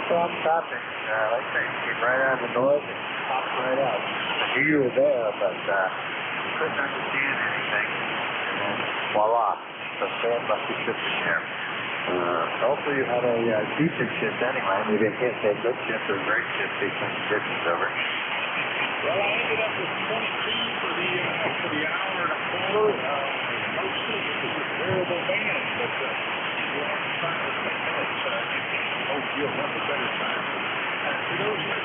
problem stopping. Like I say, came right out of the noise and popped right out. I knew you were there, but couldn't understand anything. And then voila, the fan must be shifting here. Hopefully you had a decent shift anyway. Maybe I can't say good shift or great shift based on conditions over. Well, I ended up with 22 for the hour and a quarter. Mostly it was a variable band, but you have to try to 10 minutes. Hope you'll have a better time. For those of you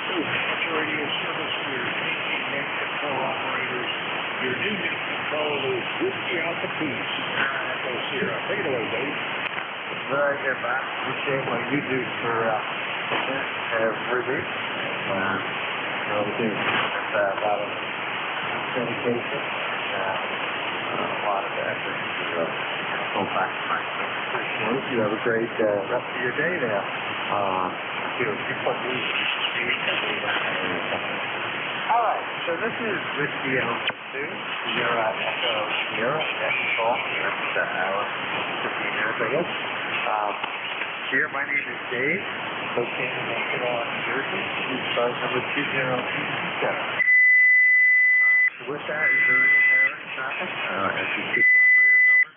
who have radio service, your changing net control operators, your new net control is Whiskey Alpha Peace. Echo Sierra. Take it away, Dave. Very good, Bob. Appreciate what you do for every week. We do with a lot of dedication and a lot of effort to go back to my appreciate. You have a great rest of your day there. All right, so this is Whiskey Alpha 2, Sierra Echo Sierra, net control. That's hour 15 minutes, I guess. Here, my name is Dave, located in Ottawa, New Jersey. ECARS number 2087. So with that, is there any error in traffic? SEC operators, over.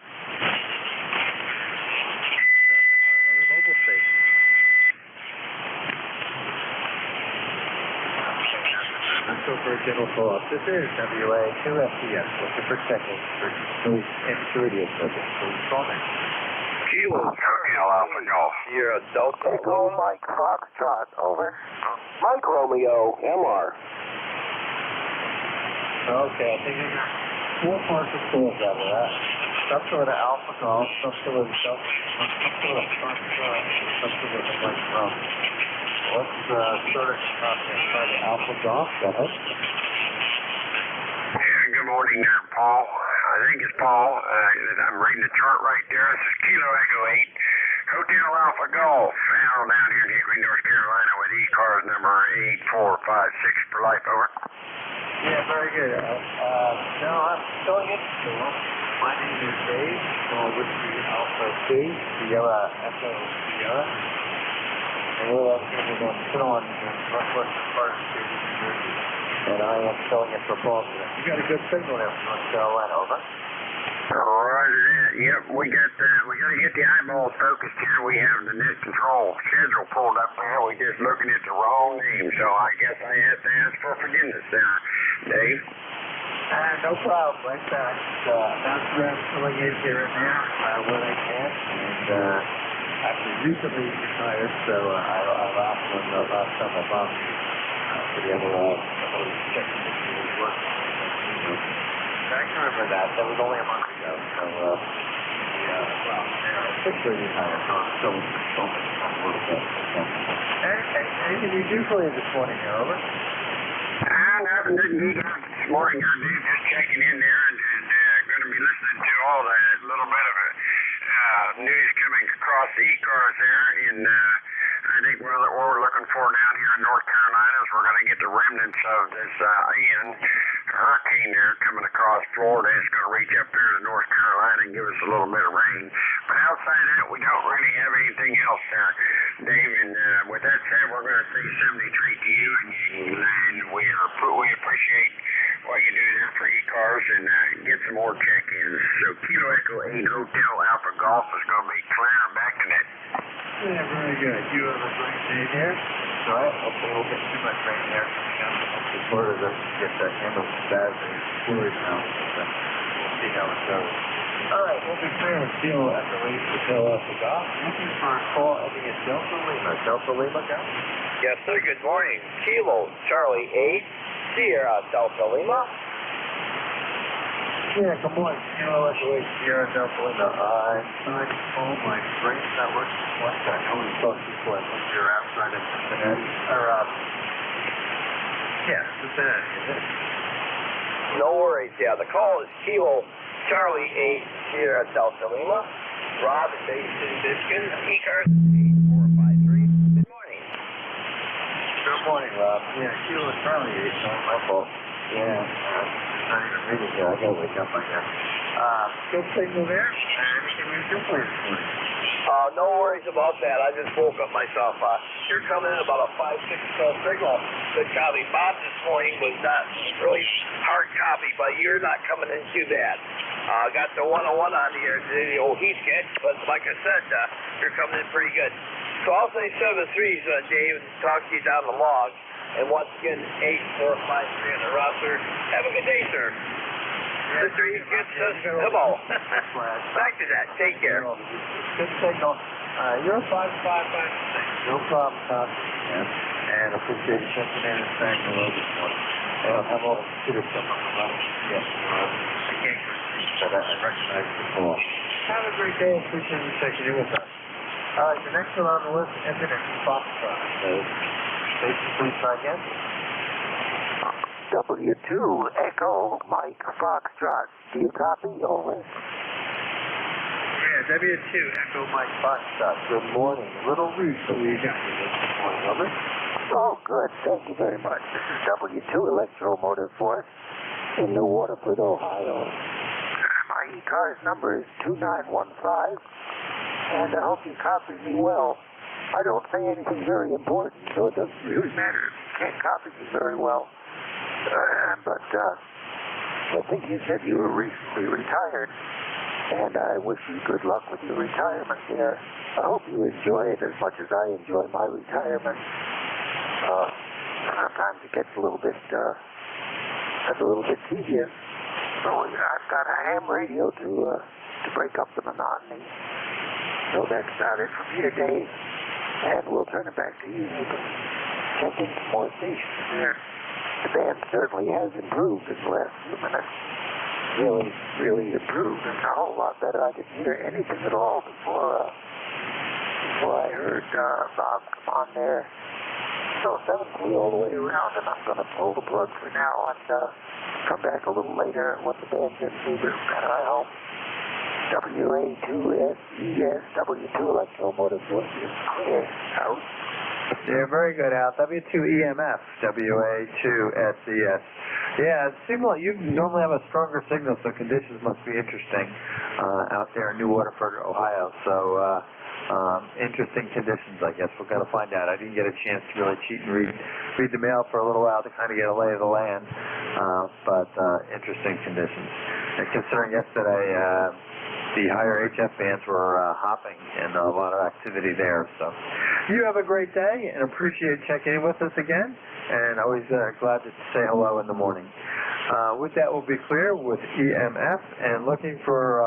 Another mobile station. Let's go for a general call-up. This is WA2SCS, looking for checking for smooth immaturity of service. Please call me. Kilo Alpha Golf. Sierra Delta. Echo Mike Foxtrot, over. Mike Romeo, MR. Okay, I think I got 4 partial calls out of that. Some sort of Alpha Golf, some sort of Foxtrot, some sort of Mike Romeo. Let's sort of try the Alpha Golf. Go ahead. Yeah, good morning there, Paul. I think it's Paul. I'm reading the chart right there. This is Kilo Echo 8, Hotel Alpha Golf, found down here in Hickory, North Carolina with ECARS number 8456 for life, over. Yeah, very good. No, I'm filling in. My name is Dave, Whiskey Alpha 2, Sierra Echo Sierra. And we're located on Chillon in the northwestern part of the state of New Jersey. And I am filling in for Paul today. You got a good signal there from North Carolina, over. Roger that. Yep, we got to get the eyeballs focused here. We have the net control schedule pulled up there. We're just looking at the wrong name, so I guess I have to ask for forgiveness there, Dave. No problem. Like that. Bounce around filling in here and there when I can. And actually recently retired, so I laughed when the last time I bombed you. To be able to check the machine was working. I can remember that. That was only a month ago. So, well, officially retired, so I'm still in consulting a little bit. Anything you do for you this morning, here, over? Nothing didn't do that this morning. I'm just checking in there and going to be listening to all that little bit of it. News coming across the ECARS there, and I think what we're looking for down here in North Carolina is we're going to get the remnants of this Ian hurricane there coming across Florida. It's going to reach up here to North Carolina and give us a little bit of rain. But outside that, we don't really have anything else there, Dave. And with that said, we're going to say 73 to you, and we appreciate what you do there for ECARS and get some more check-ins. So Kilo Echo 8 Hotel Alpha Golf is going to be clear back to net. Yeah, very good. You have a great day there. That's all right. Hopefully we'll get too much rain there. Hopefully Florida doesn't get that handled as bad as it's worried now. But we'll see how it goes. All right, we'll be clear and Kilo Echo 8 Hotel Alpha Golf. Looking for a call ending in Delta Lima. Delta Lima, go? Yes, sir. Good morning. Kilo Charlie 8. Sierra Delta Lima. Yeah, good morning. Kilo Echo 8 Sierra Delta Lima. I'm trying to call my brain's not working. One second. I want to talk to you before you're outside of Cincinnati. Cincinnati, is it? No worries. Yeah, the call is Kilo Charlie 8 Sierra Delta Lima. Rob is based in Michigan. ECARS 8453. Good morning. Good morning, Rob. Yeah, Kilo Charlie 8, not my fault. Yeah, not even reading here. I gotta wake up, I guess. Good signal there. Anything we can do for you this morning? No worries about that. I just woke up myself. You're coming in about a 5-6 signal. Good copy. Bob this morning was not really hard copy, but you're not coming in too bad. Got the 101 on here, the old heat sketch, but like I said, you're coming in pretty good. So I'll say 7-3s, Dave, and talk to you down the log. And once again, 8-4-5-3 on the roster. Have a good day, sir. Mr. Heat gets us. Come on. Back to that. Take care. Good signal. You're a 5-5-5-6. No problem, Tom. Yeah. And appreciate you checking in and saying hello this morning. I don't have all the computer stuff on the line. Yes. I can't but I recognize the call. Have a great day. Appreciate you checking in with us. All right, the next one on the list ended in Foxtrot. So, station, please try again. W2 Echo Mike Foxtrot. Do you copy? Over. Yeah, W2 Echo Mike Foxtrot. Good morning. Little Reese, what do you got for this morning, over? Oh, good. Thank you very much. This is W2 Electromotive Force in New Waterford, Ohio. My ECARS number is 2915, and I hope you copy me well. I don't say anything very important, so it doesn't really matter if you can't copy me very well. But I think you said you were recently retired, and I wish you good luck with your retirement there. I hope you enjoy it as much as I enjoy my retirement. Sometimes it gets a little bit tedious. So I've got a ham radio to break up the monotony. So that's about it from here, Dave. And we'll turn it back to you. You can check in some more stations there. The band certainly has improved in the last few minutes. Really improved. It's a whole lot better. I didn't hear anything at all before I heard Bob come on there. So 7-3 all the way around, and I'm going to pull the plug for now and come back a little later when the band gets even better, I hope. WA2SES, W2 Electromotive Force is clear. Out. Yeah, very good, Al. W2EMF, WA2SES. Yeah, it seems like you normally have a stronger signal, so conditions must be interesting out there in New Waterford, Ohio. So, interesting conditions, I guess. We're going to find out. I didn't get a chance to really cheat and read the mail for a little while to kind of get a lay of the land, but interesting conditions. And considering yesterday, the higher HF bands were hopping and a lot of activity there. So you have a great day and appreciate checking in with us again. And always glad to say hello in the morning. With that, we'll be clear with EMF and looking for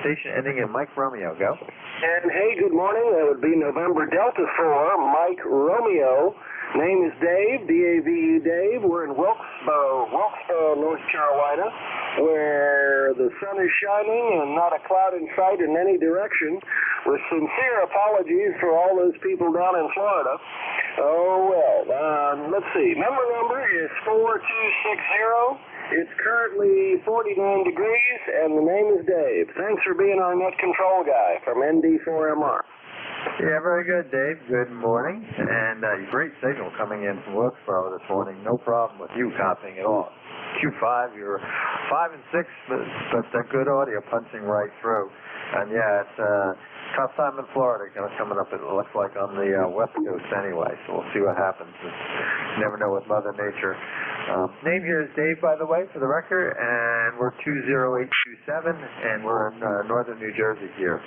station ending in Mike Romeo. Go. And hey, good morning. That would be November Delta 4, Mike Romeo. Name is Dave, D-A-V-E Dave. We're in Wilkesboro, North Carolina, where the sun is shining and not a cloud in sight in any direction. With sincere apologies for all those people down in Florida. Oh, well, let's see. Member number is 4260. It's currently 49 degrees, and the name is Dave. Thanks for being our net control guy from ND4MR. Yeah, very good, Dave. Good morning. And great signal coming in from Wilkesboro this morning. No problem with you copying at all. Q5, you're 5 and 6, but good audio punching right through. And yeah, it's a tough time in Florida coming up, it looks like, on the West Coast anyway. So we'll see what happens. You never know with Mother Nature. Name here is Dave, by the way, for the record, and we're 20827, and we're in northern New Jersey here.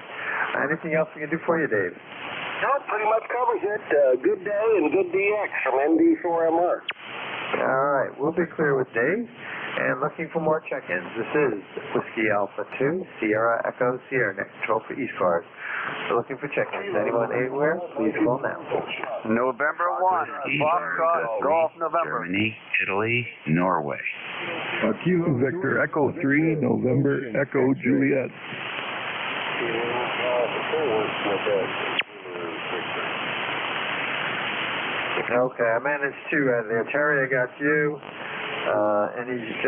Anything else we can do for you, Dave? No, it pretty much covers it. Good day and good DX from ND4MR. All right, we'll be clear with Dave, and looking for more check-ins. This is Whiskey Alpha 2, Sierra Echo Sierra, net control for ECARS. So looking for check-ins. Anyone anywhere, please call now. November 1, Foxtrot, Golf November. Germany, Italy, Norway. Q Victor Echo 3, November Echo Juliet. Okay, I managed to, the Terry, I got you, NEJ,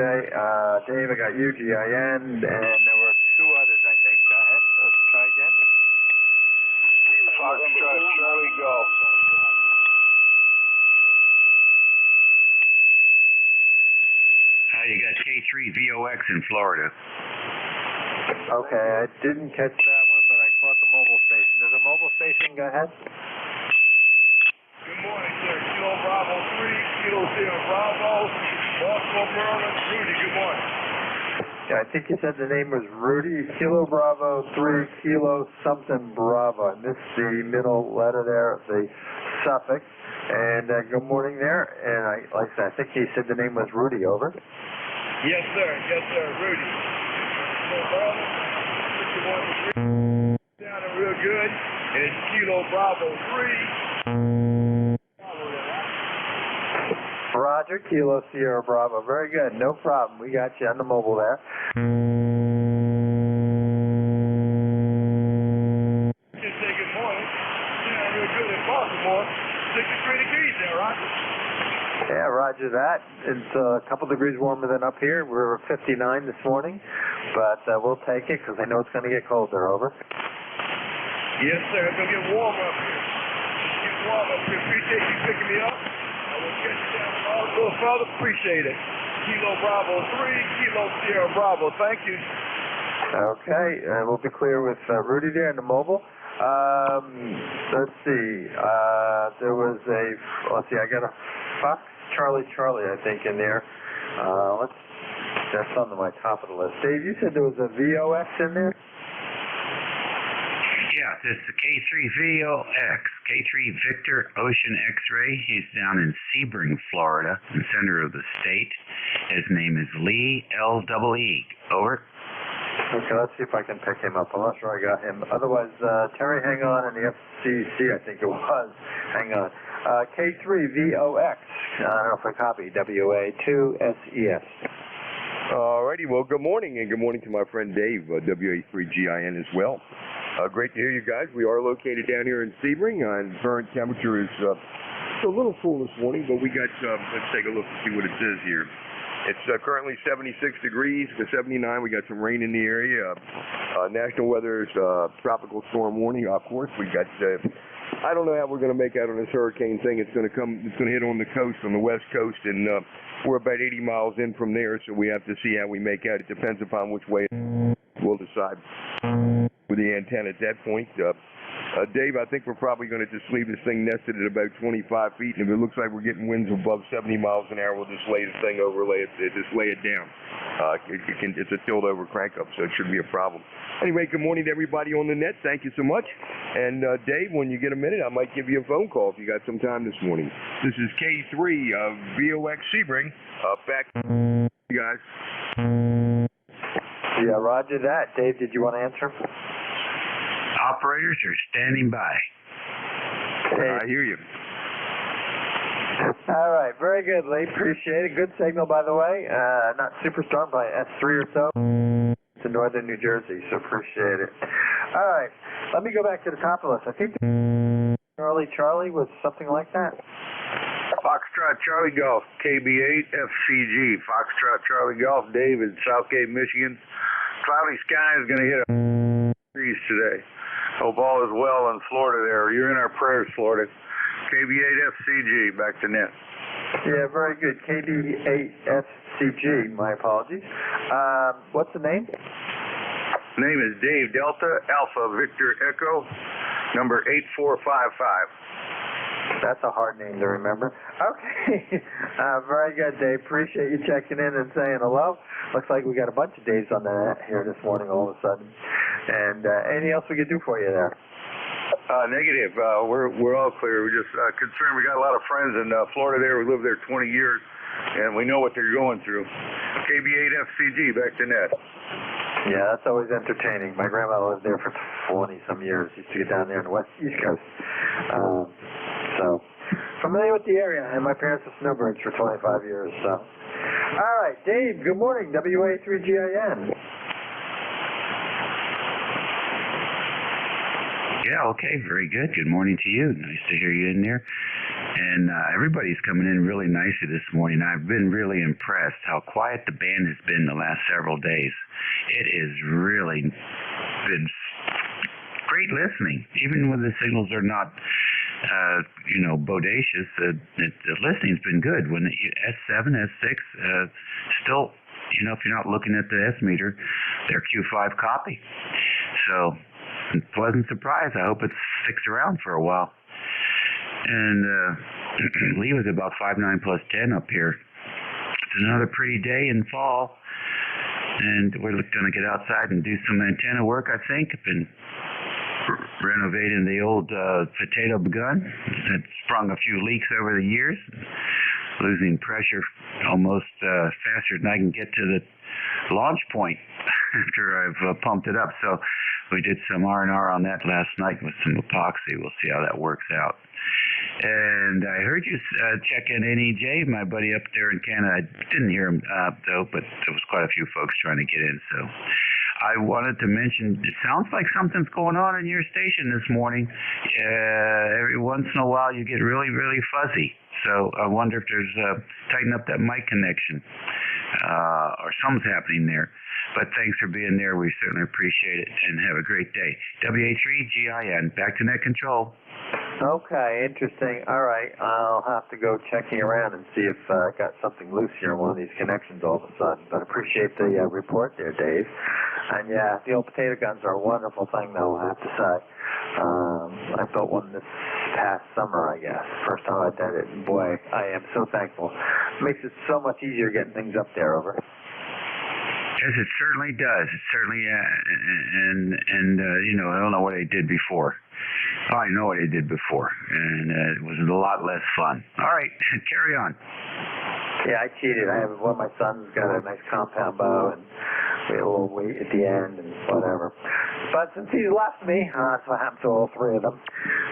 Dave, I got you, GIN, and there were two others, I think. Go ahead, let's try again. Foxtrot, Charlie Golf. You got K3VOX in Florida. Okay, I didn't catch that one, but I caught the mobile station. to the mobile station. Go ahead. Good morning, sir. Kilo Bravo 3, Kilo Sierra Bravo, Baltimore, Maryland. Rudy, good morning. Yeah, I think you said the name was Rudy. Kilo Bravo 3, Kilo something Bravo. I missed the middle letter there, the suffix. And good morning there. And like I said, I think he said the name was Rudy. Over. Yes, sir. Yes, sir. Rudy. Kilo Bravo 3, sounding real good. And it's Kilo Bravo 3. Roger, Kilo Sierra Bravo. Very good. No problem. We got you on the mobile there. Just say good morning. Sounding real good in Baltimore. 63 degrees there, Roger. Yeah, roger that. It's a couple degrees warmer than up here. We were 59 this morning, but we'll take it because I know it's going to get colder. Over. Yes, sir. It's going to get warm up here. It's getting warm up here. Appreciate you picking me up. I will catch you down a little further. Appreciate it. Kilo Bravo 3, Kilo Sierra Bravo. Thank you. Okay, and we'll be clear with Rudy there in the mobile. Let's see. Let's see. I got a Fox Charlie, I think, in there. That's on my top of the list. Dave, you said there was a VOX in there? Yeah, it's the K3VOX, K3 Victor Ocean X-Ray. He's down in Sebring, Florida, in the center of the state. His name is Lee L-E-E. Over. Okay, let's see if I can pick him up. I'm not sure I got him. Otherwise, Terry, hang on, and the FCC, I think it was. Hang on. K3VOX. I don't know if I copy. WA2SES. Alrighty, well, good morning, and good morning to my friend Dave, WA3GIN as well. Great to hear you guys. We are located down here in Sebring, and current temperature is a little cool this morning, but we got, let's take a look and see what it says here. It's currently 76 degrees to 79. We got some rain in the area. National Weather's tropical storm warning, of course. We got, I don't know how we're going to make out on this hurricane thing. It's going to hit on the coast, on the west coast, and we're about 80 miles in from there, so we have to see how we make out. It depends upon which way we'll decide with the antenna at that point. Dave, I think we're probably going to just leave this thing nested at about 25 feet, and if it looks like we're getting winds above 70 miles an hour, we'll just lay the thing over, just lay it down. It's a tilt-over crank-up, so it shouldn't be a problem. Anyway, good morning to everybody on the net. Thank you so much. And Dave, when you get a minute, I might give you a phone call if you got some time this morning. This is K3 VOX Sebring. Back to you guys. Yeah, roger that. Dave, did you want to answer? Operators are standing by. Hey. I hear you. All right, very good, Lee. Appreciate it. Good signal, by the way. Not super strong, by S3 or so to northern New Jersey, so appreciate it. All right, let me go back to the top of the list. I think Charlie was something like that. Foxtrot Charlie Golf, KB8 FCG. Foxtrot Charlie Golf, Dave in Southgate, Michigan. Cloudy sky is going to hit a breeze today. Hope all is well in Florida there. You're in our prayers, Florida. KB8 FCG, back to net. Yeah, very good. KB8 FCG, my apologies. What's the name? Name is Dave Delta Alpha Victor Echo, number 8455. That's a hard name to remember. Okay. Very good, Dave. Appreciate you checking in and saying hello. Looks like we got a bunch of Daves on the net here this morning all of a sudden. And anything else we could do for you there? Negative. We're all clear. We're just concerned. We got a lot of friends in Florida there. We lived there 20 years, and we know what they're going through. KB8 FCG, back to net. Yeah, that's always entertaining. My grandma lived there for 20-some years. Used to get down there on the East Coast. So, familiar with the area, and my parents were snowbirds for 25 years, so. All right, Dave, good morning, WA3GIN. Yeah, okay, very good. Good morning to you. Nice to hear you in there. And everybody's coming in really nicely this morning. I've been really impressed how quiet the band has been the last several days. It has really been great listening, even when the signals are not bodacious. The listening's been good. When S7, S6, still, if you're not looking at the S meter, they're Q5 copy. So pleasant surprise. I hope it sticks around for a while. And Lee was about 5'9" plus 10 up here. It's another pretty day in fall, and we're going to get outside and do some antenna work, I think. I've been renovating the old potato gun. It's sprung a few leaks over the years, losing pressure almost faster than I can get to the launch point after I've pumped it up. So we did some R&R on that last night with some epoxy. We'll see how that works out. And I heard you check in NEJ, my buddy up there in Canada. I didn't hear him though, but there was quite a few folks trying to get in. So I wanted to mention, it sounds like something's going on in your station this morning. Every once in a while you get really, really fuzzy. So I wonder if there's tighten up that mic connection or something's happening there. But thanks for being there. We certainly appreciate it, and have a great day. WA3GIN, back to net control. Okay, interesting. All right, I'll have to go checking around and see if I got something loose here in one of these connections all of a sudden. But appreciate the report there, Dave. And yeah, the old potato guns are a wonderful thing, though, I have to say. I built one this past summer, I guess. First time I did it, and boy, I am so thankful. Makes it so much easier getting things up there, over. Yes, it certainly does. It certainly, and you know, I don't know what I did before. Oh, I know what I did before, and it was a lot less fun. All right, carry on. Yeah, I cheated. I have one of my sons got a nice compound bow, and we had a little weight at the end and whatever. But since he's left me, that's what happened to all three of them.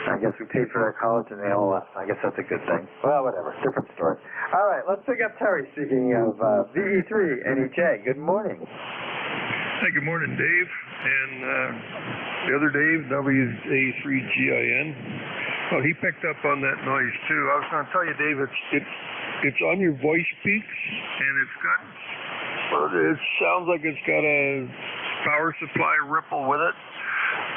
I guess we paid for their college and they all left. I guess that's a good thing. Well, whatever. Different story. All right, let's pick up Terry. Speaking of VE3 NEJ, good morning. Hey, good morning, Dave. And the other Dave, WA3GIN. Oh, he picked up on that noise too. I was going to tell you, Dave, it's on your voice peaks, and it sounds like it's got a power supply ripple with it.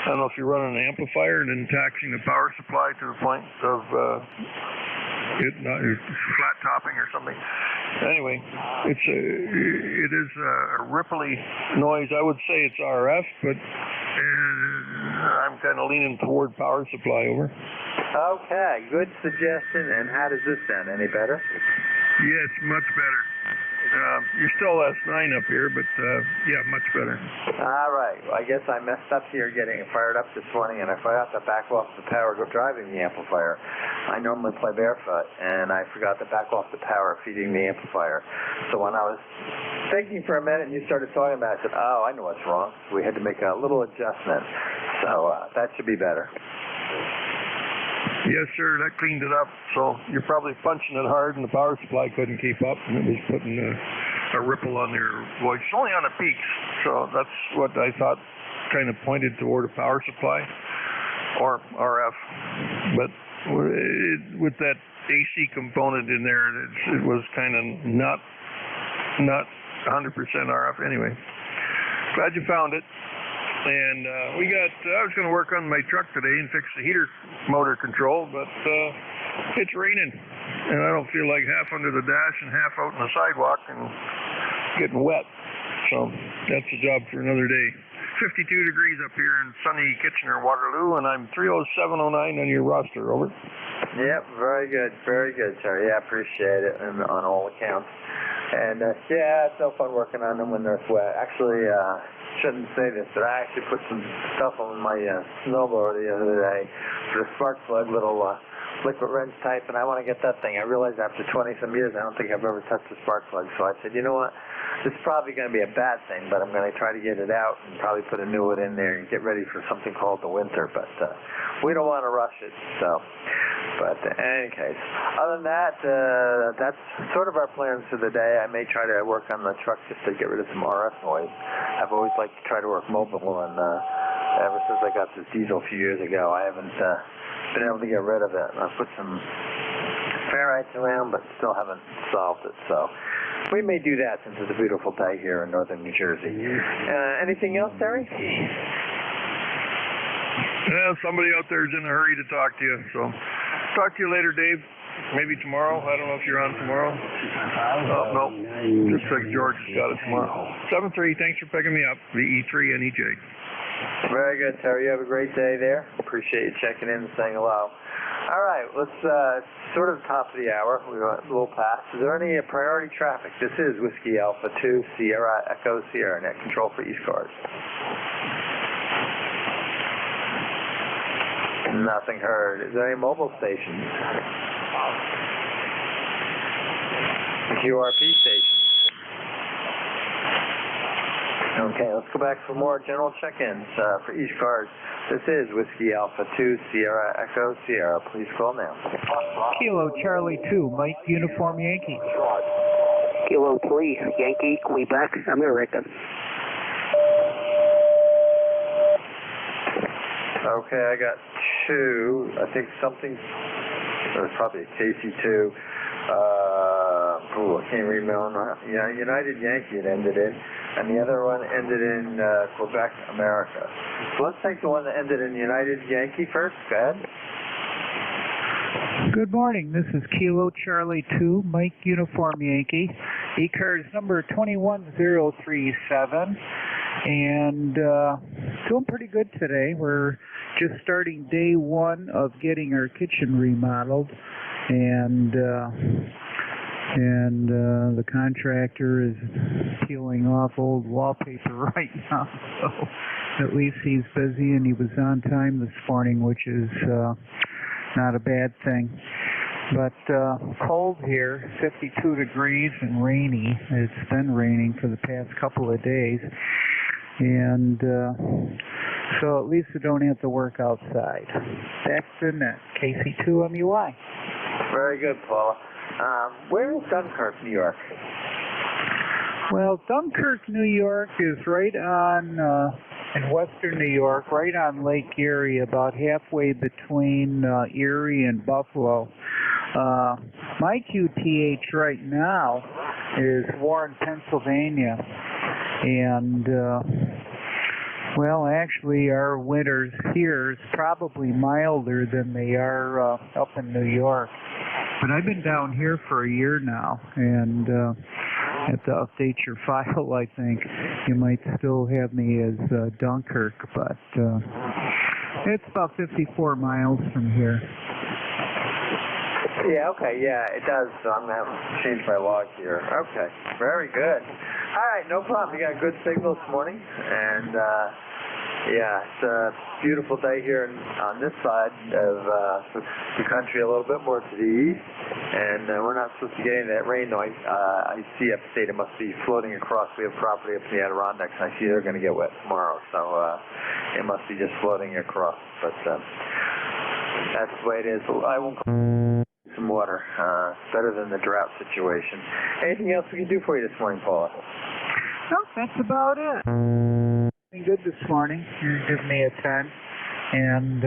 I don't know if you're running an amplifier and then taxing the power supply to the point of it not flat topping or something. Anyway, it is a ripply noise. I would say it's RF, but I'm kind of leaning toward power supply, over. Okay, good suggestion. And how does this sound? Any better? Yeah, it's much better. You're still S9 up here, but yeah, much better. All right. Well, I guess I messed up here getting it fired up this morning, and I forgot to back off the power driving the amplifier. I normally play barefoot, and I forgot to back off the power feeding the amplifier. So when I was thinking for a minute and you started talking about it, I said, oh, I know what's wrong. We had to make a little adjustment. So that should be better. Yes, sir, that cleaned it up. So you're probably punching it hard, and the power supply couldn't keep up, and it was putting a ripple on your voice. It's only on the peaks, so that's what I thought kind of pointed toward a power supply or RF. But with that AC component in there, it was kind of not 100% RF anyway. Glad you found it. And I was going to work on my truck today and fix the heater motor control, but it's raining, and I don't feel like half under the dash and half out on the sidewalk and getting wet. So that's a job for another day. 52 degrees up here in sunny Kitchener, Waterloo, and I'm 30709 on your roster, over. Yep, very good, Terry. Yeah, appreciate it, and on all accounts. And yeah, it's no fun working on them when they're wet. Actually, shouldn't say this, but I actually put some stuff on my snowblower the other day for the spark plug, little liquid wrench type, and I want to get that thing. I realized after 20-some years, I don't think I've ever touched a spark plug, so I said, you know what, this is probably going to be a bad thing, but I'm going to try to get it out and probably put a new one in there and get ready for something called the winter, but we don't want to rush it, so. But in any case, other than that, that's sort of our plans for the day. I may try to work on the truck just to get rid of some RF noise. I've always liked to try to work mobile, and ever since I got this diesel a few years ago, I haven't been able to get rid of it. And I've put some ferrites around, but still haven't solved it. So we may do that since it's a beautiful day here in northern New Jersey. Anything else, Terry? Yeah, somebody out there is in a hurry to talk to you, so talk to you later, Dave. Maybe tomorrow. I don't know if you're on tomorrow. Oh, no. Looks like George has got it tomorrow. 7-3, thanks for picking me up. VE3 NEJ. Very good, Terry. You have a great day there. Appreciate you checking in and saying hello. All right, let's sort of top of the hour. We're a little past. Is there any priority traffic? This is Whiskey Alpha 2 Sierra Echo Sierra, net control for ECARS. Nothing heard. Is there any mobile stations? QRP stations. Okay, let's go back for more general check-ins for ECARS. This is Whiskey Alpha 2 Sierra Echo Sierra. Please call now. Kilo Charlie 2, Mike Uniform Yankee. Kilo 3, Yankee, Quebec, America. Okay, I got two. I think something, it was probably a KC2. I can't remember. Yeah, United Yankee it ended in, and the other one ended in Quebec, America. So let's take the one that ended in United Yankee first. Go ahead. Good morning. This is Kilo Charlie 2, Mike Uniform Yankee. ECARS number 21037. And doing pretty good today. We're just starting day one of getting our kitchen remodeled. And the contractor is peeling off old wallpaper right now. So at least he's busy, and he was on time this morning, which is not a bad thing. But cold here, 52 degrees and rainy. It's been raining for the past couple of days. And so at least we don't have to work outside. Back to net, KC2MUI. Very good, Paula. Where is Dunkirk, New York? Well, Dunkirk, New York is right on, in western New York, right on Lake Erie, about halfway between Erie and Buffalo. My QTH right now is Warren, Pennsylvania. And, well, actually, our winters here is probably milder than they are up in New York. But I've been down here for a year now, and have to update your file, I think. You might still have me as Dunkirk, but it's about 54 miles from here. Yeah, okay, yeah, it does. So I'm going to have to change my log here. Okay, very good. All right, no problem. You got a good signal this morning, and yeah, it's a beautiful day here on this side of the country, a little bit more to the east, and we're not supposed to get any of that rain, though. I see upstate it must be floating across. We have property up in the Adirondacks, and I see they're going to get wet tomorrow, so it must be just floating across, but that's the way it is. I won't some water. It's better than the drought situation. Anything else we can do for you this morning, Paula? No, that's about it. Good this morning. You give me a 10, and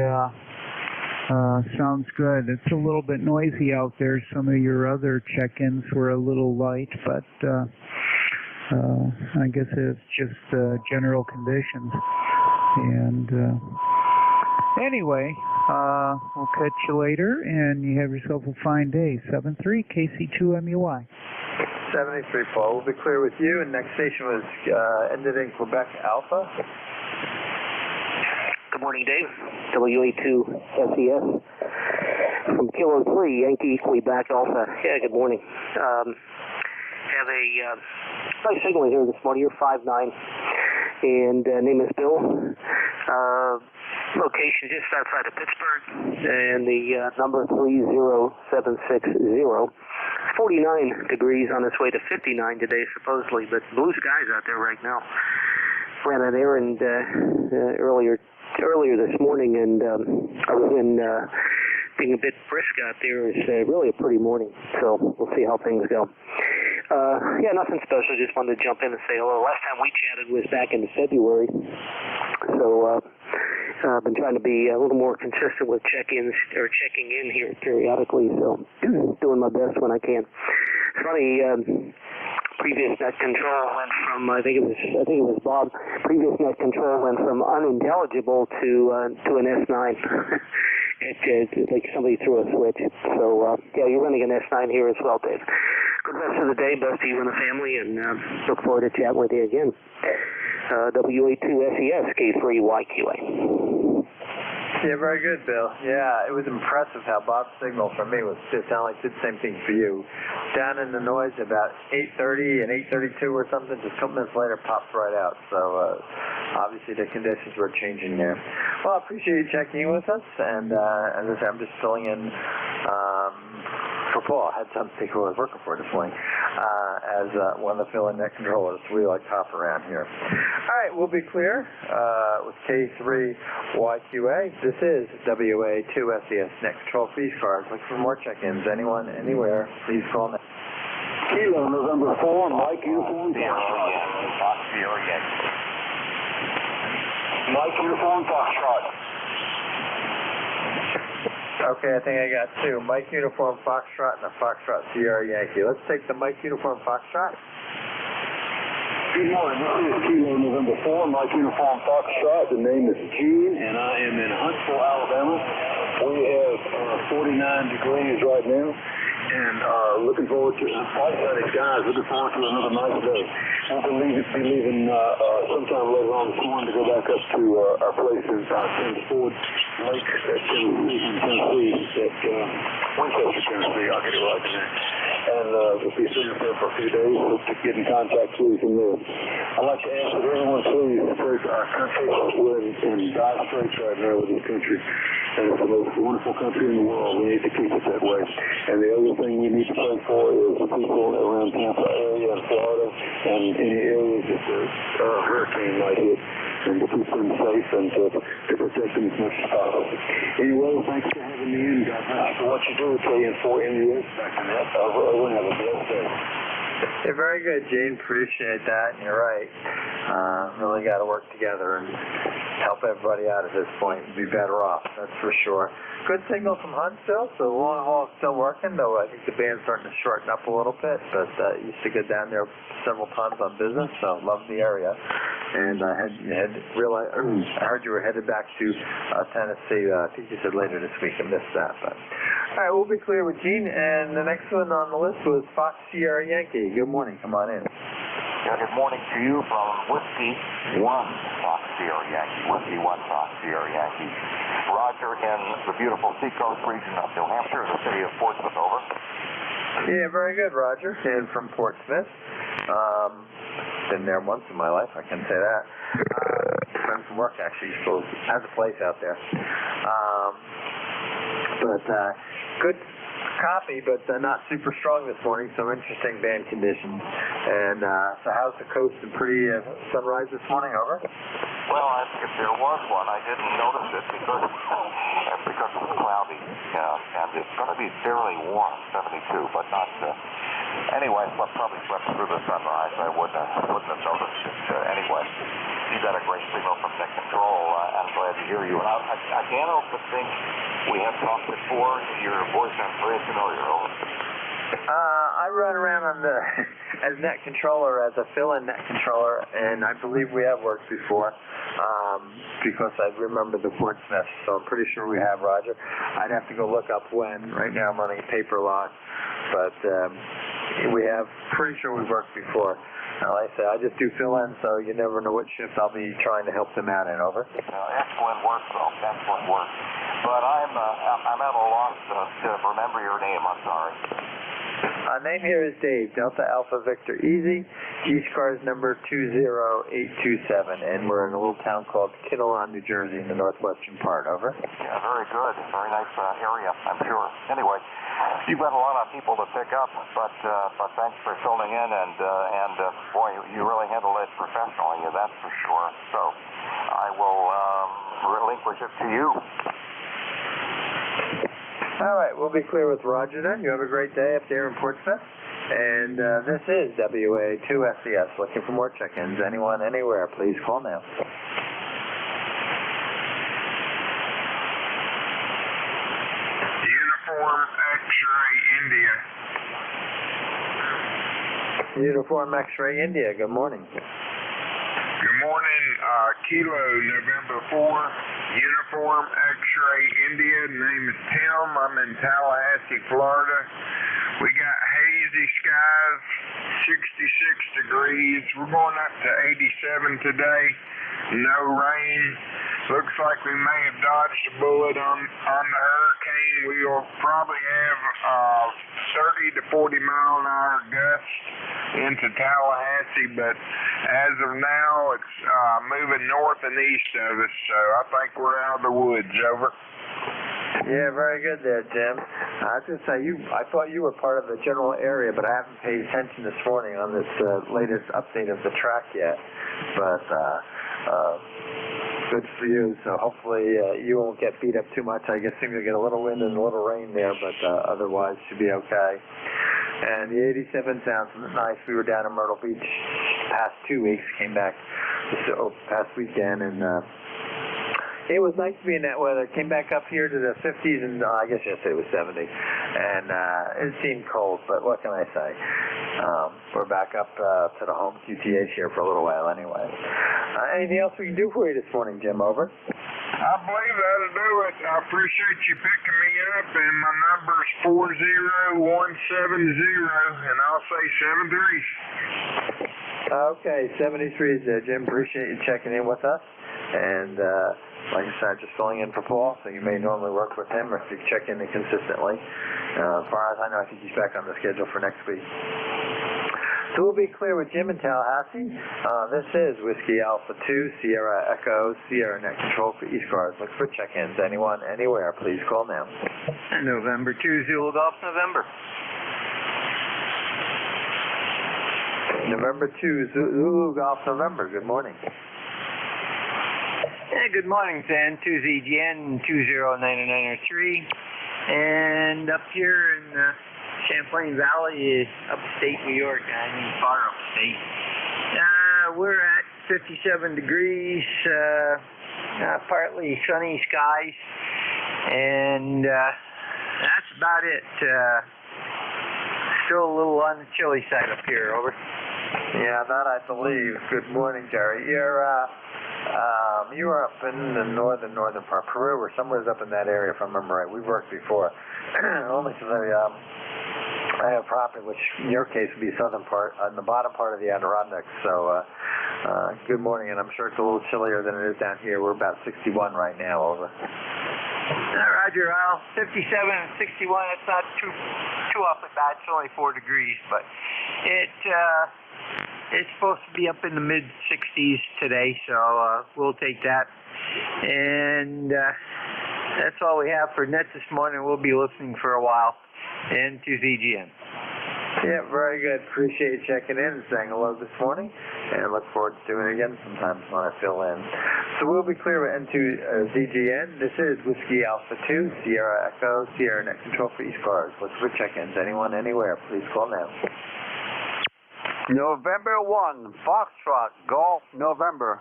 sounds good. It's a little bit noisy out there. Some of your other check-ins were a little light, but I guess it's just general conditions. And anyway, we'll catch you later, and you have yourself a fine day. 73 KC2MUI. 73, Paul. We'll be clear with you, and next station was ended in Quebec Alpha. Good morning, Dave. WA2SES from Kilo 3, Yankee, Quebec Alpha. Yeah, good morning. Have a nice signal here this morning. You're 5'9", and name is Bill. Location just outside of Pittsburgh, and the number 30760. 49 degrees on its way to 59 today, supposedly, but blue skies out there right now. Ran an errand earlier this morning, and other than being a bit brisk out there, it's really a pretty morning. So we'll see how things go. Yeah, nothing special. Just wanted to jump in and say hello. Last time we chatted was back in February, so I've been trying to be a little more consistent with check-ins or checking in here periodically. So doing my best when I can. It's funny. Previous net control went from I think it was Bob. Previous net control went from unintelligible to an S9. It's like somebody threw a switch. So yeah, you're running an S9 here as well, Dave. Good rest of the day, best to you and the family, and look forward to chatting with you again. WA2SES, K3YQA. Yeah, very good, Bill. Yeah, it was impressive how Bob's signal for me was it sounded like did the same thing for you. Down in the noise about 8:30 and 8:32 or something, just a couple minutes later pops right out. So obviously the conditions were changing there. Well, I appreciate you checking in with us, and as I said, I'm just filling in for Paul. I had some people I was working for this morning as one of the fill-in net controllers. We like to hop around here. All right, we'll be clear with K3YQA. This is WA2SES net control for ECARS. Look for more check-ins. Anyone, anywhere, please call now. Kilo, November 4, Mike Uniform Fox Sierra Yankee. Mike Uniform Foxtrot. Okay, I think I got two. Mike Uniform Foxtrot and a Foxtrot Sierra Yankee. Let's take the Mike Uniform Foxtrot. Good morning, this is Kilo November 4, Mike Uniform Foxtrot. The name is Gene, and I am in Huntsville, Alabama. We have 49 degrees right now, and looking forward to some flight sunny skies. Looking forward to another nice day. We'll be leaving sometime later on this morning to go back up to our place in Ford Lake in Tennessee, at Winchester, Tennessee. I'll get it right in there. And we'll be sitting up there for a few days. Hope to get in contact with you from there. I'd like to ask that everyone please pray for our country. We're in dire straits right now with this country. And it's the most wonderful country in the world. We need to keep it that way. And the other thing we need to pray for is the people around Tampa area and Florida and any areas that the hurricane might hit, and to keep them safe and to protect them as much as possible. Anyway, thanks for having me in. God bless for what you do at KN4NUS. Back to that. Everyone have a blessed day. Yeah, very good, Gene. Appreciate that. And you're right. Really got to work together and help everybody out at this point and be better off. That's for sure. Good signal from Huntsville, so the long haul is still working, though I think the band's starting to shorten up a little bit, but used to go down there several times on business, so love the area. And I heard you were headed back to Tennessee. I think you said later this week. I missed that. But all right, we'll be clear with Gene. And the next one on the list was Fox Sierra Yankee. Good morning. Come on in. Yeah, good morning to you from Whiskey 1 Fox Sierra Yankee. Whiskey 1 Fox Sierra Yankee. Roger in the beautiful seacoast region of New Hampshire, the city of Portsmouth, over. Yeah, very good, Roger. And from Portsmouth. Been there once in my life, I can say that. Friend from work actually still has a place out there. But good copy, but not super strong this morning. Some interesting band conditions. And so how's the coast and pretty sunrise this morning? Over. Well, if there was one, I didn't notice it because it was cloudy, and it's going to be fairly warm, 72, but not. Anyway, probably swept through the sunrise. I wouldn't have noticed it. Anyway, you got a great signal from net control. I'm glad to hear you. And I can't help but think we have talked before. Your voice sounds very familiar. Over. I run around on as net controller, as a fill-in net controller, and I believe we have worked before because I remember the Portsmouth, so I'm pretty sure we have, Roger. I'd have to go look up when. Right now I'm running a paper log, but we have, pretty sure we've worked before. Like I say, I just do fill-in, so you never know what shift I'll be trying to help them out in. Over. Excellent work, though. Excellent work. But I'm at a loss to remember your name. I'm sorry. Name here is Dave, Delta Alpha Victor Easy, ECARS number 20827, and we're in a little town called Kinnelon, New Jersey, in the northwestern part. Over. Yeah, very good. Very nice area, I'm sure. Anyway, you've got a lot of people to pick up, but thanks for filling in, and boy, you really handled it professionally, that's for sure. So I will relinquish it to you. All right, we'll be clear with Roger then. You have a great day up there in Portsmouth. And this is WA2SES. Looking for more check-ins. Anyone, anywhere, please call now. Uniform X-ray India. Uniform X-ray India. Good morning. Good morning, Kilo November 4, Uniform X-ray India. Name is Tim. I'm in Tallahassee, Florida. We got haze hazy skies, 66 degrees. We're going up to 87 today. No rain. Looks like we may have dodged a bullet on the hurricane. We will probably have 30 to 40 mile an hour gusts into Tallahassee, but as of now, it's moving north and east of us, so I think we're out of the woods. Over. Yeah, very good there, Jim. I was going to say, I thought you were part of the general area, but I haven't paid attention this morning on this latest update of the track yet. But good for you. So hopefully you won't get beat up too much. I guess you'll get a little wind and a little rain there, but otherwise should be okay. And the 87 sounds nice. We were down in Myrtle Beach past 2 weeks, came back this past weekend, and it was nice to be in that weather. Came back up here to the 50s, and I guess yesterday was 70. And it seemed cold, but what can I say? We're back up to the home QTH here for a little while anyway. Anything else we can do for you this morning, Jim? Over. I believe that'll do it. I appreciate you picking me up, and my number's 40170, and I'll say 73. Okay, 73 is there, Jim. Appreciate you checking in with us. And like I said, just filling in for Paul, so you may normally work with him or if you check in consistently. As far as I know, I think he's back on the schedule for next week. So we'll be clear with Jim in Tallahassee. This is Whiskey Alpha 2, Sierra Echo, Sierra Net Control for ECARS. Look for check-ins. Anyone, anywhere, please call now. November 2, Zulu Golf November. November 2, Zulu Golf November. Good morning. Good morning, San. 2ZGN 209903. And up here in Champlain Valley, upstate New York, I mean far upstate. We're at 57 degrees, partly sunny skies, and that's about it. Still a little on the chilly side up here. Over. Yeah, that I believe. Good morning, Jerry. You were up in the northern part, Peru, or somewhere up in that area, if I remember right. We've worked before. Only because I have property, which in your case would be southern part, on the bottom part of the Adirondacks. So, good morning, and I'm sure it's a little chillier than it is down here. We're about 61 right now. Over. Roger. Well, 57 and 61. It's not too awfully bad. It's only 4 degrees, but it's supposed to be up in the mid-60s today, so we'll take that. And that's all we have for net this morning. We'll be listening for a while. And to ZGN. Yeah, very good. Appreciate you checking in and saying hello this morning. And look forward to doing it again sometimes when I fill in. So we'll be clear with N2ZGN. This is Whiskey Alpha 2, Sierra Echo, Sierra Net Control for ECARS. Look for check-ins. Anyone, anywhere, please call now. November 1, Foxtrot, Golf, November.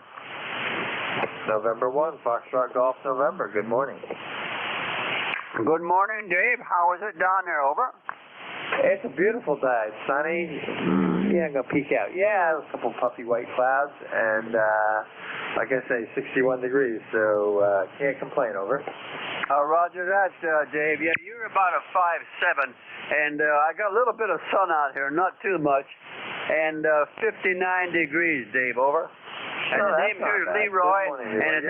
November 1, Foxtrot, Golf, November. Good morning. Good morning, Dave. How is it down there? Over. It's a beautiful day. It's sunny. Yeah, I'm going to peek out. Yeah, a couple puffy white clouds. And, like I say, 61 degrees. So, can't complain. Over. Roger that, Dave. Yeah, you're about a 5'7". And I got a little bit of sun out here, not too much. And 59 degrees, Dave. Over. And the name here is Leroy, and it's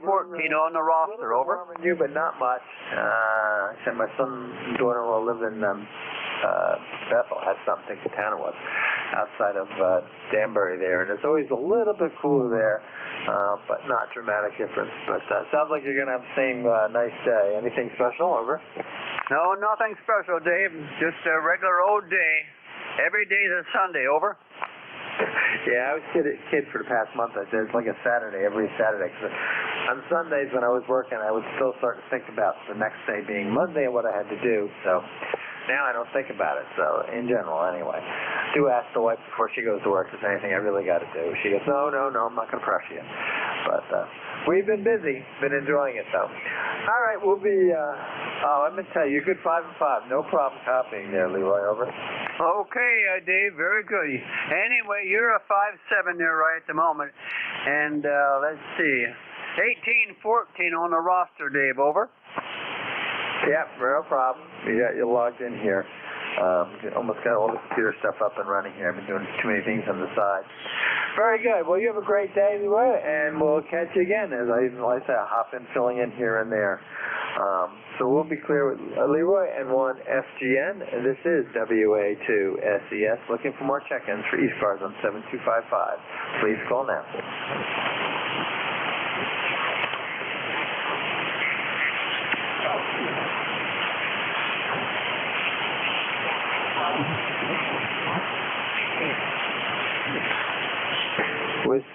1814 on the roster. Over. Warmer than you, but not much. I said my son and daughter-in-law live in Bethel. Had something to town it was outside of Danbury there, and it's always a little bit cooler there, but not dramatic difference. But sounds like you're gonna have the same nice day. Anything special? Over. No, nothing special, Dave. Just a regular old day. Every day's a Sunday. Over. Yeah, I was a kid for the past month. I said it's like a Saturday, every Saturday. Cause on Sundays when I was working, I would still start to think about the next day being Monday and what I had to do. So now I don't think about it. So in general, anyway. I do ask the wife before she goes to work if there's anything I really got to do. She goes, no, I'm not going to pressure you. But we've been busy, been enjoying it though. All right, we'll be. Let me tell you, you're good 5 and 5. No problem copying there, Leroy. Over. Okay, Dave, very good. Anyway, you're a 5'7" there right at the moment. And let's see, 1814 on the roster, Dave. Over. Yep, no problem. You got you logged in here. Almost got all the computer stuff up and running here. I've been doing too many things on the side. Very good. Well, you have a great day, Leroy, and we'll catch you again. As I say, I'll hop in, filling in here and there. So we'll be clear with Leroy and 1FGN, and this is WA2SES. Looking for more check-ins for ECARS on 7255. Please call now.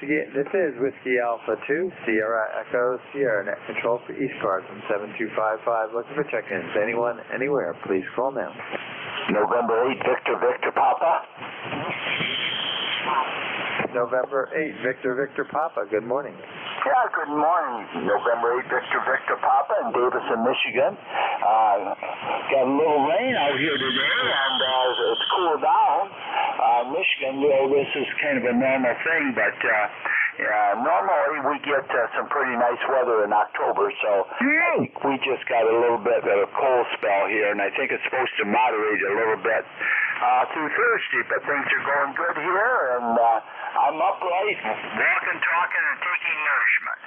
This is Whiskey Alpha 2, Sierra Echo, Sierra Net Control for ECARS on 7255. Looking for check-ins. Anyone, anywhere, please call now. November 8, Victor Papa. November 8, Victor Papa. Good morning. Yeah, good morning. November 8, Victor Papa in Davison, Michigan. Got a little rain out here today, and it's cooled down. Michigan, this is kind of a normal thing, but normally we get some pretty nice weather in October, so I think we just got a little bit of a cold spell here, and I think it's supposed to moderate a little bit through Thursday, but things are going good here, and I'm upright, walking, talking, and taking nourishment.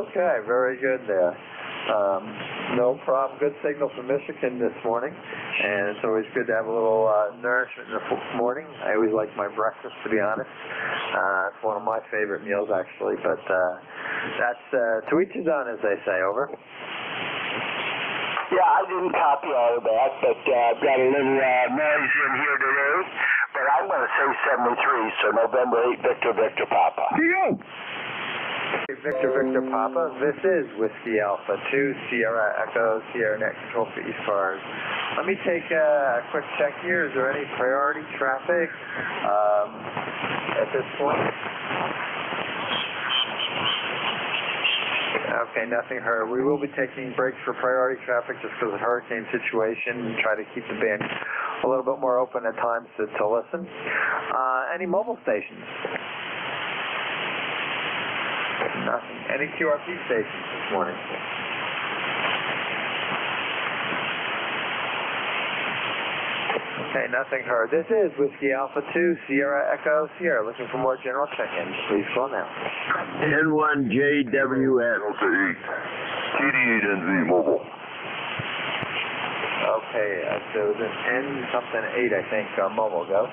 Okay, very good there. No problem. Good signal from Michigan this morning, and it's always good to have a little nourishment in the morning. I always like my breakfast, to be honest. It's one of my favorite meals, actually, but that's to each his own, as they say. Over. Yeah, I didn't copy all of that, but I've got a little noise in here today, but I'm going to say 73, so November 8, Victor Papa. Victor Papa, this is Whiskey Alpha 2, Sierra Echo, Sierra Net Control for ECARS. Let me take a quick check here. Is there any priority traffic at this point? Okay, nothing heard. We will be taking breaks for priority traffic just because of the hurricane situation and try to keep the band a little bit more open at times to listen. Any mobile stations? Nothing. Any QRP stations this morning? Okay, nothing heard. This is Whiskey Alpha 2, Sierra Echo, Sierra. Looking for more general check-ins. Please call now. N1JWS. Delta 8. TD8NZ mobile. Okay, there was an N something 8, I think, mobile. Go.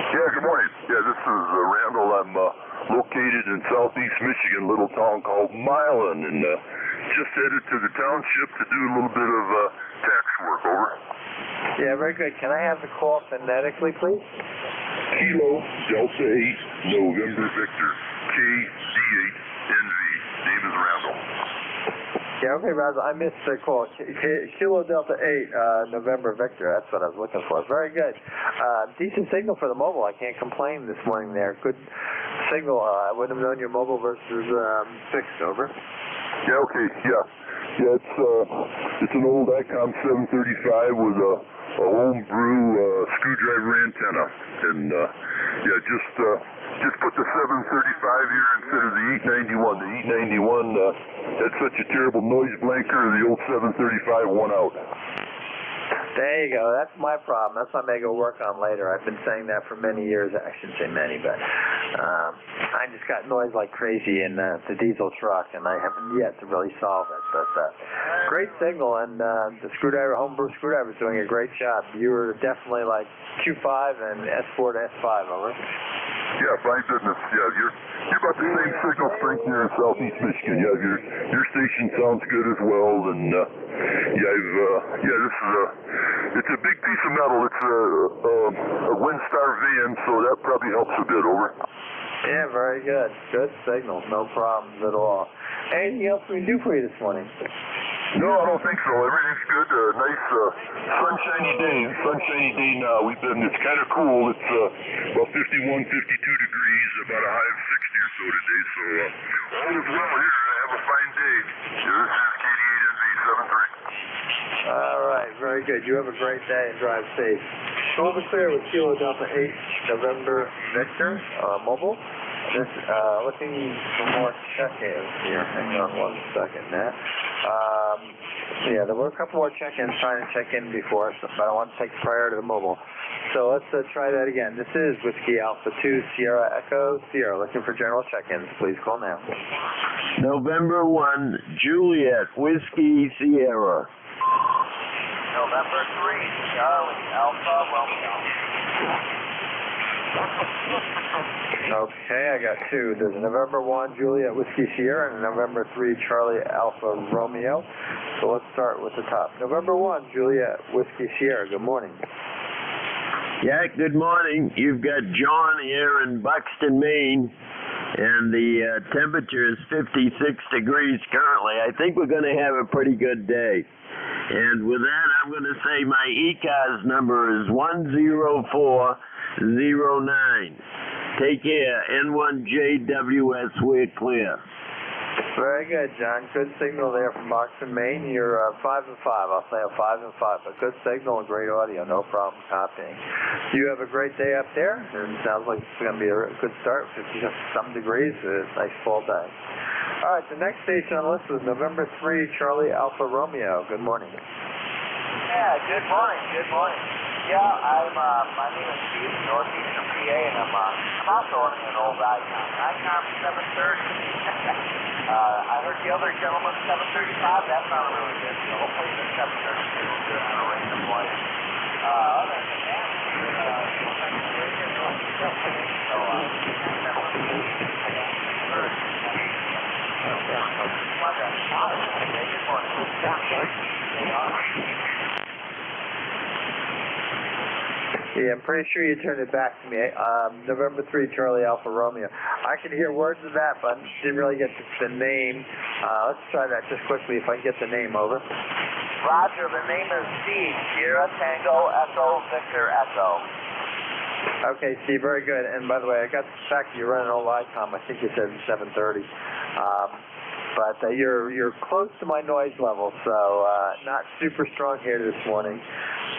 Yeah, good morning. Yeah, this is Randall. I'm located in southeast Michigan, a little town called Milan, and just headed to the township to do a little bit of tax work. Over. Yeah, very good. Can I have the call phonetically, please? Kilo Delta 8 November Victor KD8NV. Name is Randall. Yeah, okay, Randall. I missed the call. Kilo Delta 8 November Victor. That's what I was looking for. Very good. Decent signal for the mobile. I can't complain this morning there. Good signal. I wouldn't have known your mobile versus fixed. Over. Yeah, okay, yeah. Yeah, it's an old ICOM 735 with a homebrew screwdriver antenna, and yeah, just put the 735 here instead of the 891. The 891 had such a terrible noise blanker, the old 735 won out. There you go. That's my problem. That's what I may go work on later. I've been saying that for many years. I shouldn't say many, but I just got noise like crazy in the diesel truck, and I haven't yet to really solve it. But great signal, and the screwdriver, homebrew screwdriver, is doing a great job. You were definitely like Q5 and S4 to S5, over. Yeah, thank goodness. Yeah, you're about the same signal strength here in southeast Michigan. Yeah, your station sounds good as well, and this is it's a big piece of metal. It's a Windstar van, so that probably helps a bit. Over. Yeah, very good. Good signal. No problems at all. Anything else we can do for you this morning? No, I don't think so. Everything's good. Nice sunshiny day. Sunshiny day now. It's kind of cool. It's about 51, 52 degrees, about a high of 60 or so today. So all is well here. Have a fine day. Yeah, this is KD8NV 73. All right, very good. You have a great day and drive safe. Over clear with Kilo Delta 8 November Victor mobile. Just looking for more check-ins here. Hang on one second, Matt. Yeah, there were a couple more check-ins trying to check in before, but I want to take prior to the mobile. So let's try that again. This is Whiskey Alpha 2 Sierra Echo Sierra. Looking for general check-ins. Please call now. November 1, Juliet, Whiskey Sierra. November 3, Charlie Alpha Romeo. Okay, I got two. There's a November 1 Juliet Whiskey Sierra and a November 3 Charlie Alpha Romeo. So let's start with the top. November 1 Juliet Whiskey Sierra. Good morning. Yeah, good morning. You've got John here in Buxton, Maine, and the temperature is 56 degrees currently. I think we're going to have a pretty good day. And with that, I'm going to say my ECARS number is 10409. Take care. N1JWS, we're clear. Very good, John. Good signal there from Buxton, Maine. You're 5 and 5. I'll say a 5 and 5, but good signal and great audio. No problem copying. You have a great day up there, and it sounds like it's going to be a good start. 50-some degrees. It's a nice fall day. All right, the next station on the list is November 3 Charlie Alpha Romeo. Good morning. Yeah, good morning. Good morning. Yeah, my name is Steve, northeastern PA, and I'm also owning an old Icon 730. I heard the other gentleman 735. That sounded really good. So hopefully the 732 will do it on a random way. Other than that, Yeah, I'm pretty sure you turned it back to me. November 3, Charlie Alpha Romeo. I could hear words of that, but didn't really get the name. Let's try that just quickly if I can get the name over. Roger, the name is Steve, Sierra Tango Echo Victor Echo. Okay, Steve, very good. And by the way, I got the fact that you're running old ICOM. I think you said 730. But you're close to my noise level, so not super strong here this morning.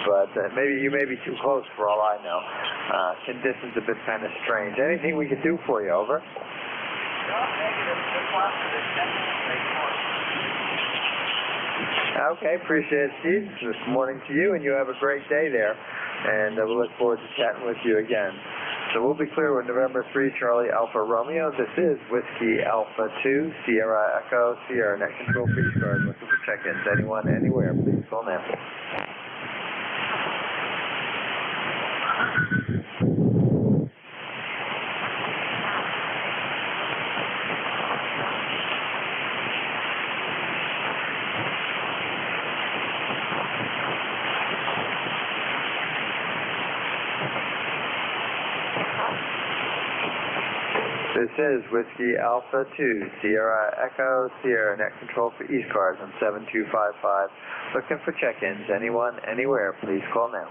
But maybe you may be too close for all I know. Conditions a bit kind of strange. Anything we can do for you, over? No, negative. Just wanted to check in. Okay, appreciate it, Steve. Good morning to you, and you have a great day there. And we look forward to chatting with you again. So we'll be clear with November 3 Charlie Alpha Romeo. This is Whiskey Alpha 2 Sierra Echo Sierra. Net control for ECARS. Looking for check-ins. Anyone, anywhere, please call now. This is Whiskey Alpha 2, Sierra Echo, Sierra, net control for ECARS on 7255. Looking for check-ins. Anyone, anywhere, please call now.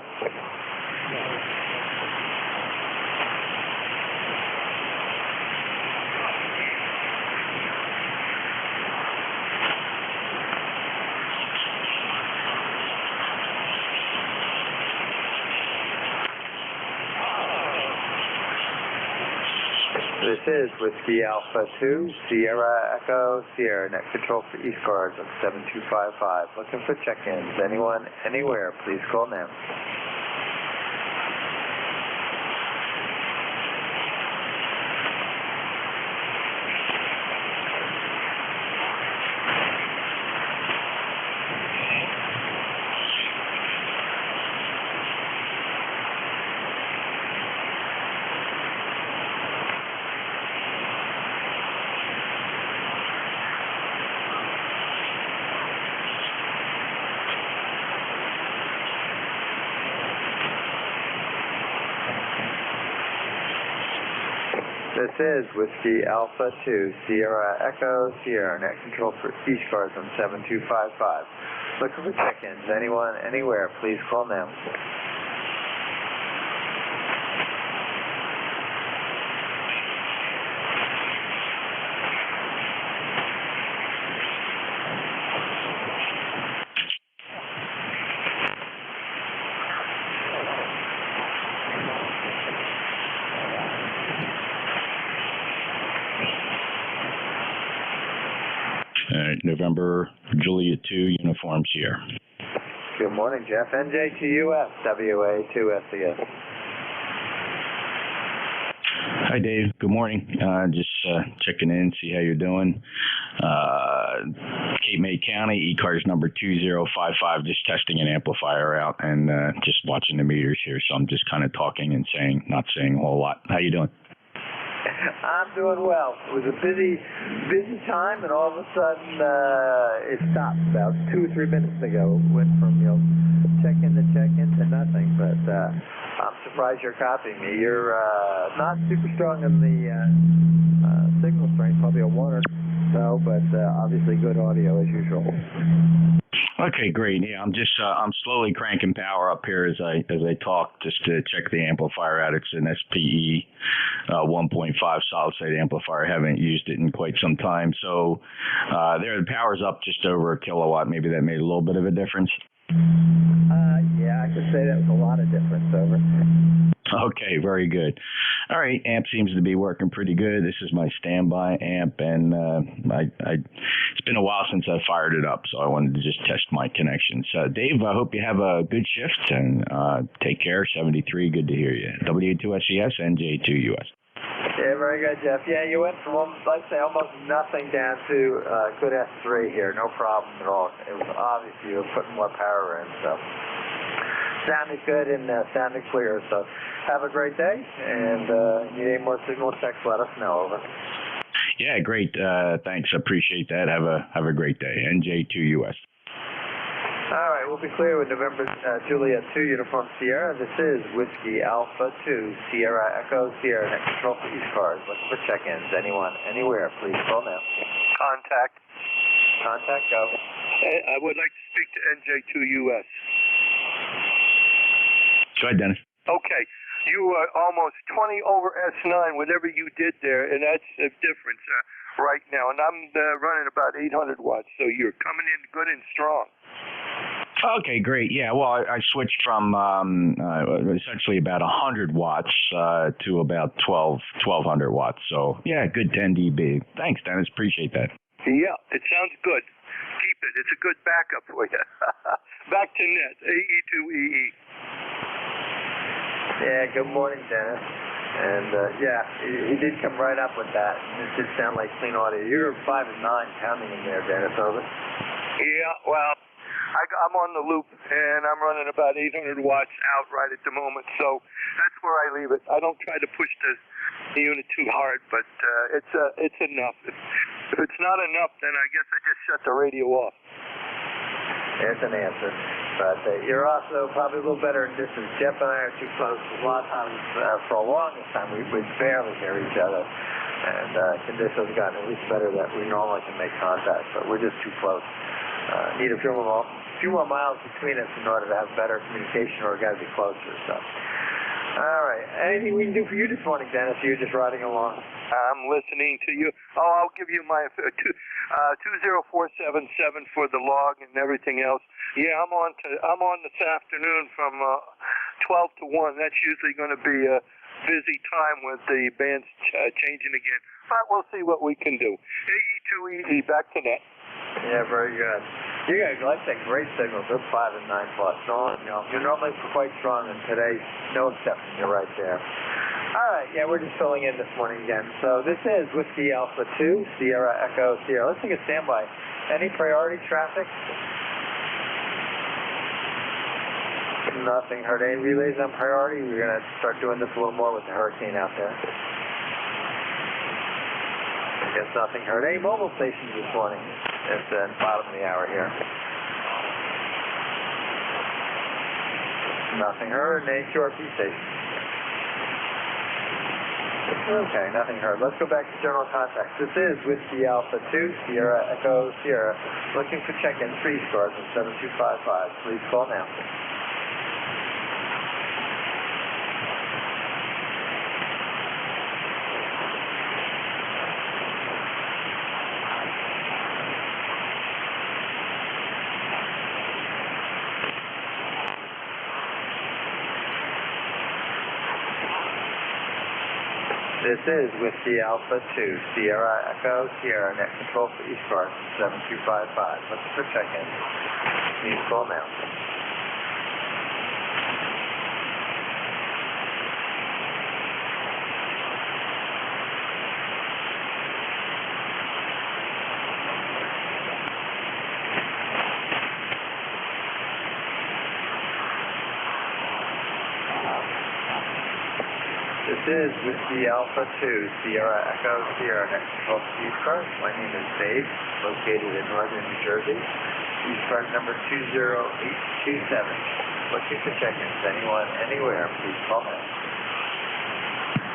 This is Whiskey Alpha 2, Sierra Echo, Sierra, net control for ECARS on 7255. Looking for check-ins. Anyone, anywhere, please call now. This is Whiskey Alpha 2, Sierra Echo, Sierra, net control for ECARS on 7255. Looking for check-ins. Anyone, anywhere, please call now. November November, Juliet 2, Uniform Sierra. Good morning, Jeff. NJ2US, WA2SES. Hi, Dave. Good morning. Just checking in, see how you're doing. Cape May County, ECARS number 2055, just testing an amplifier out and just watching the meters here. So I'm just kind of talking and not saying a whole lot. How you doing? I'm doing well. It was a busy time, and all of a sudden it stopped about 2 or 3 minutes ago. It went from check-in to nothing. But I'm surprised you're copying me. You're not super strong in the signal strength, probably a 1 or so, but obviously good audio as usual. Okay, great. Yeah, I'm slowly cranking power up here as I talk, just to check the amplifier out. It's an SPE 1.5 solid state amplifier. I haven't used it in quite some time, so the power's up just over a kilowatt. Maybe that made a little bit of a difference. Yeah, I could say that was a lot of difference over. Okay, very good. All right, amp seems to be working pretty good. This is my standby amp, and it's been a while since I fired it up, so I wanted to just test my connections. Dave, I hope you have a good shift, and take care. 73, good to hear you. WA2SES, NJ2US. Yeah, very good, Jeff. Yeah, you went from, let's say, almost nothing down to good S3 here. No problem at all. It was obvious you were putting more power in, so sounded good and sounded clear. So have a great day, and need any more signal checks, let us know. Over. Yeah, great. Thanks. I appreciate that. Have a great day. NJ2US. All right, we'll be clear with November Juliet 2 Uniform Sierra. This is Whiskey Alpha 2 Sierra Echo Sierra. Next control for ECARS. Looking for check-ins. Anyone, anywhere, please call now. Contact, go. I would like to speak to NJ2US. Go ahead, Dennis. Okay. You are almost 20 over S9, whatever you did there, and that's the difference right now. And I'm running about 800 watts, so you're coming in good and strong. Okay, great. Yeah, well, I switched from essentially about 100 watts to about 1,200 watts. So, yeah, good 10 dB. Thanks, Dennis. Appreciate that. Yeah, it sounds good. Keep it. It's a good backup for you. Back to net, AE2EE. Yeah, good morning, Dennis. And, yeah, he did come right up with that. And it did sound like clean audio. You're 5 and 9 counting in there, Dennis, over. Yeah, well, I'm on the loop, and I'm running about 800 watts out right at the moment, so that's where I leave it. I don't try to push the unit too hard, but it's enough. If it's not enough, then I guess I just shut the radio off. There's an answer. But you're also probably a little better in distance. Jeff and I are too close. A lot of times, for the longest time, we barely hear each other. And conditions have gotten at least better that we normally can make contact, but we're just too close. Need a few more miles between us in order to have better communication, or we've got to be closer. So, all right. Anything we can do for you this morning, Dennis? You're just riding along. I'm listening to you. Oh, I'll give you my 20477 for the log and everything else. Yeah, I'm on this afternoon from 12 to 1. That's usually going to be a busy time with the bands changing again. But we'll see what we can do. AE2EE, back to net. Yeah, very good. You guys, like that great signals. They're 5 and 9 plus. So, you're normally quite strong, and today, no exception. You're right there. All right, yeah, we're just filling in this morning again. So this is Whiskey Alpha 2, Sierra Echo Sierra. Let's take a standby. Any priority traffic? Nothing heard. Any relays on priority? We're going to start doing this a little more with the hurricane out there. I guess nothing heard. Any mobile stations this morning? It's the bottom of the hour here. Nothing heard. Any QRP stations? Okay, nothing heard. Let's go back to general contacts. This is Whiskey Alpha 2, Sierra Echo Sierra. Looking for check-in 3 scores on 7255. Please call now. This is Whiskey Alpha 2, Sierra Echo Sierra, net control for ECARS 7255. Looking for check-in. Please call now. This is Whiskey Alpha 2, Sierra Echo Sierra, net control for ECARS. My name is Dave, located in northern New Jersey. ECARS number 20827. Looking for check-ins. Anyone, anywhere, please call now.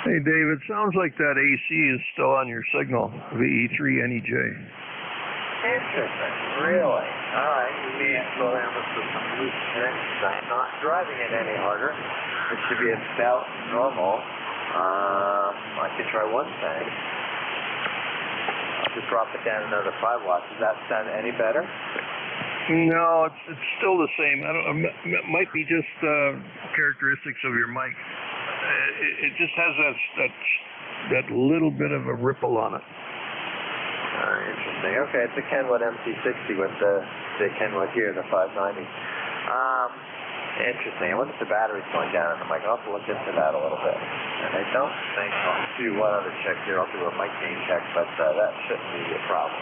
Hey, Dave, it sounds like that AC is still on your signal, VE3NEJ. Interesting, really? Alright, you may slow down with some loose connections. I'm not driving it any harder. It should be about normal. I could try one thing. I'll just drop it down another 5 watts. Does that sound any better? No, it's still the same. I don't. It might be just characteristics of your mic. It just has that little bit of a ripple on it. Interesting. Okay, it's a Kenwood MC60 with the Kenwood here, the 590. Interesting. I wonder if the battery's going down in the mic. I'll have to look into that a little bit. And I don't think I'll do one other check here. I'll do a mic gain check, but that shouldn't be a problem.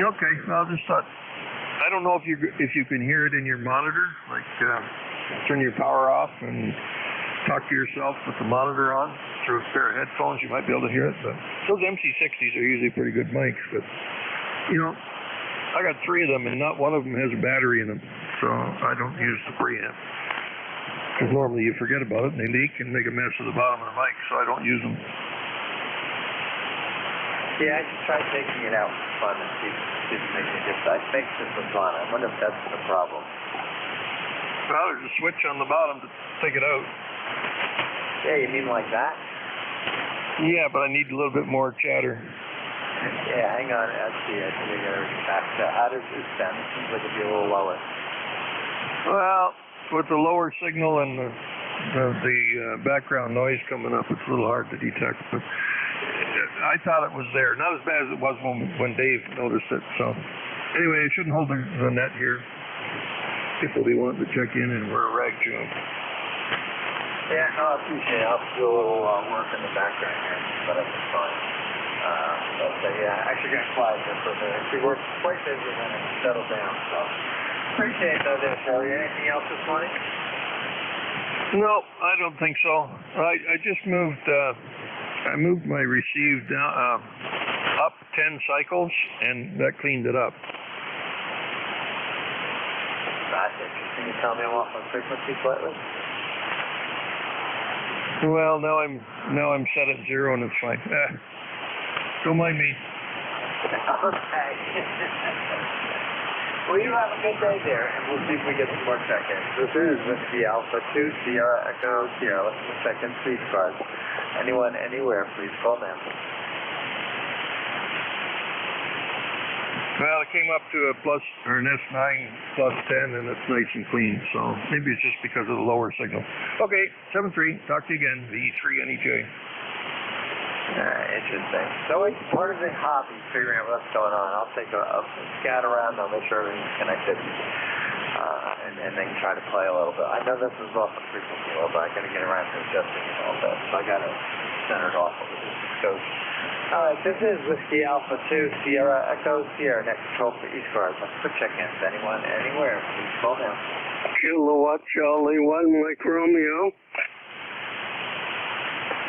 Okay. Well, I just thought. I don't know if you can hear it in your monitor. Like, turn your power off and talk to yourself with the monitor on through a pair of headphones. You might be able to hear it. But those MC60s are usually pretty good mics. But you know, I got 3 of them, and not one of them has a battery in them. So I don't use the preamp. Because normally you forget about it and they leak and make a mess of the bottom of the mic, so I don't use them. Yeah, I should try taking it out for fun and see if it makes a difference. I think this was on. I wonder if that's the problem. Well, there's a switch on the bottom to take it out. Yeah, you mean like that? Yeah, but I need a little bit more chatter. Yeah, hang on. Let's see. I think I got everything back. How does this sound? It seems like it'd be a little lower. Well, with the lower signal and the background noise coming up, it's a little hard to detect. But I thought it was there. Not as bad as it was when Dave noticed it. So anyway, it shouldn't hold the net here. People will be wanting to check in and wear a rag jump. Yeah, no, I appreciate it. I'll do a little work in the background here, but it's fine. Yeah, actually going to fly here for a minute. We were quite busy when it settled down, so appreciate it though there, Shelly. Anything else this morning? No, I don't think so. I just moved, I moved my receive down, up 10 cycles, and that cleaned it up. That's interesting. You tell me I'm off on frequency slightly? Well, now I'm set at 0 and it's fine. Don't mind me. Okay. Well, you have a good day there, and we'll see if we get some more check-ins. This is Whiskey Alpha 2, Sierra Echo Sierra. Let's get check-in, please, card. Anyone, anywhere, please call now. Well, it came up to a plus, or an S9 plus 10, and it's nice and clean, so maybe it's just because of the lower signal. Okay, 7-3, talk to you again, VE3NEJ. Interesting. So it's part of the hobby, figuring out what's going on. I'll take a scat around, I'll make sure everything's connected, and then try to play a little bit. I know this is off the frequency a little bit. I got to get around to adjusting it a little bit, so I got to center it off a little bit. Coach. All right, this is Whiskey Alpha 2, Sierra Echo Sierra, net control for ECARS. Let's put check-ins. Anyone, anywhere, please call now. Kilowatt Charlie 1, Mike Romeo.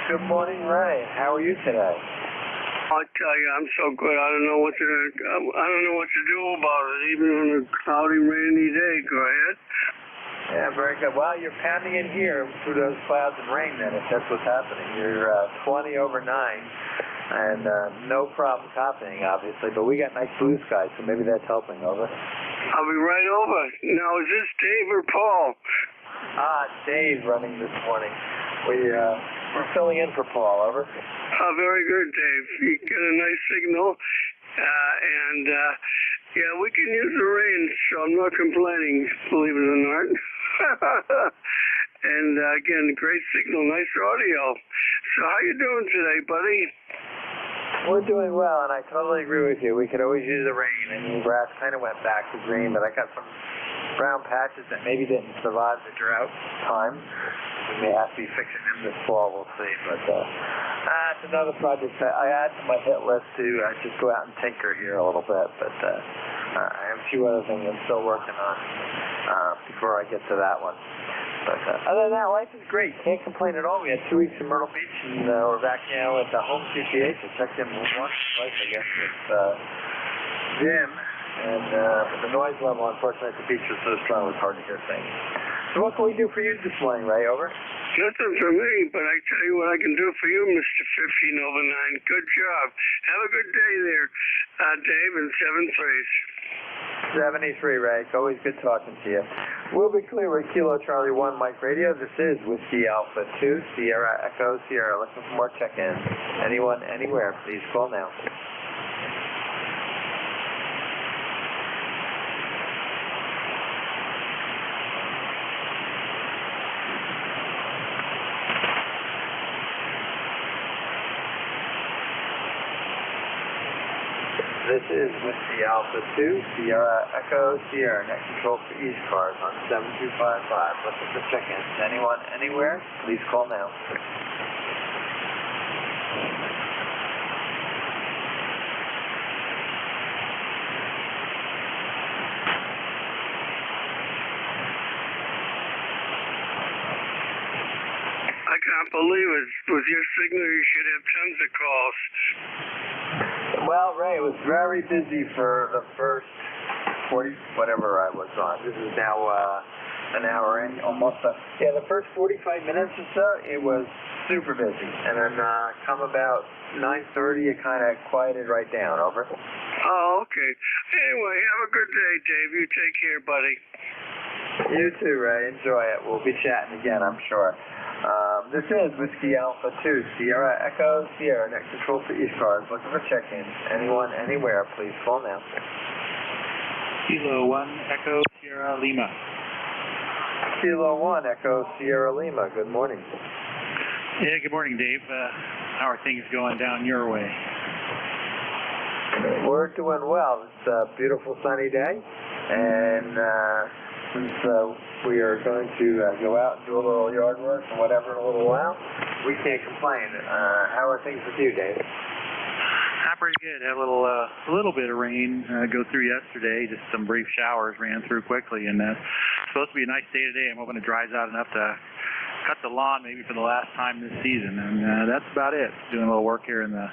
Good morning, Ray. How are you today? I tell you, I'm so good. I don't know what to do about it, even on a cloudy, rainy day. Go ahead. Yeah, very good. Well, you're pounding in here through those clouds and rain, then, if that's what's happening. You're 20 over 9, and no problems happening, obviously. But we got nice blue skies, so maybe that's helping. Over. I'll be right over. Now, is this Dave or Paul? Dave's running this morning. We're filling in for Paul. Over. Very good, Dave. You get a nice signal, and yeah, we can use the rain, so I'm not complaining, believe it or not. And again, great signal, nice audio. So how you doing today, buddy? We're doing well, and I totally agree with you. We could always use the rain, and the grass kind of went back to green, but I got some brown patches that maybe didn't survive the drought time. We may have to be fixing them this fall, we'll see. But it's another project that I add to my hit list to just go out and tinker here a little bit. But I have a few other things I'm still working on before I get to that one. But other than that, life is great. Can't complain at all. We had 2 weeks in Myrtle Beach, and we're back now at the home CPH. I checked in once, twice, I guess, with Jim. And but the noise level, unfortunately, at the beach was so strong it was hard to hear things. So what can we do for you this morning, Ray? Over? Nothing for me, but I tell you what I can do for you, Mr. 1509. Good job. Have a good day there, Dave, in 73, Ray. It's always good talking to you. We'll be clear with Kilo Charlie 1 Mike Radio. This is Whiskey Alpha 2, Sierra Echo Sierra. Looking for more check-ins. Anyone, anywhere, please call now. This is Whiskey Alpha 2, Sierra Echo Sierra, net control for ECARS on 7255. Looking for check-ins. Anyone, anywhere, please call now. I can't believe it. With your signal, you should have tons of calls. Well, Ray, it was very busy for the first 40, whatever I was on. This is now an hour in, almost. The first 45 minutes or so, it was super busy. And then come about 9:30, it kind of quieted right down. Over. Oh, okay. Anyway, have a good day, Dave. You take care, buddy. You too, Ray. Enjoy it. We'll be chatting again, I'm sure. This is Whiskey Alpha 2, Sierra Echo Sierra, net control for ECARS. Looking for check-ins. Anyone, anywhere, please call now. Kilo 1 Echo Sierra Lima. Kilo 1 Echo Sierra Lima. Good morning. Yeah, good morning, Dave. How are things going down your way? We're doing well. It's a beautiful sunny day, and since we are going to go out and do a little yard work and whatever in a little while, we can't complain. How are things with you, Dave? Pretty good. Had a little bit of rain go through yesterday. Just some brief showers ran through quickly, and it's supposed to be a nice day today. I'm hoping it dries out enough to cut the lawn maybe for the last time this season, and that's about it. Doing a little work here in the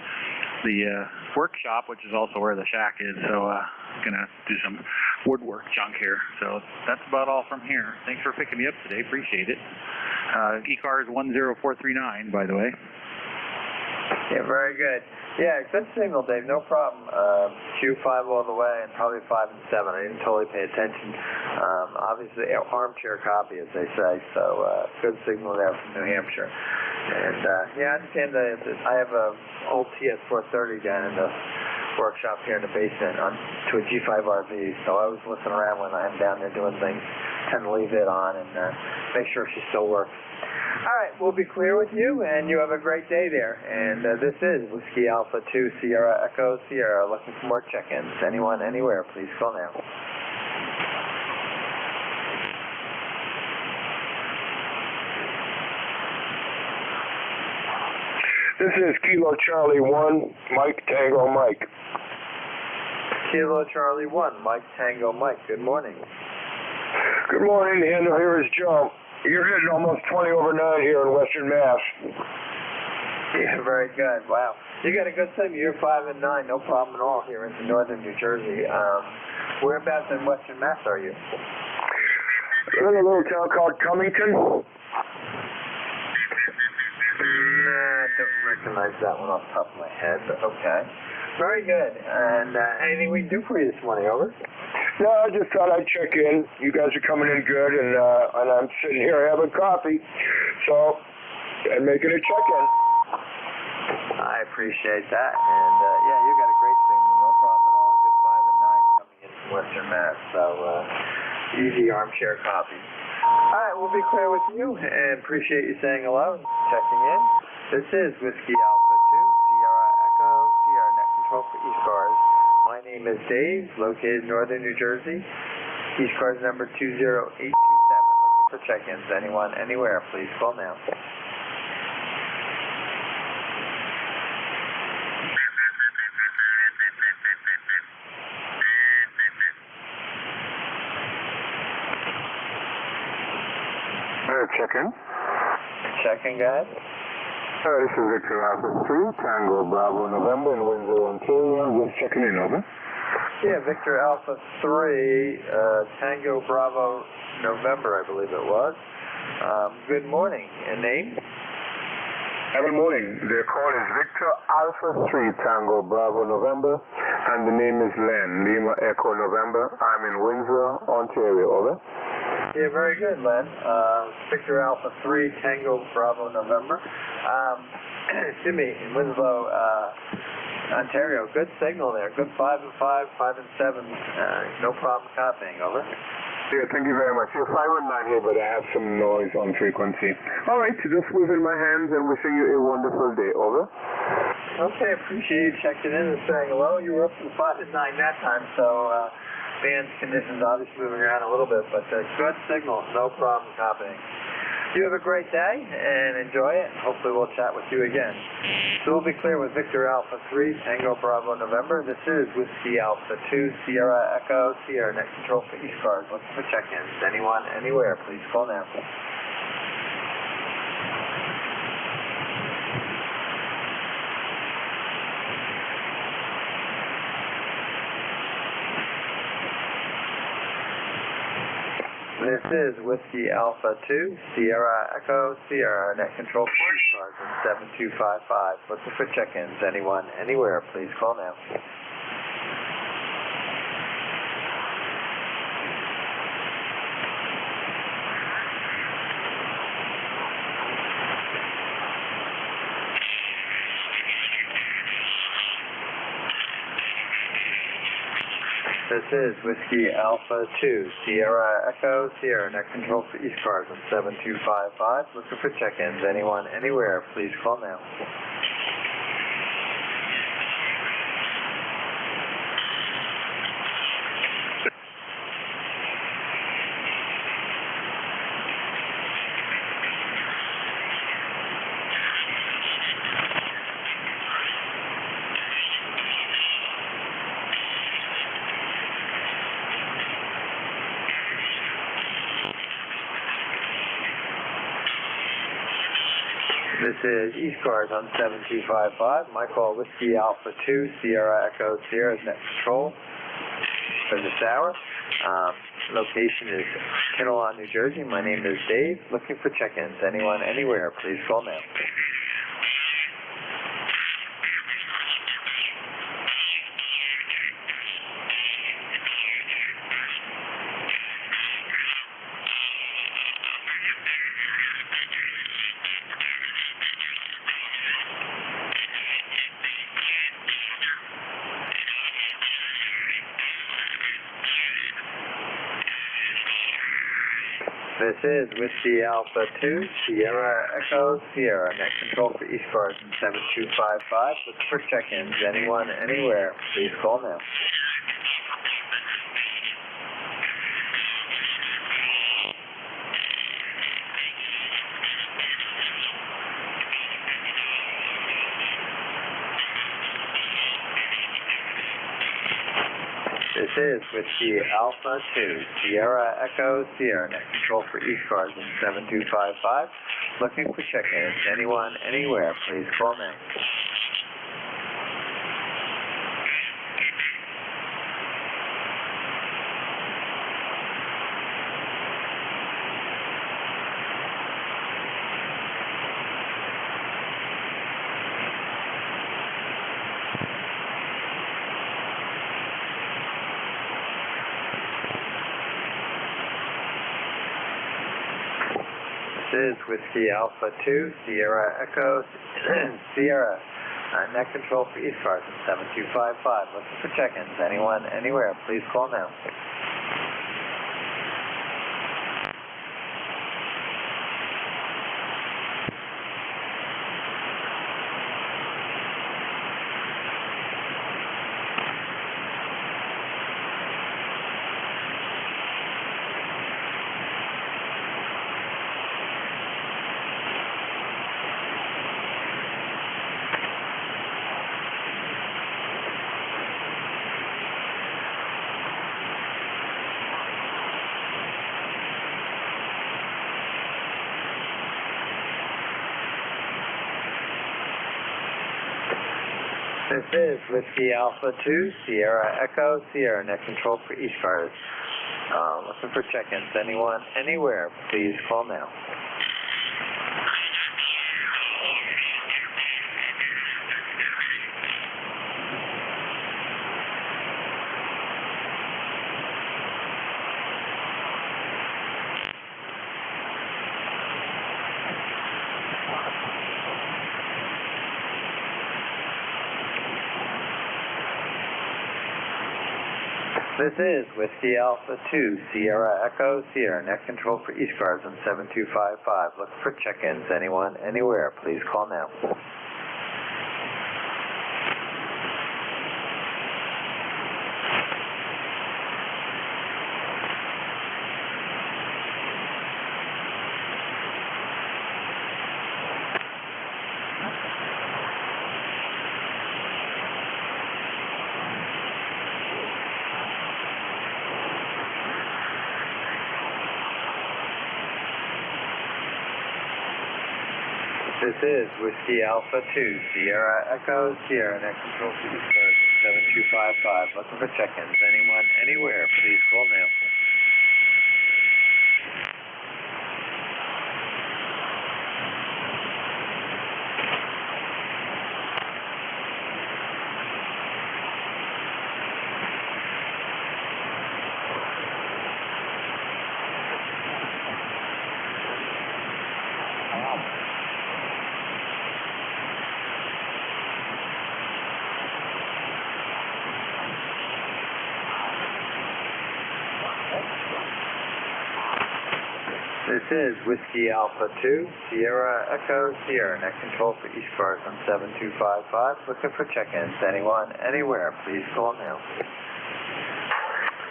workshop, which is also where the shack is, so gonna do some woodwork junk here. So that's about all from here. Thanks for picking me up today. Appreciate it. ECARS 10439, by the way. Yeah, very good. Yeah, good signal, Dave. No problem. Q5 all the way, and probably 5 and 7. I didn't totally pay attention. Obviously, armchair copy, as they say. So good signal there from New Hampshire. And yeah, I understand that I have a old TS430 down in the workshop here in the basement to a G5 RV. So I always listen around when I'm down there doing things. Tend to leave it on and make sure she still works. All right, we'll be clear with you, and you have a great day there. And this is Whiskey Alpha 2, Sierra Echo Sierra, looking for more check-ins. Anyone, anywhere, please call now. This is Kilo Charlie 1, Mike Tango Mike. Kilo Charlie 1, Mike Tango Mike. Good morning. Good morning, and here is Joe. You're hitting almost 20 over 9 here in Western Mass. Yeah, very good. Wow. You got a good time. You're 5 and 9, no problem at all here in northern New Jersey. Whereabouts in Western Mass are you? We're in a little town called Cummington. Nah, I don't recognize that one off the top of my head, but okay. Very good. And anything we can do for you this morning, over? No, I just thought I'd check in. You guys are coming in good, and I'm sitting here having coffee, so I'm making a check-in. I appreciate that, and yeah, you got a great signal, no problem at all. Good 5 and 9 coming in from Western Mass, so easy armchair coffee. All right, we'll be clear with you, and appreciate you saying hello and checking in. This is Whiskey Alpha 2, Sierra Echo, Sierra Net Control for ECARS. My name is Dave, located in northern New Jersey. ECARS number 20827. Looking for check-ins. Anyone, anywhere, please call now. Check-in. Check-in, guys. This is Victor Alpha 3, Tango Bravo November in Windsor, Ontario. Just checking in, over. Yeah, Victor Alpha 3, Tango Bravo November, I believe it was. Good morning. And name? Good morning. The call is Victor Alpha 3, Tango Bravo November, and the name is Len, Lima Echo November. I'm in Windsor, Ontario, over. Yeah, very good, Len. Victor Alpha 3, Tango Bravo November. Excuse me, in Winslow, Ontario. Good signal there. Good 5 and 5, 5 and 7. No problem copying, over. Yeah, thank you very much. You're 5 and 9 here, but I have some noise on frequency. All right, just within my hands and wishing you a wonderful day, over. Okay, appreciate you checking in and saying hello. You were up to 5 and 9 that time, so band's conditions obviously moving around a little bit, but good signal, no problem copying. You have a great day and enjoy it. Hopefully we'll chat with you again. So we'll be clear with Victor Alpha 3, Tango Bravo November. This is Whiskey Alpha 2, Sierra Echo, Sierra Net Control for ECARS. Looking for check-ins. Anyone, anywhere, please call now. This is Whiskey Alpha 2, Sierra Echo, Sierra Net Control for ECARS in 7255. Looking for check-ins. Anyone, anywhere, please call now. This is Whiskey Alpha 2, Sierra Echo, Sierra Net Control for ECARS in 7255. Looking for check-ins. Anyone, anywhere, please call now. This is ECARS on 7255. My call, Whiskey Alpha 2, Sierra Echo, Sierra Net Control for this hour. Location is Kinnelon, New Jersey. My name is Dave. Looking for check-ins. Anyone, anywhere, please call now. This is Whiskey Alpha 2, Sierra Echo, Sierra Net Control for ECARS in 7255. Looking for check-ins. Anyone, anywhere, please call now. This is Whiskey Alpha 2, Sierra Echo, Sierra Net Control for ECARS in 7255. Looking for check-ins. Anyone, anywhere, please call now. This is Whiskey Alpha 2, Sierra Echo, Sierra Net Control for ECARS in 7255. Looking for check-ins. Anyone, anywhere, please call now. This is Whiskey Alpha 2, Sierra Echo, Sierra Net Control for ECARS. Looking for check-ins. Anyone, anywhere, please call now. This is Whiskey Alpha 2, Sierra Echo, Sierra Net Control for ECARS on 7255. Looking for check-ins. Anyone, anywhere, please call now. This is Whiskey Alpha 2, Sierra Echo, Sierra Net Control for ECARS 7255. Looking for check-ins. Anyone, anywhere, please call now. This is Whiskey Alpha 2, Sierra Echo, Sierra Net Control for ECARS on 7255. Looking for check-ins. Anyone, anywhere, please call now.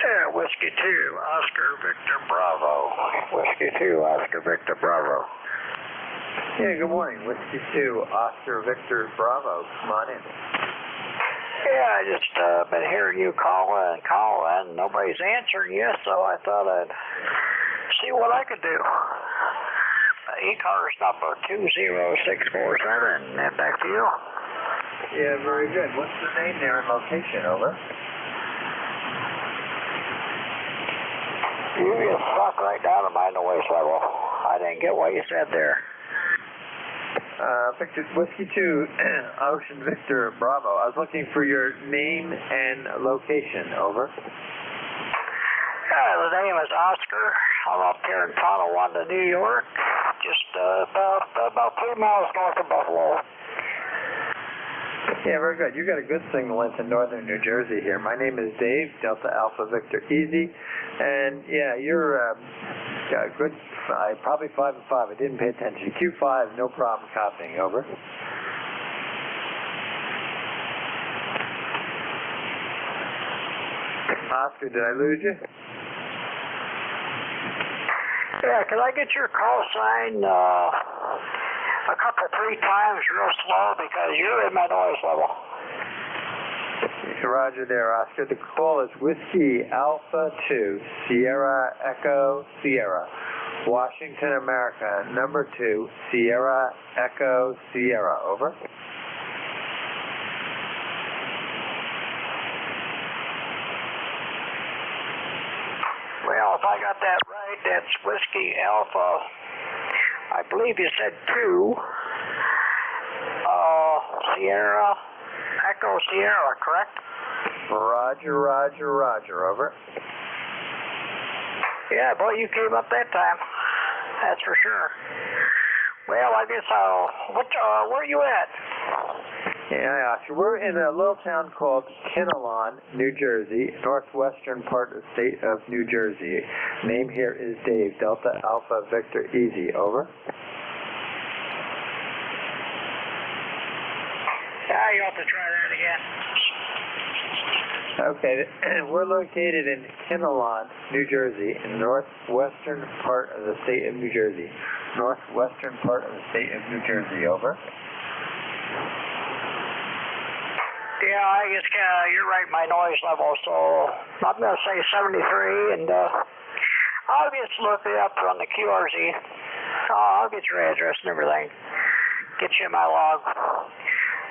Yeah, Whiskey 2, Oscar Victor Bravo. Whiskey 2, Oscar Victor Bravo. Yeah, good morning. Whiskey 2, Oscar Victor Bravo. Come on in. Yeah, I just been hearing you calling and calling. Nobody's answering you, so I thought I'd see what I could do. ECARS number 20647, and back to you. Yeah, very good. What's the name there and location, over? You just suck right down to my noise level. I didn't get what you said there. Victor, Whiskey 2, Ocean Victor Bravo. I was looking for your name and location, over. The name is Oscar. I'm up here in Tonawanda, New York, just about 3 miles north of Buffalo. Yeah, very good. You got a good signal into northern New Jersey here. My name is Dave, Delta Alpha Victor Easy, and yeah, you're good. Probably 5 and 5. I didn't pay attention. Q5, no problem copying. Over. Oscar, did I lose you? Yeah, could I get your call sign a couple, 3 times real slow because you're in my noise level. Roger there, Oscar. The call is Whiskey Alpha 2, Sierra Echo Sierra, Washington, America, number 2, Sierra Echo Sierra. Over. Well, if I got that right, that's Whiskey Alpha, I believe you said 2, Sierra Echo Sierra, correct? Roger, roger, roger. Over. Yeah, boy, you came up that time. That's for sure. Well, I guess where are you at? Yeah, Oscar. We're in a little town called Kinnelon, New Jersey, northwestern part of the state of New Jersey. Name here is Dave, Delta Alpha Victor Easy. Over. Yeah, you'll have to try that again. Okay, we're located in Kinnelon, New Jersey, in the northwestern part of the state of New Jersey. Northwestern part of the state of New Jersey. Over. Yeah, I guess you're right, my noise level, so I'm going to say 73, and I'll just look it up on the QRZ. I'll get your address and everything. Get you in my log.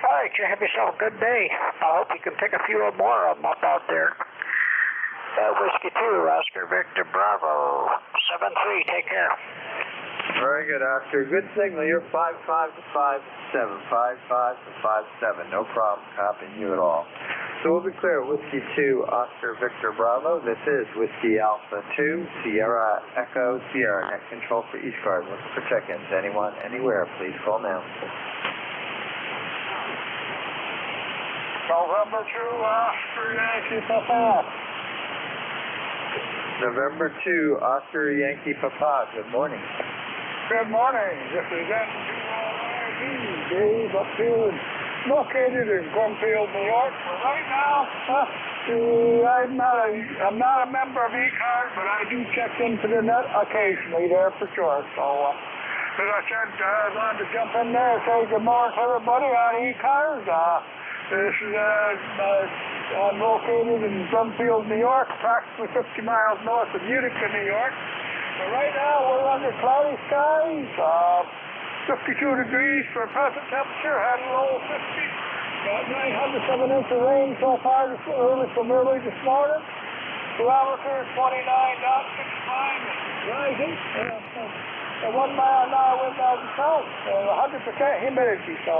All right, you have yourself a good day. I hope you can pick a few more of them up out there. Whiskey 2, Oscar Victor Bravo, 7-3, take care. Very good, Oscar. Good signal. You're 5-5 to 5-7. 5-5 to 5-7. No problem copying you at all. So we'll be clear. Whiskey 2, Oscar Victor Bravo. This is Whiskey Alpha 2, Sierra Echo Sierra. Net control for ECARS. Looking for check-ins. Anyone, anywhere, please call now. November 2, Oscar Yankee Papa. November 2, Oscar Yankee Papa. Good morning. Good morning. This is NJ2US, Dave, up here, located in Cornfield, New York. Right now, I'm not a member of ECARS, but I do check into the net occasionally there for sure. So, as I said, I wanted to jump in there and say good morning to everybody on ECARS. This is, I'm located in Brumfield, New York, approximately 50 miles north of Utica, New York. So right now we're under cloudy skies, 52 degrees for present temperature, had a low of 50. Got 900 of an inch of rain so far from early this morning. Barometer 29 knots, 65 rising. 1 mile an hour wind out of the south, 100% humidity. So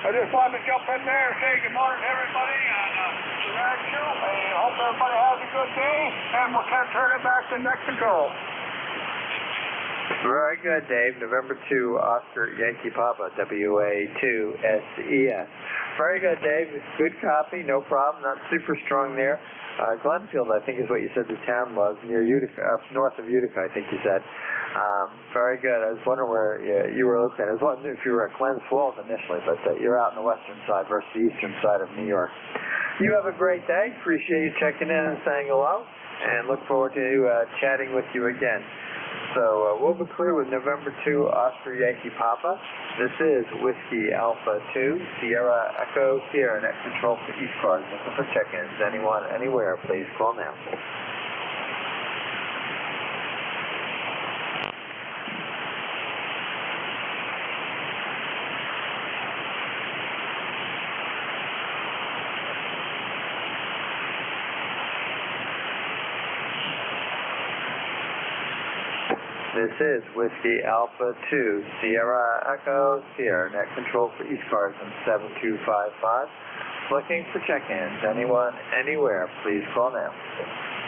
I just wanted to jump in there and say good morning to everybody on the radio. I hope everybody has a good day, and we'll turn it back to net control. Very good, Dave. November 2, Oscar Yankee Papa, WA2SES. Very good, Dave. Good copy, no problem. Not super strong there. Glenfield, I think is what you said the town was, near Utica, up north of Utica, I think you said. Very good. I was wondering where you were located. I was wondering if you were at Glens Falls initially, but you're out on the western side versus the eastern side of New York. You have a great day. Appreciate you checking in and saying hello, and look forward to chatting with you again. So we'll be clear with November 2, Oscar Yankee Papa. This is Whiskey Alpha 2, Sierra Echo Sierra. Net control for ECARS. Looking for check-ins. Anyone, anywhere, please call now. This is Whiskey Alpha 2, Sierra Echo Sierra. Net control for ECARS on 7255. Looking for check-ins. Anyone, anywhere, please call now.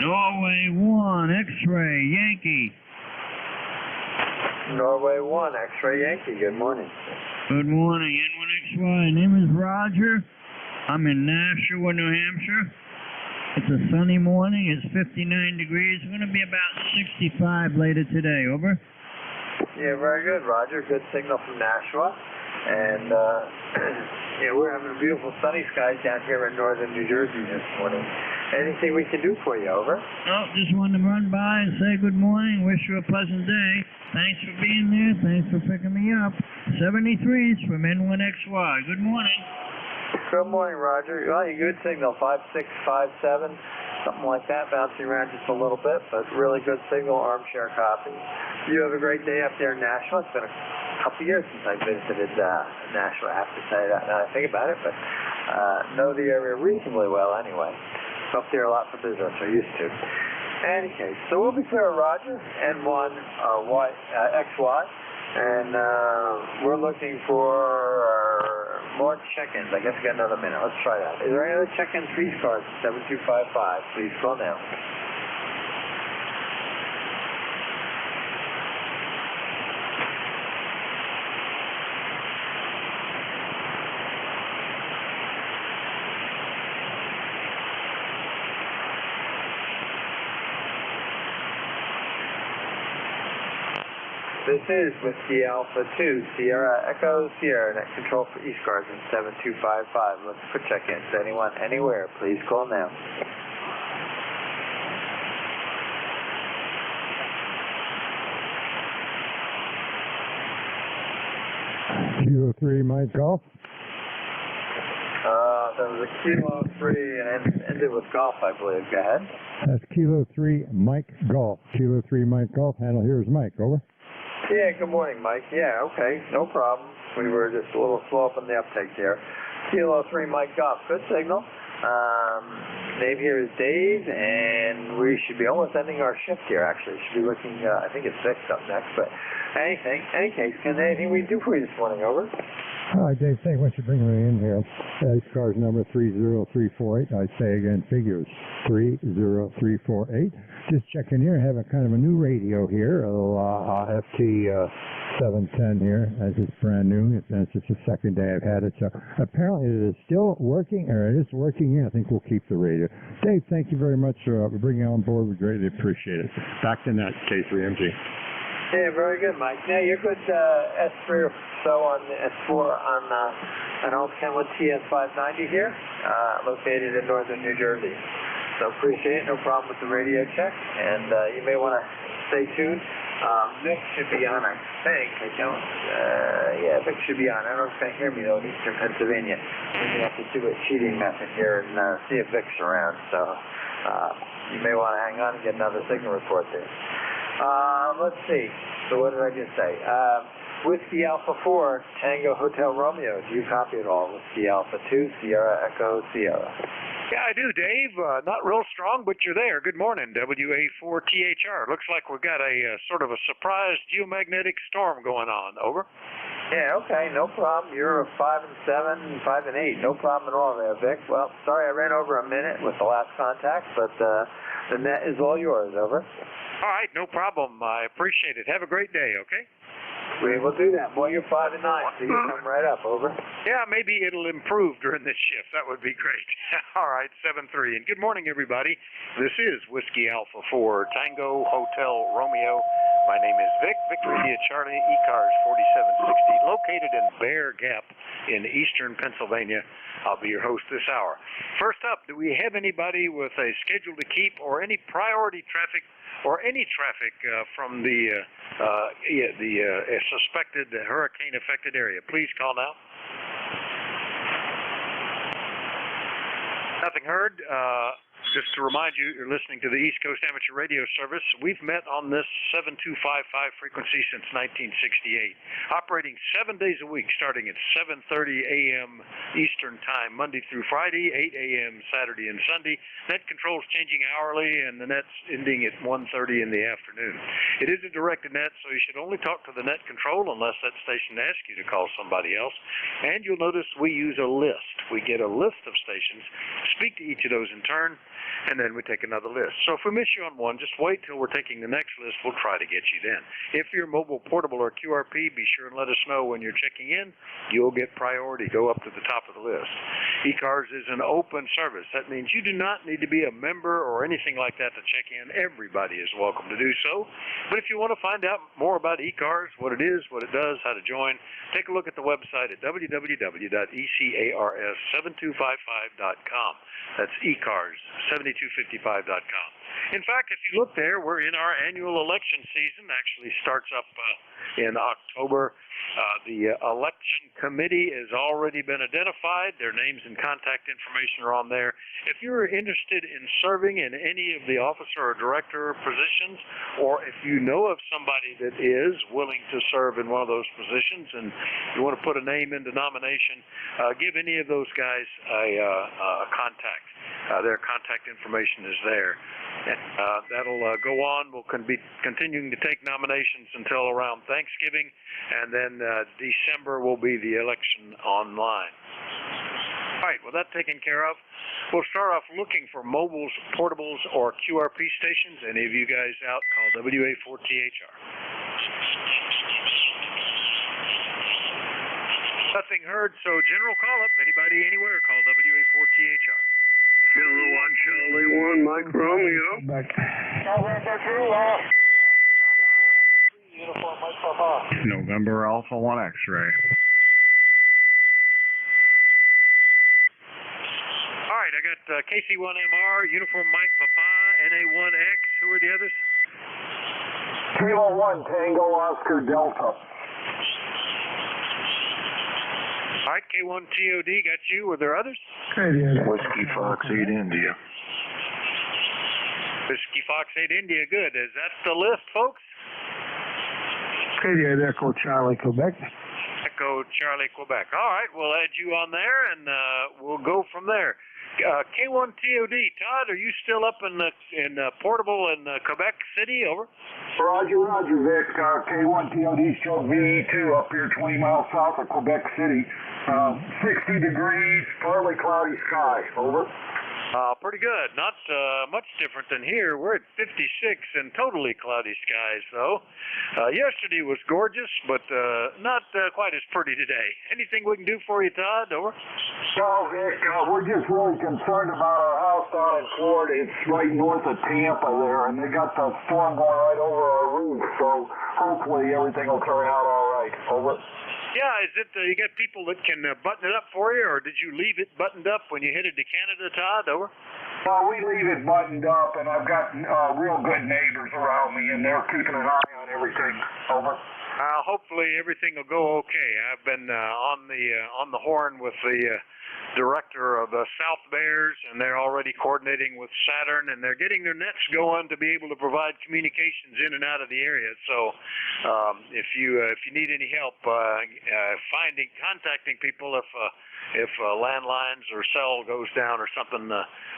Norway 1, X-Ray, Yankee. Norway 1, X-Ray Yankee. Good morning. Good morning, N1XY. Name is Roger. I'm in Nashua, New Hampshire. It's a sunny morning. It's 59 degrees. It's going to be about 65 later today. Over. Yeah, very good, Roger. Good signal from Nashua. And, yeah, we're having a beautiful sunny skies down here in northern New Jersey this morning. Anything we can do for you? Over. Oh, just wanted to run by and say good morning. Wish you a pleasant day. Thanks for being there. Thanks for picking me up. 73s from N1XY. Good morning. Good morning, Roger. Well, you good signal, 5.6, 5.7, something like that, bouncing around just a little bit, but really good signal, armchair copy. You have a great day up there in Nashua. It's been a couple of years since I visited Nashua, I have to say that now I think about it, but know the area reasonably well anyway. Up there a lot for business, or used to. In any case, so we'll be clear, Roger, N1XY, and we're looking for more check-ins. I guess we got another minute. Let's try that. Is there any other check-ins for ECARS? 7255. Please call now. This is Whiskey Alpha 2, Sierra Echo Sierra. Net control for ECARS in 7255. Looking for check-ins. Anyone, anywhere, please call now. Kilo 3, Mike Golf. That was a Kilo 3 and ended with golf, I believe. Go ahead. That's Kilo 3, Mike Golf. Kilo 3, Mike Golf. Handle here is Mike. Over. Yeah, good morning, Mike. Yeah, okay, no problem. We were just a little slow up on the uptake there. Kilo 3 Mike Golf. Good signal. Dave here is Dave, and we should be almost ending our shift here, actually. Should be looking, I think it's 6 up next, but any case, anything we can do for you this morning, over? Hi, Dave. Thank you for bringing me in here. ECARS number 30348. I say again, figures 30348. Just checking here. I have a kind of a new radio here, a little FT 710 here. It's brand new. It's just the second day I've had it. So apparently it is still working, or it is working. I think we'll keep the radio. Dave, thank you very much for bringing it on board. We greatly appreciate it. Back to net, K3MG. Yeah, very good, Mike. Now, you're good S3 or so on the S4 on an old Kenwood TS590 here, located in northern New Jersey. So appreciate it. No problem with the radio check. And you may want to stay tuned. Vic should be on, I think. I don't. Yeah, Vic should be on. I don't know if you can hear me, though, in eastern Pennsylvania. We're going to have to do a cheating method here and see if Vic's around. So you may want to hang on and get another signal report there. Let's see. So what did I just say? Whiskey Alpha 4, Tango Hotel Romeo. Do you copy it all? Whiskey Alpha 2, Sierra Echo Sierra. Yeah, I do, Dave. Not real strong, but you're there. Good morning, WA4THR. Looks like we've got a sort of a surprise geomagnetic storm going on. Over. Yeah, okay, no problem. You're a 5 and 7, 5 and 8. No problem at all there, Vic. Well, sorry I ran over a minute with the last contact, but the net is all yours. Over. All right, no problem. I appreciate it. Have a great day, okay? We will do that. Boy, you're 5 and 9, so you come right up. Over. Yeah, maybe it'll improve during this shift. That would be great. All right, 7-3. And good morning, everybody. This is Whiskey Alpha 4, Tango Hotel Romeo. My name is Vic, Victor India Charlie, ECARS 4760, located in Bear Gap in eastern Pennsylvania. I'll be your host this hour. First up, do we have anybody with a schedule to keep or any priority traffic or any traffic from the suspected hurricane-affected area? Please call now. Nothing heard. Just to remind you, you're listening to the East Coast Amateur Radio Service. We've met on this 7255 frequency since 1968, operating 7 days a week, starting at 7:30 a.m. Eastern Time, Monday through Friday, 8 a.m. Saturday and Sunday. Net controls changing hourly, and the net's ending at 1:30 in the afternoon. It is a directed net, so you should only talk to the net control unless that station asks you to call somebody else. And you'll notice we use a list. We get a list of stations, speak to each of those in turn, and then we take another list. So if we miss you on one, just wait till we're taking the next list. We'll try to get you then. If you're mobile, portable, or QRP, be sure and let us know when you're checking in. You'll get priority. Go up to the top of the list. ECARS is an open service. That means you do not need to be a member or anything like that to check in. Everybody is welcome to do so. But if you want to find out more about ECARS, what it is, what it does, how to join, take a look at the website at www.ECARS7255.com. That's ECARS7255.com. In fact, if you look there, we're in our annual election season. Actually starts up in October. The election committee has already been identified. Their names and contact information are on there. If you're interested in serving in any of the officer or director positions, or if you know of somebody that is willing to serve in one of those positions and you want to put a name into nomination, give any of those guys a contact. Their contact information is there. And that'll go on. We'll be continuing to take nominations until around Thanksgiving, and then December will be the election online. All right, well, that's taken care of. We'll start off looking for mobiles, portables, or QRP stations. Any of you guys out, call WA4THR. Nothing heard, so general call-up. Anybody anywhere, call WA4THR. Kilo 1, Charlie 1, Mike Romeo. November Alpha 1 X-ray. All right, I got KC1MR, Uniform Mike Papa, NA1X. Who are the others? Kilo 1, Tango Oscar Delta. All right, K1TOD, got you. Were there others? Whiskey Fox 8 India. Whiskey Fox 8 India, good. Is that the list, folks? Echo Charlie, Quebec. Echo Charlie, Quebec. All right, we'll add you on there, and we'll go from there. K1TOD, Todd, are you still up in Portable in Quebec City? Over. Roger, Vic. K1TOD show VE2 up here 20 miles south of Quebec City. 60 degrees, partly cloudy sky. Over. Pretty good. Not much different than here. We're at 56 and totally cloudy skies, though. Yesterday was gorgeous, but not quite as pretty today. Anything we can do for you, Todd? Over. Well, Vic, we're just really concerned about our house down in Florida. It's right north of Tampa there, and they got the storm going right over our roof, so hopefully everything will turn out all right. Over. Yeah, is it you got people that can button it up for you, or did you leave it buttoned up when you headed to Canada, Todd? Over. Well, we leave it buttoned up, and I've got real good neighbors around me, and they're keeping an eye on everything. Over. Hopefully everything will go okay. I've been on the horn with the director of the South Bears, and they're already coordinating with Saturn, and they're getting their nets going to be able to provide communications in and out of the area. So if you need any help contacting people, if landlines or cell goes down or something,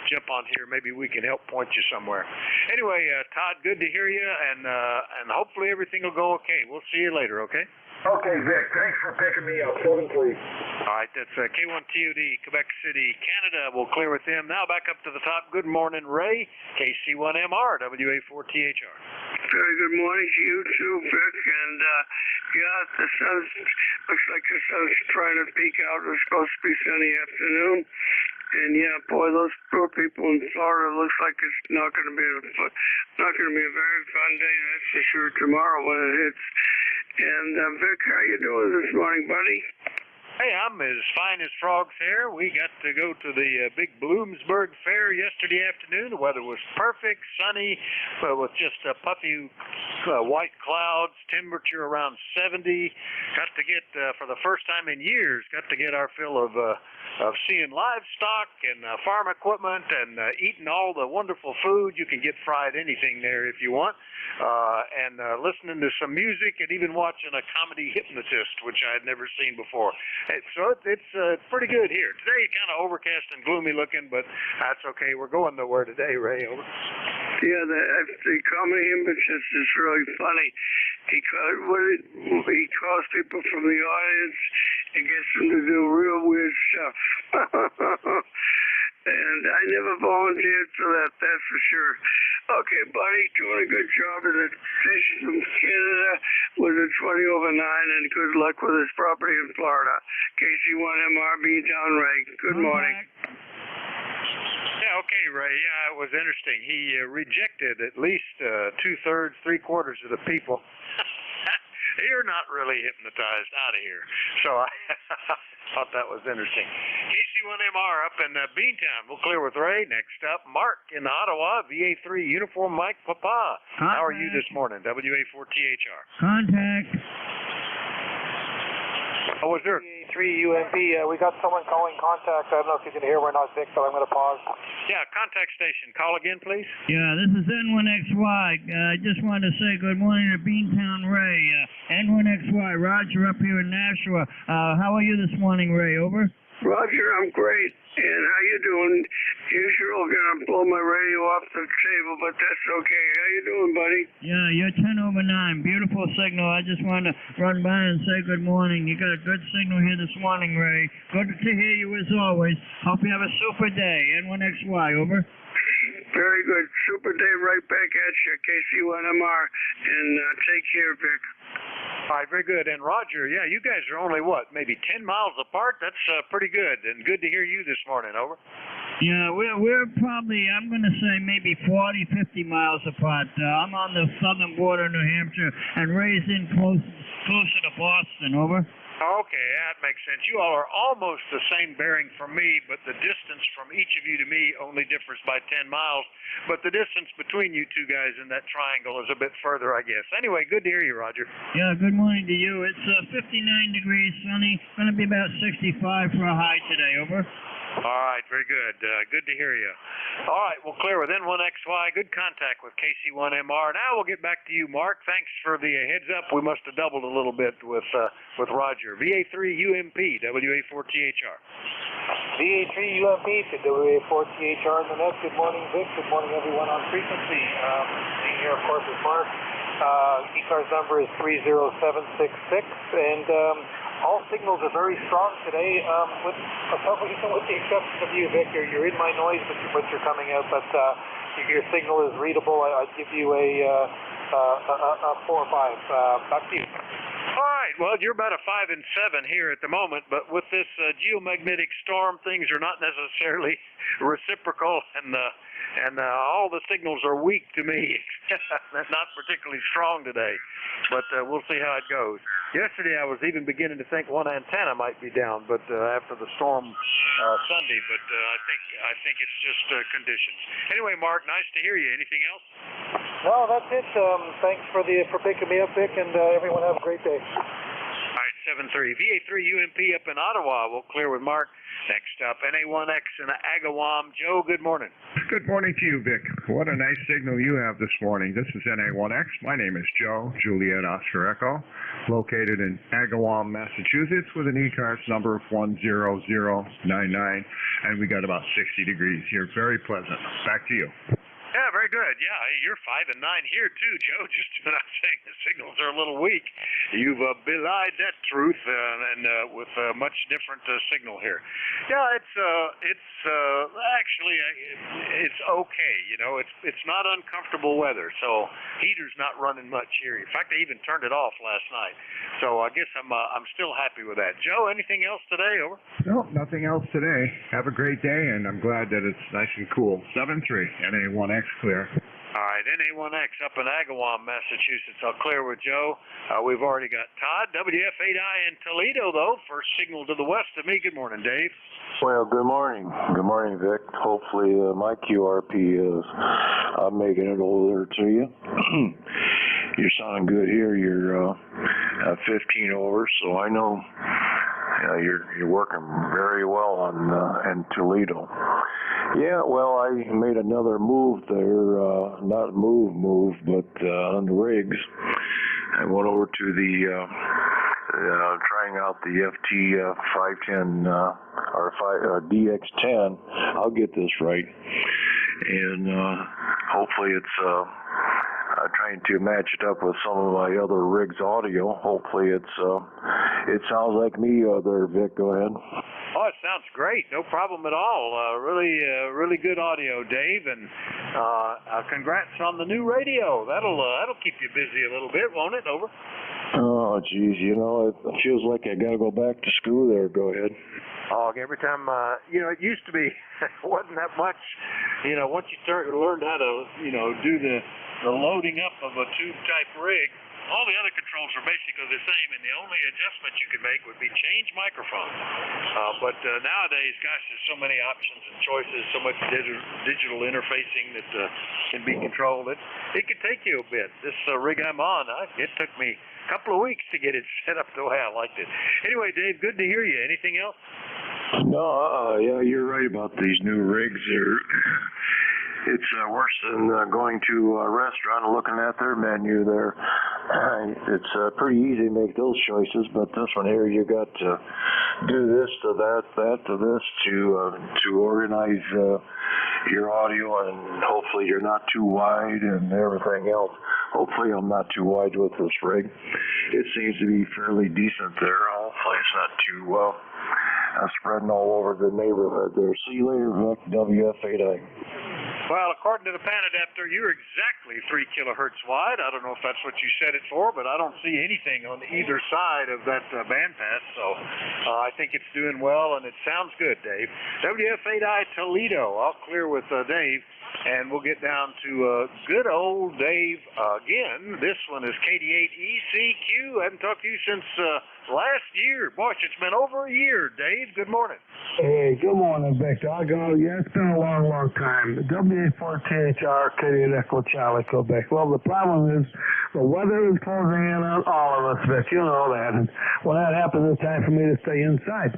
jump on here. Maybe we can help point you somewhere. Anyway, Todd, good to hear you, and hopefully everything will go okay. We'll see you later, okay? Okay, Vic. Thanks for picking me up. 7-3. All right, that's K1TOD, Quebec City, Canada. We'll clear with them. Now back up to the top. Good morning, Ray. KC1MR, WA4THR. Very good morning to you too, Vic. And yeah, the sun looks like the sun's trying to peek out. It's supposed to be sunny afternoon. And yeah, boy, those poor people in Florida, looks like it's not going to be a very fun day. That's for sure. Tomorrow when it hits. And Vic, how you doing this morning, buddy? Hey, I'm as fine as frogs hair. We got to go to the big Bloomsburg Fair yesterday afternoon. The weather was perfect, sunny, but with just puffy white clouds, temperature around 70. Got to get, for the first time in years, got to get our fill of seeing livestock and farm equipment and eating all the wonderful food. You can get fried anything there if you want. And listening to some music and even watching a comedy hypnotist, which I had never seen before. So it's pretty good here. Today, kind of overcast and gloomy looking, but that's okay. We're going nowhere today, Ray. Over. Yeah, the comedy hypnotist is really funny. He calls people from the audience and gets them to do real weird stuff. And I never volunteered for that, that's for sure. Okay, buddy, doing a good job at the station from Canada with a 20/9, and good luck with his property in Florida. KC1MRB down, Ray. Good morning. Yeah, okay, Ray. Yeah, it was interesting. He rejected at least 2/3, 3/4 of the people. You're not really hypnotized out of here. So I thought that was interesting. KC1MR up in Beantown. We'll clear with Ray. Next up, Mark in Ottawa, VA3 Uniform Mike Papa. How are you this morning? WA4THR. Contact. Oh, was there? 3 UMP, we got someone calling contact. I don't know if you can hear, we're not Vic, but I'm going to pause. Yeah, contact station. Call again, please. Yeah, this is N1XY. I just wanted to say good morning to Beantown Ray. N1XY, Roger up here in Nashua. How are you this morning, Ray? Over? Roger, I'm great. And how you doing? Usually I'm going to blow my radio off the table, but that's okay. How you doing, buddy? Yeah, you're 10/9. Beautiful signal. I just wanted to run by and say good morning. You got a good signal here this morning, Ray. Good to hear you as always. Hope you have a super day. N1XY, over. Very good. Super day right back at you, KC1MR. And take care, Vic. All right, very good. And Roger, yeah, you guys are only, what, maybe 10 miles apart? That's pretty good. And good to hear you this morning. Over. Yeah, we're probably, I'm going to say maybe 40, 50 miles apart. I'm on the southern border of New Hampshire and raised in closer to Boston. Over. Okay, that makes sense. You all are almost the same bearing from me, but the distance from each of you to me only differs by 10 miles. But the distance between you two guys in that triangle is a bit further, I guess. Anyway, good to hear you, Roger. Yeah, good morning to you. It's 59 degrees, sunny. Going to be about 65 for a high today. Over. All right, very good. Good to hear you. All right, well, clear with N1XY. Good contact with KC1MR. Now we'll get back to you, Mark. Thanks for the heads up. We must have doubled a little bit with Roger. VA3UMP, WA4THR. VA3UMP to WA4THR in the net. Good morning, Vic. Good morning, everyone on frequency. Being here, of course, is Mark. ECARS number is 30766, and all signals are very strong today, with the exception of you, Victor. You're in my noise, but you're coming out. But your signal is readable. I'd give you a 4 or 5. Back to you. All right. Well, you're about a 5 and 7 here at the moment, but with this geomagnetic storm, things are not necessarily reciprocal, and all the signals are weak to me. Not particularly strong today, but we'll see how it goes. Yesterday, I was even beginning to think one antenna might be down, but after the storm Sunday, but I think it's just conditions. Anyway, Mark, nice to hear you. Anything else? No, that's it. Thanks for picking me up, Vic, and everyone have a great day. All right, 7-3. VA3UMP up in Ottawa. We'll clear with Mark. Next up, NA1X in Agawam. Joe, good morning. Good morning to you, Vic. What a nice signal you have this morning. This is NA1X. My name is Joe, Juliet Oscar Echo, located in Agawam, Massachusetts, with an ECARS number of 10099, and we got about 60 degrees here. Very pleasant. Back to you. Yeah, very good. Yeah, you're 5 and 9 here too, Joe. Just not saying the signals are a little weak. You've belied that truth, and with a much different signal here. Yeah, it's actually it's okay. You know, it's not uncomfortable weather, so heater's not running much here. In fact, I even turned it off last night. So I guess I'm still happy with that. Joe, anything else today? Over. No, nothing else today. Have a great day, and I'm glad that it's nice and cool. 7-3, NA1X clear. All right, NA1X up in Agawam, Massachusetts. I'll clear with Joe. We've already got Todd, WF8I in Toledo, though. First signal to the west of me. Good morning, Dave. Well, good morning. Good morning, Vic. Hopefully my QRP is making it over to you. You're sounding good here. You're 15 over, so I know you're working very well in Toledo. Yeah, well, I made another move there, not move, but on the rigs. I went over to the trying out the FT510 or DX10. I'll get this right, and hopefully it's trying to match it up with some of my other rigs audio. Hopefully it sounds like me there, Vic. Go ahead. Oh, it sounds great. No problem at all. Really good audio, Dave, and congrats on the new radio. That'll keep you busy a little bit, won't it? Over. Oh, geez, it feels like I got to go back to school there. Go ahead. Oh, every time, it used to be, wasn't that much, once you learned how to, do the loading up of a tube-type rig, all the other controls are basically the same, and the only adjustment you could make would be change microphone. But nowadays, gosh, there's so many options and choices, so much digital interfacing that can be controlled. It could take you a bit. This rig I'm on, it took me a couple of weeks to get it set up the way I liked it. Anyway, Dave, good to hear you. Anything else? No, yeah, you're right about these new rigs. It's worse than going to a restaurant and looking at their menu there. It's pretty easy to make those choices, but this one here, you got to do this to that to this to organize your audio, and hopefully you're not too wide and everything else. Hopefully I'm not too wide with this rig. It seems to be fairly decent there. Hopefully it's not too spreading all over the neighborhood there. See you later, Vic. WF8I. Well, according to the pan adapter, you're exactly 3 kilohertz wide. I don't know if that's what you set it for, but I don't see anything on either side of that bandpass, so I think it's doing well, and it sounds good, Dave. WF8I Toledo. I'll clear with Dave, and we'll get down to good old Dave again. This one is KD8ECQ. I haven't talked to you since last year. Boy, it's been over a year, Dave. Good morning. Hey, good morning, Victor. Yeah, it's been a long time. WA4THR, Canadian Echo Charlie, Quebec. Well, the problem is The weather is closing in on all of us, Vic. You know that. And when that happens, it's time for me to stay inside.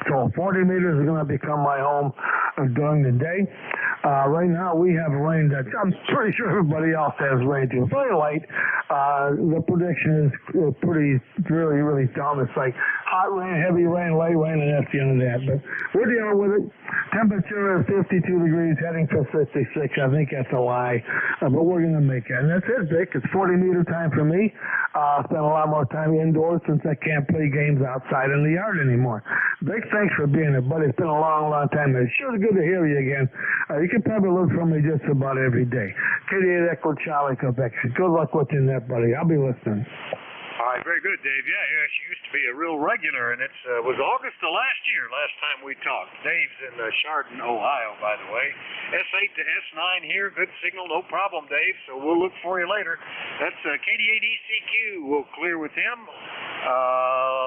So 40 meters is going to become my home during the day. Right now we have rain that I'm pretty sure everybody else has rain too. It's very light. The prediction is pretty, really dumb. It's like hot rain, heavy rain, light rain, and that's the end of that. But we're dealing with it. Temperature is 52 degrees, heading for 56. I think that's a lie, but we're going to make it. And that's it, Vic. It's 40-meter time for me. Spend a lot more time indoors since I can't play games outside in the yard anymore. Vic, thanks for being here, buddy. It's been a long time. It's sure good to hear you again. You can probably look for me just about every day. Katie Echo Charlie, Quebec. Good luck with you in that, buddy. I'll be listening. All right, very good, Dave. Yeah, she used to be a real regular, and it was August of last time we talked. Dave's in Chardon, Ohio, by the way. S8 to S9 here, good signal, no problem, Dave, so we'll look for you later. That's KD8ECQ, we'll clear with him.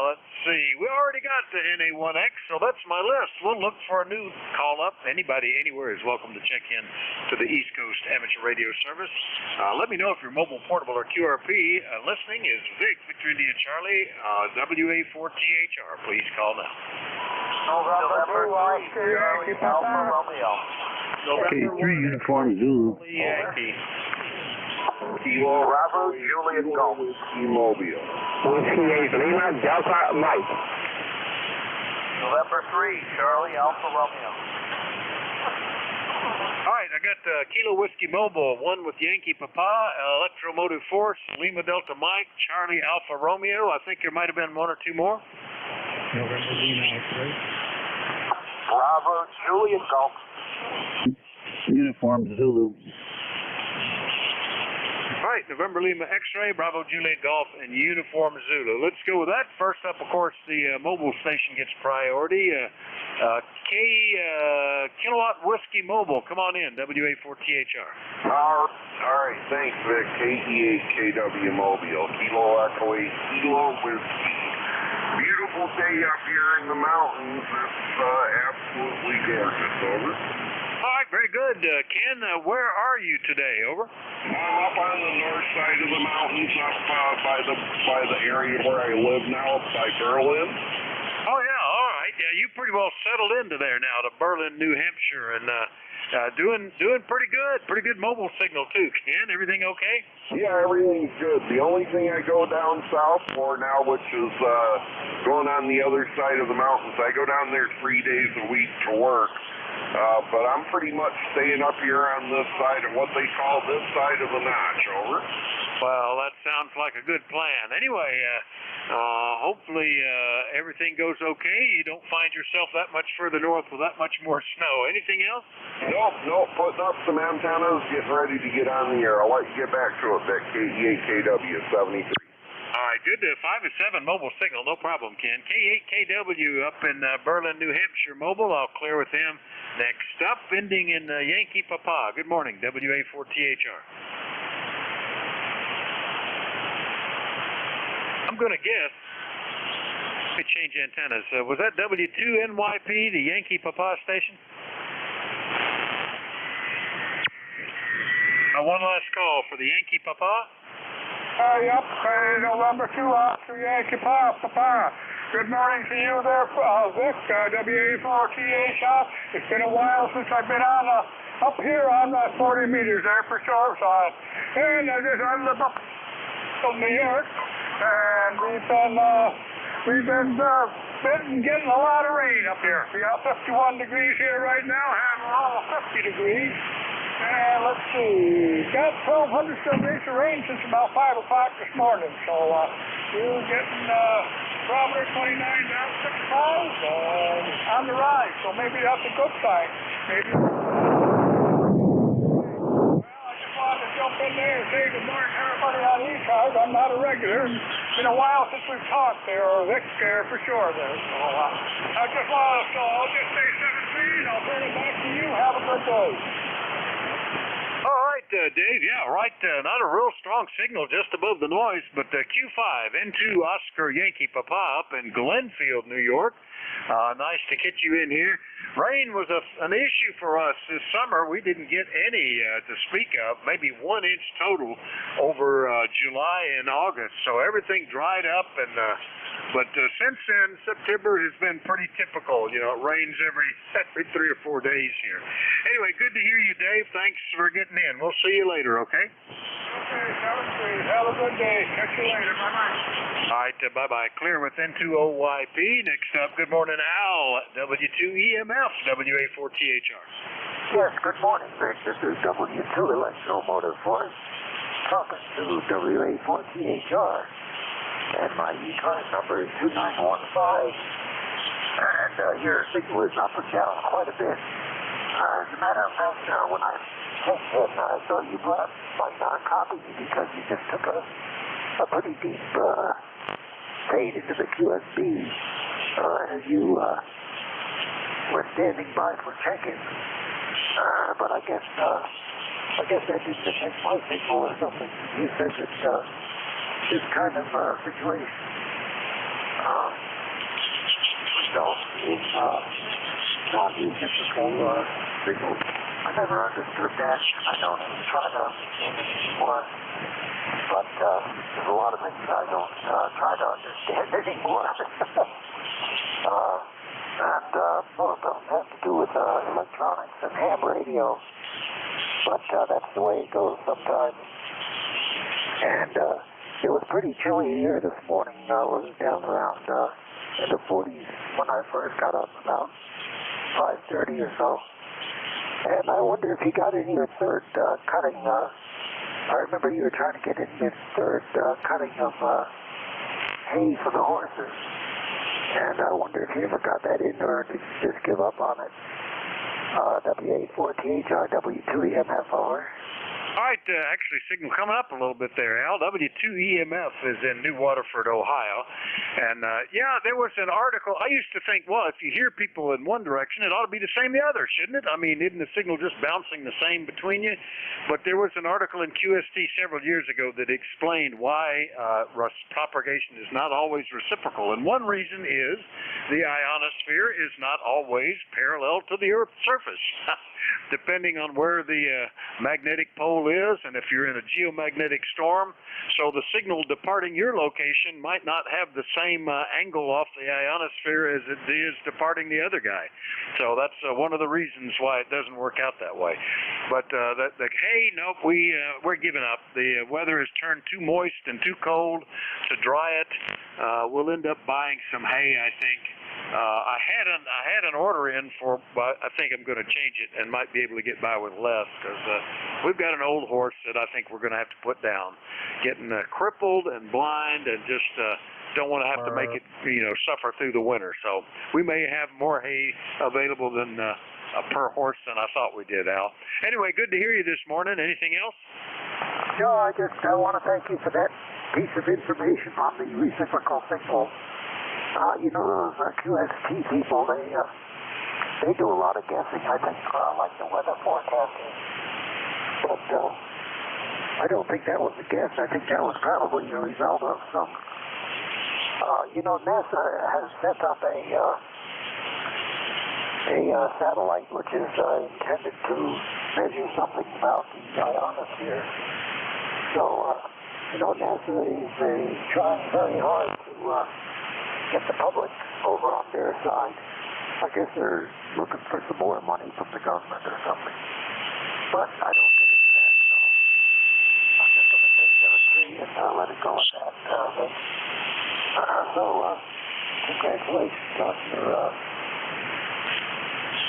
Let's see, we already got the NA1X, so that's my list. We'll look for a new call-up. Anybody, anywhere is welcome to check in to the East Coast Amateur Radio Service. Let me know if you're mobile, portable, or QRP. Listening is Vic, Victor India Charlie, WA4THR. Please call now. November 3, Charlie Alpha Romeo. K3 Uniform Zulu. Yankee. Kilo Bravo Juliet Golf. T-Mobile. Whiskey 8 Lima Delta Mike. November 3, Charlie Alpha Romeo. All right, I got Kilo Whiskey Mobile, one with Yankee Papa, Electromotive Force, Lima Delta Mike, Charlie Alpha Romeo. I think there might have been one or two more. November Lima X-ray. Bravo Juliet Golf. Uniform Zulu. All right, November Lima X-ray, Bravo Juliet Golf, and Uniform Zulu. Let's go with that. First up, of course, the mobile station gets priority. Kilowatt Whiskey Mobile, come on in, WA4THR. All right, thanks, Vic. KE8KW Mobile. Kilo Echo 8, Kilo Whiskey. Beautiful day up here in the mountains. It's absolutely gorgeous, over. All right, very good. Ken, where are you today, over? I'm up on the north side of the mountains, up by the area where I live now, by Berlin. Oh, yeah, all right. Yeah, you pretty well settled into there now, to Berlin, New Hampshire, and doing pretty good. Pretty good mobile signal, too. Ken, everything okay? Yeah, everything's good. The only thing I go down south for now, which is going on the other side of the mountains, I go down there 3 days a week to work. But I'm pretty much staying up here on this side of what they call this side of the notch, over. Well, that sounds like a good plan. Anyway, hopefully everything goes okay. You don't find yourself that much further north with that much more snow. Anything else? Nope. Putting up some antennas, getting ready to get on the air. I'll let you get back to it, that KE8KW 73. All right, good. 5 to 7 mobile signal, no problem, Ken. K8KW up in Berlin, New Hampshire mobile. I'll clear with him. Next up, ending in Yankee Papa. Good morning, WA4THR. I'm going to guess. Let me change antennas. Was that W2NYP, the Yankee Papa station? One last call for the Yankee Papa. Yep, November 2 Oscar Yankee Papa. Good morning to you there, Vic, WA4THR. It's been a while since I've been on up here on 40 meters there for sure. And I live up in New York, and we've been getting a lot of rain up here. We got 51 degrees here right now, having almost 50 degrees. And let's see, got 1,200 centimeters of rain since about 5 o'clock this morning. So we're getting barometer 29 down 6 miles and on the rise. So maybe that's a good sign. Maybe. Well, I just wanted to jump in there and say good morning to everybody on ECARS. I'm not a regular. It's been a while since we've talked there, or Vic there for sure there. So I just wanted to, I'll just say 7-3. I'll turn it back to you. Have a good day. All right, Dave. Yeah, right. Not a real strong signal just above the noise, but Q5, N2 Oscar Yankee Papa up in Glenfield, New York. Nice to get you in here. Rain was an issue for us this summer. We didn't get any to speak of, maybe 1 inch total over July and August. So everything dried up, and but since then, September has been pretty typical. You know, it rains every 3 or 4 days here. Anyway, good to hear you, Dave. Thanks for getting in. We'll see you later, okay? Okay, sounds great. Have a good day. Catch you later. Bye-bye. All right, bye-bye. Clear with N2OYP. Next up, good morning, Al, W2EMF, WA4THR. Yes, good morning, Vic. This is W2 Electromotive Force talking to WA4THR. And my ECARS number is 2915. And your signal is up and down quite a bit. As a matter of fact, when I checked in, I saw you might not copy me because you just took a pretty deep fade into the QSB as you were standing by for check-in. But I guess that didn't affect my signal or something. You said that this kind of situation results in non-reciprocal signals. I never understood that. I don't even try to understand it anymore. But there's a lot of things I don't try to understand anymore. And most of them have to do with electronics and ham radio. But that's the way it goes sometimes. And it was pretty chilly here this morning. It was down around in the 40s when I first got up, about 5:30 or so. And I wonder if you got in your third cutting. I remember you were trying to get in your third cutting of hay for the horses. And I wonder if you ever got that in, or did you just give up on it? WA4THR, W2EMF, over. All right, actually, signal coming up a little bit there, Al. W2EMF is in New Waterford, Ohio. And, yeah, there was an article. I used to think, well, if you hear people in one direction, it ought to be the same the other, shouldn't it? I mean, isn't the signal just bouncing the same between you? But there was an article in QST several years ago that explained why propagation is not always reciprocal. And one reason is the ionosphere is not always parallel to the Earth's surface. Depending on where the magnetic pole is, and if you're in a geomagnetic storm, so the signal departing your location might not have the same angle off the ionosphere as it is departing the other guy. So that's one of the reasons why it doesn't work out that way. But hey, nope, we're giving up. The weather has turned too moist and too cold to dry it. We'll end up buying some hay, I think. I had an order in for, but I think I'm going to change it and might be able to get by with less, because we've got an old horse that I think we're going to have to put down, getting crippled and blind, and just don't want to have to make it, suffer through the winter. So we may have more hay available than per horse than I thought we did, Al. Anyway, good to hear you this morning. Anything else? No, I just want to thank you for that piece of information on the reciprocal signal. Those QST people, they do a lot of guessing, I think, like the weather forecasting. But I don't think that was a guess. I think that was probably a result of some, NASA has set up a satellite which is intended to measure something about the ionosphere. So, NASA is trying very hard to get the public over on their side. I guess they're looking for some more money from the government or something. But I don't get into that, so I'm just going to take the tree and let it go at that. So, congratulations on your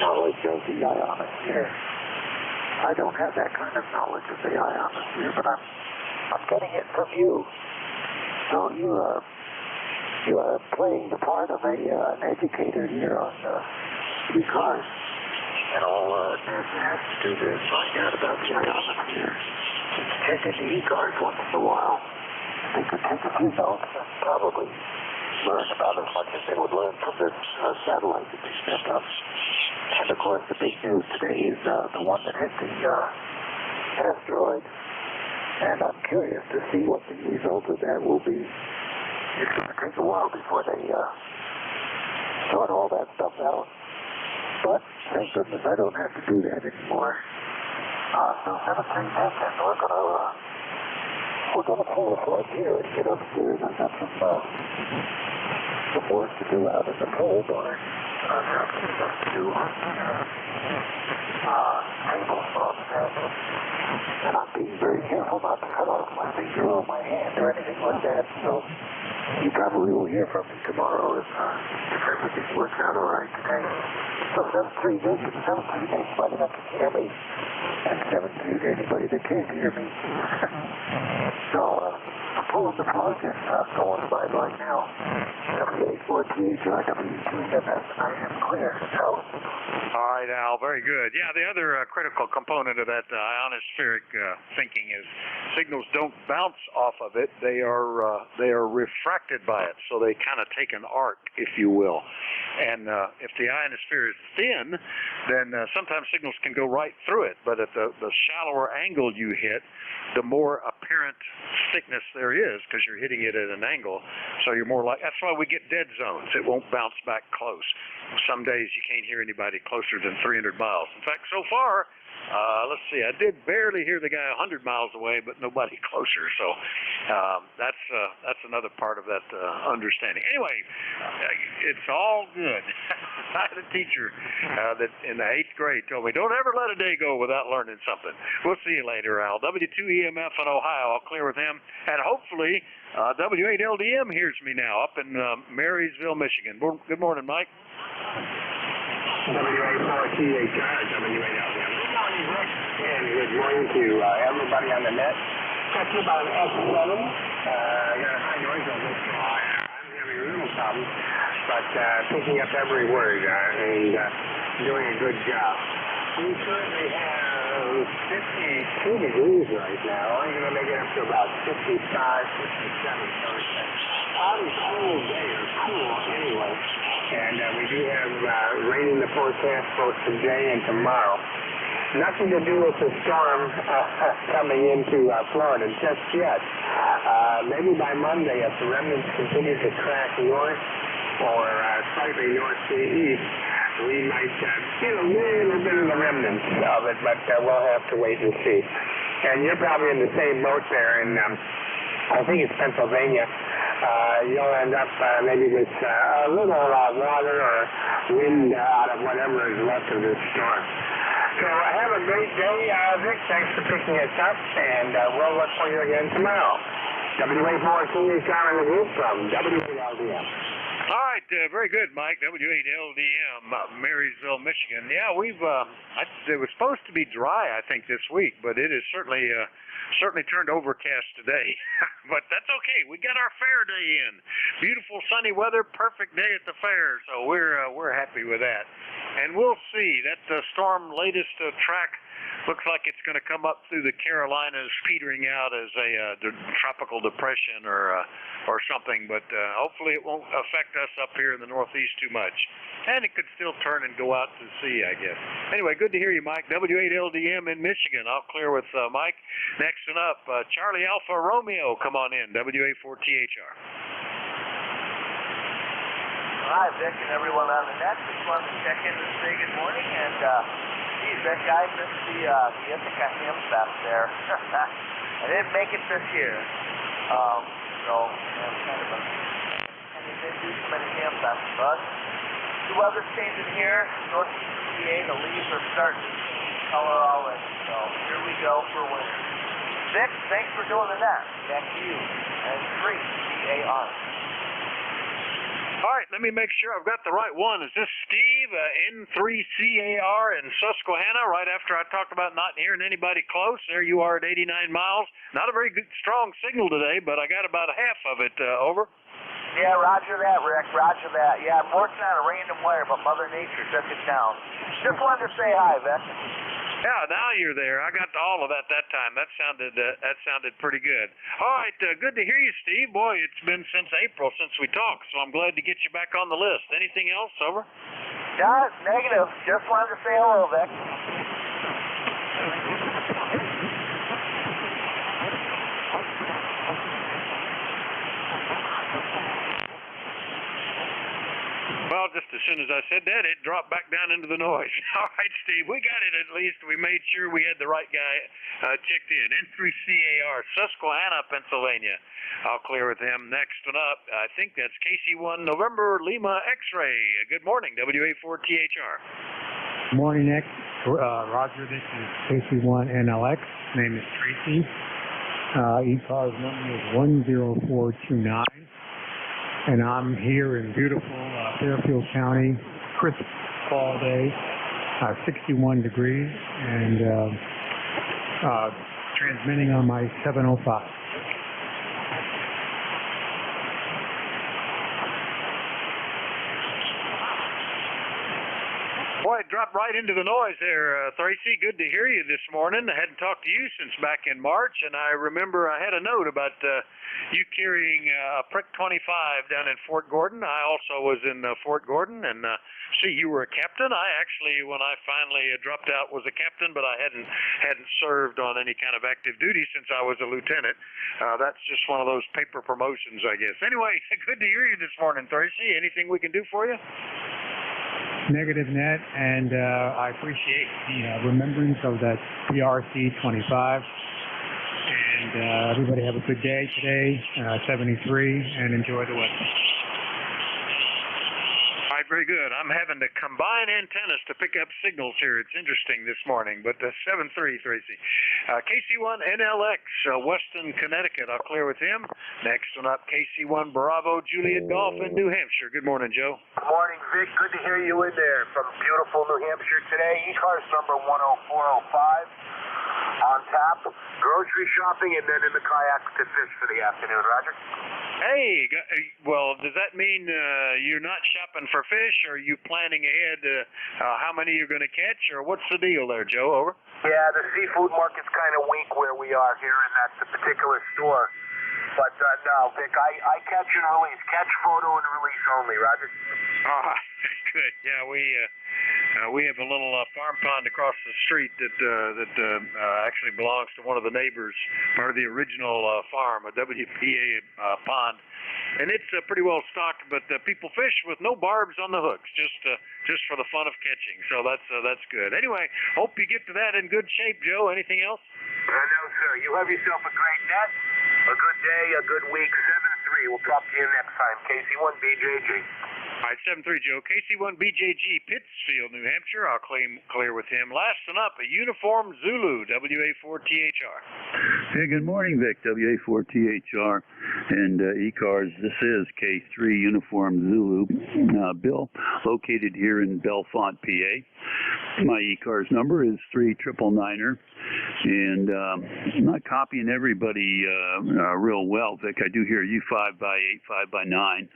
knowledge of the ionosphere. I don't have that kind of knowledge of the ionosphere, but I'm getting it from you. So you are playing the part of an educator here on ECARS. And all NASA has to do is find out about the ionosphere. Check into ECARS once in a while. They could take a few notes and probably learn about as much as they would learn from this satellite that they sent up. And of course, the big news today is the one that hit the asteroid. And I'm curious to see what the result of that will be. It's going to take a while before they sort all that stuff out. But thank goodness I don't have to do that anymore. So 737, we're gonna pull the plug here and get upstairs. I've got some work to do out in the pole barn. I've got some stuff to do on the table saw stand. And I'm being very careful not to cut off my finger or my hand or anything like that. So you probably will hear from me tomorrow if everything works out all right today. So 7-3 Vic and 7-3 anybody that can hear me. And 7-2 to anybody that can't hear me. So I'm pulling the plug and going bye-bye now. W84THR, W2US, I am clear. So. All right, Al, very good. Yeah, the other critical component of that ionospheric thinking is signals don't bounce off of it. They are refracted by it, so they kind of take an arc, if you will. And if the ionosphere is thin, then sometimes signals can go right through it. But at the shallower angle you hit, the more apparent thickness there is because you're hitting it at an angle. So you're more like, that's why we get dead zones. It won't bounce back close. Some days you can't hear anybody closer than 300 miles. In fact, so far, let's see, I did barely hear the guy 100 miles away, but nobody closer. So that's another part of that understanding. Anyway, it's all good. I had a teacher that in the 8th grade told me, don't ever let a day go without learning something. We'll see you later, Al. W2EMF in Ohio, I'll clear with him. And hopefully, W8LDM hears me now up in Marysville, Michigan. Good morning, Mike. W84THR, W8LDM. Good morning, Rick. And good morning to everybody on the net. Got you about an X7. Got a high noise on this, so I'm having a little problem. But picking up every word and doing a good job. We currently have 52 degrees right now. I'm going to make it up to about 55, 57 Thursday. Probably cool day or cool anyway. And we do have rain in the forecast both today and tomorrow. Nothing to do with the storm coming into Florida just yet. Maybe by Monday, if the remnants continue to track north or slightly north to the east, we might get a little bit of the remnants of it, but we'll have to wait and see. And you're probably in the same boat there in, I think it's Pennsylvania. You'll end up maybe with a little water or wind out of whatever is left of this storm. So have a great day, Vic. Thanks for picking us up, and we'll look for you again tomorrow. W84THR in the group from W8LDM. All right, very good, Mike. W8LDM, Marysville, Michigan. Yeah, it was supposed to be dry, I think, this week, but it is certainly turned overcast today. But that's okay. We got our fair day in. Beautiful sunny weather, perfect day at the fair. So we're happy with that. And we'll see. That storm latest track looks like it's going to come up through the Carolinas, petering out as a tropical depression or something. But hopefully it won't affect us up here in the Northeast too much. And it could still turn and go out to sea, I guess. Anyway, good to hear you, Mike. W8LDM in Michigan. I'll clear with Mike. Next one up, Charlie Alpha Romeo. Come on in, W84THR. Hi, Vic and everyone on the net. Just wanted to check in and say good morning. And, geez, Vic, I missed the Ithaca Ham Fest there. I didn't make it this year. So, kind of didn't do too many ham fests, but the weather's changing here. Northeast PA, the leaves are starting to change color already. So, here we go for winter. Vic, thanks for doing the net. Back to you. And 3, C-A-R. All right, let me make sure I've got the right one. Is this Steve, N3CAR in Susquehanna, right after I talked about not hearing anybody close? There you are at 89 miles. Not a very good, strong signal today, but I got about half of it. Over. Yeah, roger that, Rick. Roger that. Yeah, I'm working on a random wire, but Mother Nature took it down. Just wanted to say hi, Vic. Yeah, now you're there. I got all of that time. That sounded pretty good. All right, good to hear you, Steve. Boy, it's been since April since we talked, so I'm glad to get you back on the list. Anything else? Over. Yeah, negative. Just wanted to say hello, Vic. Well, just as soon as I said that, it dropped back down into the noise. All right, Steve, we got it at least. We made sure we had the right guy checked in. N3CAR, Susquehanna, Pennsylvania. I'll clear with him. Next one up, I think that's KC1 November Lima X-Ray. Good morning, WA4THR. Good morning, Nick. Roger, this is KC1 NLX. Name is Tracy. ECARS number is 10429. And I'm here in beautiful Fairfield County, crisp fall day, 61 degrees, and transmitting on my 705. Boy, it dropped right into the noise there, Tracy. Good to hear you this morning. I hadn't talked to you since back in March, and I remember I had a note about you carrying a Prick 25 down in Fort Gordon. I also was in Fort Gordon, and see, you were a captain. I actually, when I finally dropped out, was a captain, but I hadn't served on any kind of active duty since I was a lieutenant. That's just one of those paper promotions, I guess. Anyway, good to hear you this morning, Tracy. Anything we can do for you? Negative net, and I appreciate the remembrance of that PRC 25. And everybody have a good day today, 73, and enjoy the weather. All right, very good. I'm having to combine antennas to pick up signals here. It's interesting this morning, but 7-3, Tracy. KC1 NLX, Weston, Connecticut. I'll clear with him. Next one up, KC1 Bravo Juliet Golf in New Hampshire. Good morning, Joe. Good morning, Vic. Good to hear you in there from beautiful New Hampshire today. ECARS number 10405 on tap. Grocery shopping and then in the kayak to fish for the afternoon. Roger. Hey, well, does that mean you're not shopping for fish, or are you planning ahead how many you're going to catch, or what's the deal there, Joe? Over. Yeah, the seafood market's kind of weak where we are here, and that's a particular store. But no, Vic, I catch and release. Catch, photo, and release only, Roger. Ah, good. Yeah, we have a little farm pond across the street that actually belongs to one of the neighbors, part of the original farm, a WPA pond, and it's pretty well stocked. But people fish with no barbs on the hooks, just for the fun of catching. So that's good. Anyway, hope you get to that in good shape, Joe. Anything else? No, sir. You have yourself a great net, a good day, a good week. 7-3. We'll talk to you next time. KC1BJG. All right, 7-3, Joe. KC1BJG, Pittsfield, New Hampshire. I'll clear with him. Last one up, a Uniform Zulu, WA4THR. Hey, good morning, Vic, WA4THR and ECARS. This is K3 Uniform Zulu. Bill, located here in Bellefonte, PA. My ECARS number is 3999er. And I'm not copying everybody real well, Vic. I do hear you 5x8, 5x9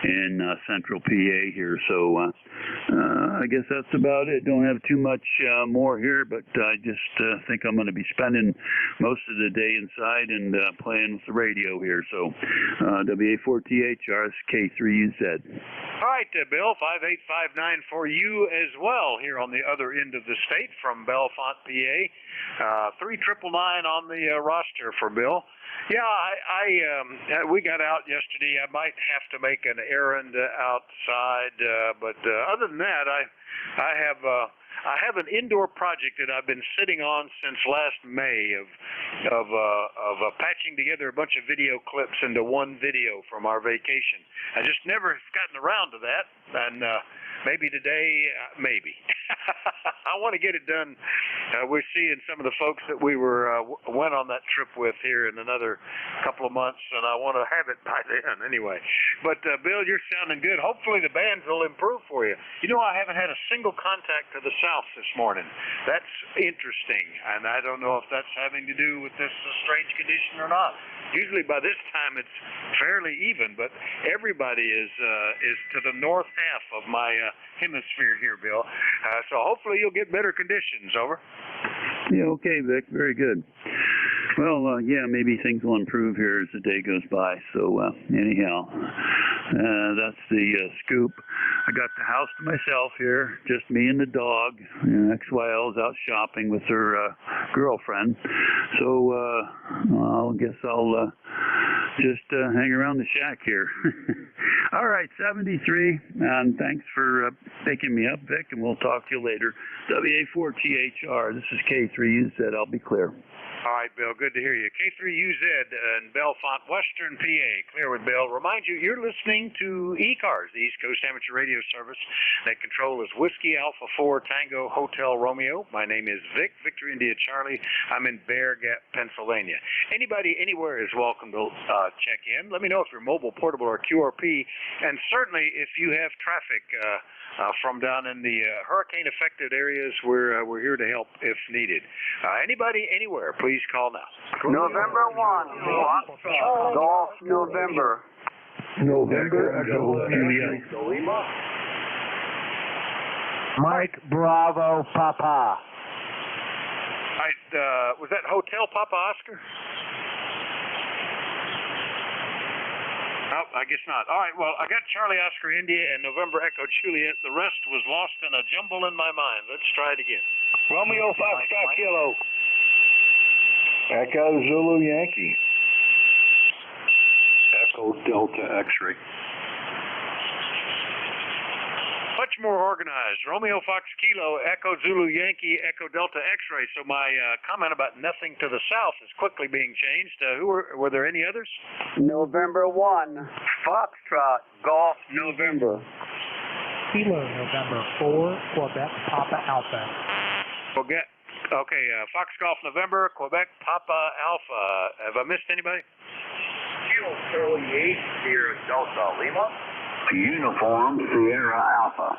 in Central PA here. So I guess that's about it. Don't have too much more here, but I just think I'm going to be spending most of the day inside and playing with the radio here. So WA4THR, K3UZ. All right, Bill, 5859 for you as well here on the other end of the state from Bellefonte, PA. 3999 on the roster for Bill. Yeah, we got out yesterday. I might have to make an errand outside, but other than that, I have an indoor project that I've been sitting on since last May of patching together a bunch of video clips into one video from our vacation. I just never gotten around to that, and maybe today, maybe. I want to get it done. We're seeing some of the folks that we went on that trip with here in another couple of months, and I want to have it by then anyway. But Bill, you're sounding good. Hopefully the bands will improve for you. You know, I haven't had a single contact to the south this morning. That's interesting, and I don't know if that's having to do with this strange condition or not. Usually by this time it's fairly even, but everybody is to the north half of my hemisphere here, Bill. So hopefully you'll get better conditions. Over. Yeah, okay, Vic. Very good. Well, yeah, maybe things will improve here as the day goes by. So anyhow, that's the scoop. I got the house to myself here, just me and the dog. XYL's out shopping with her girlfriend. So I guess I'll just hang around the shack here. All right, 73. And thanks for picking me up, Vic, and we'll talk to you later. WA4THR, this is K3UZ. I'll be clear. All right, Bill, good to hear you. K3UZ in Bellefonte, Western PA. Clear with Bill. Remind you, you're listening to ECARS, the East Coast Amateur Radio Service. Net control is Whiskey Alpha 4 Tango Hotel Romeo. My name is Vic, Victor India Charlie. I'm in Bear Gap, Pennsylvania. Anybody anywhere is welcome to check in. Let me know if you're mobile, portable, or QRP. And certainly, if you have traffic from down in the hurricane-affected areas, we're here to help if needed. Anybody anywhere, please call now. November 1. Golf November. November, Mike Bravo Papa. All right, was that Hotel Papa Oscar? Oh, I guess not. All right, well, I got Charlie Oscar India and November Echo Juliet. The rest was lost in a jumble in my mind. Let's try it again. Romeo Foxtrot Kilo. Echo Zulu Yankee. Echo Delta X-ray. Much more organized. Romeo Fox Kilo, Echo Zulu Yankee, Echo Delta X-ray. So my comment about nothing to the south is quickly being changed. Were there any others? November 1. Foxtrot Golf November. Kilo November 4, Quebec Papa Alpha. Quebec. Okay, Fox Golf November, Quebec Papa Alpha. Have I missed anybody? Kilo Charlie 8, Sierra Delta Lima. Uniform Sierra Alpha.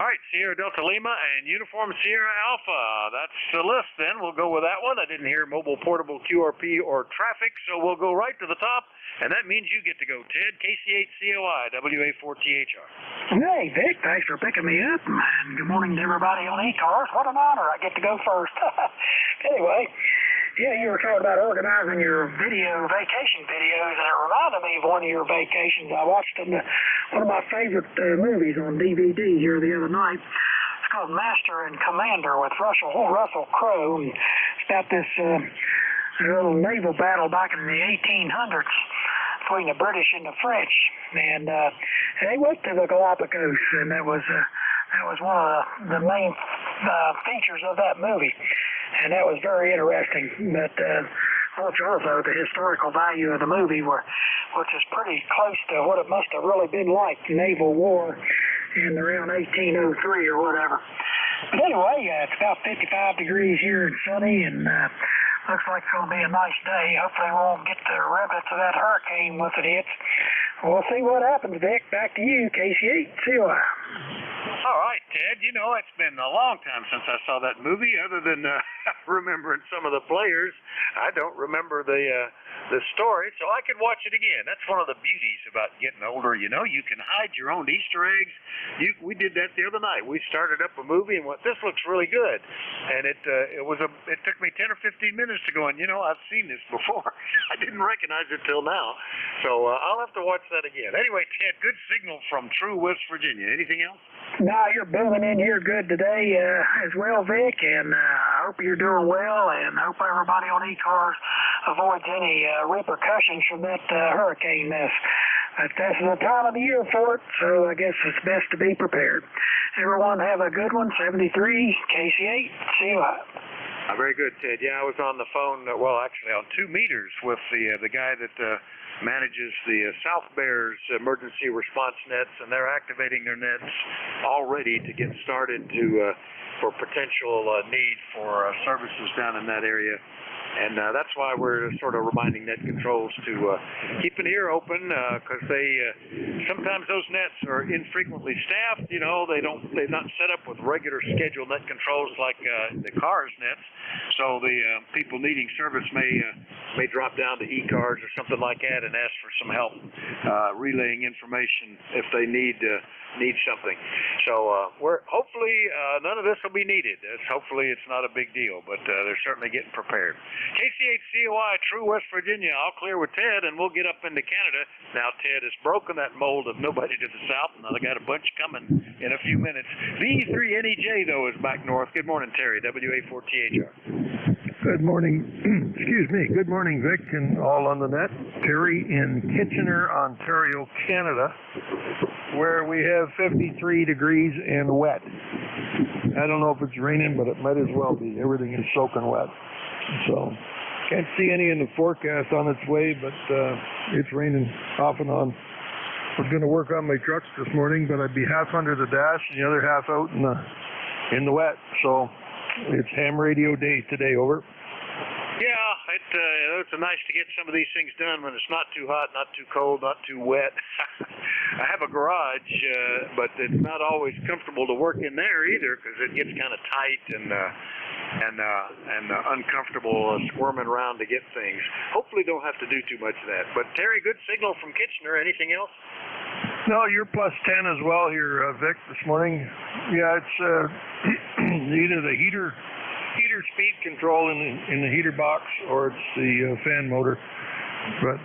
All right, Sierra Delta Lima and Uniform Sierra Alpha. That's the list then. We'll go with that one. I didn't hear mobile, portable, QRP, or traffic, so we'll go right to the top, and that means you get to go, Ted. KC8COI, WA4THR. Hey, Vic, thanks for picking me up, and good morning to everybody on ECARS. What an honor. I get to go first. Anyway, yeah, you were talking about organizing your vacation videos, and it reminded me of one of your vacations. I watched one of my favorite movies on DVD here the other night. It's called Master and Commander with Russell Crowe. And it's about this little naval battle back in the 1800s between the British and the French. And they went to the Galapagos, and that was one of the main features of that movie. And that was very interesting. But also the historical value of the movie, which is pretty close to what it must have really been like, naval war in around 1803 or whatever. But anyway, it's about 55 degrees here and sunny, and looks like it's going to be a nice day. Hopefully we won't get the remnants of that hurricane once it hits. We'll see what happens, Vic. Back to you, KC8COI. All right, Ted. You know, it's been a long time since I saw that movie. Other than remembering some of the players, I don't remember the story, so I could watch it again. That's one of the beauties about getting older. You know, you can hide your own Easter eggs. We did that the other night. We started up a movie and went, this looks really good, and it took me 10 or 15 minutes to go, and you know, I've seen this before. I didn't recognize it till now, so I'll have to watch that again. Anyway, Ted, good signal from True West Virginia. Anything else? No, you're booming in here good today as well, Vic, and I hope you're doing well, and I hope everybody on ECARS avoids any repercussions from that hurricane mess. But this is the time of the year for it, so I guess it's best to be prepared. Everyone have a good one. 73, KC8, see you later. Very good, Ted. Yeah, I was on the phone, well, actually on 2 meters with the guy that manages the South Bears emergency response nets, and they're activating their nets already to get started for potential need for services down in that area. And that's why we're sort of reminding net controls to keep an ear open, because sometimes those nets are infrequently staffed. You know, they're not set up with regular scheduled net controls like the ECARS nets. So the people needing service may drop down to ECARS or something like that and ask for some help relaying information if they need something. So we're hopefully none of this will be needed. Hopefully it's not a big deal, but they're certainly getting prepared. KC8COI, True West Virginia. I'll clear with Ted, and we'll get up into Canada. Now Ted has broken that mold of nobody to the south, and I got a bunch coming in a few minutes. V3NEJ though is back north. Good morning, Terry. WA4THR. Good morning. Excuse me. Good morning, Vic, and all on the net. Terry in Kitchener, Ontario, Canada, where we have 53 degrees and wet. I don't know if it's raining, but it might as well be. Everything is soaking wet. So, can't see any in the forecast on its way, but it's raining off and on. I was going to work on my trucks this morning, but I'd be half under the dash and the other half out in the wet. So, it's ham radio day today, over. Yeah, it's nice to get some of these things done when it's not too hot, not too cold, not too wet. I have a garage, but it's not always comfortable to work in there either because it gets kind of tight and uncomfortable squirming around to get things. Hopefully don't have to do too much of that. But Terry, good signal from Kitchener. Anything else? No, you're plus 10 as well here, Vic, this morning. Yeah, it's either the heater speed control in the heater box or it's the fan motor. But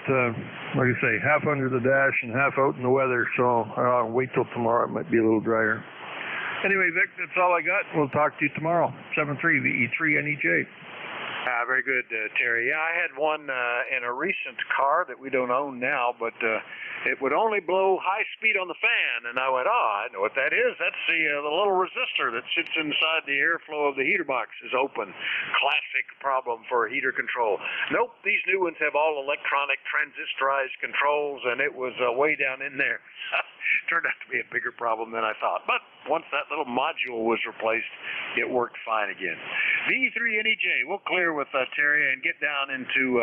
like I say, half under the dash and half out in the weather, so I'll wait till tomorrow. It might be a little drier. Anyway, Vic, that's all I got. We'll talk to you tomorrow. 73VE3NEJ. Very good, Terry. Yeah, I had one in a recent car that we don't own now, but it would only blow high speed on the fan. And I went, I know what that is. That's the little resistor that sits inside the airflow of the heater box is open. Classic problem for heater control. Nope, these new ones have all electronic transistorized controls, and it was way down in there. Turned out to be a bigger problem than I thought. But once that little module was replaced, it worked fine again. VE3NEJ, we'll clear with Terry and get down into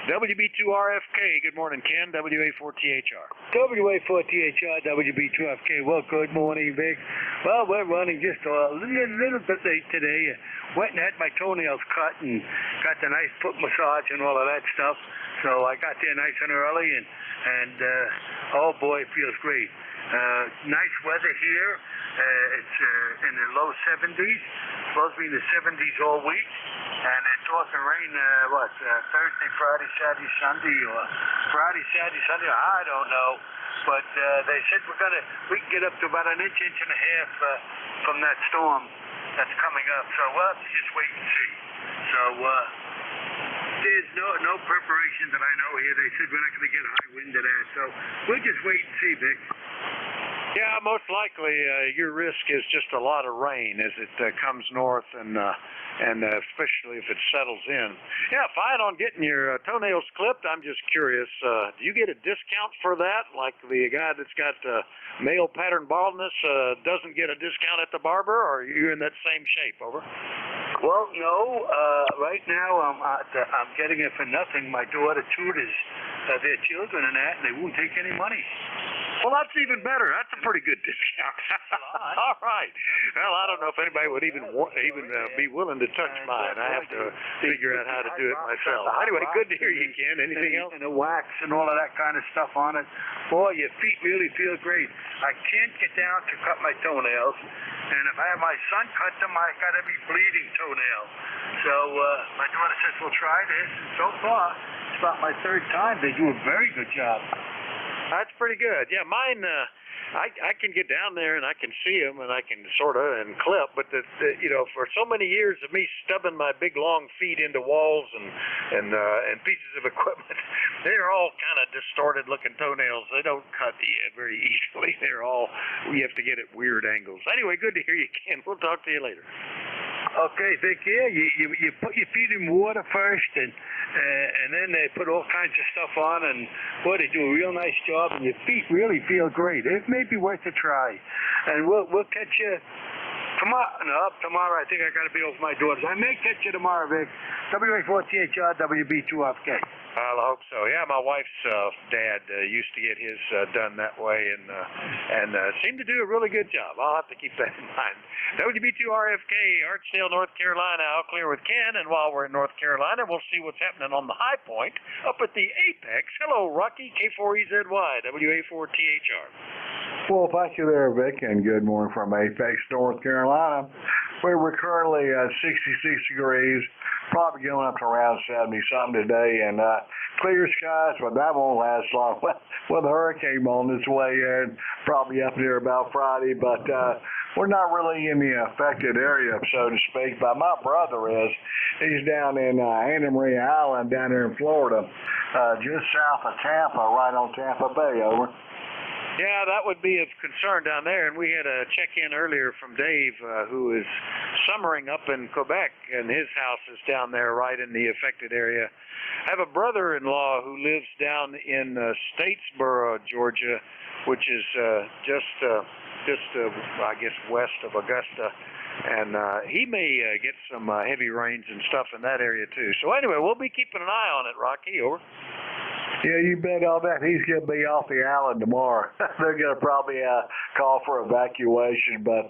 WB2RFK. Good morning, Ken. WA4THR. WA4THR, WB2FK. Well, good morning, Vic. Well, we're running just a little bit late today. Went and had my toenails cut and got the nice foot massage and all of that stuff. So I got there nice and early, and oh boy, it feels great. Nice weather here. It's in the low 70s. Supposed to be in the 70s all week. And it's talking rain, Thursday, Friday, Saturday, Sunday, or Friday, Saturday, Sunday, I don't know. But they said we can get up to about an inch and a half from that storm that's coming up. So we'll have to just wait and see. So there's no preparation that I know here. They said we're not going to get high wind to that. So we'll just wait and see, Vic. Yeah, most likely your risk is just a lot of rain as it comes north and especially if it settles in. Yeah, fine on getting your toenails clipped. I'm just curious, do you get a discount for that? Like the guy that's got male pattern baldness doesn't get a discount at the barber, or are you in that same shape? Over. Well, no. Right now I'm getting it for nothing. My daughter tutors their children and that, and they won't take any money. Well, that's even better. That's a pretty good discount. All right. Well, I don't know if anybody would even be willing to touch mine. I have to figure out how to do it myself. Anyway, good to hear you, Ken. Anything else? And the wax and all of that kind of stuff on it. Boy, your feet really feel great. I can't get down to cut my toenails, and if I have my son cut them, I got every bleeding toenail. So my daughter says, "We'll try this." And so far, it's about my third time. They do a very good job. That's pretty good. Yeah, mine, I can get down there and I can see them and I can sort of and clip, but for so many years of me stubbing my big long feet into walls and pieces of equipment, they're all kind of distorted looking toenails. They don't cut very easily. We have to get at weird angles. Anyway, good to hear you, Ken. We'll talk to you later. Okay, Vic, yeah, you put your feet in water first, and then they put all kinds of stuff on, and boy, they do a real nice job, and your feet really feel great. It may be worth a try, and we'll catch you tomorrow. No, tomorrow I think I got to be over my daughters. I may catch you tomorrow, Vic. WA4THR, WB2FK. I hope so. Yeah, my wife's dad used to get his done that way and seemed to do a really good job. I'll have to keep that in mind. WB2RFK, Archdale, North Carolina. I'll clear with Ken, and while we're in North Carolina, we'll see what's happening on the high point up at the Apex. Hello, Rocky, K4EZY, WA4THR. Well, thank you there, Vic, and good morning from Apex, North Carolina, where we're currently at 66 degrees, probably going up to around 70-something today, and clear skies, but that won't last long. With a hurricane on its way in, probably up there about Friday, but we're not really in the affected area, so to speak, but my brother is. He's down in Anna Maria Island down there in Florida, just south of Tampa, right on Tampa Bay, over. Yeah, that would be of concern down there, and we had a check-in earlier from Dave, who is summering up in Quebec, and his house is down there right in the affected area. I have a brother-in-law who lives down in Statesboro, Georgia, which is just I guess west of Augusta, and he may get some heavy rains and stuff in that area too. So anyway, we'll be keeping an eye on it, Rocky. Over. Yeah, you bet on that. He's going to be off the island tomorrow. They're going to probably call for evacuation, but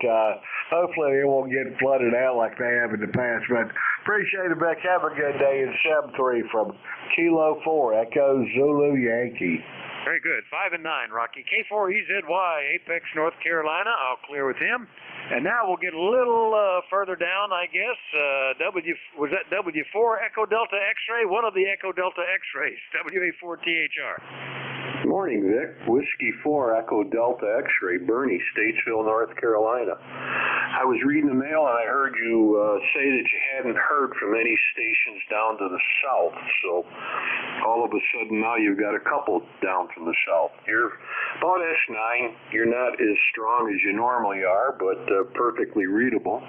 hopefully it won't get flooded out like they have in the past. But appreciate it, Beck. Have a good day. It's 7-3 from Kilo 4, Echo Zulu Yankee. Very good. 5 and 9, Rocky. K4EZY, Apex, North Carolina. I'll clear with him. And now we'll get a little further down, I guess. Was that W4 Echo Delta X-ray? One of the Echo Delta X-rays. WA4THR. Good morning, Vic. Whiskey 4 Echo Delta X-ray, Bernie, Statesville, North Carolina. I was reading the mail and I heard you say that you hadn't heard from any stations down to the south. So all of a sudden now you've got a couple down from the south. You're about S9. You're not as strong as you normally are, but perfectly readable.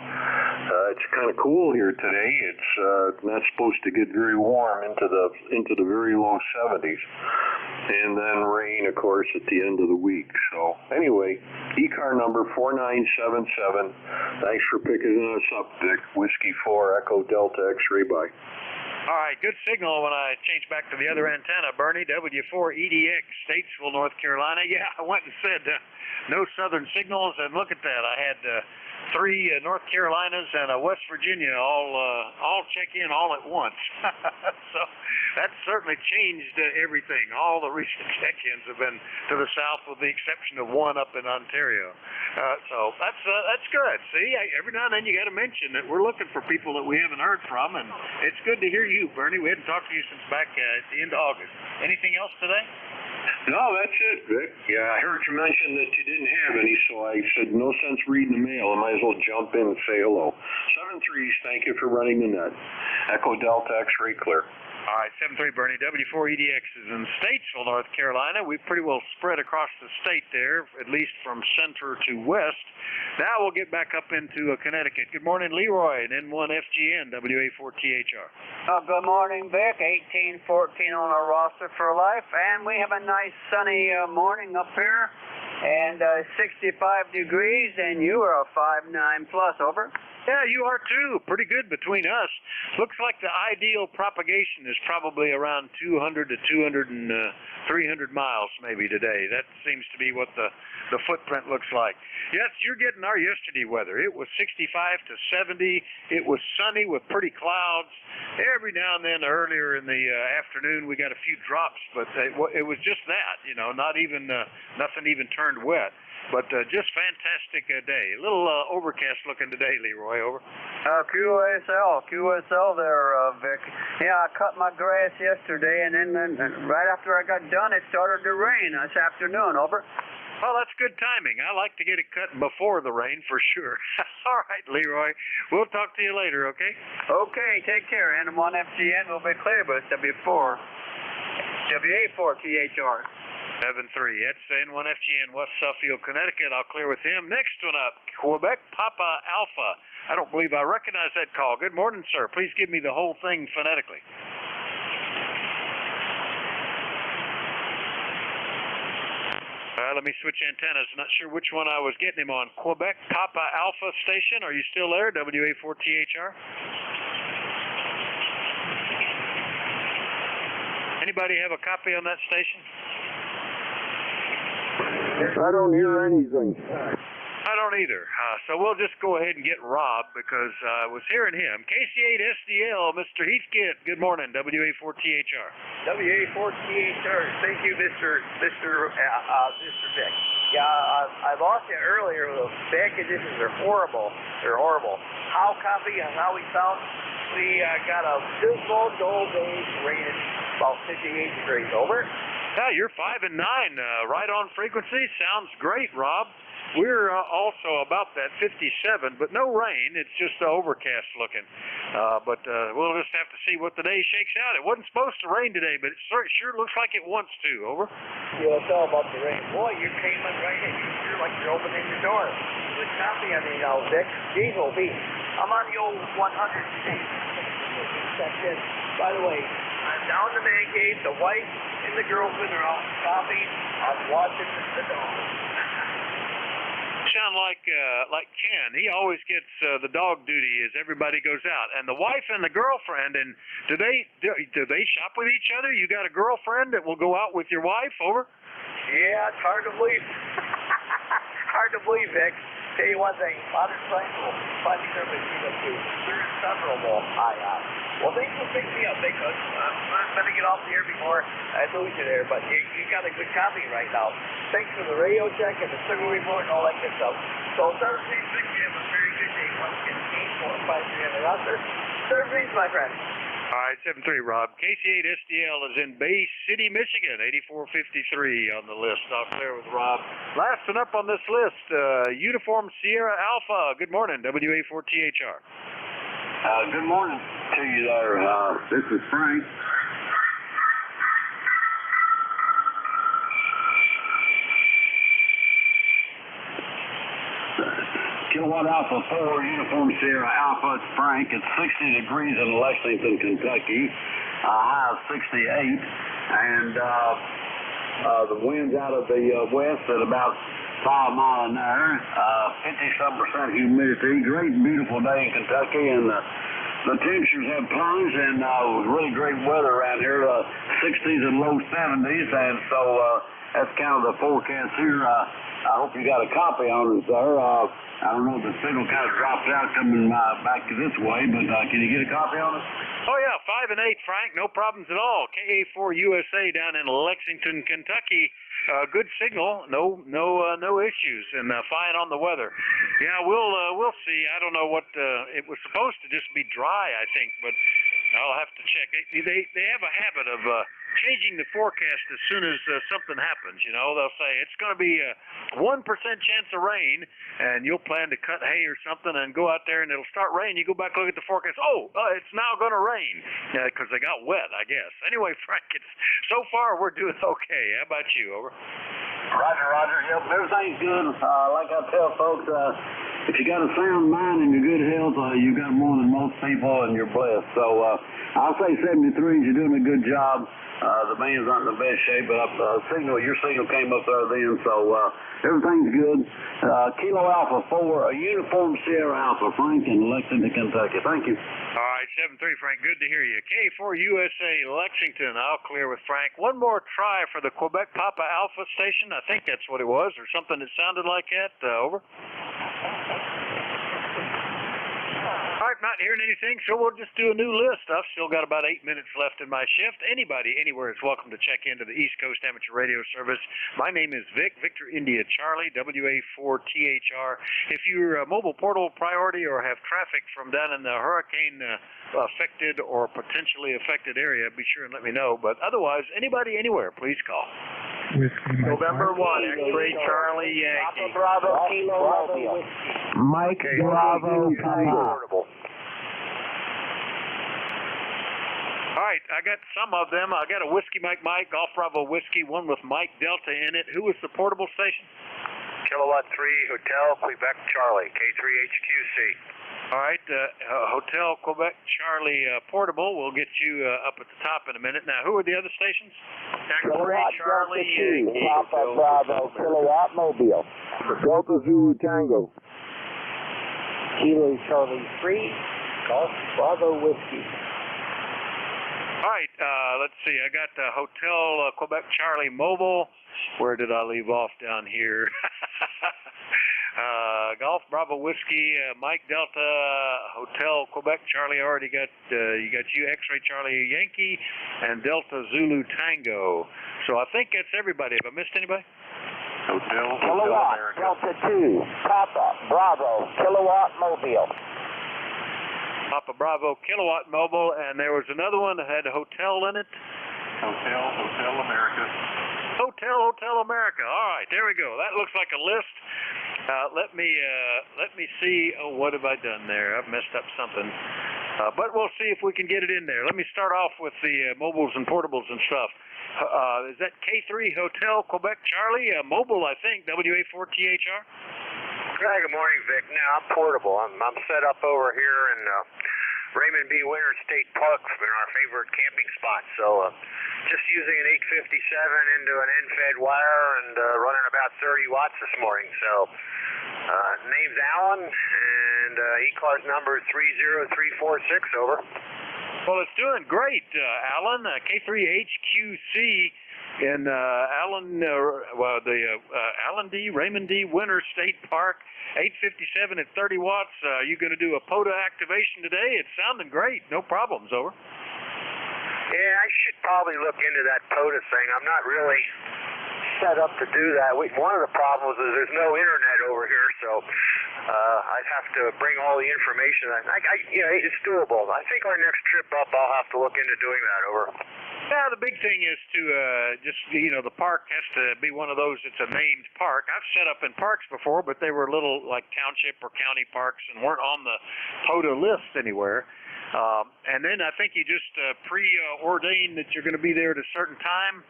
It's kind of cool here today. It's not supposed to get very warm into the very low 70s. And then rain, of course, at the end of the week. So anyway, ECAR number 4977. Thanks for picking us up, Vic. Whiskey 4 Echo Delta X-ray, bye. All right, good signal when I change back to the other antenna, Bernie. W4EDX, Statesville, North Carolina. Yeah, I went and said no southern signals, and look at that. I had 3 North Carolinas and a West Virginia all check in all at once. So that's certainly changed everything. All the recent check-ins have been to the south, with the exception of one up in Ontario. So that's good. See, every now and then you got to mention that we're looking for people that we haven't heard from, and it's good to hear you, Bernie. We hadn't talked to you since back at the end of August. Anything else today? No, that's it, Vic. Yeah, I heard you mention that you didn't have any, so I said no sense reading the mail. I might as well jump in and say hello. 7-3s, thank you for running the net. Echo Delta X-ray clear. All right, 7-3, Bernie. W4EDX is in Statesville, North Carolina. We've pretty well spread across the state there, at least from center to west. Now we'll get back up into Connecticut. Good morning, Leroy, and N1FGN, WA4THR. Good morning, Vic. 1814 on our roster for life, and we have a nice sunny morning up here, and 65 degrees, and you are a 5'9 plus, over. Yeah, you are too. Pretty good between us. Looks like the ideal propagation is probably around 200 to 200 and 300 miles maybe today. That seems to be what the footprint looks like. Yes, you're getting our yesterday weather. It was 65 to 70. It was sunny with pretty clouds. Every now and then earlier in the afternoon we got a few drops, but it was just that, not even nothing even turned wet. But just fantastic day. A little overcast looking today, Leroy, over. QSL there, Vic. Yeah, I cut my grass yesterday, and then right after I got done, it started to rain this afternoon, over. Well, that's good timing. I like to get it cut before the rain, for sure. All right, Leroy. We'll talk to you later, okay? Okay, take care. N1FGN will be clear, but W4. WA4THR. 7-3. That's N1FGN, West Suffield, Connecticut. I'll clear with him. Next one up, Quebec Papa Alpha. I don't believe I recognize that call. Good morning, sir. Please give me the whole thing phonetically. Let me switch antennas. Not sure which one I was getting him on. Quebec Papa Alpha station. Are you still there? WA4THR. Anybody have a copy on that station? I don't hear anything. I don't either. So we'll just go ahead and get Rob, because I was hearing him. KC8SDL, Mr. Heathkit. Good morning, WA4THR. WA4THR. Thank you, Mr. Vic. Yeah, I lost you earlier. The bad conditions are horrible. They're horrible. How copy and how we found? We got a dismal dull day, rated about 58 degrees, over. Yeah, you're 5 and 9, right on frequency. Sounds great, Rob. we're also about that 57, but no rain. It's just overcast looking. But we'll just have to see what the day shakes out. It wasn't supposed to rain today, but it sure looks like it wants to. Over. Yeah, it's all about the rain. Boy, you came in right in. You're like you're opening your door. Good copy on me now, Vic. Diesel B. I'm on the old 100 today. Checked in. By the way, I'm down the man cave. The wife and the girlfriend are out coffee. I'm watching the dog. Sound like Ken. He always gets the dog duty as everybody goes out, and the wife and the girlfriend. And do they shop with each other? You got a girlfriend that will go out with your wife? Over. Yeah, it's hard to believe. Hard to believe, Vic. Tell you one thing, modern science will find service even too. They're inseparable. Well, thanks for picking me up, Vic. I'm going to get off the air before I lose you there, but you got a good copy right now. Thanks for the radio check and the signal report and all that good stuff. So, Thursday, Vic, you have a very good day. Once again, 845 300 out there. Thursdays, my friend. All right, 7-3, Rob. KC8 SDL is in Bay City, Michigan, 8453 on the list. Off there with Rob. Last one up on this list, Uniform Sierra Alpha. Good morning, WA4THR. Good morning to you there. This is Frank. Kilowatt Alpha 4, Uniform Sierra Alpha, it's Frank. It's 60 degrees in Lexington, Kentucky. High of 68. And the wind's out of the west at about 5 miles an hour. 50-some% humidity. Great, beautiful day in Kentucky. And the temperatures have plunged, and it was really great weather around here. 60s and low 70s. And so that's kind of the forecast here. I hope you got a copy on it, sir. I don't know if the signal kind of dropped out coming back this way, but can you get a copy on it? Oh, yeah, 5 and 8, Frank. No problems at all. KA4USA down in Lexington, Kentucky. Good signal. No issues, and fine on the weather. Yeah, we'll see. I don't know what it was supposed to just be dry, I think, but I'll have to check. They have a habit of changing the forecast as soon as something happens. You know, they'll say it's going to be a 1% chance of rain, and you'll plan to cut hay or something and go out there and it'll start raining. You go back look at the forecast. It's now going to rain because they got wet, I guess. Anyway, Frank, so far we're doing okay. How about you? Over. Roger. Yep, everything's good. Like I tell folks, if you got a sound mind and you're good health, you got more than most people, and you're blessed. So I'll say 73. You're doing a good job. The band's not in the best shape, but your signal came up there then, so everything's good. Kilo Alpha 4, a Uniform Sierra Alpha, Frank in Lexington, Kentucky. Thank you. All right, 7-3, Frank. Good to hear you. K4USA Lexington. I'll clear with Frank. One more try for the Quebec Papa Alpha station. I think that's what it was, or something that sounded like that. Over. All right, not hearing anything, so we'll just do a new list. I've still got about 8 minutes left in my shift. Anybody, anywhere is welcome to check into the East Coast Amateur Radio Service. My name is Vic, Victor India Charlie, WA4THR. If you're a mobile portable priority or have traffic from down in the hurricane affected or potentially affected area, be sure and let me know. But otherwise, anybody, anywhere, please call. November 1, X-Ray Charlie Yankee. Bravo, Kilo Romeo. Mike Bravo, Papa. All right, I got some of them. I got a Whiskey Mike, Golf Bravo Whiskey, one with Mike Delta in it. Who was the portable station? Kilowatt 3 Hotel Quebec Charlie, K3HQC. All right, Hotel Quebec Charlie portable. We'll get you up at the top in a minute. Now, who are the other stations? X3 Charlie Yankee. Papa Bravo, Kilowatt Mobile. Delta Zulu Tango. Kilo Charlie 3, Golf Bravo Whiskey. All right, let's see. I got Hotel Quebec Charlie Mobile. Where did I leave off down here? Golf Bravo Whiskey, Mike Delta, Hotel Quebec Charlie. Already got you X-Ray Charlie Yankee, and Delta Zulu Tango. So I think that's everybody. Have I missed anybody? Hotel Kilowatt America. Delta 2, Papa Bravo, Kilowatt Mobile. Papa Bravo Kilowatt Mobile, and there was another one that had a hotel in it. Hotel America. Hotel America. All right, there we go. That looks like a list. Let me see. Oh, what have I done there? I've messed up something. But we'll see if we can get it in there. Let me start off with the mobiles and portables and stuff. Is that K3 Hotel Quebec Charlie? Mobile, I think. WA4THR. Hi, good morning, Vic. No, I'm portable. I'm set up over here in Raymond B. Winter State Park in our favorite camping spot. So just using an 857 into an end-fed wire and running about 30 watts this morning. So name's Alan, and ECARS number is 30346, over. Well, it's doing great, Alan. K3HQC in Allen D. Raymond D. Winter State Park, 857 at 30 watts. You going to do a POTA activation today? It's sounding great. No problems, over. Yeah, I should probably look into that POTA thing. I'm not really set up to do that. One of the problems is there's no internet over here, so I'd have to bring all the information. It's doable. I think our next trip up, I'll have to look into doing that, over. Yeah, the big thing is to the park has to be one of those that's a named park. I've set up in parks before, but they were little like township or county parks and weren't on the POTA list anywhere. And then I think you just preordain that you're going to be there at a certain time,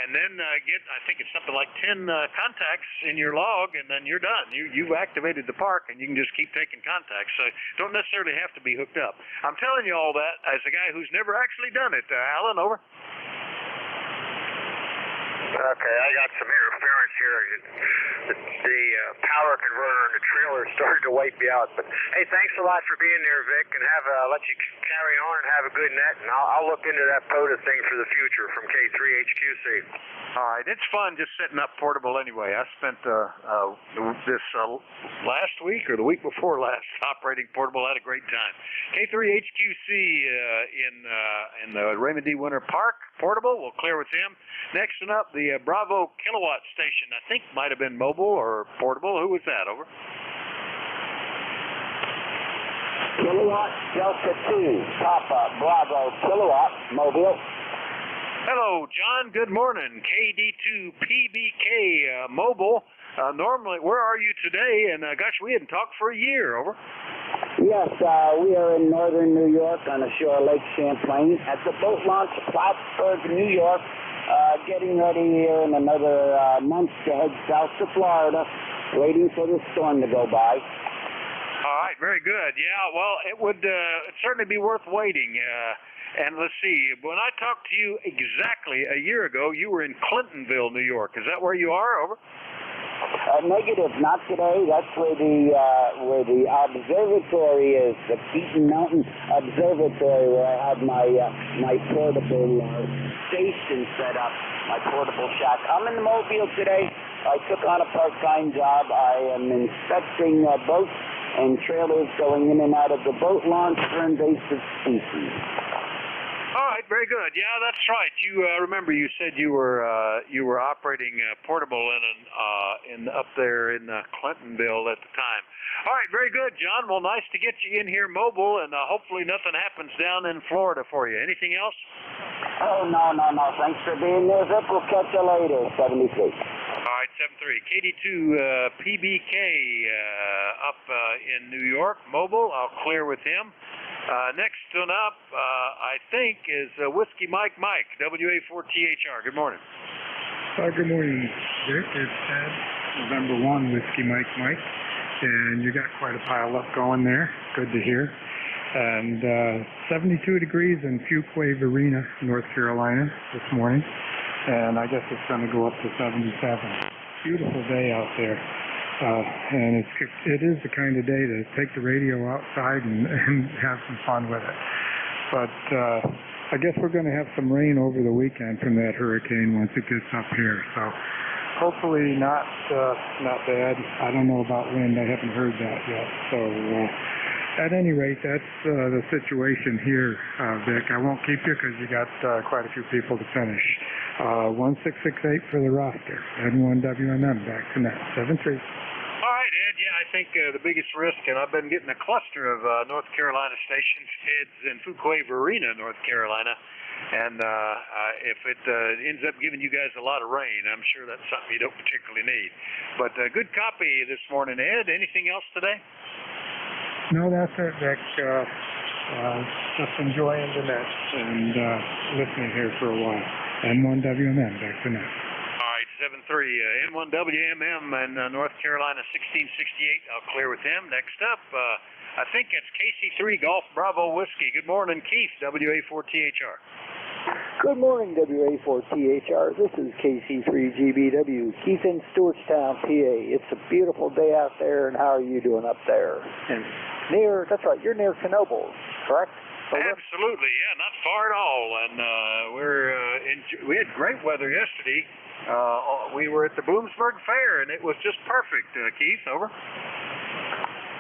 and then I think it's something like 10 contacts in your log, and then you're done. You've activated the park, and you can just keep taking contacts. So don't necessarily have to be hooked up. I'm telling you all that as a guy who's never actually done it. Alan, over. Okay, I got some interference here. The power converter in the trailer started to wipe you out. But hey, thanks a lot for being there, Vic, and let you carry on and have a good net. And I'll look into that POTA thing for the future from K3HQC. All right, it's fun just setting up portable anyway. I spent this last week or the week before last operating portable. I had a great time. K3HQC in the Raymond D. Winter Park portable. We'll clear with him. Next one up, the Bravo kilowatt station. I think might have been mobile or portable. Who was that, over? Kilowatt Delta 2, Papa Bravo kilowatt mobile. Hello, John. Good morning. KD2PBK mobile. Normally, where are you today? And gosh, we hadn't talked for a year, over. Yes, we are in northern New York on the shore of Lake Champlain at the boat launch, Plattsburgh, New York. Getting ready here in another month to head south to Florida, waiting for the storm to go by. All right, very good. Yeah, well, it would certainly be worth waiting. And let's see, when I talked to you exactly a year ago, you were in Clintonville, New York. Is that where you are, over? Negative, not today. That's where the observatory is, the Keaton Mountain Observatory, where I have my portable station set up, my portable shack. I'm in the Mobile today. I took on a part-time job. I am inspecting boats and trailers going in and out of the boat launch for invasive species. All right, very good. Yeah, that's right. You remember you said you were operating portable in up there in Clintonville at the time. All right, very good, John. Well, nice to get you in here mobile, and hopefully nothing happens down in Florida for you. Anything else? Oh, no. Thanks for being there, Vic. We'll catch you later, 73. All right, 73. KD2 PBK up in New York, mobile. I'll clear with him. Next one up, I think, is Whiskey Mike, WA4THR. Good morning. Good morning, Dick. It's Ed, November 1, Whiskey Mike, and you got quite a pile up going there. Good to hear. And 72 degrees in Fuquay Arena, North Carolina this morning, and I guess it's going to go up to 77. Beautiful day out there. And it is the kind of day to take the radio outside and have some fun with it. But I guess we're going to have some rain over the weekend from that hurricane once it gets up here. So hopefully not bad. I don't know about wind. I haven't heard that yet. So at any rate, that's the situation here, Vic. I won't keep you because you got quite a few people to finish. 1668 for the roster. N1WMM back to net. 73. All right, Ed. Yeah, I think the biggest risk, and I've been getting a cluster of North Carolina stations, Ed's in Fuquay Arena, North Carolina. And if it ends up giving you guys a lot of rain, I'm sure that's something you don't particularly need. But good copy this morning, Ed. Anything else today? No, that's it, Vic. Just enjoying the net and listening here for a while. N1WMM, back to net. All right, 7-3, N1WMM in North Carolina, 1668. I'll clear with him. Next up, I think it's KC3 Golf Bravo Whiskey. Good morning, Keith, WA4THR. Good morning, WA4THR. This is KC3GBW, Keith in Stewartstown, PA. It's a beautiful day out there, and how are you doing up there? And that's right, you're near Knoebels, correct? Over? Absolutely, yeah, not far at all. And we had great weather yesterday. We were at the Bloomsburg Fair, and it was just perfect. Keith, over.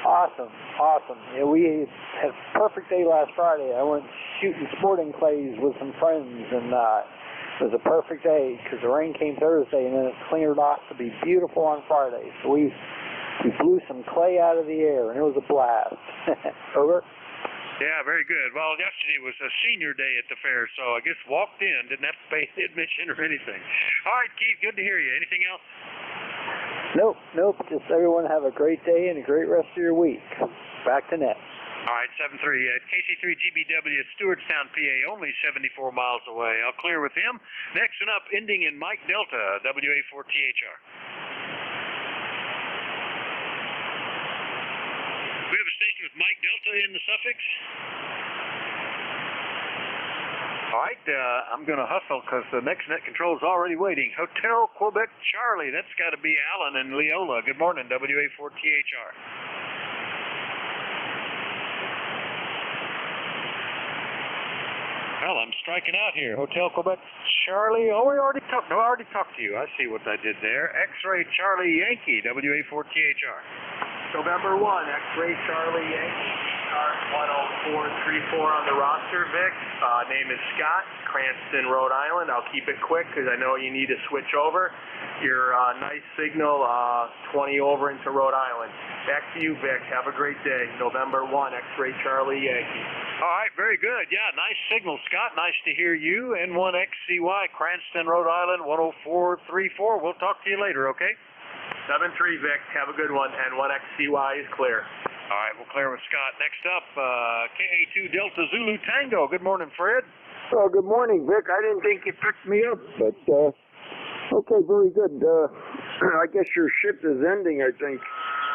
Awesome. Yeah, we had a perfect day last Friday. I went shooting sporting clays with some friends, and it was a perfect day because the rain came Thursday, and then it cleared off to be beautiful on Friday. So we blew some clay out of the air, and it was a blast. Over. Yeah, very good. Well, yesterday was a senior day at the fair, so I guess walked in, didn't have to pay admission or anything. All right, Keith, good to hear you. Anything else? Nope. Just everyone have a great day and a great rest of your week. Back to net. All right, 7-3 at KC3GBW at Stewartstown, PA, only 74 miles away. I'll clear with him. Next one up, ending in Mike Delta, WA4THR. We have a station with Mike Delta in the suffix. All right, I'm going to hustle because the next net control is already waiting. Hotel Quebec Charlie, that's got to be Alan and Leola. Good morning, WA4THR. Well, I'm striking out here. Hotel Quebec Charlie. Oh, I already talked to you. I see what I did there. X-Ray Charlie Yankee, WA4THR. November 1, X-Ray Charlie Yankee, ECARS 10434 on the roster, Vic. Name is Scott, Cranston, Rhode Island. I'll keep it quick because I know you need to switch over. Your nice signal, 20 over into Rhode Island. Back to you, Vic. Have a great day. November 1, X-Ray Charlie Yankee. All right, very good. Yeah, nice signal, Scott. Nice to hear you. N1XCY, Cranston, Rhode Island, 10434. We'll talk to you later, okay? 7-3, Vic. Have a good one. And 1XCY is clear. All right, we'll clear with Scott. Next up, KA2 Delta Zulu Tango. Good morning, Fred. Oh, good morning, Vic. I didn't think you picked me up, but okay, very good. I guess your shift is ending, I think.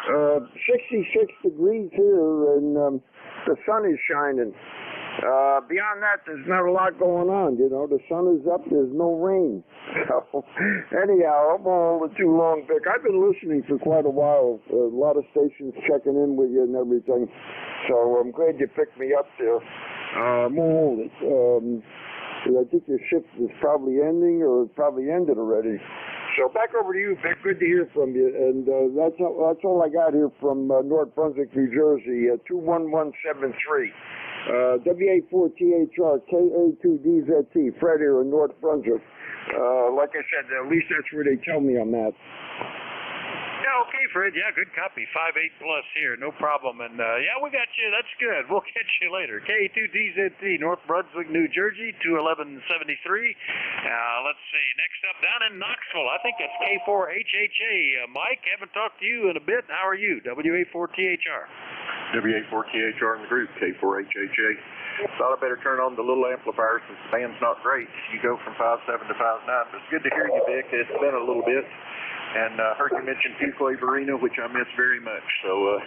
66 degrees here, and the sun is shining. Beyond that, there's not a lot going on, you know. The sun is up, there's no rain. So, anyhow, I won't hold it too long, Vic. I've been listening for quite a while. A lot of stations checking in with you and everything. So I'm glad you picked me up there. I won't hold it. I think your shift is probably ending, or it probably ended already. So back over to you, Vic. Good to hear from you. And that's all I got here from North Brunswick, New Jersey, 21173. WA4THR, KA2DZT, Fred here in North Brunswick. Like I said, at least that's where they tell me I'm at. Yeah, okay, Fred. Yeah, good copy. 5.8 plus here, no problem. And yeah, we got you. That's good. We'll catch you later. KA2DZT, North Brunswick, New Jersey, 21173. Let's see. Next up, down in Knoxville, I think it's K4HHA. Mike, haven't talked to you in a bit. How are you? WA4THR. WA4THR in the group, K4HHA. Thought I better turn on the little amplifier since the band's not great. You go from 5.7 to 5.9, but it's good to hear you, Vic. It's been a little bit. And heard you mention Fuquay Arena, which I miss very much. So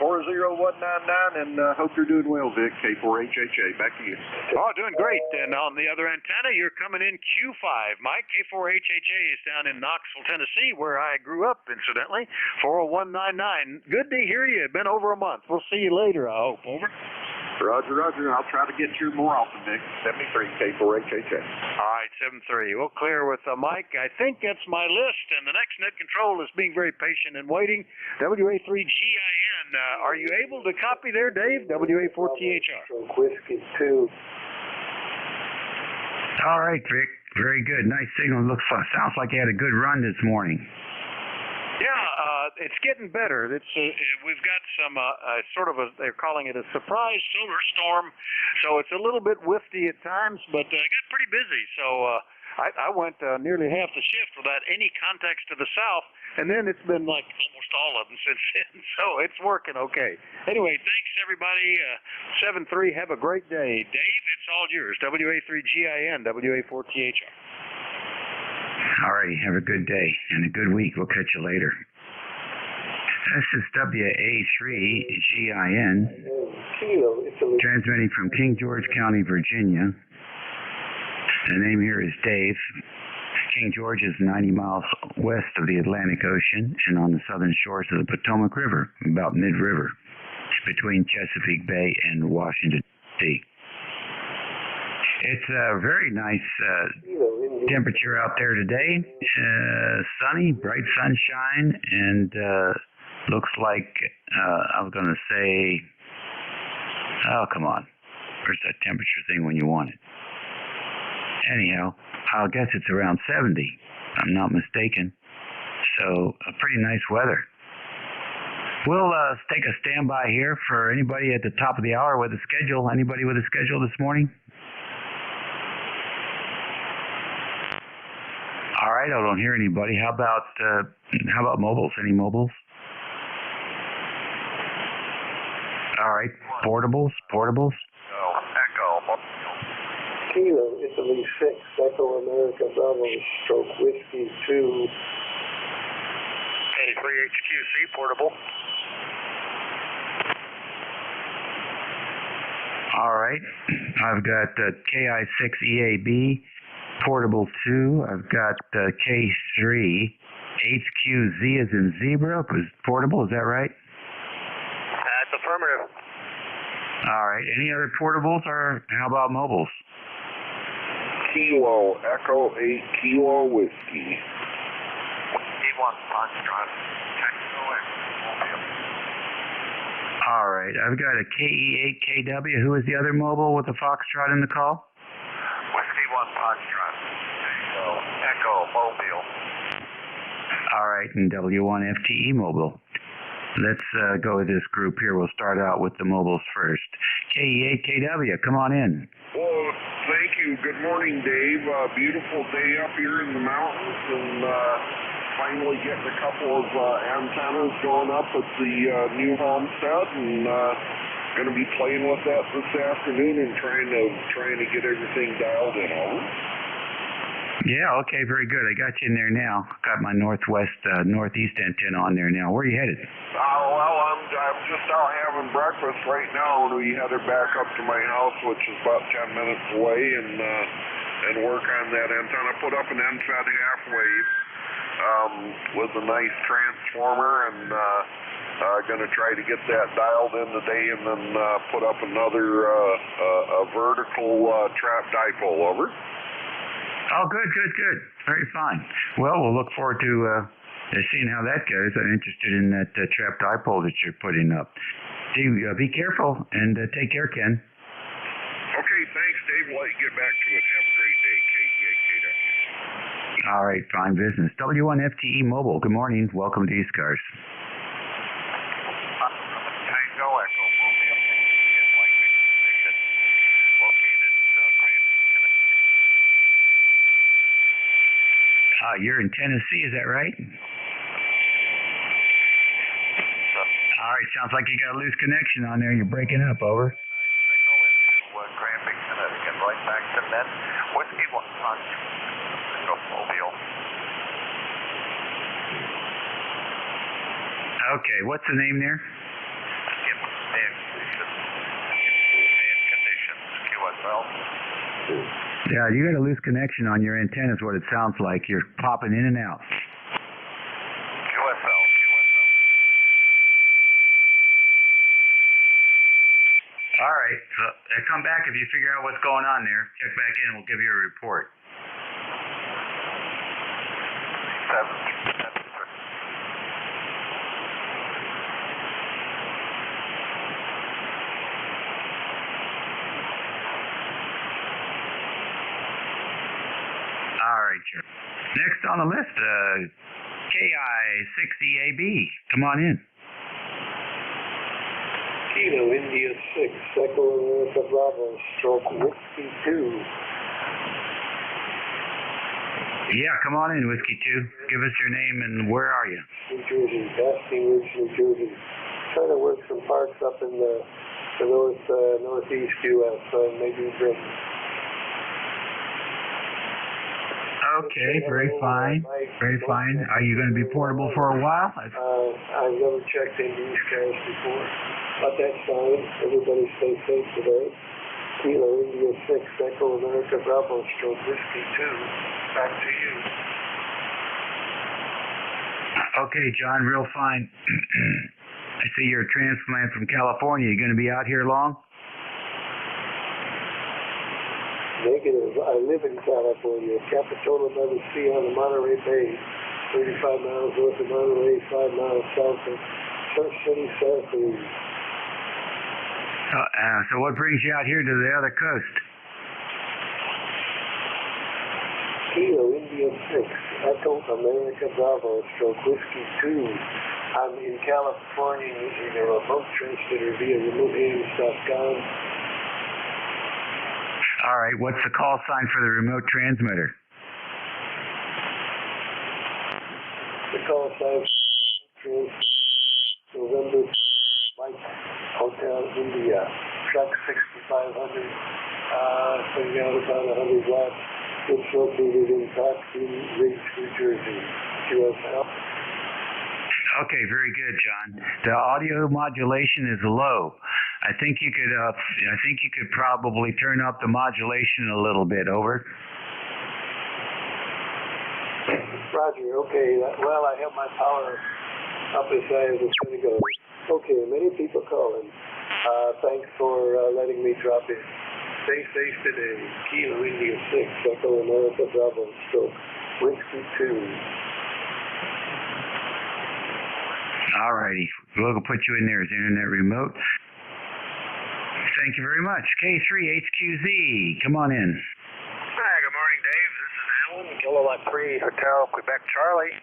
40199, and hope you're doing well, Vic. K4HHA. Back to you. Oh, doing great. And on the other antenna, you're coming in Q5. Mike, K4HHA is down in Knoxville, Tennessee, where I grew up, incidentally. 40199. Good to hear you. Been over a month. We'll see you later, I hope. Over. Roger. I'll try to get you more often, Vic. 73, K4HHA. All right, 7-3. We'll clear with Mike. I think that's my list, and the next net control is being very patient and waiting. WA3GIN. Are you able to copy there, Dave? WA4THR. Whiskey 2. All right, Vic. Very good. Nice signal. Sounds like you had a good run this morning. Yeah, it's getting better. We've got some they're calling it a surprise solar storm, so it's a little bit wifty at times, but I got pretty busy, so I went nearly half the shift without any contacts to the south, and then it's been like almost all of them since then, so it's working okay. Anyway, thanks everybody. 7-3, have a great day. Dave, it's all yours. WA3GIN, WA4THR. All righty, have a good day and a good week. We'll catch you later. This is WA3GIN, transmitting from King George County, Virginia. The name here is Dave. King George is 90 miles west of the Atlantic Ocean and on the southern shores of the Potomac River, about mid-river, between Chesapeake Bay and Washington, D.C. It's a very nice temperature out there today. Sunny, bright sunshine, and looks like, I was going to say, oh, come on. Where's that temperature thing when you want it? Anyhow, I guess it's around 70, if I'm not mistaken. So, pretty nice weather. We'll take a standby here for anybody at the top of the hour with a schedule. Anybody with a schedule this morning? All right, I don't hear anybody. How about mobiles? Any mobiles? All right, portables. Echo. Kilo, Italy 6, Echo America Bravo, stroke Whiskey 2. 83HQC, portable. All right, I've got KI6EAB. Portable 2. I've got K3. HQZ as in zebra. Portable, is that right? That's affirmative. All right. Any other portables, or how about mobiles? Kilo, Echo 8, Kilo Whiskey. D1 Foxtrot. All right. I've got a KE8KW. Who is the other mobile with the Foxtrot in the call? Whiskey 1 Foxtrot. Echo Mobile. All right, and W1FTE mobile. Let's go with this group here. We'll start out with the mobiles first. KE8KW, come on in. Well, thank you. Good morning, Dave. Beautiful day up here in the mountains, and finally getting a couple of antennas going up at the new homestead, and going to be playing with that this afternoon and trying to get everything dialed in. Over. Yeah, okay, very good. I got you in there now. Got my northeast antenna on there now. Where are you headed? Well, I'm just out having breakfast right now, and we headed back up to my house, which is about 10 minutes away, and work on that antenna. Put up an NFED half wave with a nice transformer, and going to try to get that dialed in today, and then put up another a vertical trap dipole. Over. Oh, good. Very fine. Well, we'll look forward to seeing how that goes. I'm interested in that trap dipole that you're putting up. Be careful and take care, Ken. Okay, thanks, Dave. We'll let you get back to it. Have a great day. KE8KW. All right, fine business. W1FTE Mobile, good morning. Welcome to ECARS. Tango Echo Mobile. Located You're in Tennessee, is that right? All right, sounds like you got a loose connection on there. You're breaking up, over. Signal into Granby, Connecticut, right back to net. Whiskey 1 Echo Mobile. Okay, what's the name there? Conditions, QSL. Yeah, you got a loose connection on your antenna is what it sounds like. You're popping in and out. QSL. All right, so come back if you figure out what's going on there. Check back in and we'll give you a report. 7. All right, sure. Next on the list, KI60AB. Come on in. Kilo India 6, Echo America Bravo, stroke Whiskey 2. Yeah, come on in, Whiskey 2. Give us your name and where are you? New Jersey, Basking Ridge, New Jersey. Trying to work some parts up in the northeast U.S., maybe Britain. Okay, very fine. Very fine. Are you going to be portable for a while? I've never checked into ECARS before, but that's fine. Everybody stay safe today. Kilo India 6, Echo America Bravo, stroke Whiskey 2. Back to you. Okay, John, real fine. I see you're a transplant from California. You going to be out here long? Negative. I live in California. Capitola by the Sea on the Monterey Bay. 35 miles north of Monterey, 5 miles south of Surf City, Santa Cruz. So what brings you out here to the other coast? Kilo India 6, Echo America Bravo, stroke Whiskey 2. I'm in California using a remote transmitter via remotehams.com. All right, what's the call sign for the remote transmitter? The call sign November Mike Hotel India, truck 6500, putting out about 100 watts. It's located in Basking Ridge, New Jersey, QSL. Okay, very good, John. The audio modulation is low. I think you could probably turn up the modulation a little bit. Over. Roger. Okay. Well, I have my power up as high as it's going to go. Okay. Many people calling. Thanks for letting me drop in. Stay safe today. Kilo India 6, Echo America Bravo, stroke Whiskey 2. All righty. We'll put you in there as internet remote. Thank you very much. K3HQZ, come on in. Hi, good morning, Dave. This is Alan, Kilowatt 3 Hotel, Quebec, Charlie.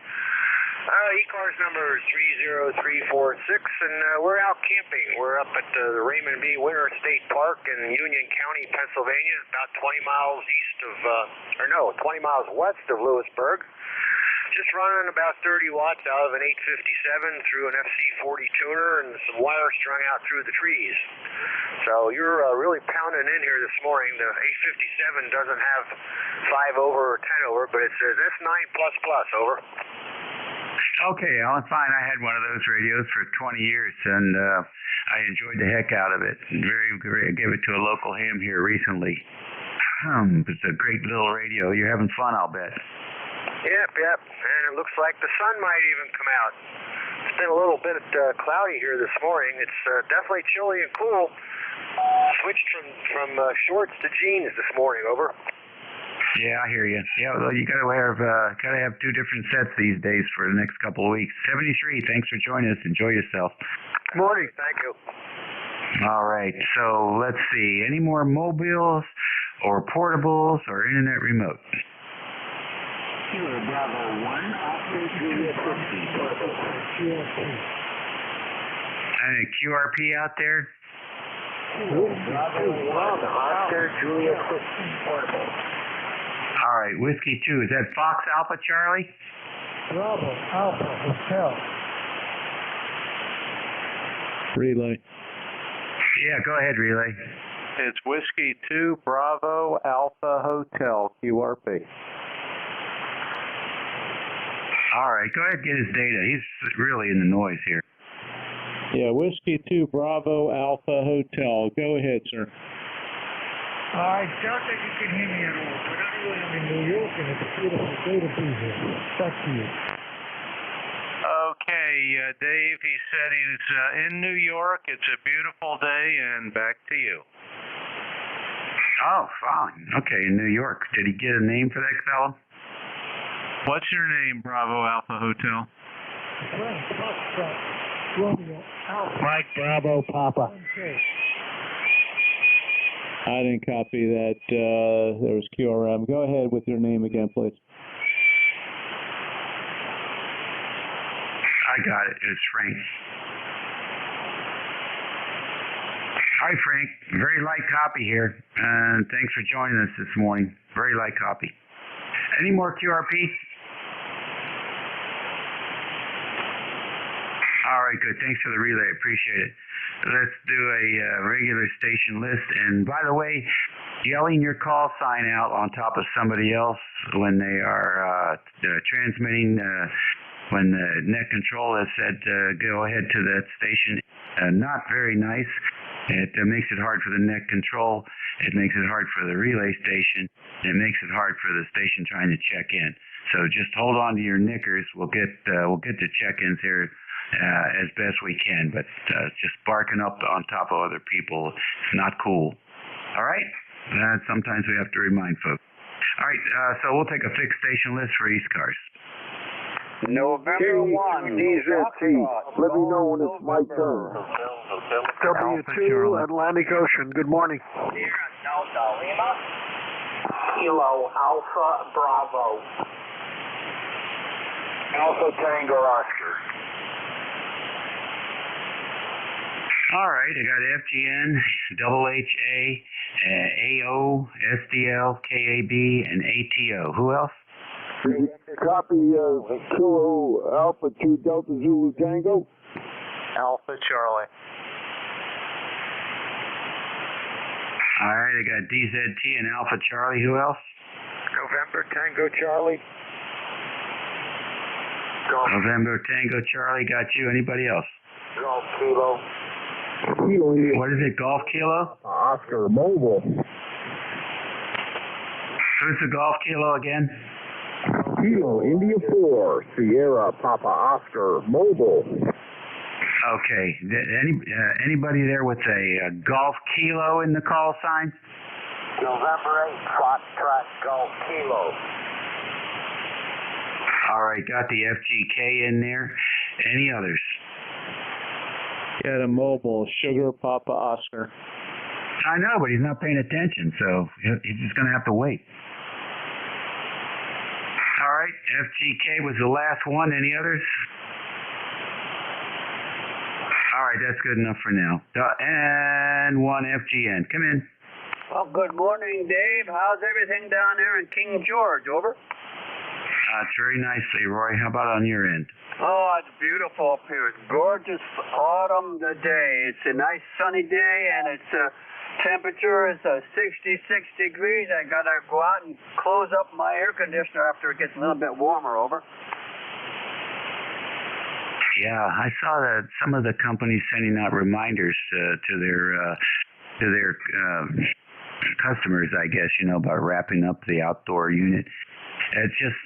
ECARS number is 30346, and we're out camping. We're up at the Raymond B. Winter State Park in Union County, Pennsylvania, about 20 miles east of, 20 miles west of Lewisburg. Just running about 30 watts out of an 857 through an FC40 tuner and some wires strung out through the trees. So you're really pounding in here this morning. The 857 doesn't have 5 over or 10 over, but it says S9++, over. Okay, Alan, fine. I had one of those radios for 20 years, and I enjoyed the heck out of it. Very great. I gave it to a local ham here recently. It's a great little radio. You're having fun, I'll bet. Yep. And it looks like the sun might even come out. It's been a little bit cloudy here this morning. It's definitely chilly and cool. Switched from shorts to jeans this morning, over. Yeah, I hear you. Yeah, well, you gotta have 2 different sets these days for the next couple of weeks. 73, thanks for joining us. Enjoy yourself. Good morning. Thank you. All right, so let's see. Any more mobiles or portables or internet remote? Kilo Bravo 1, Oscar Julia 50. Any QRP out there? Bravo 1, Oscar Julia 50. Portable. All right, Whiskey 2. Is that Fox Alpha Charlie? Bravo Alpha Hotel. Relay. Yeah, go ahead, Relay. It's Whiskey 2 Bravo Alpha Hotel, QRP. All right, go ahead and get his data. He's really in the noise here. Yeah, Whiskey 2 Bravo Alpha Hotel. Go ahead, sir. I doubt that you can hear me at all, but I'm in New York and it's a beautiful day to be here. Back to you. Okay, Dave, he said he's in New York. It's a beautiful day, and back to you. Oh, fine. Okay, in New York. Did he get a name for that fellow? What's your name, Bravo Alpha Hotel? Mike Bravo Papa. I didn't copy that. There was QRM. Go ahead with your name again, please. I got it. It's Frank. Hi, Frank. Very light copy here. And thanks for joining us this morning. Very light copy. Any more QRP? All right, good. Thanks for the relay. Appreciate it. Let's do a regular station list. And by the way, yelling your call sign out on top of somebody else when they are transmitting, when the net control has said go ahead to that station, not very nice. It makes it hard for the net control. It makes it hard for the relay station. It makes it hard for the station trying to check in. So just hold on to your knickers. We'll get the check-ins here as best we can. But just barking up on top of other people, it's not cool. All right? Sometimes we have to remind folks. All right, so we'll take a fixed station list for ECARS. November 1. DZT. Let me know when it's my turn. W2 Atlantic Ocean. Good morning. Sierra Delta Lima. Kilo Alpha Bravo. Alpha Tango Oscar. All right, I got FGN, HHA, AO, SDL, KAB, and ATO. Who else? Copy Kilo Alpha 2 Delta Zulu Tango. Alpha Charlie. All right, I got DZT and Alpha Charlie. Who else? November Tango Charlie. November Tango Charlie. Got you. Anybody else? Golf Kilo. What is it? Golf Kilo? Oscar Mobile. Who's the Golf Kilo again? Kilo India 4 Sierra Papa Oscar Mobile. Okay. Anybody there with a Golf Kilo in the call sign? November 8, Foxtrot Golf Kilo. All right, got the FGK in there. Any others? Got a mobile, Sugar Papa Oscar. I know, but he's not paying attention, so he's just going to have to wait. All right, FGK was the last one. Any others? All right, that's good enough for now. And one FGN. Come in. Well, good morning, Dave. How's everything down there in King George? Over? It's very nice, Leroy. How about on your end? Oh, it's beautiful up here. It's gorgeous autumn day. It's a nice sunny day, and its temperature is 66 degrees. I got to go out and close up my air conditioner after it gets a little bit warmer. Over. Yeah, I saw that some of the companies sending out reminders to their customers, I guess, about wrapping up the outdoor unit. It's just,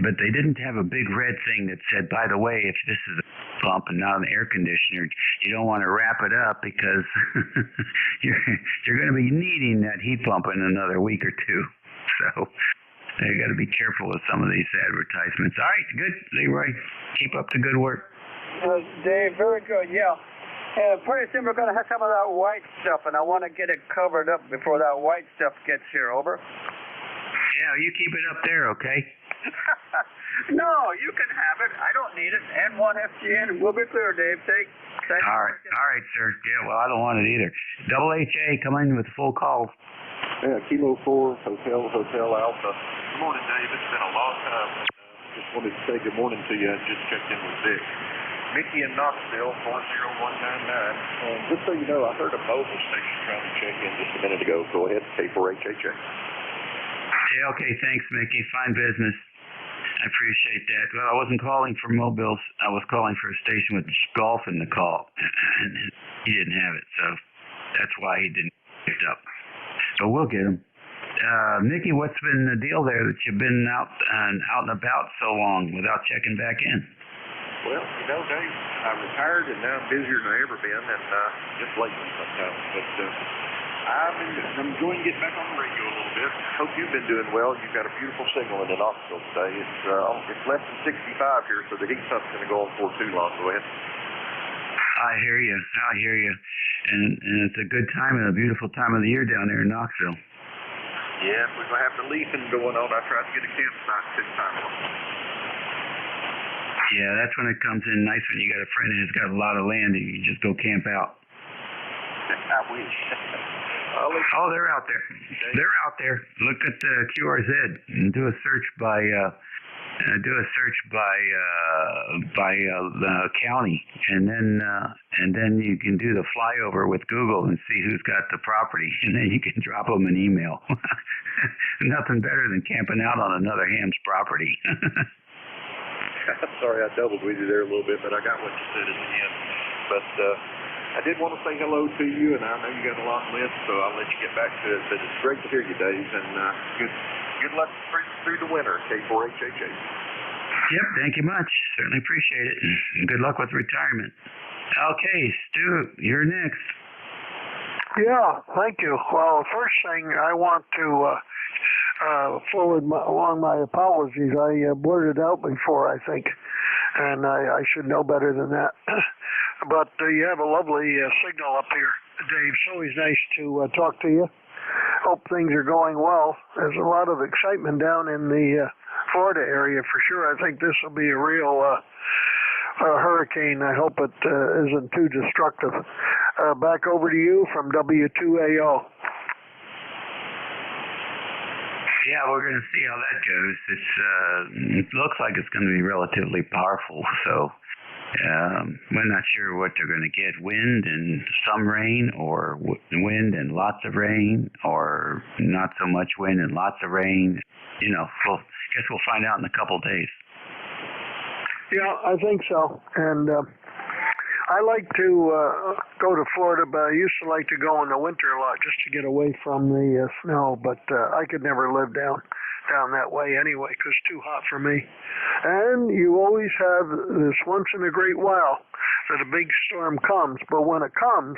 but they didn't have a big red thing that said, by the way, if this is a pump and not an air conditioner, you don't want to wrap it up because you're going to be needing that heat pump in another week or two. So you got to be careful with some of these advertisements. All right, good, Leroy. Keep up the good work. Dave, very good. Yeah. Pretty soon we're going to have some of that white stuff, and I want to get it covered up before that white stuff gets here. Over. Yeah, you keep it up there, okay? No, you can have it. I don't need it. And one FGN. We'll be clear, Dave. Thanks. All right, sir. Yeah, well, I don't want it either. Double HA, come in with full call. Yeah, Kilo 4, Hotel Alpha. Good morning, Dave. It's been a long time. Just wanted to say good morning to you and just check in with Vic. Mickey in Knoxville, 40199. Just so you know, I heard a mobile station trying to check in just a minute ago. Go ahead, K4HHA. Yeah, okay, thanks, Mickey. Fine business. I appreciate that. Well, I wasn't calling for mobiles. I was calling for a station with golf in the call. And he didn't have it, so that's why he didn't pick it up. But we'll get him. Mickey, what's been the deal there that you've been out and about so long without checking back in? Well, Dave, I retired and now I'm busier than I ever been, and just lately sometimes. But I'm enjoying getting back on the radio a little bit. Hope you've been doing well. You've got a beautiful signal in Knoxville today. It's less than 65 here, so the heat pump's going to go on for too long. Go ahead. I hear you. And it's a good time and a beautiful time of the year down there in Knoxville. Yeah, we're going to have the leafing going on. I tried to get a campsite this time. Yeah, that's when it comes in nice when you got a friend who's got a lot of land and you can just go camp out. I wish. Oh, they're out there. They're out there. Look at the QRZ and do a search by the county, and then you can do the flyover with Google and see who's got the property, and then you can drop them an email. Nothing better than camping out on another ham's property. I'm sorry I doubled with you there a little bit, but I got what you said at the end. But I did want to say hello to you, and I know you got a long list, so I'll let you get back to it. But it's great to hear you, Dave, and good luck through the winter, K4HHA. Yep, thank you much. Certainly appreciate it. And good luck with retirement. Okay, Stu, you're next. Yeah, thank you. Well, first thing I want to forward along my apologies. I blurted out before, I think, and I should know better than that. But you have a lovely signal up here, Dave. It's always nice to talk to you. Hope things are going well. There's a lot of excitement down in the Florida area for sure. I think this will be a real hurricane. I hope it isn't too destructive. Back over to you from W2AO. Yeah, we're going to see how that goes. It looks like it's going to be relatively powerful, so we're not sure what they're going to get. Wind and some rain, or wind and lots of rain, or not so much wind and lots of rain. Guess we'll find out in a couple of days. Yeah, I think so. And I like to go to Florida, but I used to like to go in the winter a lot just to get away from the snow. But I could never live down that way anyway, because it's too hot for me. And you always have this once in a great while that a big storm comes, but when it comes,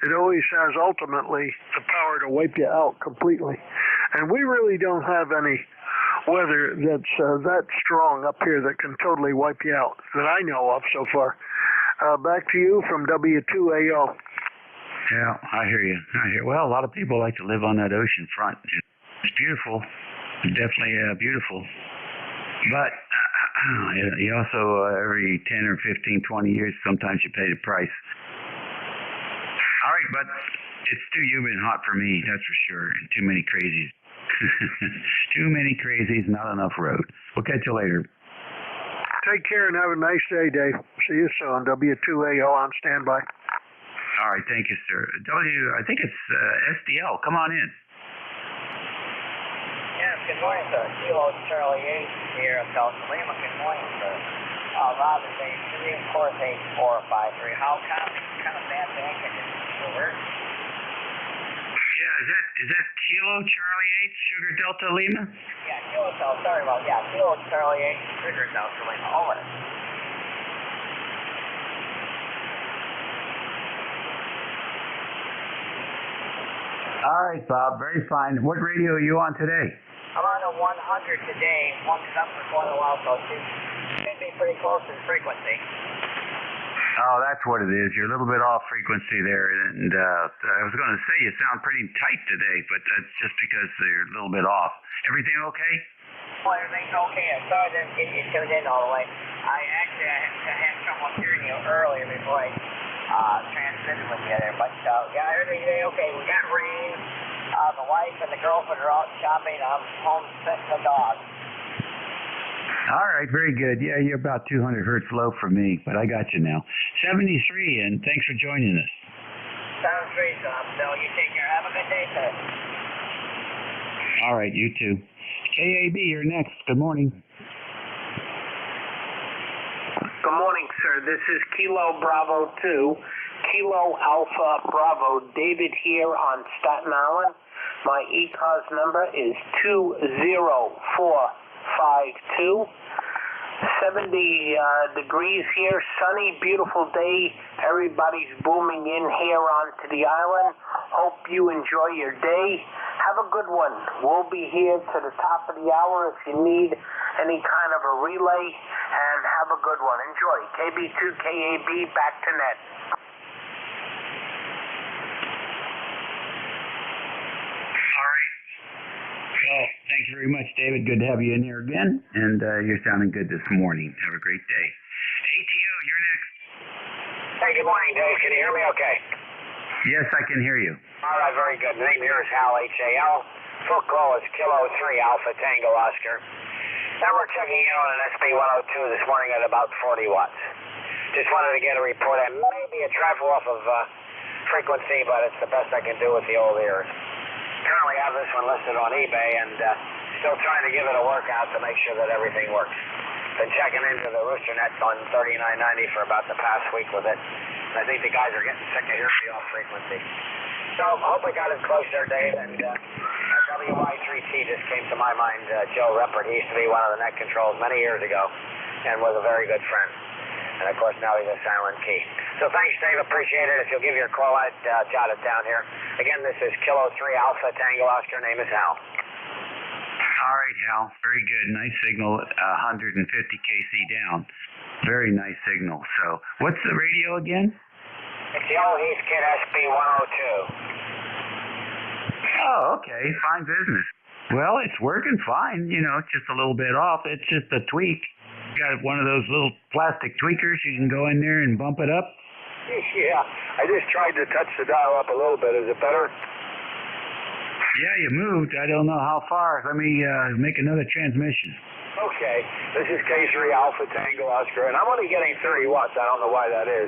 it always has ultimately the power to wipe you out completely. And we really don't have any weather that's that strong up here that can totally wipe you out that I know of so far. Back to you from W2AO. Yeah, I hear you. Well, a lot of people like to live on that ocean front. It's beautiful. Definitely beautiful. But you also, every 10 or 15, 20 years, sometimes you pay the price. All right, but it's too humid and hot for me, that's for sure. Too many crazies. Too many crazies, not enough road. We'll catch you later. Take care and have a nice day, Dave. See you soon. W2AO on standby. All right, thank you, sir. I think it's SDL. Come on in. Yes, good morning, sir. Kilo Charlie 8 here in South Lima. Good morning, sir. Rob is 83 and course 8453. How kind of bad bank is it? Over? Yeah, is that Kilo Charlie 8 Sugar Delta Lima? Yeah, Kilo Charlie 8 Sugar Delta Lima. Over. All right, Bob. Very fine. What radio are you on today? I'm on a 100 today. One up for quite a while, so it should be pretty close in frequency. Oh, that's what it is. You're a little bit off frequency there, and I was going to say you sound pretty tight today, but that's just because you're a little bit off. Everything okay? Well, everything's okay. I'm sorry I didn't get you tuned in all the way. I had trouble hearing you earlier before I transmitted with you there, but yeah, everything's okay. We got rain. The wife and the girlfriend are out shopping. I'm home sitting the dog. All right, very good. Yeah, you're about 200 hertz low for me, but I got you now. 73, and thanks for joining us. Sounds great, Tom. So you take care. Have a good day, sir. All right, you too. KAB, you're next. Good morning. Good morning, sir. This is Kilo Bravo 2, Kilo Alpha Bravo. David here on Staten Island. My ECARS number is 20452. 70 degrees here, sunny, beautiful day. Everybody's booming in here onto the island. Hope you enjoy your day. Have a good one. We'll be here to the top of the hour if you need any kind of a relay, and have a good one. Enjoy. KB2KAB, back to net. All right. Well, thank you very much, David. Good to have you in here again, and you're sounding good this morning. Have a great day. ATO, you're next. Hey, good morning, Dave. Can you hear me okay? Yes, I can hear you. All right, very good. The name here is Hal, H-A-L. Full call is Kilo 3 Alpha Tango Oscar. Now we're checking in on an SB102 this morning at about 40 watts. Just wanted to get a report. I may be a trifle off of frequency, but it's the best I can do with the old ears. Currently have this one listed on eBay and still trying to give it a workout to make sure that everything works. Been checking into the rooster nets on 3990 for about the past week with it. I think the guys are getting sick of hearing the off frequency. So I hope I got it close there, Dave, and WY3T just came to my mind. Joe Reppert, he used to be one of the net controls many years ago and was a very good friend. And of course now he's a silent key. So thanks, Dave, appreciate it. If you'll give your call, I'd jot it down here. Again, this is Kilo 3 Alpha Tango Oscar, name is Hal. All right, Hal, very good. Nice signal, 150 kc down. Very nice signal. So what's the radio again? It's the old Heath Kid SB102. Oh, okay. Fine business. Well, it's working fine. You know, it's just a little bit off. It's just a tweak. Got one of those little plastic tweakers. You can go in there and bump it up. Yeah, I just tried to touch the dial up a little bit. Is it better? Yeah, you moved. I don't know how far. Let me make another transmission. Okay. This is K3 Alpha Tango Oscar, and I'm only getting 30 watts. I don't know why that is.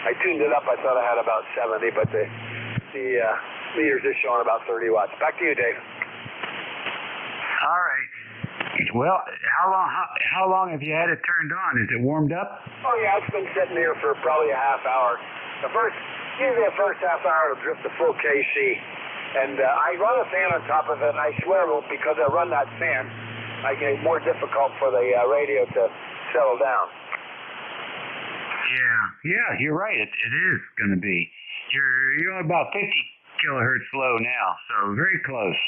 I tuned it up. I thought I had about 70, but the meters is showing about 30 watts. Back to you, Dave. All right. Well, how long have you had it turned on? Is it warmed up? Oh yeah, it's been sitting here for probably a half hour. Usually the first half hour it'll drift to full KC, and I run a fan on top of it. And I swear, because I run that fan, I get it more difficult for the radio to settle down. Yeah, you're right. It is going to be. You're about 50 kilohertz low now, so very close.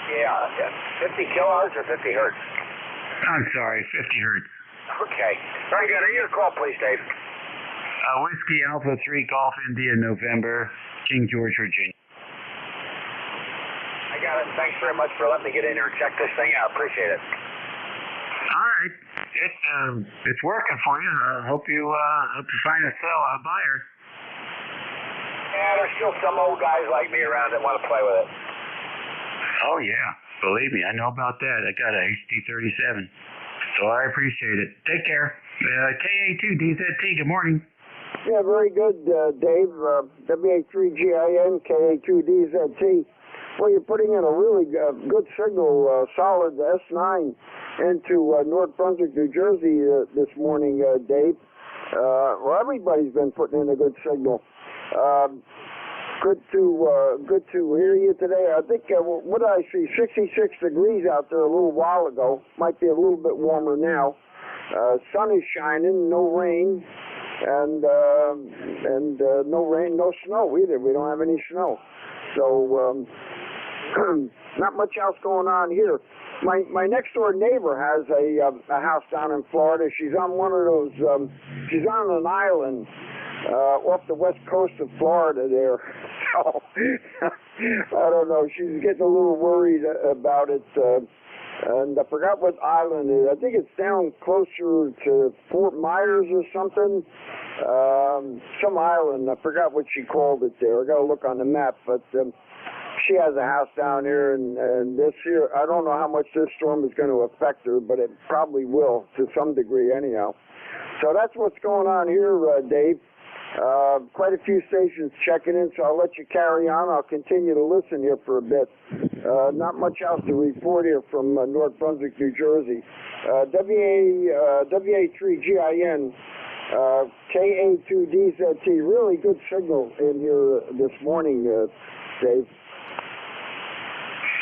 Yeah. 50 kilohertz or 50 hertz? I'm sorry, 50 hertz. Okay. Very good. Are you your call, please, Dave? Whiskey Alpha 3 Golf India November, King George, Virginia. I got it. Thanks very much for letting me get in here and check this thing out. Appreciate it. All right. It's working for you. Hope you find a buyer. Yeah, there's still some old guys like me around that want to play with it. Oh, yeah. Believe me, I know about that. I got a HD37, so I appreciate it. Take care. KA2DZT, good morning. Yeah, very good, Dave. WA3GIN, KA2DZT. Well, you're putting in a really good signal, solid S9 into North Brunswick, New Jersey this morning, Dave. Well, everybody's been putting in a good signal. Good to hear you today. I think, what did I see? 66 degrees out there a little while ago. Might be a little bit warmer now. Sun is shining, no rain, and no rain, no snow either. We don't have any snow. So, not much else going on here. My next door neighbor has a house down in Florida. She's on one of those, she's on an island off the west coast of Florida there. So, I don't know. She's getting a little worried about it. And I forgot what island it is. I think it's down closer to Fort Myers or something. Some island. I forgot what she called it there. I got to look on the map. But she has a house down here, and this year, I don't know how much this storm is going to affect her, but it probably will to some degree anyhow. So that's what's going on here, Dave. Quite a few stations checking in, so I'll let you carry on. I'll continue to listen here for a bit. Not much else to report here from North Brunswick, New Jersey. WA3GIN, KA2DZT, really good signal in here this morning, Dave.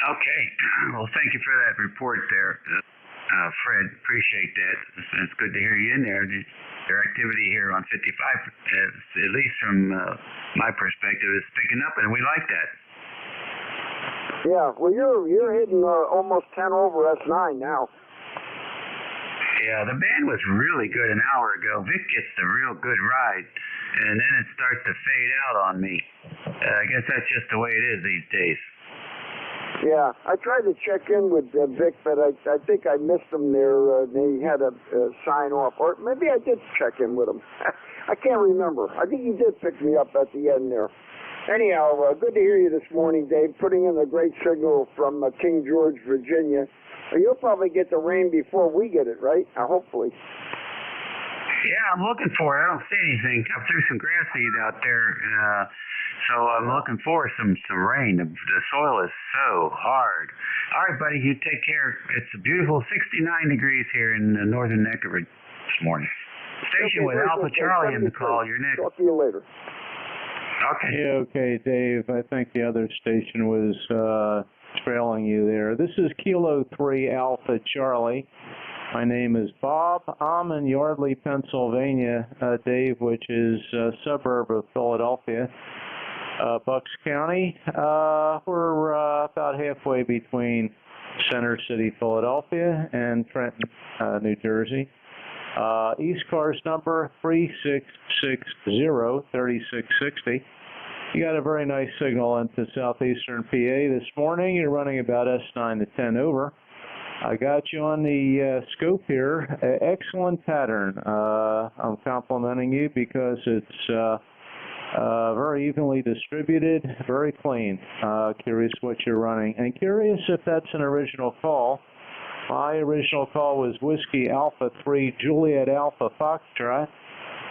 Okay. Well, thank you for that report there, Fred. Appreciate that. It's good to hear you in there. Your activity here on 55, at least from my perspective, is picking up, and we like that. Yeah, well, you're hitting almost 10 over S9 now. Yeah, the band was really good an hour ago. Vic gets the real good ride, and then it starts to fade out on me. I guess that's just the way it is these days. Yeah, I tried to check in with Vic, but I think I missed them there. They had a sign off, or maybe I did check in with them. I can't remember. I think you did pick me up at the end there. Anyhow, good to hear you this morning, Dave. Putting in a great signal from King George, Virginia. You'll probably get the rain before we get it, right? Hopefully. Yeah, I'm looking for it. I don't see anything. I threw some grass seed out there, so I'm looking for some rain. The soil is so hard. All right, buddy, you take care. It's a beautiful 69 degrees here in the northern neck of Virginia this morning. Station with Alpha Charlie in the call. You're next. Talk to you later. Okay. Yeah, okay, Dave. I think the other station was trailing you there. This is Kilo 3 Alpha Charlie. My name is Bob. I'm in Yardley, Pennsylvania, Dave, which is a suburb of Philadelphia, Bucks County. We're about halfway between Center City, Philadelphia, and Trenton, New Jersey. ECARS number 3660-3660. You got a very nice signal into southeastern PA this morning. You're running about S9 to 10 over. I got you on the scope here. Excellent pattern. I'm complimenting you because it's very evenly distributed, very clean. Curious what you're running. And curious if that's an original call. My original call was Whiskey Alpha 3 Juliet Alpha Foxtrot,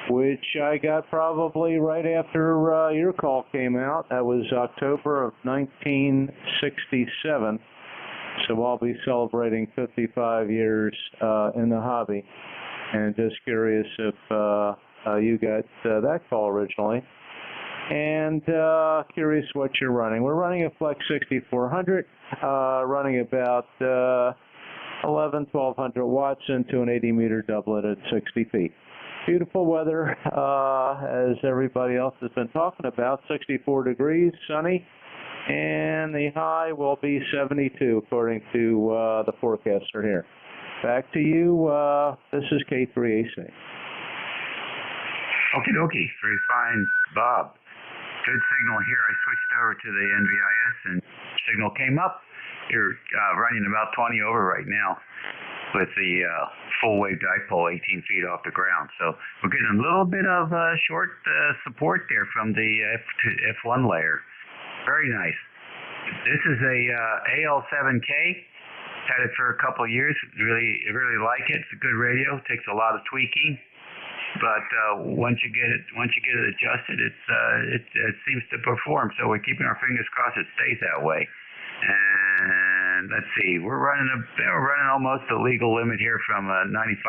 which I got probably right after your call came out. That was October of 1967. So I'll be celebrating 55 years in the hobby. And just curious if you got that call originally. And curious what you're running. We're running a Flex 6400, running about 1,200 watts into an 80-meter doublet at 60 feet. Beautiful weather, as everybody else has been talking about, 64 degrees, sunny, and the high will be 72 according to the forecaster here. Back to you. This is K3AC. Okie dokie. Very fine, Bob. Good signal here. I switched over to the NVIS and signal came up. You're running about 20 over right now with the full wave dipole 18 feet off the ground. So we're getting a little bit of short support there from the F1 layer. Very nice. This is a AL7K. Had it for a couple of years. Really like it. It's a good radio. Takes a lot of tweaking, but once you get it adjusted, it seems to perform. So we're keeping our fingers crossed it stays that way. And let's see, we're running almost the legal limit here from 9,500.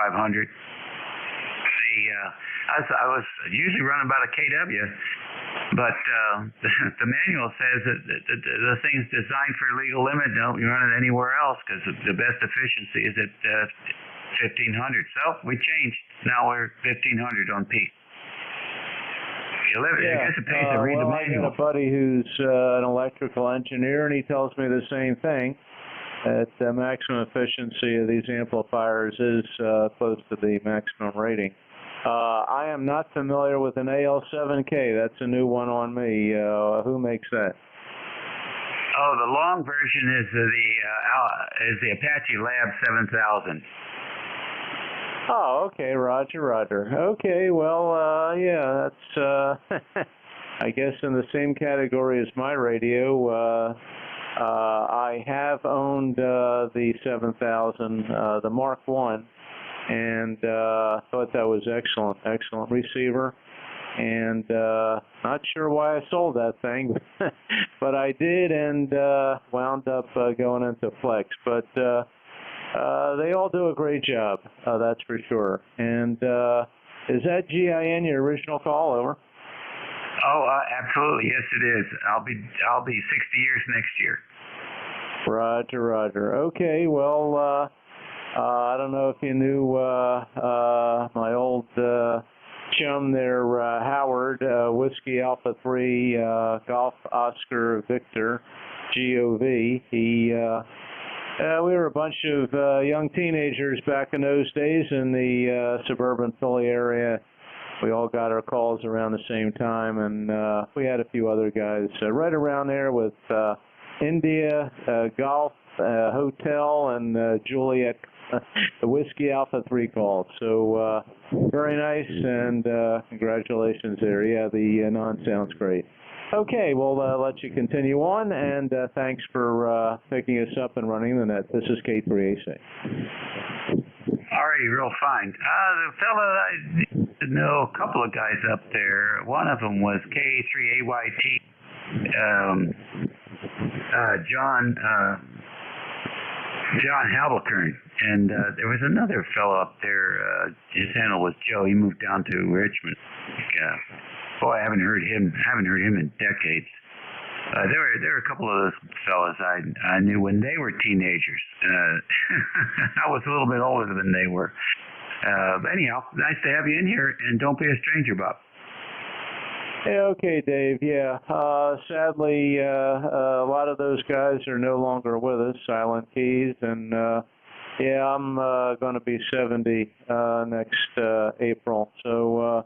I was usually running about a KW, but the manual says that the thing's designed for legal limit. Don't run it anywhere else because the best efficiency is at 1,500. So we changed. Now we're 1,500 on peak. I guess it pays to read the manual. I got a buddy who's an electrical engineer, and he tells me the same thing, that the maximum efficiency of these amplifiers is close to the maximum rating. I am not familiar with an AL7K. That's a new one on me. Who makes that? Oh, the long version is the Apache Lab 7000. Oh, okay, Roger. Okay, well, yeah, that's, I guess in the same category as my radio. I have owned the 7000, the Mark I, and thought that was excellent receiver. And not sure why I sold that thing, but I did, and wound up going into Flex. But they all do a great job, that's for sure. And is that GIN your original call? Over. Oh, absolutely, yes it is. I'll be 60 years next year. Roger. Okay, well, I don't know if you knew my old chum there, Howard, Whiskey Alpha 3, Golf Oscar Victor, GOV. We were a bunch of young teenagers back in those days in the suburban Philly area. We all got our calls around the same time, and we had a few other guys right around there with India Golf Hotel and Juliet the Whiskey Alpha 3 call. So very nice, and congratulations there. Yeah, the non sounds great. Okay, we'll let you continue on, and thanks for picking us up and running the net. This is K3AC. Alrighty, real fine. The fella, I know a couple of guys up there. One of them was K3AYT, John Halbekern, and there was another fellow up there. His handle was Joe. He moved down to Richmond. Boy, I haven't heard him in decades. There were a couple of those fellas I knew when they were teenagers. I was a little bit older than they were. But anyhow, nice to have you in here, and don't be a stranger, Bob. Yeah, okay, Dave. Yeah, sadly, a lot of those guys are no longer with us, Silent Keys, and yeah, I'm going to be 70 next April. So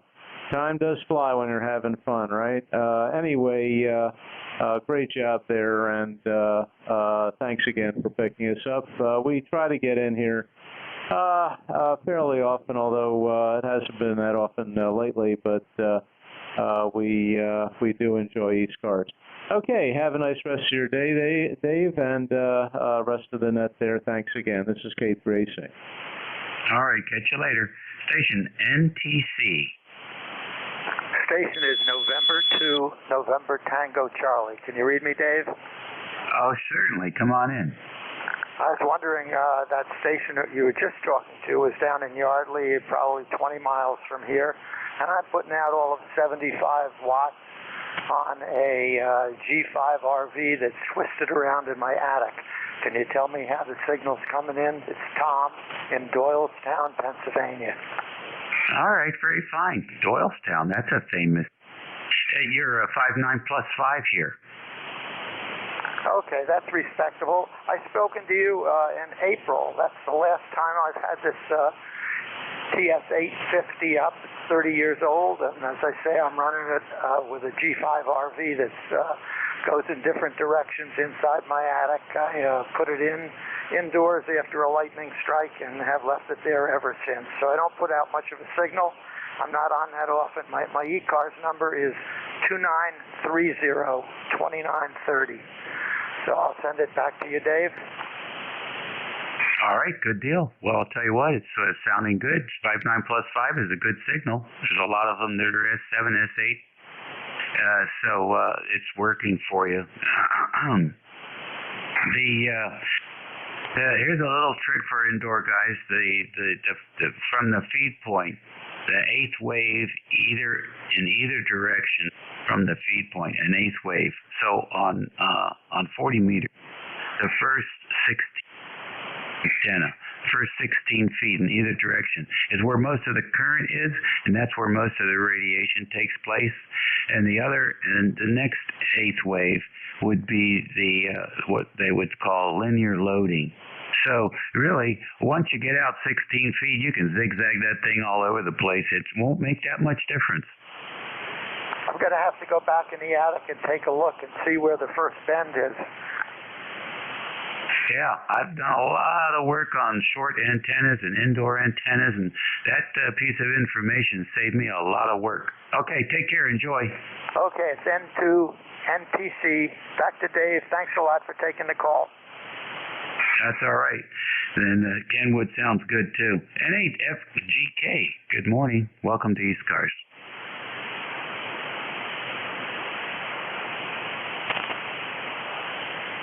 time does fly when you're having fun, right? Anyway, great job there, and thanks again for picking us up. We try to get in here fairly often, although it hasn't been that often lately, but we do enjoy ECARS. Okay, have a nice rest of your day, Dave, and rest of the net there. Thanks again. This is K3AC. All right, catch you later. Station NTC. Station is November 2, November Tango Charlie. Can you read me, Dave? Oh, certainly. Come on in. I was wondering, that station that you were just talking to was down in Yardley, probably 20 miles from here, and I'm putting out all of 75 watts on a G5 RV that's twisted around in my attic. Can you tell me how the signal's coming in? It's Tom in Doylestown, Pennsylvania. All right, very fine. Doylestown, that's a famous. You're a 59+5 here. Okay, that's respectable. I've spoken to you in April. That's the last time I've had this TS850 up. It's 30 years old, and as I say, I'm running it with a G5 RV that goes in different directions inside my attic. I put it indoors after a lightning strike and have left it there ever since. So I don't put out much of a signal. I'm not on that often. My ECARS number is 2930-2930. So I'll send it back to you, Dave. All right, good deal. Well, I'll tell you what, it's sounding good. 59+5 is a good signal. There's a lot of them that are S7, S8. So it's working for you. Here's a little trick for indoor guys. From the feed point, the eighth wave in either direction from the feed point, an eighth wave. So on 40 meters, the first 16 feet in either direction is where most of the current is, and that's where most of the radiation takes place. And the next eighth wave would be what they would call linear loading. So really, once you get out 16 feet, you can zigzag that thing all over the place. It won't make that much difference. I'm going to have to go back in the attic and take a look and see where the first bend is. Yeah, I've done a lot of work on short antennas and indoor antennas, and that piece of information saved me a lot of work. Okay, take care. Enjoy. Okay, it's N2, NTC. Back to Dave. Thanks a lot for taking the call. That's all right. Then Kenwood sounds good, too. N8FGK, good morning. Welcome to ECARS.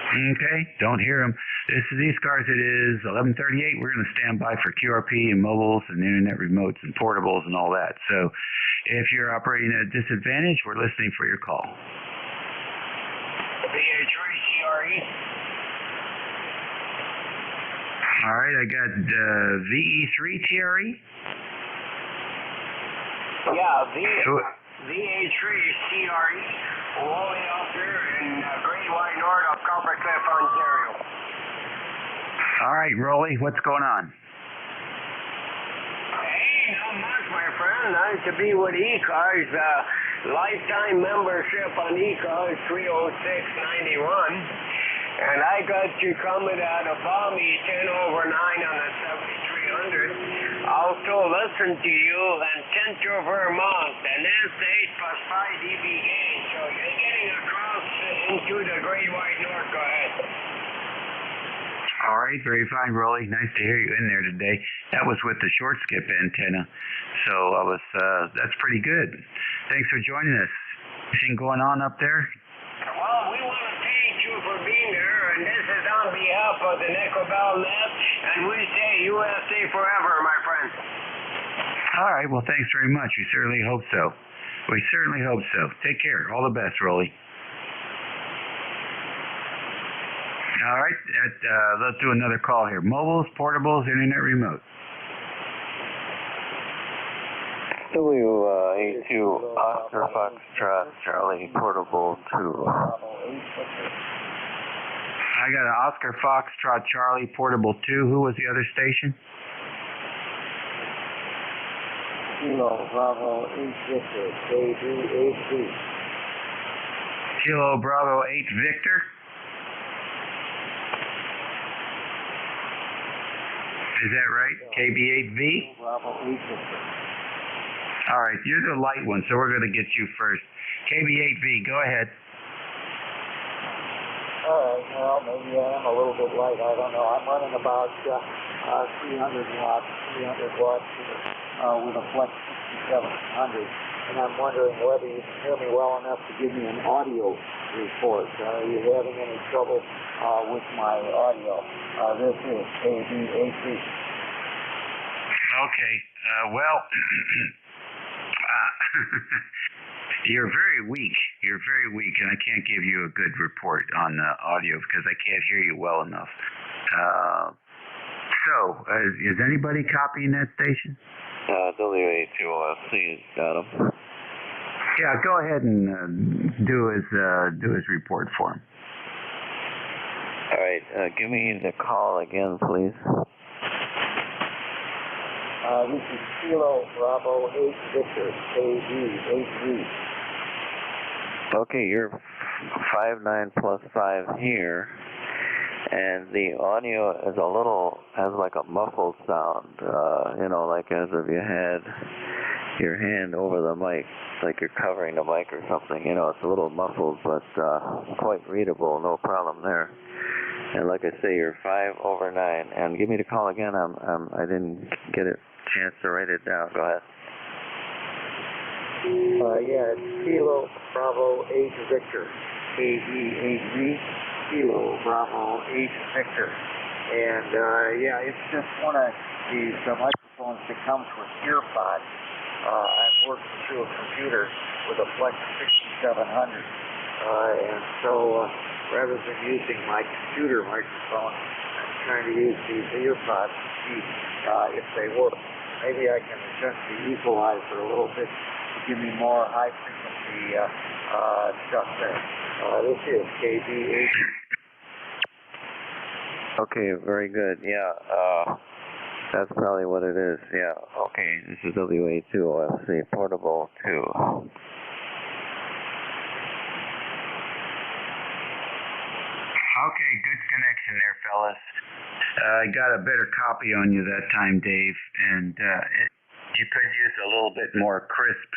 Okay, don't hear them. This is ECARS. It is 11:38. We're going to stand by for QRP and mobiles and internet remotes and portables and all that. So if you're operating at a disadvantage, we're listening for your call. VH3CRE. All right, I got VE3TRE. Yeah, VH3CRE. All the way out there in Great White North of Copper Cliff, Ontario. All right, Rolly, what's going on? Hey, not much, my friend. Nice to be with ECARS. Lifetime membership on ECARS 30691. And I got you coming at a balmy 10 over 9 on the 7300. Also listen to you and 10 to Vermont, and that's the 8 plus 5 dB gain. So you're getting across into the Great White North. Go ahead. All right, very fine, Rolly. Nice to hear you in there today. That was with the short skip antenna, so that's pretty good. Thanks for joining us. Anything going on up there? Well, we want to thank you for being there, and this is on behalf of the Nickel Bell Net, and we say USA forever, my friend. All right, well, thanks very much. We certainly hope so. We certainly hope so. Take care. All the best, Rolly. All right, let's do another call here. Mobiles, portables, internet remote. WA2 Oscar Foxtrot Charlie Portable 2. I got an Oscar Foxtrot Charlie Portable 2. Who was the other station? Kilo Bravo 8 Victor, KB83. Kilo Bravo 8 Victor. Is that right? KB8V? Bravo 8 Victor. All right, you're the light one, so we're going to get you first. KB8V, go ahead. All right, well, maybe I am a little bit light. I don't know. I'm running about 300 watts with a Flex 6700. And I'm wondering whether you can hear me well enough to give me an audio report. Are you having any trouble with my audio? This is KB8V. Okay, well, you're very weak. You're very weak, and I can't give you a good report on audio because I can't hear you well enough. Is anybody copying that station? WA2OFC's got him. Yeah, go ahead and do his report for him. All right, give me the call again, please. This is Kilo Bravo 8 Victor, KB83. Okay, you're 5.9 plus 5 here, and the audio is has like a muffled sound, like as if you had your hand over the mic, like you're covering the mic or something. It's a little muffled, but quite readable, no problem there. And like I say, you're 5 over 9. And give me the call again. I didn't get a chance to write it down. Go ahead. Yeah, it's Kilo Bravo 8 Victor, KB8V, Kilo Bravo 8 Victor. And it's just one of these microphones that comes with earpods. I'm working through a computer with a Flex 6700. And so rather than using my computer microphone, I'm trying to use these earpods to see if they work. Maybe I can adjust the equalizer a little bit to give me more high frequency stuff there. This is KB8. Okay, very good. Yeah, that's probably what it is. Yeah, okay. This is WA2OFC, Portable 2. Okay, good connection there, fellas. I got a better copy on you that time, Dave, and you could use a little bit more crisp,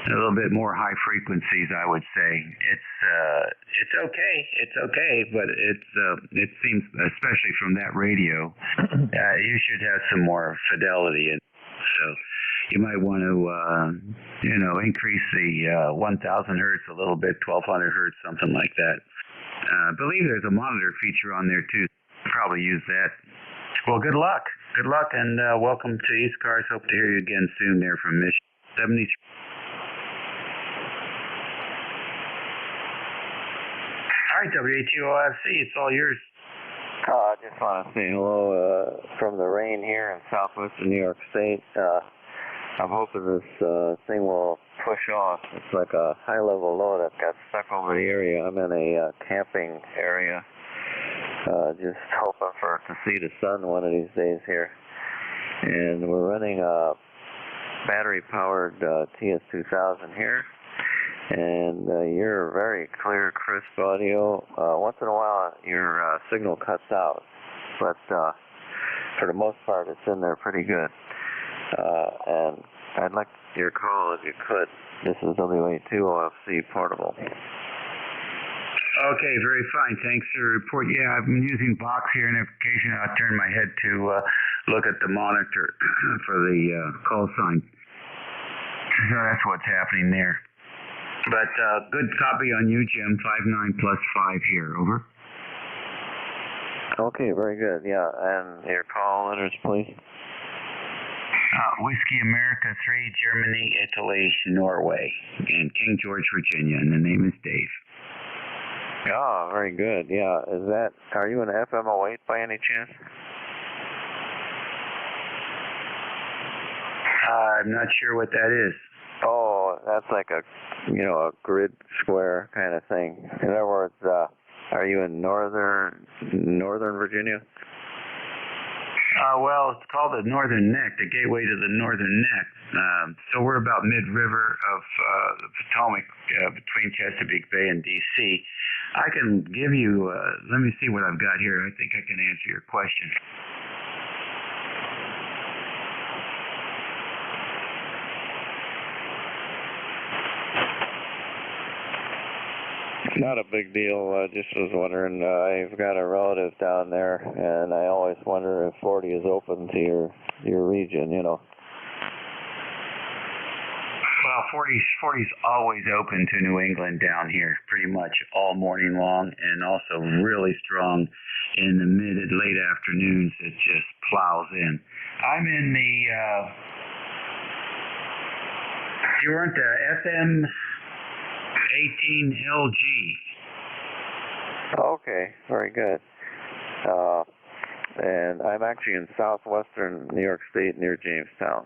a little bit more high frequencies, I would say. It's okay, but it seems, especially from that radio, you should have some more fidelity, and so you might want to, increase the 1,000 hertz a little bit, 1,200 hertz, something like that. I believe there's a monitor feature on there too. Probably use that. Well, good luck. Good luck, and welcome to ECARS. Hope to hear you again soon there from Mission 73. All right, WA2OFC, it's all yours. I just want to say hello from the rain here in southwestern New York State. I'm hoping this thing will push off. It's like a high-level low that got stuck over the area. I'm in a camping area, just hoping to see the sun one of these days here. And we're running a battery-powered TS2000 here. And you're very clear, crisp audio. Once in a while, your signal cuts out, but for the most part, it's in there pretty good. And I'd like your call if you could. This is WA2OFC Portable. Okay, very fine. Thanks for the report. Yeah, I've been using Box here, and occasionally I'll turn my head to look at the monitor for the call sign. So that's what's happening there. But good copy on you, Jim. 59 plus 5 here. Over. Okay, very good. Yeah, and your call letters, please. Whiskey America 3, Germany, Italy, Norway, and King George, Virginia, and the name is Dave. Ah, very good. Yeah, are you an FM08 by any chance? I'm not sure what that is. Oh, that's like a grid square kind of thing. In other words, are you in northern Virginia? Well, it's called the Northern Neck, the gateway to the Northern Neck. So we're about mid-river of the Potomac between Chesapeake Bay and D.C. I can give you, let me see what I've got here. I think I can answer your question. Not a big deal. I just was wondering. I've got a relative down there, and I always wonder if 40 is open to your region. Well, 40's always open to New England down here, pretty much all morning long, and also really strong in the mid and late afternoons. It just plows in. I'm in the. You weren't FM 18LG. Okay, very good. And I'm actually in southwestern New York State near Jamestown.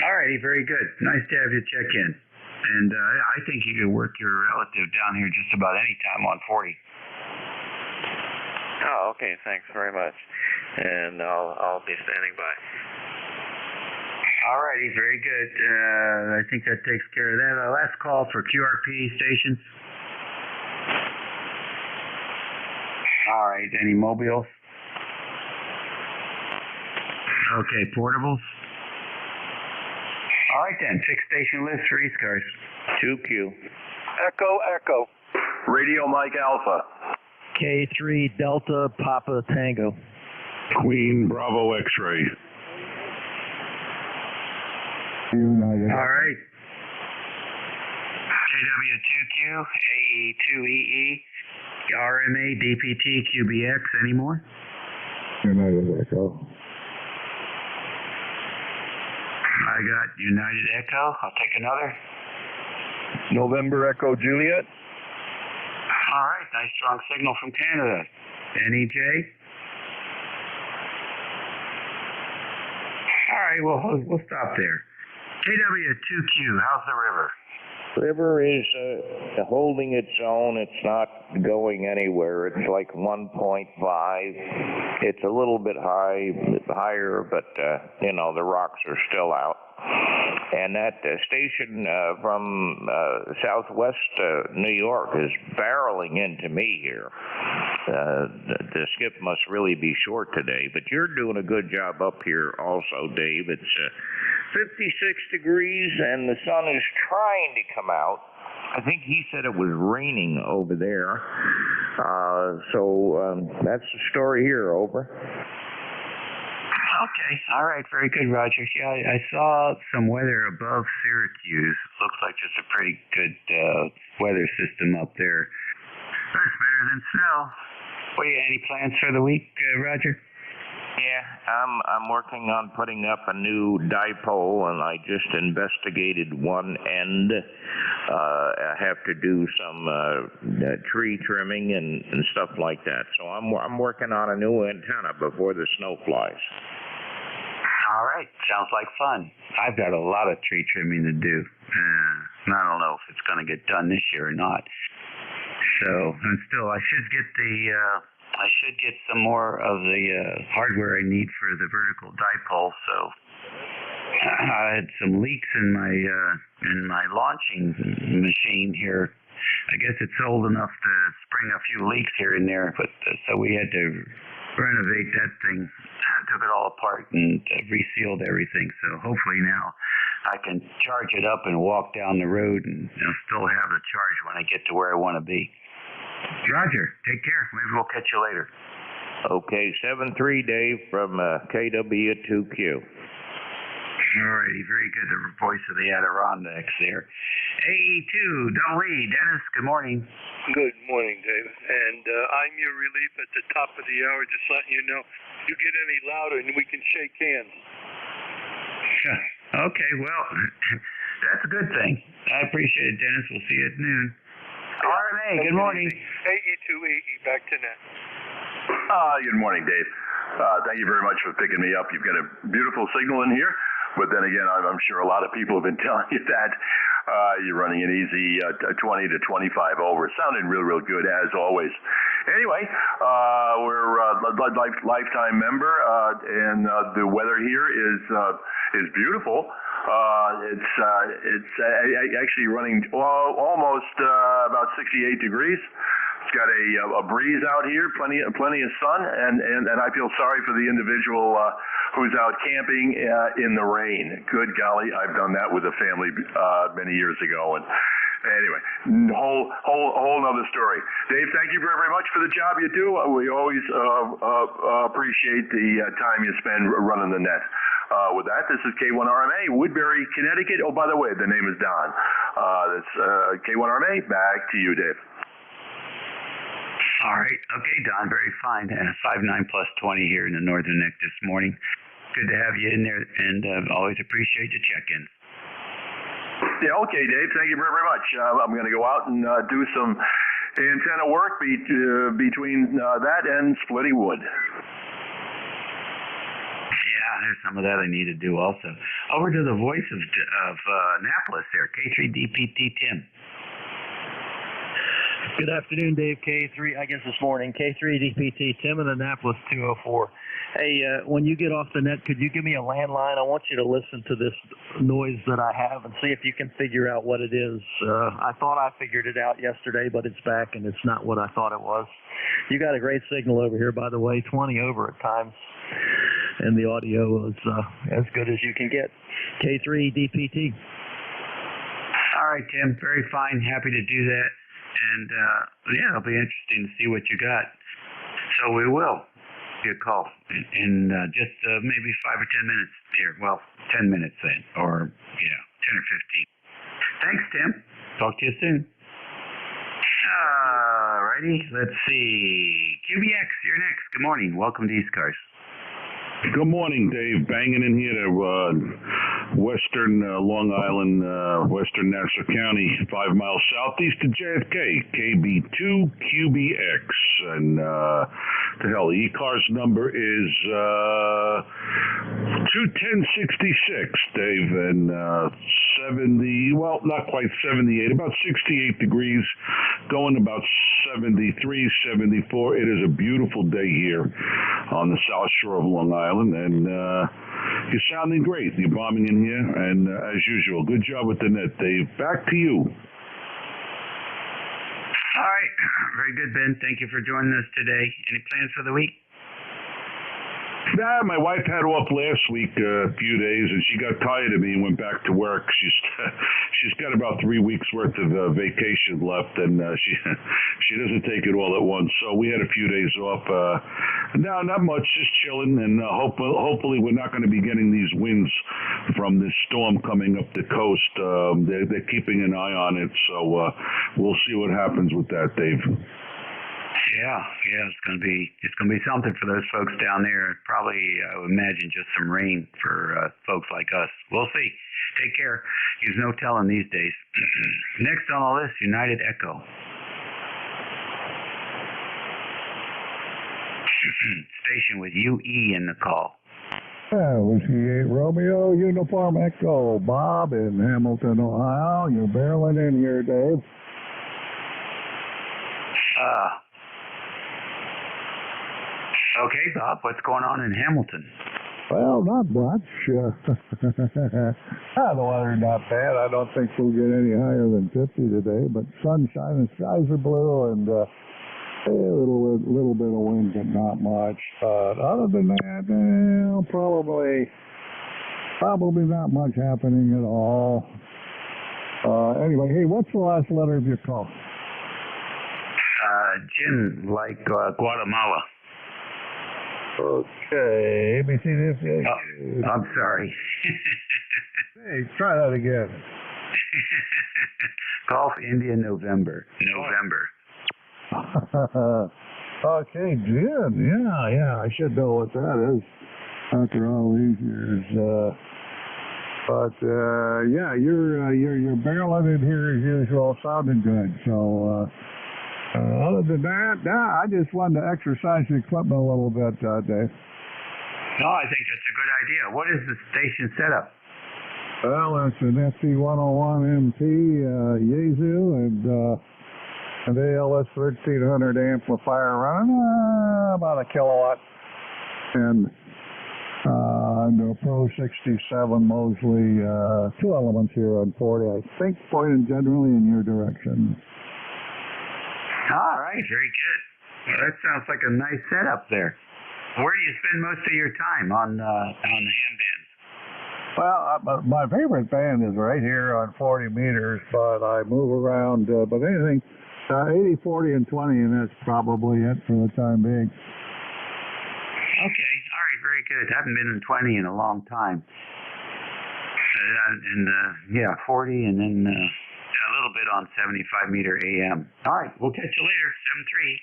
Alrighty, very good. Nice to have you check in. And I think you can work your relative down here just about any time on 40. Oh, okay, thanks very much. And I'll be standing by. Alrighty, very good. I think that takes care of that. Last call for QRP stations. Alright, any mobiles? Okay, portables? Alright then, 6-station list for ECARS. 2Q. Echo. Radio Mike Alpha. K3 Delta Papa Tango. Queen Bravo X-ray. All right. KW2Q, AE2EE, RMA, DPT, QBX, any more? United Echo. I got United Echo. I'll take another. November Echo Juliet. All right, nice strong signal from Canada. NEJ. All right, we'll stop there. KW2Q, how's the river? River is holding its own. It's not going anywhere. It's like 1.5. It's a little bit higher, but the rocks are still out. And that station from southwest New York is barreling into me here. The skip must really be short today, but you're doing a good job up here also, Dave. It's 56 degrees and the sun is trying to come out. I think he said it was raining over there. So that's the story here, over. Okay, all right, very good, Roger. Yeah, I saw some weather above Syracuse. Looks like just a pretty good weather system up there. That's better than snow. What, any plans for the week, Roger? Yeah, I'm working on putting up a new dipole, and I just investigated one end. I have to do some tree trimming and stuff like that. So I'm working on a new antenna before the snow flies. All right, sounds like fun. I've got a lot of tree trimming to do. I don't know if it's going to get done this year or not. So, and still, I should get some more of the hardware I need for the vertical dipole. So, I had some leaks in my launching machine here. I guess it's old enough to spring a few leaks here and there, but so we had to renovate that thing. Took it all apart and resealed everything. So hopefully now I can charge it up and walk down the road and still have the charge when I get to where I want to be. Roger, take care. Maybe we'll catch you later. Okay, 7-3 Dave from KW2Q. Alrighty, very good. The voice of the Adirondacks there. AE2, double E. Dennis, good morning. Good morning, Dave. And I'm your relief at the top of the hour, just letting you know. If you get any louder, and we can shake hands. Okay, well, that's a good thing. I appreciate it, Dennis. We'll see you at noon. RMA, good morning. AE2EE, back to net. Good morning, Dave. Thank you very much for picking me up. You've got a beautiful signal in here, but then again, I'm sure a lot of people have been telling you that. You're running an easy 20 to 25 over. Sounding real good, as always. Anyway, we're a lifetime member, and the weather here is beautiful. It's actually running almost about 68 degrees. It's got a breeze out here, plenty of sun, and I feel sorry for the individual who's out camping in the rain. Good golly, I've done that with a family many years ago, and anyway, whole nother story. Dave, thank you very much for the job you do. We always appreciate the time you spend running the net. With that, this is K1RMA, Woodbury, Connecticut. Oh, by the way, the name is Don. That's K1RMA. Back to you, Dave. All right. Okay, Don, very fine. 5-9 plus 20 here in the Northern Neck this morning. Good to have you in there, and always appreciate the check-ins. Yeah, okay, Dave. Thank you very much. I'm going to go out and do some antenna work between that and splitting wood. Yeah, there's some of that I need to do also. Over to the voice of Annapolis there, K3DPT Tim. Good afternoon, Dave. K3, I guess this morning. K3DPT, Tim in Annapolis 204. Hey, when you get off the net, could you give me a landline? I want you to listen to this noise that I have and see if you can figure out what it is. I thought I figured it out yesterday, but it's back and it's not what I thought it was. You got a great signal over here, by the way, 20 over at times. And the audio is as good as you can get. K3DPT. All right, Tim. Very fine. Happy to do that. And, yeah, it'll be interesting to see what you got. So we will give you a call in just maybe 5 or 10 minutes here. Well, 10 minutes then, or, 10 or 15. Thanks, Tim. Talk to you soon. All righty. Let's see. QBX, you're next. Good morning. Welcome to ECARS. Good morning, Dave. Banging in here to western Long Island, western Nassau County, 5 miles southeast of JFK, KB2QBX. And the hell, the ECARS number is 21066, Dave, and 70, well, not quite 78, about 68 degrees, going about 73, 74. It is a beautiful day here on the south shore of Long Island. And you're sounding great. You're bombing in here, and as usual, good job with the net, Dave. Back to you. All right. Very good, Ben. Thank you for joining us today. Any plans for the week? Nah, my wife had off last week a few days, and she got tired of me and went back to work. She's got about 3 weeks worth of vacation left, and she doesn't take it all at once. So we had a few days off. No, not much, just chilling, and hopefully we're not going to be getting these winds from this storm coming up the coast. They're keeping an eye on it, so we'll see what happens with that, Dave. Yeah, it's gonna be something for those folks down there. Probably, I would imagine, just some rain for folks like us. We'll see. Take care. There's no telling these days. Next on the list, United Echo. Station with UE in the call. Whiskey 8 Romeo, Uniform Echo, Bob in Hamilton, Ohio. You're barreling in here, Dave. Okay, Bob, what's going on in Hamilton? Well, not much. The weather's not bad. I don't think we'll get any higher than 50 today, but sunshine and skies are blue and a little bit of wind, but not much. But other than that, probably not much happening at all. Anyway, hey, what's the last letter of your call? Jim, like Guatemala. Okay, ABCD. Oh, I'm sorry. Hey, try that again. Golf India November. Okay, Jim. Yeah, I should know what that is after all these years. Yeah, you're barreling in here as usual, sounding good. So, other than that, I just wanted to exercise the equipment a little bit, Dave. No, I think that's a good idea. What is the station setup? Well, it's an FC101 MP Yaesu and an ALS 1300 amplifier running about a kilowatt, and a Pro 67 Mosley, 2 elements here on 40. I think pointing generally in your direction. All right, very good. Well, that sounds like a nice setup there. Where do you spend most of your time on the ham bands? Well, my favorite band is right here on 40 meters, but I move around. But anything 80, 40, and 20, and that's probably it for the time being. Okay, all right, very good. I haven't been in 20 in a long time. 40, and then a little bit on 75 meter AM. All right, we'll catch you later, 73.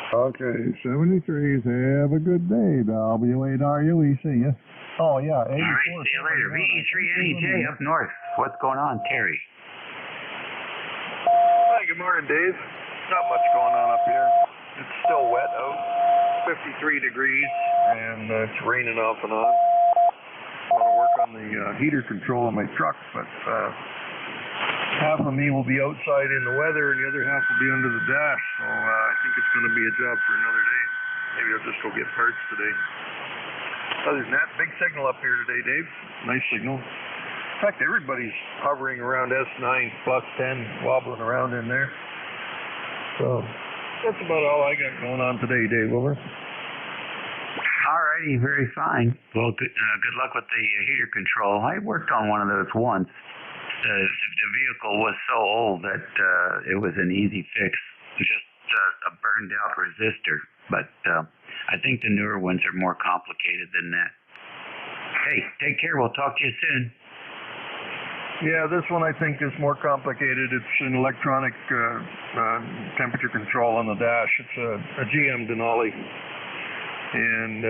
Okay, 73s. Have a good day. W8RUE. See ya. Oh, yeah. 84, all right, see you later. VE3NEJ up north. What's going on, Terry? Hi, good morning, Dave. Not much going on up here. It's still wet out. 53 degrees, and it's raining off and on. I want to work on the heater control of my truck, but half of me will be outside in the weather, and the other half will be under the dash. So I think it's going to be a job for another day. Maybe I'll just go get parts today. Other than that, big signal up here today, Dave. Nice signal. In fact, everybody's hovering around S9 plus 10, wobbling around in there. So that's about all I got going on today, Dave. Over. All righty, very fine. Well, good luck with the heater control. I worked on one of those once. The vehicle was so old that it was an easy fix, just a burned out resistor. But I think the newer ones are more complicated than that. Hey, take care. We'll talk to you soon. Yeah, this one I think is more complicated. It's an electronic temperature control on the dash. It's a GM Denali. And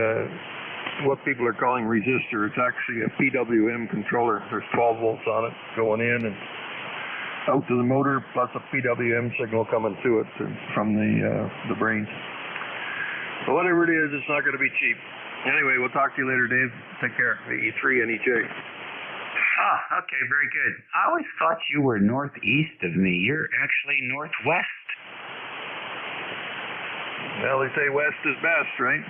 what people are calling resistor, it's actually a PWM controller. There's 12 volts on it going in and out to the motor, plus a PWM signal coming to it from the brains. But whatever it is, it's not going to be cheap. Anyway, we'll talk to you later, Dave. Take care. E3NEJ. Ah, okay, very good. I always thought you were northeast of me. You're actually northwest. Well, they say west is best, right?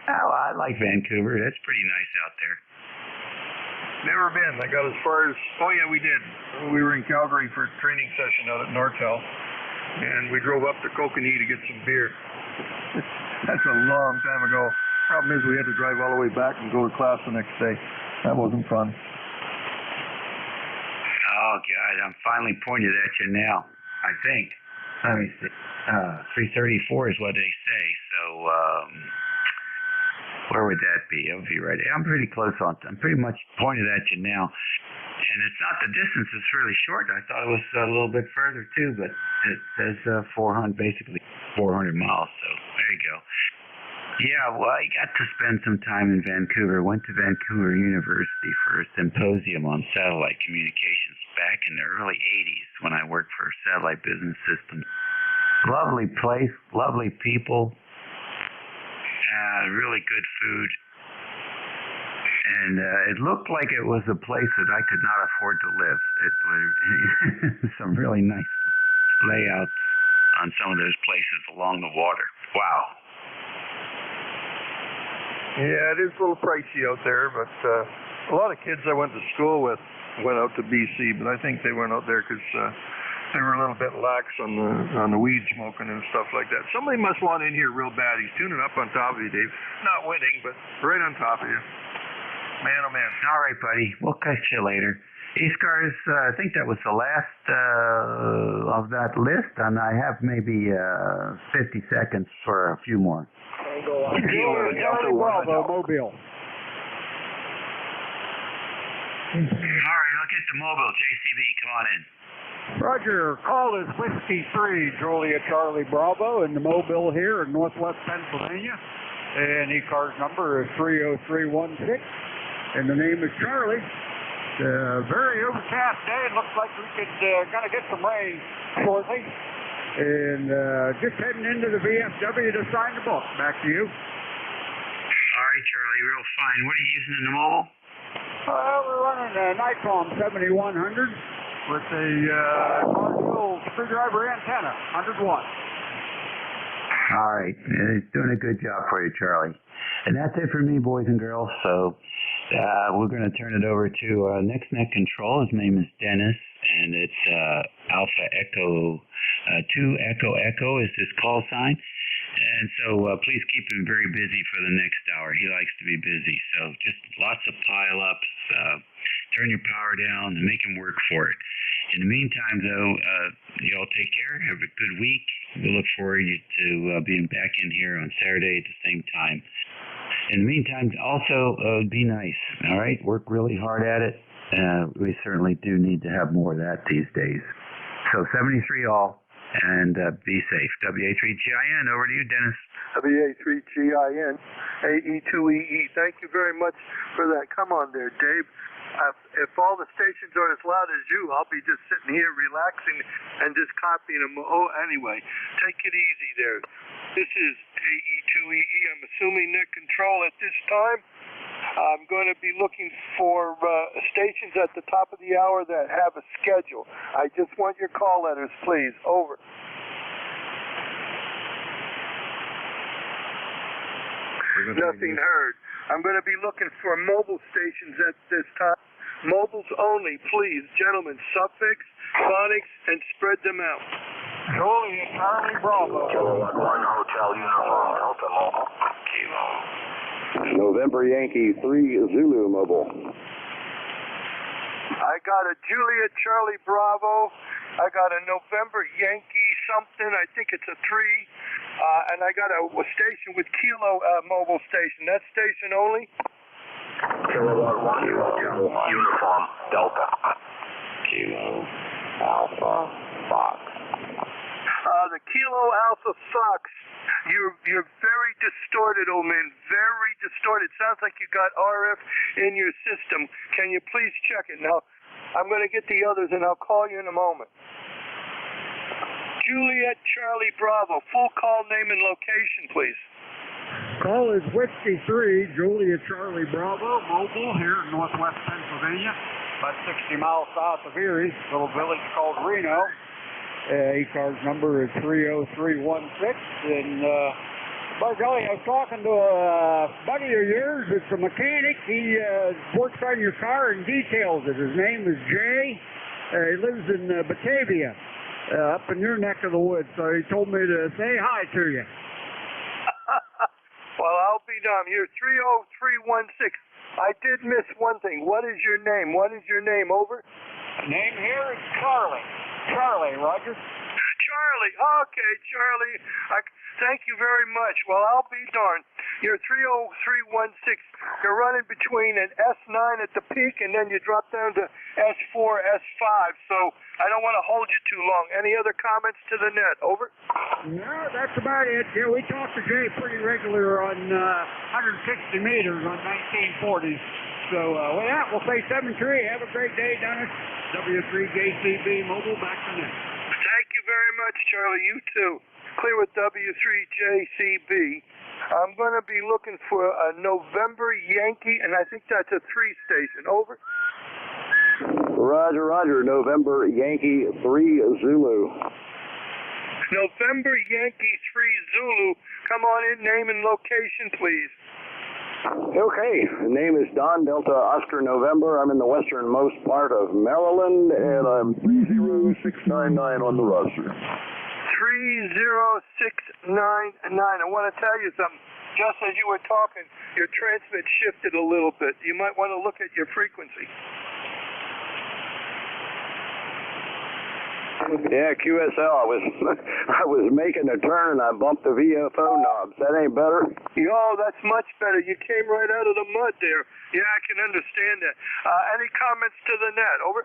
Oh, I like Vancouver. That's pretty nice out there. Never been. I got as far as, oh yeah, we did. We were in Calgary for a training session out at Nortel, and we drove up to Kokanee to get some beer. That's a long time ago. Problem is we had to drive all the way back and go to class the next day. That wasn't fun. Oh, God, I'm finally pointed at you now, I think. Let me see. 334 is what they say, so where would that be? It would be right. I'm pretty close on. I'm pretty much pointed at you now. And it's not the distance, it's really short. I thought it was a little bit further too, but it says basically 400 miles, so there you go. Yeah, well, I got to spend some time in Vancouver. Went to Vancouver University for a symposium on satellite communications back in the early 80s when I worked for Satellite Business Systems. Lovely place, lovely people, really good food. And it looked like it was a place that I could not afford to live. It was some really nice layouts on some of those places along the water. Wow. Yeah, it is a little pricey out there, but a lot of kids I went to school with went out to BC, but I think they went out there because they were a little bit lax on the weed smoking and stuff like that. Somebody must want in here real bad. He's tuning up on top of you, Dave. Not winning, but right on top of you. Man, oh man. All right, buddy. We'll catch you later. ECARS, I think that was the last of that list, and I have maybe 50 seconds for a few more. Charlie Bravo, Mobile. All right, I'll get the mobile. JCB, come on in. Roger, call is Whiskey 3, Julia Charlie Bravo, in the Mobile here in northwest Pennsylvania. And ECARS number is 30316. And the name is Charlie. Very overcast day. It looks like we could gonna get some rain shortly. And just heading into the VFW to sign the book. Back to you. All right, Charlie, real fine. What are you using in the mobile? We're running a Nikon 7100 with a Cardinal screwdriver antenna, 100 watts. All right, it's doing a good job for you, Charlie. And that's it for me, boys and girls. So we're going to turn it over to next net control. His name is Dennis, and it's Alpha Echo 2 Echo Echo is his call sign. And so please keep him very busy for the next hour. He likes to be busy. So just lots of pile-ups. Turn your power down and make him work for it. In the meantime, though, you all take care. Have a good week. We look forward to being back in here on Saturday at the same time. In the meantime, also be nice. All right? Work really hard at it. We certainly do need to have more of that these days. So 73 all. And be safe. WA3GIN, over to you, Dennis. WA3GIN, AE2EE. Thank you very much for that. Come on there, Dave. If all the stations are as loud as you, I'll be just sitting here relaxing and just copying them. Oh, anyway, take it easy there. This is AE2EE. I'm assuming net control at this time. I'm going to be looking for stations at the top of the hour that have a schedule. I just want your call letters, please. Over. Nothing heard. I'm going to be looking for mobile stations at this time. Mobiles only, please. Gentlemen, suffix, phonics, and spread them out. Julia Charlie Bravo. Kilowatt 1 Hotel Uniform Delta Mobile. Kilo. November Yankee 3 Zulu Mobile. I got a Julia Charlie Bravo. I got a November Yankee something. I think it's a 3. And I got a station with Kilo mobile station. That station only? Kilowatt 1 Uniform Delta. Kilo Alpha Fox. The Kilo Alpha Fox. You're very distorted, old man. Very distorted. Sounds like you got RF in your system. Can you please check it? Now, I'm going to get the others, and I'll call you in a moment. Juliet Charlie Bravo. Full call name and location, please. Call is Whiskey 3, Julia Charlie Bravo, Mobile, here in northwest Pennsylvania, about 60 miles south of Erie, little village called Reno. ECARS number is 30316, and by golly, I was talking to a buddy of yours. It's a mechanic. He works on your car and details it. His name is Jay. He lives in Batavia, up in your neck of the woods, so he told me to say hi to you. Well, I'll be down here, 30316. I did miss one thing. What is your name? What is your name? Over. Name here is Charlie. Charlie, Roger. Charlie. Okay, Charlie. Thank you very much. Well, I'll be darned. You're 30316. You're running between an S9 at the peak, and then you drop down to S4, S5. So I don't want to hold you too long. Any other comments to the net? Over. No, that's about it. Yeah, we talk to Jay pretty regular on 160 meters on 1940s. So with that, we'll say 7-3. Have a great day, Dennis. W3JCB Mobile, back to net. Thank you very much, Charlie. You too. Clear with W3JCB. I'm going to be looking for a November Yankee, and I think that's a 3 station. Over. Roger, Roger. November Yankee 3 Zulu. November Yankee 3 Zulu. Come on in, name and location, please. Okay, the name is Don Delta Oscar November. I'm in the westernmost part of Maryland, and I'm 30699 on the roster. 30699. I want to tell you something. Just as you were talking, your transmit shifted a little bit. You might want to look at your frequency. Yeah, QSL. I was making a turn and I bumped the VFO knobs. That ain't better? Oh, that's much better. You came right out of the mud there. Yeah, I can understand that. Any comments to the net? Over.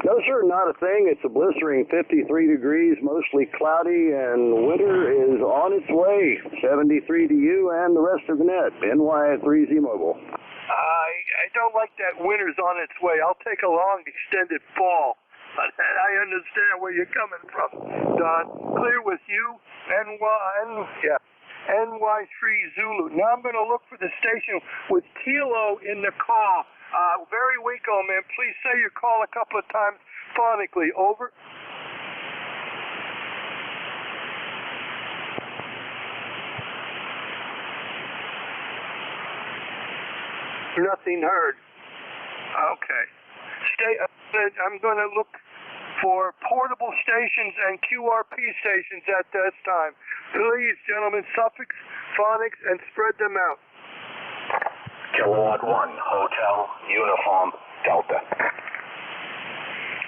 No, sir, not a thing. It's a blistering 53 degrees, mostly cloudy, and winter is on its way. 73 to you and the rest of the net. NY3Z Mobile. I don't like that winter's on its way. I'll take a long extended fall. I understand where you're coming from, Don. Clear with you, NY3 Zulu. Now I'm going to look for the station with Kilo in the call. Very weak, old man. Please say your call a couple of times phonically. Over. Nothing heard. Okay. I'm going to look for portable stations and QRP stations at this time. Please, gentlemen, suffix, phonics, and spread them out. Kilowatt 1, Hotel, Uniform, Delta.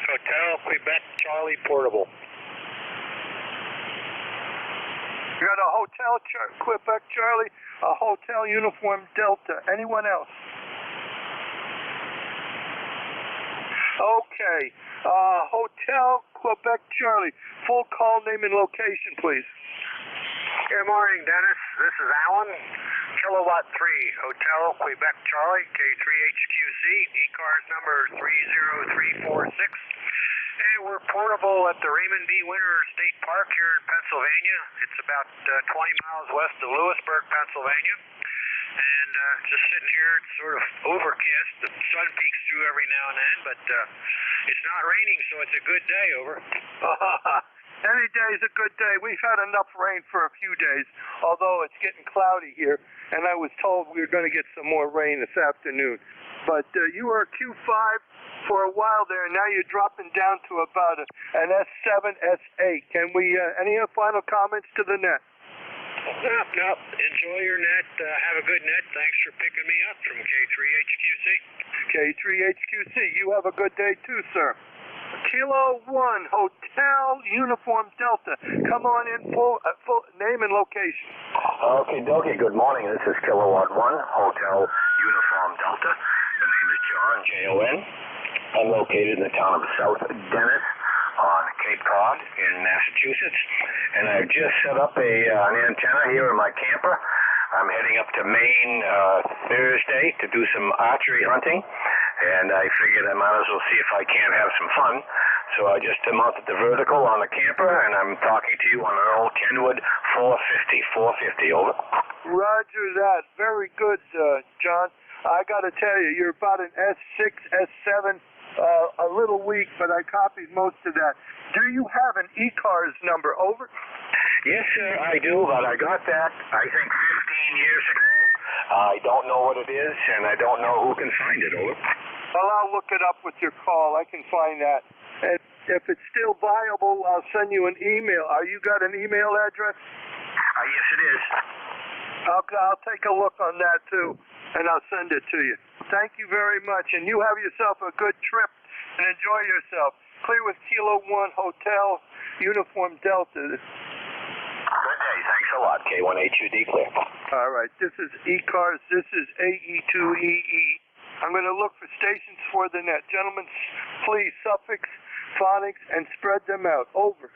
Hotel, Quebec, Charlie, portable. You got a Hotel, Quebec, Charlie, a Hotel, Uniform, Delta. Anyone else? Okay. Hotel, Quebec, Charlie. Full call, name, and location, please. Good morning, Dennis. This is Alan. Kilowatt 3, Hotel, Quebec, Charlie, K3HQC, ECARS number 30346. And we're portable at the Raymond B. Winter State Park here in Pennsylvania. It's about 20 miles west of Lewisburg, Pennsylvania. And just sitting here, it's sort of overcast. The sun peeks through every now and then, but it's not raining, so it's a good day. Over. Any day is a good day. We've had enough rain for a few days, although it's getting cloudy here, and I was told we were going to get some more rain this afternoon. But you were a Q5 for a while there, and now you're dropping down to about an S7, S8. Can we, any final comments to the net? No. Enjoy your net. Have a good net. Thanks for picking me up from K3HQC. K3HQC. You have a good day too, sir. Kilo 1, Hotel, Uniform, Delta. Come on in, full name and location. Okay, dokie. Good morning. This is Kilowatt 1, Hotel, Uniform, Delta. The name is John, J-O-N. I'm located in the town of South Dennis on Cape Cod in Massachusetts, and I've just set up an antenna here in my camper. I'm heading up to Maine Thursday to do some archery hunting, and I figured I might as well see if I can't have some fun. So I just mounted the vertical on the camper, and I'm talking to you on an old Kenwood 450, over. Roger that. Very good, John. I got to tell you, you're about an S6, S7, a little weak, but I copied most of that. Do you have an ECARS number? Over. Yes, sir, I do, but I got that, I think, 15 years ago. I don't know what it is, and I don't know who can find it. Over. Well, I'll look it up with your call. I can find that. And if it's still viable, I'll send you an email. You got an email address? Yes, it is. I'll take a look on that, too, and I'll send it to you. Thank you very much, and you have yourself a good trip, and enjoy yourself. Clear with Kilo 1, Hotel, Uniform, Delta. Good day. Thanks a lot. K1HUD clear. All right. This is ECARS. This is AE2EE. I'm going to look for stations for the net. Gentlemen, please suffix, phonics, and spread them out. Over.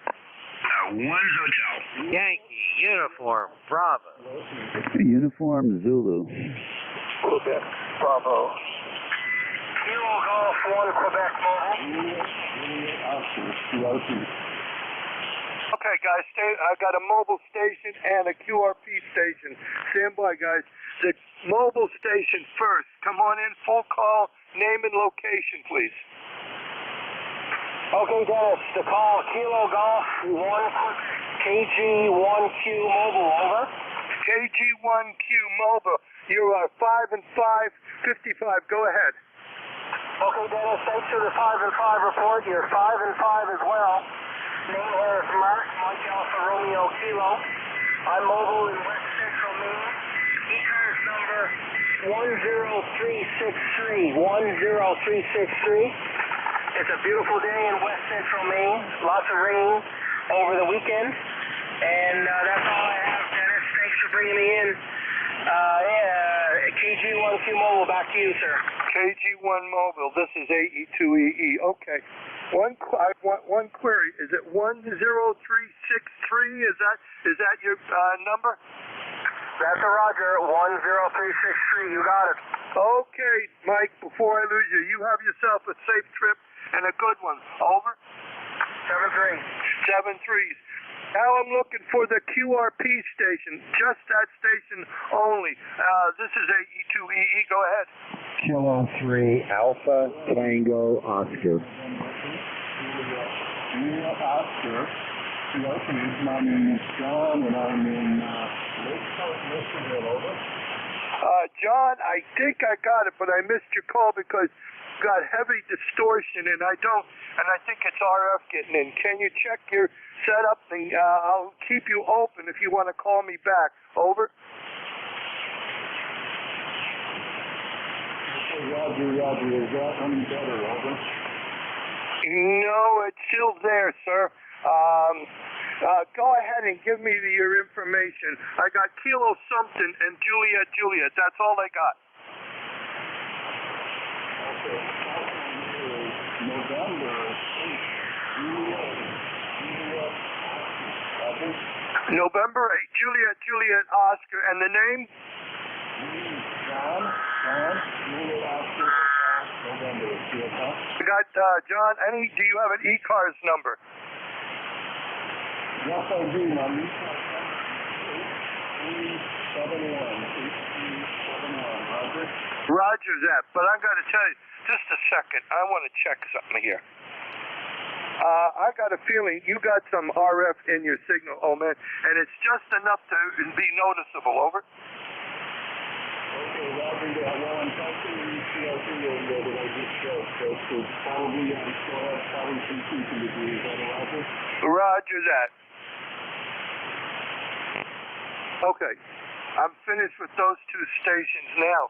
1 Hotel. Yankee, Uniform, Bravo. Uniform Zulu. Quebec, Bravo. Kilo Golf 1, Quebec, Mobile. Okay, guys, I got a mobile station and a QRP station. Stand by, guys. The mobile station first. Come on in, full call, name and location, please. Okay, Dennis, the call, Kilo Golf 1, KG1Q Mobile, over. KG1Q Mobile. You are 5 and 5, 55. Go ahead. Okay, Dennis, thanks for the 5 and 5 report. You're 5 and 5 as well. Name here is Mark, Mike Alpha Romeo Kilo. I'm mobile in West Central Maine. ECARS number 10363. 10363. It's a beautiful day in West Central Maine. Lots of rain over the weekend. And that's all I have, Dennis. Thanks for bringing me in. KG1Q Mobile, back to you, sir. KG1 Mobile, this is AE2EE. Okay. I want one query. Is it 10363? Is that your number? That's a Roger. 10363. You got it. Okay, Mike, before I lose you, you have yourself a safe trip and a good one. Over? 7-3. 7-3s. Now I'm looking for the QRP station, just that station only. This is AE2EE. Go ahead. Kilo 3 Alpha Tango Oscar. Oscar. My name is John, and I'm in Lakeport, over. John, I think I got it, but I missed your call because you got heavy distortion, and I think it's RF getting in. Can you check your setup, and I'll keep you open if you want to call me back. Over. Roger, is that any better, over? No, it's still there, sir. Go ahead and give me your information. I got Kilo something and Juliet. That's all I got. Okay. November 8, November 8, Juliet Oscar, and the name? John, Juliet Oscar, November. I got John. Do you have an ECARS number? Yes, I do. My ECARS number is 8371. Roger that. But I got to tell you, just a second. I want to check something here. I got a feeling you got some RF in your signal, oh man, and it's just enough to be noticeable. Over. Okay, Roger that. Well, I'm testing the ECRP radio that I just showed, so it's probably on probably some tweaking to do. Is that a Roger? Roger that. Okay, I'm finished with those two stations now.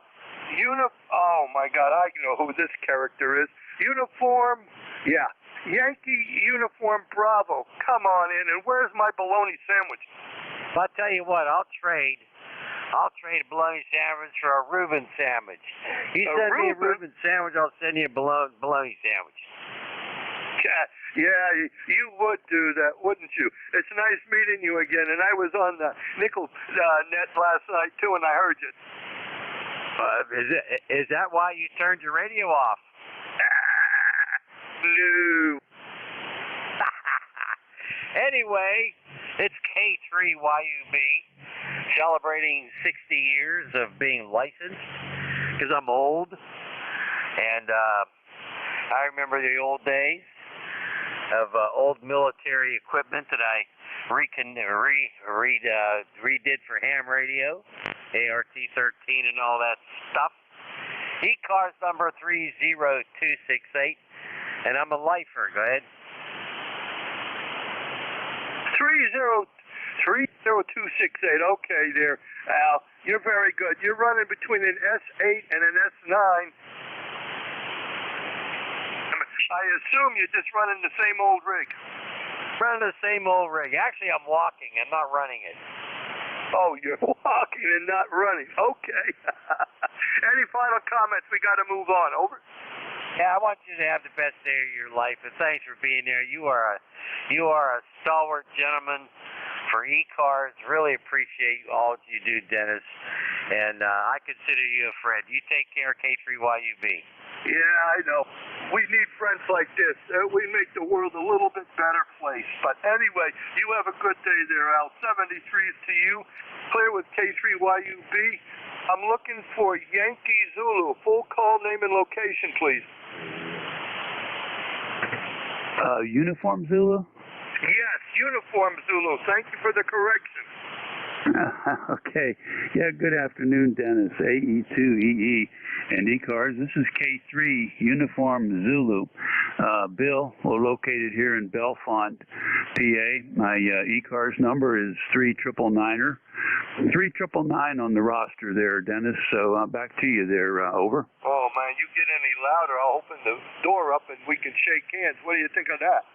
Oh my God, I know who this character is. Uniform, yeah. Yankee Uniform Bravo, come on in, and where's my bologna sandwich? I'll tell you what, I'll trade a bologna sandwich for a Reuben sandwich. You send me a Reuben sandwich, I'll send you a bologna sandwich. Yeah, you would do that, wouldn't you? It's nice meeting you again, and I was on the Nickel net last night, too, and I heard you. Is that why you turned your radio off? No. Anyway, it's K3YUB celebrating 60 years of being licensed because I'm old, and I remember the old days of old military equipment that I redid for ham radio, ART-13 and all that stuff. ECARS number 30268. And I'm a lifer. Go ahead. 30268. Okay, there, Al. You're very good. You're running between an S8 and an S9. I assume you're just running the same old rig. Running the same old rig. Actually, I'm walking. I'm not running it. Oh, you're walking and not running. Okay. Any final comments? We got to move on. Over. Yeah, I want you to have the best day of your life, and thanks for being there. You are a stalwart gentleman for ECARS. Really appreciate all that you do, Dennis, and I consider you a friend. You take care, K3YUB. Yeah, I know. We need friends like this. We make the world a little bit better place. But anyway, you have a good day there, Al. 73s to you. Clear with K3YUB. I'm looking for Yankee Zulu. Full call, name, and location, please. Uniform Zulu? Yes, Uniform Zulu. Thank you for the correction. Okay. Yeah, good afternoon, Dennis. AE2EE and ECARS. This is K3 Uniform Zulu. Bill, we're located here in Bellefonte, PA. My ECARS number is 3999er. 3999 on the roster there, Dennis. So back to you there. Over. Oh, man, you get any louder, I'll open the door up and we can shake hands. What do you think of that?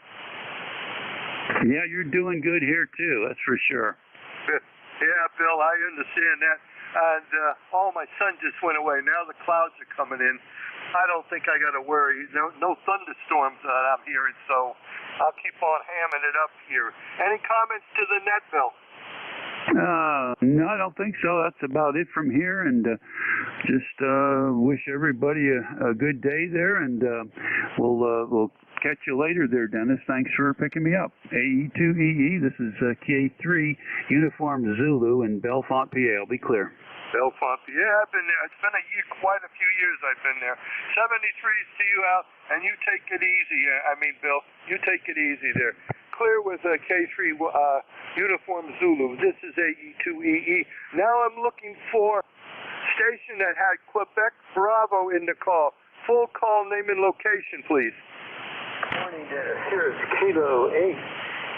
Yeah, you're doing good here, too. That's for sure. Yeah, Bill, I understand that. And, my sun just went away. Now the clouds are coming in. I don't think I got to worry. No thunderstorms that I'm hearing, so I'll keep on hamming it up here. Any comments to the net, Bill? No, I don't think so. That's about it from here, and just wish everybody a good day there, and we'll catch you later there, Dennis. Thanks for picking me up. AE2EE, this is K3 Uniform Zulu in Bellefonte, PA. I'll be clear. Bellefonte, yeah, I've been there. It's been quite a few years I've been there. 73s to you, Al, and you take it easy. Bill, you take it easy there. Clear with K3 Uniform Zulu. This is AE2EE. Now I'm looking for station that had Quebec Bravo in the call. Full call, name and location, please. Morning, Dennis. Here is Kilo 8,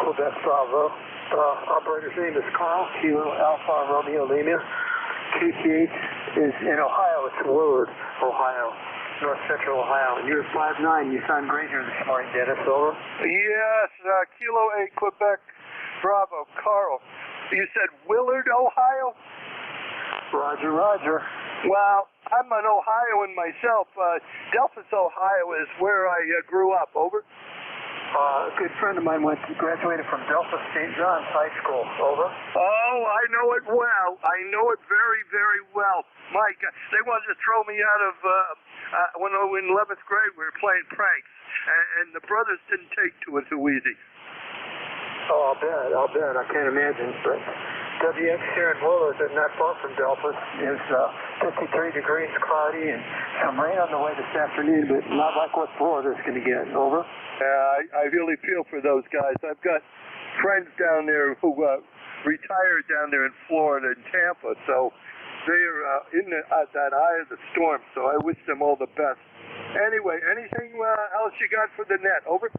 Quebec Bravo. Operator's name is Carl, Kilo Alpha Romeo Lima. QTH is in Ohio. It's Willard, Ohio, North Central Ohio. And you're 5'9". You sound great here this morning, Dennis. Over. Yes, Kilo 8, Quebec Bravo. Carl, you said Willard, Ohio? Roger, roger. Well, I'm an Ohioan myself. Delphos, Ohio is where I grew up. Over. A good friend of mine graduated from Delphos St. John's High School. Over. Oh, I know it well. I know it very, very well. My God, they wanted to throw me out of, when I was in 11th grade, we were playing pranks, and the brothers didn't take to it too easy. Oh, I'll bet. I can't imagine, but WX here in Willard, not far from Delphos, is 53 degrees, cloudy, and some rain on the way this afternoon, but not like what Florida's going to get. Over. I really feel for those guys. I've got friends down there who retired down there in Florida, in Tampa, so they're in that eye of the storm, so I wish them all the best. Anyway, anything else you got for the net? Over.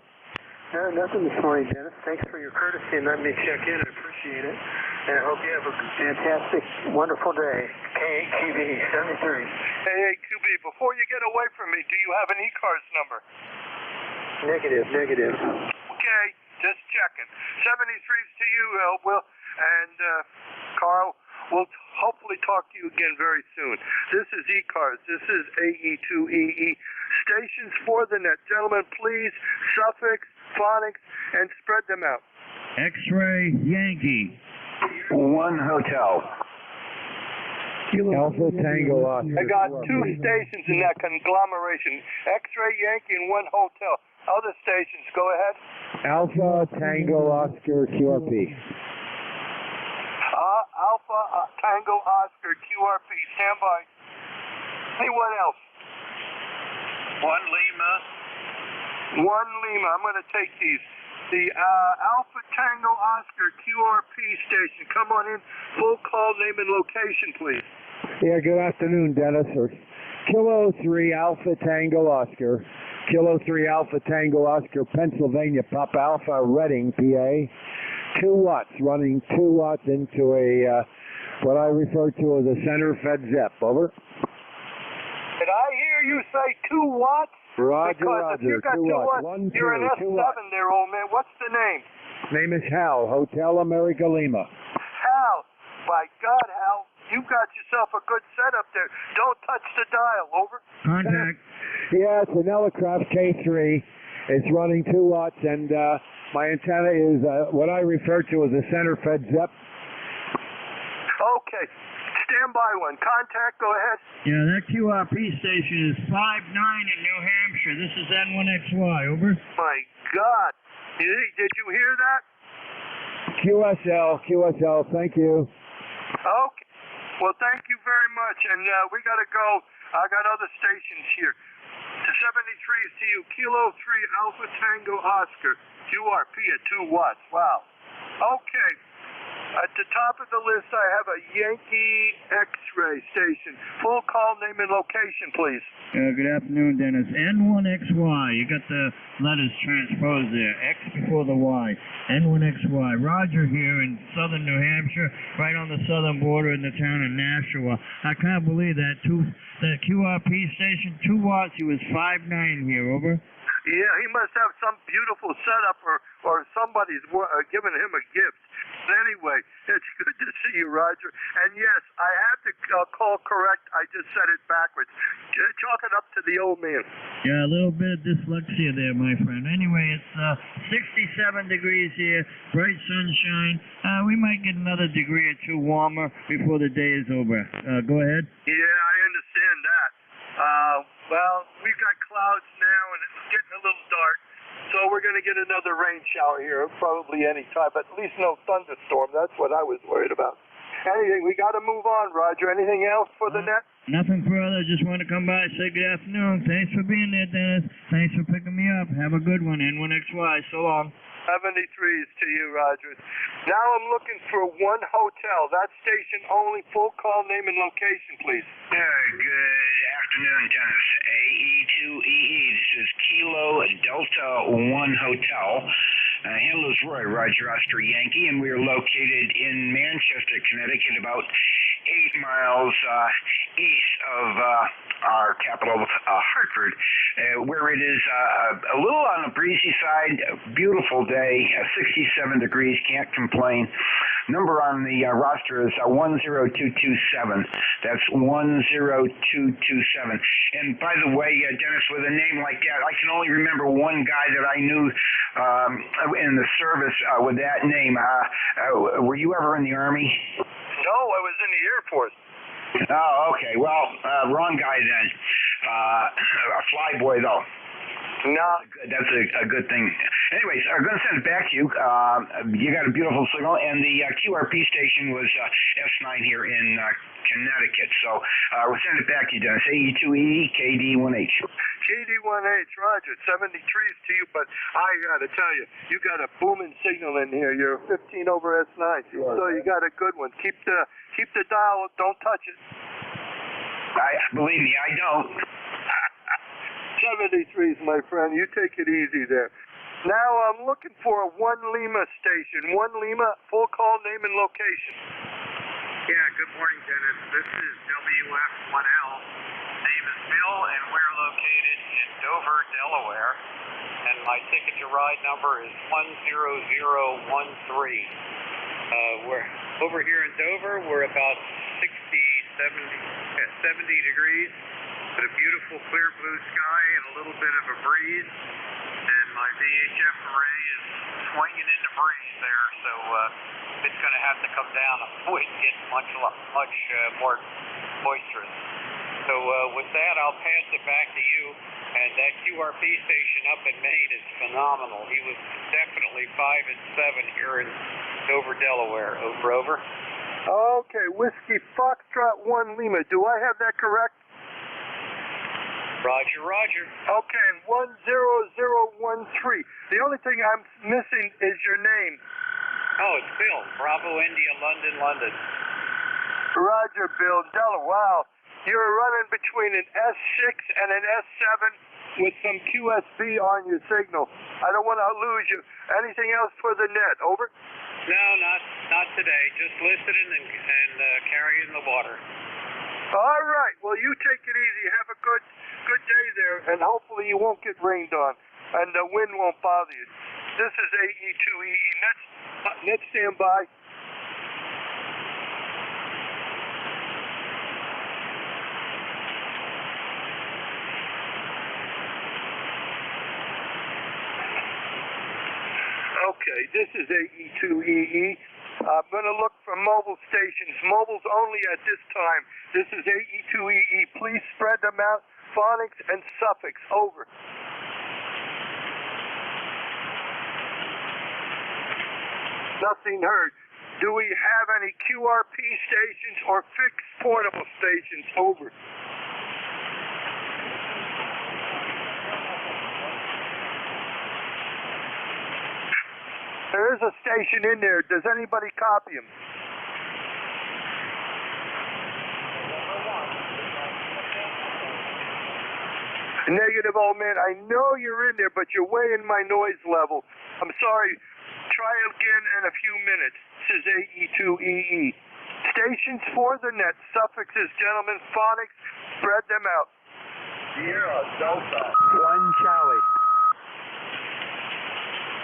No, nothing this morning, Dennis. Thanks for your courtesy and letting me check in. I appreciate it. And I hope you have a fantastic, wonderful day. KQB 73. Hey, QB, before you get away from me, do you have an ECARS number? Negative. Okay, just checking. 73s to you, Will, and Carl. We'll hopefully talk to you again very soon. This is ECARS. This is AE2EE. Stations for the net. Gentlemen, please, suffix, phonics, and spread them out. X-Ray Yankee. 1 Hotel. Alpha Tango Oscar. I got 2 stations in that conglomeration. X-Ray Yankee and 1 hotel. Other stations, go ahead. Alpha Tango Oscar QRP. Alpha Tango Oscar QRP. Stand by. Anyone else? 1 Lima. 1 Lima. I'm going to take these. The Alpha Tango Oscar QRP station. Come on in. Full call, name and location, please. Yeah, good afternoon, Dennis. Kilo 3 Alpha Tango Oscar. Kilo 3 Alpha Tango Oscar, Pennsylvania, Papa Alpha, Reading, PA. 2 watts, running 2 watts into a, what I refer to as a center fed ZEP. Over. Did I hear you say 2 watts? Roger, because if you got 2 watts, you're an S7 there, old man. What's the name? Name is Hal, Hotel America Lima. Hal. My God, Hal. You got yourself a good setup there. Don't touch the dial. Over. Contact. Yeah, it's an Elecraft K3. It's running 2 watts, and my antenna is what I refer to as a center fed ZEP. Okay. Stand by one. Contact, go ahead. Yeah, that QRP station is 5'9" in New Hampshire. This is N1XY, over. My God. Did you hear that? QSL, thank you. Okay. Well, thank you very much, and we got to go. I got other stations here. To 73 to you, Kilo 3 Alpha Tango Oscar, QRP at 2 watts. Wow. Okay. At the top of the list, I have a Yankee X-ray station. Full call name and location, please. Good afternoon, Dennis. N1XY. You got the letters transposed there. X before the Y. N1XY. Roger here in southern New Hampshire, right on the southern border in the town of Nashua. I can't believe that. That QRP station, 2 watts. He was 5'9" here. Over. Yeah, he must have some beautiful setup, or somebody's giving him a gift. Anyway, it's good to see you, Roger. And yes, I have to call correct. I just said it backwards. Chalk it up to the old man. Yeah, a little bit of dyslexia there, my friend. Anyway, it's 67 degrees here, bright sunshine. We might get another degree or two warmer before the day is over. Go ahead. Yeah, I understand that. Well, we've got clouds now, and it's getting a little dark. So we're going to get another rain shower here, probably any time, but at least no thunderstorm. That's what I was worried about. Anything, we got to move on, Roger. Anything else for the net? Nothing further. Just want to come by, say good afternoon. Thanks for being there, Dennis. Thanks for picking me up. Have a good one. N1XY. So long. 73s to you, Roger. Now I'm looking for one hotel. That station only. Full call name and location, please. Good afternoon, Dennis. AE2EE. This is Kilo Delta 1 Hotel. Handler's Roy, Roger Oscar Yankee, and we are located in Manchester, Connecticut, about 8 miles east of our capital, Hartford, where it is a little on the breezy side. A beautiful day, 67 degrees, can't complain. Number on the roster is 10227. That's 10227. And by the way, Dennis, with a name like that, I can only remember one guy that I knew in the service with that name. Were you ever in the Army? No, I was in the Air Force. Oh, okay. Well, wrong guy then. A flyboy, though. No. That's a good thing. Anyways, I'm going to send it back to you. You got a beautiful signal, and the QRP station was S9 here in Connecticut. So we'll send it back to you, Dennis. AE2E, KD1H. KD1H, Roger. 73s to you, but I got to tell you, you got a booming signal in here. You're 15 over S9, so you got a good one. Keep the dial. Don't touch it. Believe me, I don't. 73s, my friend. You take it easy there. Now I'm looking for a 1 Lima station. 1 Lima, full call name and location. Yeah, good morning, Dennis. This is WF1L. Name is Bill, and we're located in Dover, Delaware. And my ticket to ride number is 10013. We're over here in Dover. We're about 70 degrees. With a beautiful clear blue sky and a little bit of a breeze, and my VHF array is swinging in the breeze there, so it's going to have to come down before it gets much more boisterous. So with that, I'll pass it back to you, and that QRP station up in Maine is phenomenal. He was definitely 5 and 7 here in Dover, Delaware. Over. Okay, Whiskey Foxtrot 1 Lima. Do I have that correct? Roger. Okay, and 10013. The only thing I'm missing is your name. Oh, it's Bill. Bravo India, London. Roger, Bill. Delaware. Wow. You're running between an S6 and an S7 with some QSB on your signal. I don't want to lose you. Anything else for the net? Over? No, not today. Just listening and carrying the water. All right. Well, you take it easy. Have a good day there, and hopefully you won't get rained on, and the wind won't bother you. This is AE2EE. Net standby. Okay, this is AE2EE. I'm going to look for mobile stations. Mobiles only at this time. This is AE2EE. Please spread them out. Phonics and suffix. Over. Nothing heard. Do we have any QRP stations or fixed portable stations? Over. There is a station in there. Does anybody copy him? Negative, old man. I know you're in there, but you're way in my noise level. I'm sorry. Try again in a few minutes. This is AE2EE. Stations for the net. Suffixes, gentlemen, phonics. Spread them out. Sierra Delta. 1 Charlie.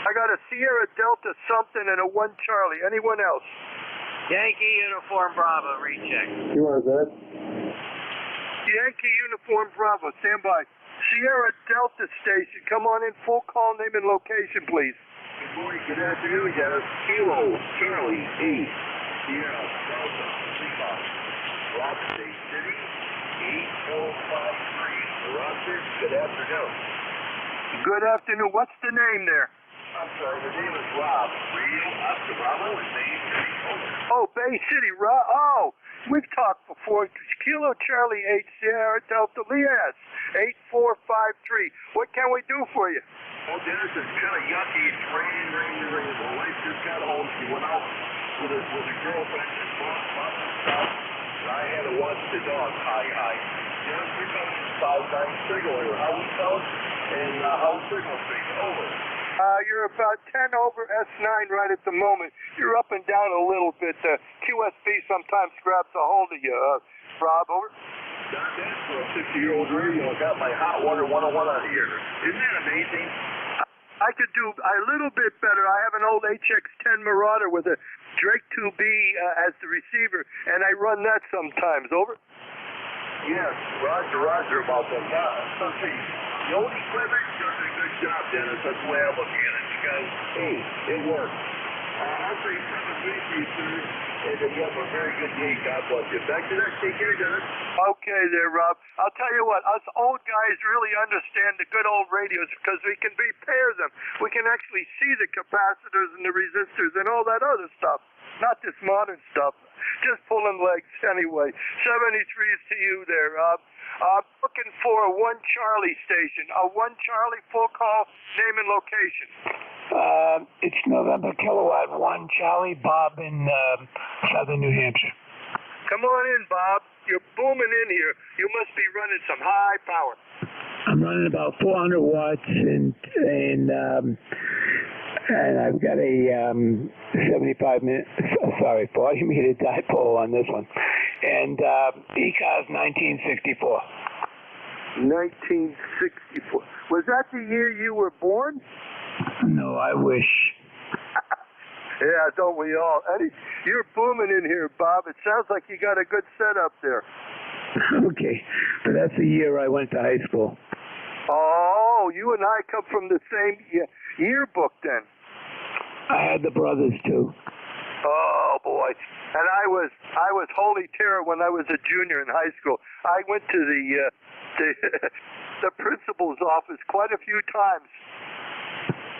I got a Sierra Delta something and a 1 Charlie. Anyone else? Yankee Uniform Bravo, recheck. You are good. Yankee Uniform Bravo, stand by. Sierra Delta Station, come on in, full call, name and location, please. Good morning, good afternoon, Dennis. Kilo Charlie 8, Sierra Delta, Lima, Rockaway City, 8453. Roger, good afternoon. Good afternoon. What's the name there? I'm sorry, the name is Rob. Rio Oscar Bravo in Bay City. Oh, Bay City, Rob. Oh, we've talked before. Kilo Charlie 8, Sierra Delta, Lias, 8453. What can we do for you? Oh, Dennis, it's kind of yucky. It's raining. The wife just got home. She went out with a girlfriend and bought some stuff. And I had to watch the dog. Hi. Dennis, we're coming from 59 Signal here. How we sound? And how Signal Street? Over. You're about 10 over S9 right at the moment. You're up and down a little bit. QSB sometimes grabs a hold of you. Rob, over. Not bad for a 50-year-old radio. I got my hot water 101 out here. Isn't that amazing? I could do a little bit better. I have an old HX10 Marauder with a Drake 2B as the receiver, and I run that sometimes. Over. Yes, Roger about that. So see, the old equipment does a good job, Dennis. That's the way I look at it. Because, hey, it works. I'll say 7 weeks for you, sir. And then you have a very good day. God bless you. Back to that. Take care, Dennis. Okay there, Rob. I'll tell you what, us old guys really understand the good old radios because we can repair them. We can actually see the capacitors and the resistors and all that other stuff. Not this modern stuff. Just pulling legs anyway. 73s to you there, Rob. I'm looking for a 1 Charlie station. A 1 Charlie full call, name and location. It's November Kilowatt 1 Charlie, Bob in southern New Hampshire. Come on in, Bob. You're booming in here. You must be running some high power. I'm running about 400 watts and I've got a 40 meter dipole on this one. And ECARS 1964. 1964. Was that the year you were born? No, I wish. Yeah, don't we all? Eddie, you're booming in here, Bob. It sounds like you got a good setup there. Okay, but that's the year I went to high school. Oh, you and I come from the same yearbook then. I had the brothers too. Oh boy, and I was holy terror when I was a junior in high school. I went to the principal's office quite a few times.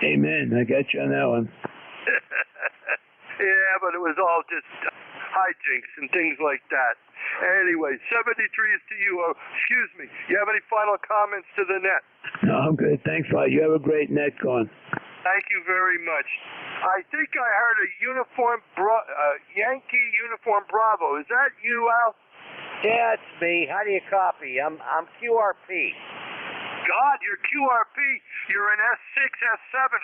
Amen. I got you on that one. Yeah, but it was all just hijinks and things like that. Anyway, 73s to you. Excuse me. You have any final comments to the net? No, I'm good. Thanks a lot. You have a great net going. Thank you very much. I think I heard a Yankee Uniform Bravo. Is that you, Al? Yeah, it's me. How do you copy? I'm QRP. God, you're QRP. You're an S6, S7.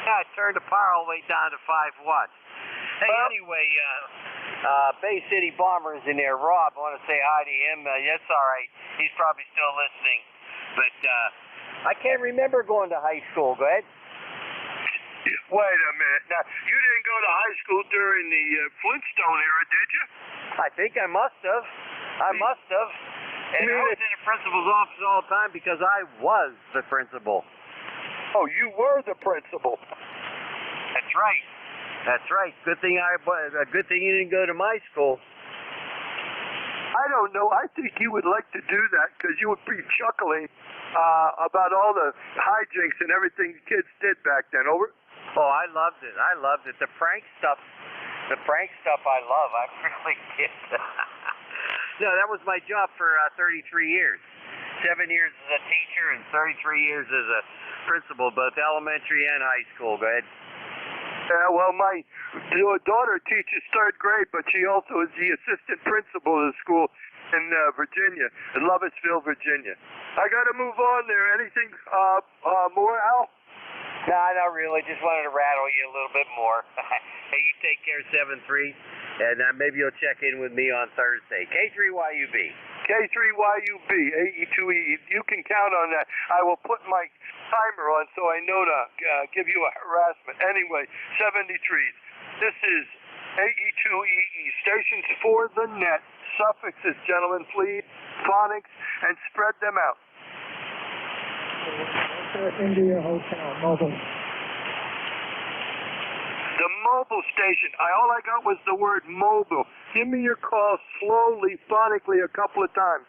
Yeah, I turned the power all the way down to 5 watts. Hey, anyway, Bay City Bomber's in there. Rob, I want to say hi to him. That's all right. He's probably still listening. But I can't remember going to high school. Go ahead. Wait a minute. Now, you didn't go to high school during the Flintstone era, did you? I think I must have. And I was in the principal's office all the time because I was the principal. Oh, you were the principal. That's right. That's right. Good thing you didn't go to my school. I don't know. I think you would like to do that because you would be chuckling about all the hijinks and everything kids did back then. Over. Oh, I loved it. The prank stuff I love. I really did. No, that was my job for 33 years. 7 years as a teacher and 33 years as a principal, both elementary and high school. Go ahead. Yeah, well, my daughter teaches 3rd grade, but she also is the assistant principal of the school. in Virginia, in Lovettsville, Virginia. I got to move on there. Anything more, Al? No, not really. Just wanted to rattle you a little bit more. Hey, you take care, 7-3, and maybe you'll check in with me on Thursday. K3YUB. K3YUB, AE2EE. You can count on that. I will put my timer on so I know to give you a harassment. Anyway, 73s. This is AE2EE. Stations for the net. Suffixes, gentlemen, please. Phonics, and spread them out. India Hotel, mobile. The mobile station. All I got was the word mobile. Give me your call slowly, phonically, a couple of times.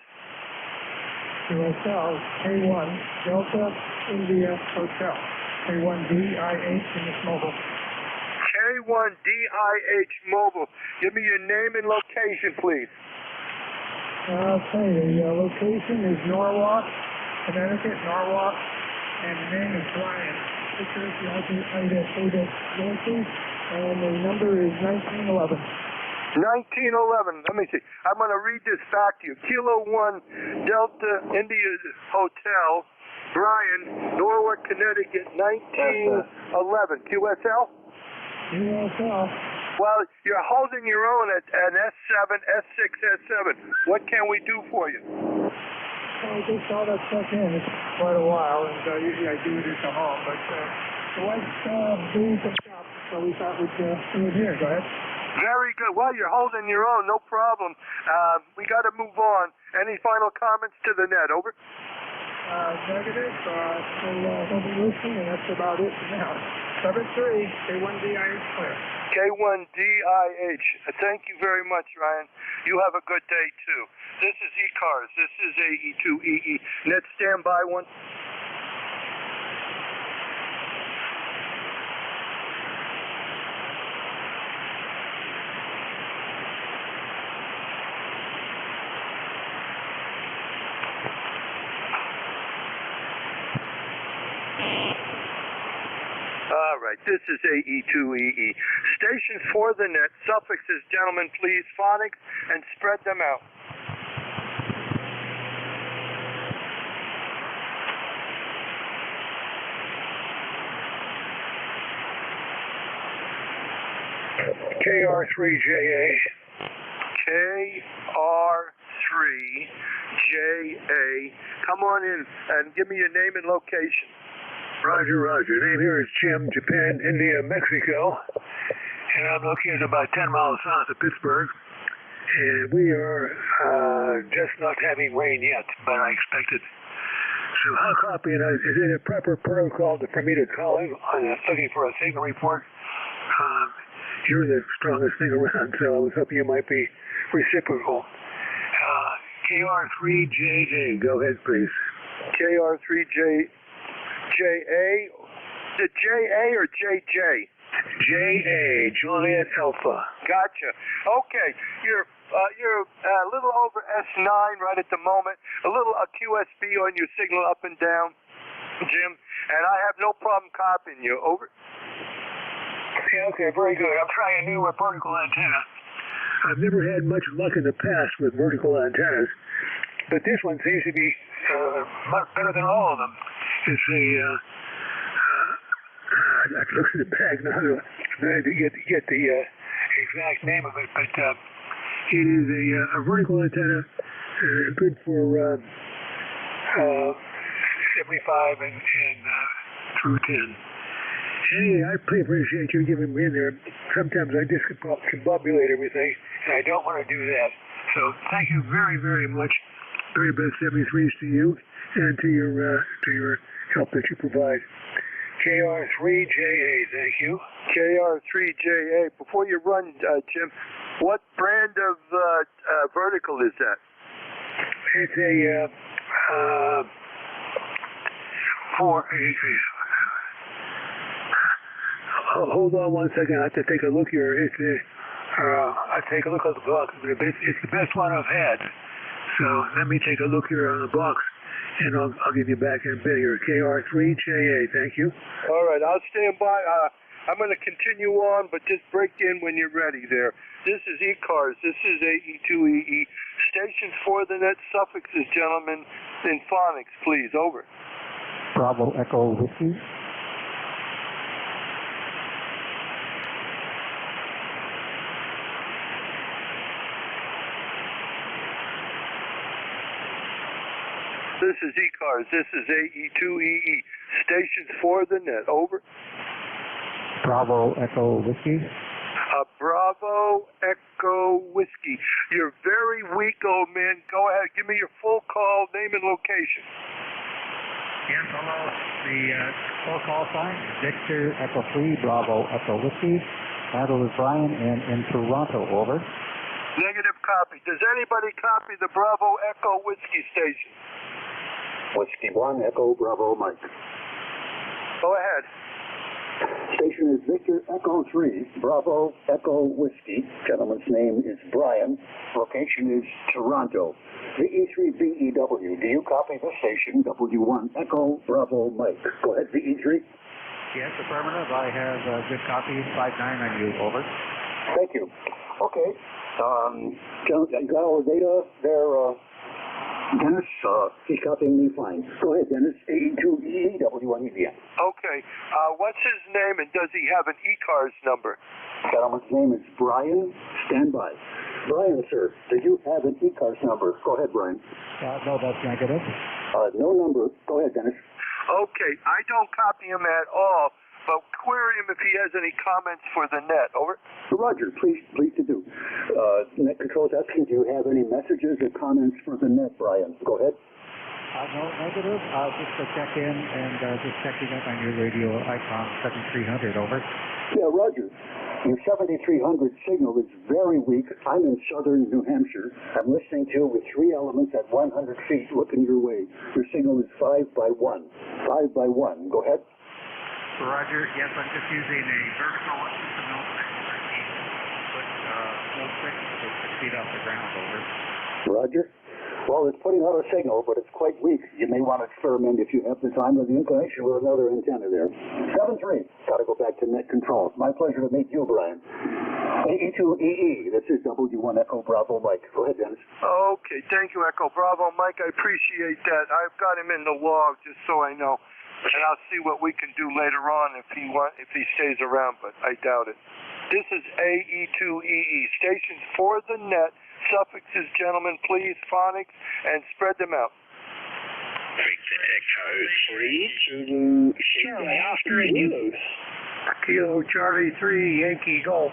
Hotel, K1, Delta India Hotel. K1DIH in this mobile. K1DIH mobile. Give me your name and location, please. Okay, the location is Norwalk, Connecticut, Norwalk, and the name is Brian. Victor, Yankee, and the number is 1911. 1911. Let me see. I'm going to read this back to you. Kilo 1, Delta India Hotel, Brian, Norwalk, Connecticut, 1911. QSL? QSL. Well, you're holding your own at an S7, S6, S7. What can we do for you? I just saw that stuff in. It's quite a while, and usually I do it at the home, but the wife's doing some stuff, so we thought we'd do it here. Go ahead. Very good. Well, you're holding your own, no problem. We got to move on. Any final comments to the net? Over. Negative. We'll be listening, and that's about it for now. 7-3, K1DIH clear. K1DIH. Thank you very much, Ryan. You have a good day, too. This is ECARS. This is AE2EE. Net standby one. All right, this is AE2EE. Stations for the net, suffixes, gentlemen, please, phonics, and spread them out. KR3JA. KR3JA. Come on in and give me your name and location. Roger. Name here is Jim, Japan, India, Mexico. And I'm located about 10 miles south of Pittsburgh. And we are just not having rain yet, but I expect it. So how copy? And is it a proper protocol for me to call in? I'm looking for a signal report. You're the strongest thing around, so I was hoping you might be reciprocal. KR3JA, go ahead, please. KR3JA. The JA or JJ? JA, Juliet Alpha. Gotcha. Okay, you're a little over S9 right at the moment. A little QSB on your signal up and down, Jim. And I have no problem copying you. Over. Yeah, okay, very good. I'm trying a new vertical antenna. I've never had much luck in the past with vertical antennas, but this one seems to be much better than all of them. It's I look at the bag now to get the exact name of it, but it is a vertical antenna, good for 75 and through 10. Anyway, I appreciate you giving me in there. Sometimes I discombobulate everything, and I don't want to do that. So thank you very, very much. Very best 73s to you and to your help that you provide. KR3JA, thank you. KR3JA. Before you run, Jim, what brand of vertical is that? It's a hold on one second. I have to take a look here. It's I take a look at the box. It's the best one I've had. So let me take a look here on the box, and I'll give you back in a bit here. KR3JA, thank you. All right, I'll stand by. I'm going to continue on, but just break in when you're ready there. This is ECARS. This is AE2EE. Stations for the net suffixes, gentlemen, in phonics, please. Over. Bravo Echo Whiskey. This is ECARS. This is AE2EE. Stations for the net. Over. Bravo Echo Whiskey. Bravo Echo Whiskey. You're very weak, old man. Go ahead. Give me your full call, name, and location. Yes, hello. The full call sign, Victor Echo 3, Bravo Echo Whiskey. Handle is Brian and in Toronto. Over. Negative copy. Does anybody copy the Bravo Echo Whiskey station? Whiskey 1, Echo Bravo Mike. Go ahead. Station is Victor Echo 3, Bravo Echo Whiskey. Gentleman's name is Brian. Location is Toronto. VE3BEW. Do you copy the station? W1 Echo Bravo Mike. Go ahead, VE3. Yes, affirmative. I have a good copy. 5-9 on you. Over. Thank you. Okay. You got all the data there, Dennis? He's copying me fine. Go ahead, Dennis. AE2EE, W1EBN. Okay. What's his name and does he have an ECARS number? Gentleman's name is Brian. Stand by. Brian, sir, do you have an ECARS number? Go ahead, Brian. No, that's negative. No number. Go ahead, Dennis. Okay. I don't copy him at all, but query him if he has any comments for the net. Over. Roger, please to do. Net control's asking, do you have any messages or comments for the net, Brian? Go ahead. No, negative. Just to check in and just checking up on your radio icon 7300. Over. Yeah, Roger. Your 7300 signal is very weak. I'm in southern New Hampshire. I'm listening to you with 3 elements at 100 feet looking your way. Your signal is 5 by 1. 5 by 1. Go ahead. Roger. Yes, I'm just using a vertical system opening foot no 6 feet off the ground. Over. Roger. Well, it's putting out a signal, but it's quite weak. You may want to experiment if you have the time or the inclination with another antenna there. 7-3. Got to go back to net control. It's my pleasure to meet you, Brian. AE2EE. This is W1 Echo Bravo Mike. Go ahead, Dennis. Okay. Thank you, Echo Bravo Mike. I appreciate that. I've got him in the log just so I know. And I'll see what we can do later on if he stays around, but I doubt it. This is AE2EE. Stations for the net. Suffixes, gentlemen, please, phonics, and spread them out. Victor Echo 3, Zulu, Charlie Oscar, and you. Kilo Charlie 3, Yankee Golf.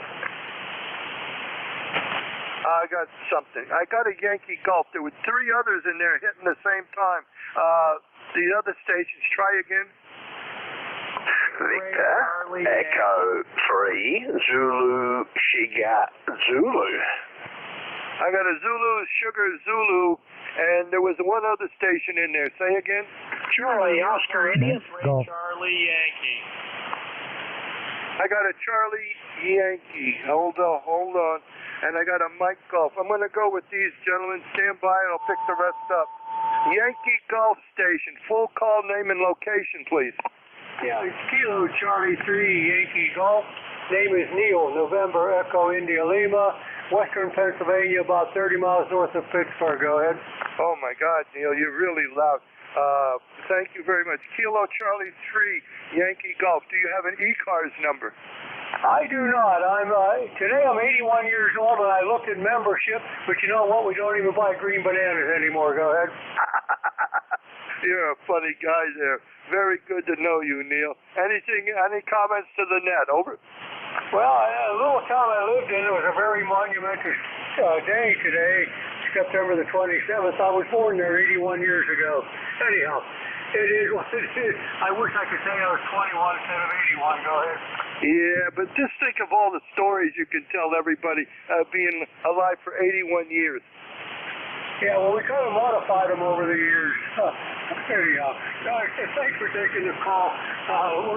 I got something. I got a Yankee Golf. There were 3 others in there hitting the same time. The other stations, try again. Victor Echo 3, Zulu, Sugar, Zulu. I got a Zulu, Sugar, Zulu, and there was one other station in there. Say again. Charlie, Oscar, India, Golf. Charlie, Yankee. I got a Charlie, Yankee. Hold on. And I got a Mike Golf. I'm going to go with these, gentlemen. Stand by and I'll pick the rest up. Yankee Golf Station. Full call, name, and location, please. Yeah, it's Kilo Charlie 3, Yankee Golf. Name is Neil, November Echo India Lima, Western Pennsylvania, about 30 miles north of Pittsburgh. Go ahead. Oh, my God, Neil, you're really loud. Thank you very much. Kilo Charlie 3, Yankee Golf. Do you have an ECARS number? I do not. Today I'm 81 years old and I looked at membership, but you know what? We don't even buy green bananas anymore. Go ahead. You're a funny guy there. Very good to know you, Neil. Any comments to the net? Over. Well, a little town I lived in, it was a very monumental day today, September the 27th. I was born there 81 years ago. Anyhow, it is what it is. I wish I could say I was 21 instead of 81. Go ahead. Yeah, but just think of all the stories you can tell everybody being alive for 81 years. Yeah, well, we kind of modified them over the years. Anyhow, thanks for taking the call.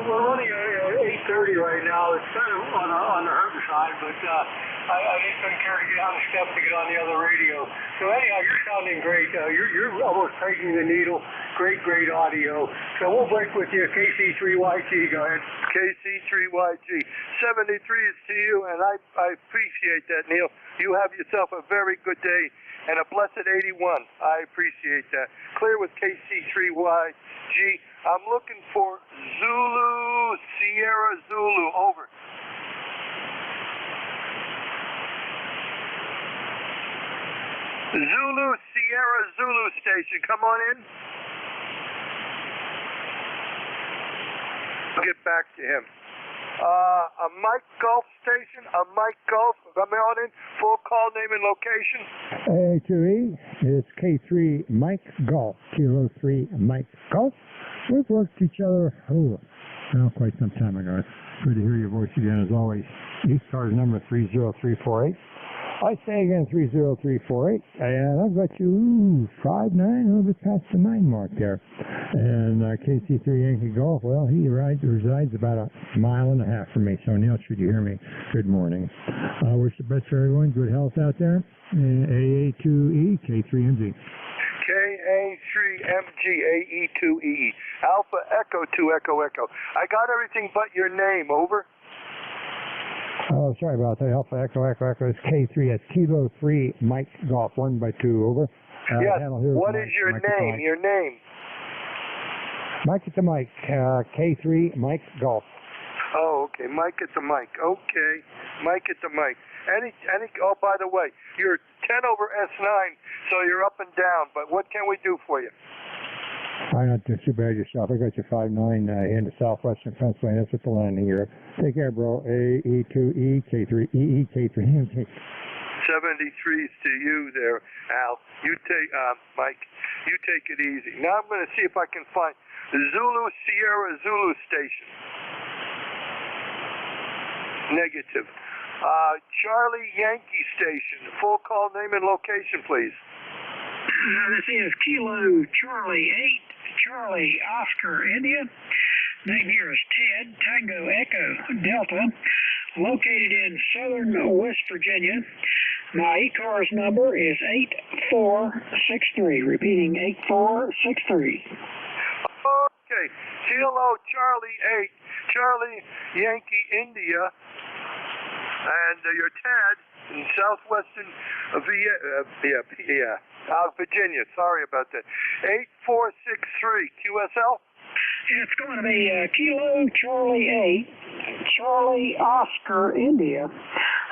We're running at 8:30 right now. It's kind of on the hurting side, but I just couldn't care to get on the steps to get on the other radio. So anyhow, you're sounding great. You're almost taking the needle. Great audio. So we'll break with you. KC3YG, go ahead. KC3YG. 73 is to you, and I appreciate that, Neil. You have yourself a very good day and a blessed 81. I appreciate that. Clear with KC3YG. I'm looking for Zulu, Sierra Zulu. Over. Zulu, Sierra Zulu station. Come on in. I'll get back to him. A Mike Golf station, a Mike Golf. Come on in. Full call, name and location. A2E, it's K3 Mike Golf, Kilo 3 Mike Golf. We've worked each other, quite some time ago. Good to hear your voice again, as always. ECARS number 30348. I say again 30348, and I've got you 5'9", a little bit past the 9 mark there. And KC3 Yankee Golf, well, he resides about a mile and a half from me. So, Neil, should you hear me, good morning. Wish the best for everyone. Good health out there. AA2E, K3MG. KA3MG, AE2EE. Alpha Echo 2 Echo Echo. I got everything but your name. Over. Oh, sorry about that. Alpha Echo Echo Echo is K3. That's Kilo 3 Mike Golf, 1x2. Over. Yes. What is your name? Your name. Mike at the mic, K3 Mike Golf. Oh, okay. Mike at the mic. Okay. Mike at the mic. Oh, by the way, you're 10 over S9, so you're up and down, but what can we do for you? I'm not doing too bad yourself. I got you 5'9", into southwestern Pennsylvania. That's what the landing here. Take care, bro. AE2E, K3EE, K3MG. 73s to you there, Al. You take, Mike, you take it easy. Now I'm going to see if I can find the Zulu Sierra Zulu station. Negative. Charlie Yankee station. Full call, name and location, please. This is Kilo Charlie 8, Charlie Oscar India. Name here is Ted, Tango Echo Delta, located in southern West Virginia. My ECARS number is 8463, repeating 8463. Okay, Kilo Charlie 8, Charlie Yankee India, and you're Ted in southwestern Virginia. Sorry about that. 8463, QSL? It's going to be Kilo Charlie 8, Charlie Oscar India.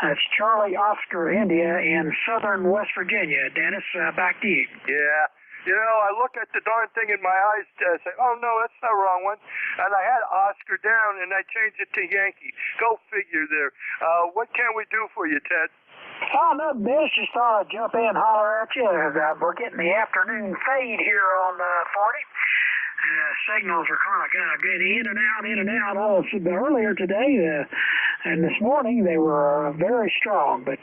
That's Charlie Oscar India in southern West Virginia. Dennis, back to you. Yeah. You know, I look at the darn thing in my eyes and say, oh, no, that's the wrong one. And I had Oscar down, and I changed it to Yankee. Go figure there. What can we do for you, Ted? Oh, no, Dennis, just thought I'd jump in and holler at you. We're getting the afternoon fade here on 40. Signals are kind of getting in and out. Oh, earlier today and this morning they were very strong, but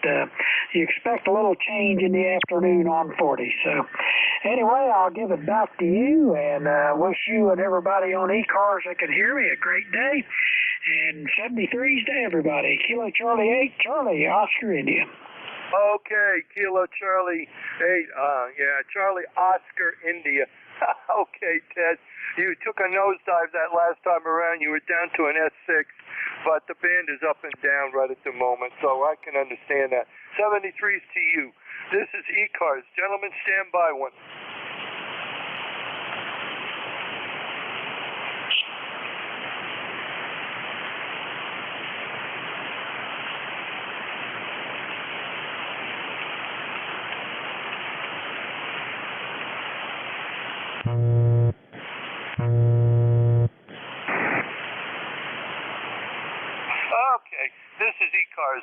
you expect a little change in the afternoon on 40. So anyway, I'll give it back to you and wish you and everybody on ECARS that can hear me a great day. And 73s to everybody. Kilo Charlie 8, Charlie Oscar India. Okay, Kilo Charlie 8, Charlie Oscar India. Okay, Ted, you took a nosedive that last time around. You were down to an S6, but the band is up and down right at the moment, so I can understand that. 73s to you. This is ECARS. Gentlemen, stand by one. Okay, this is ECARS.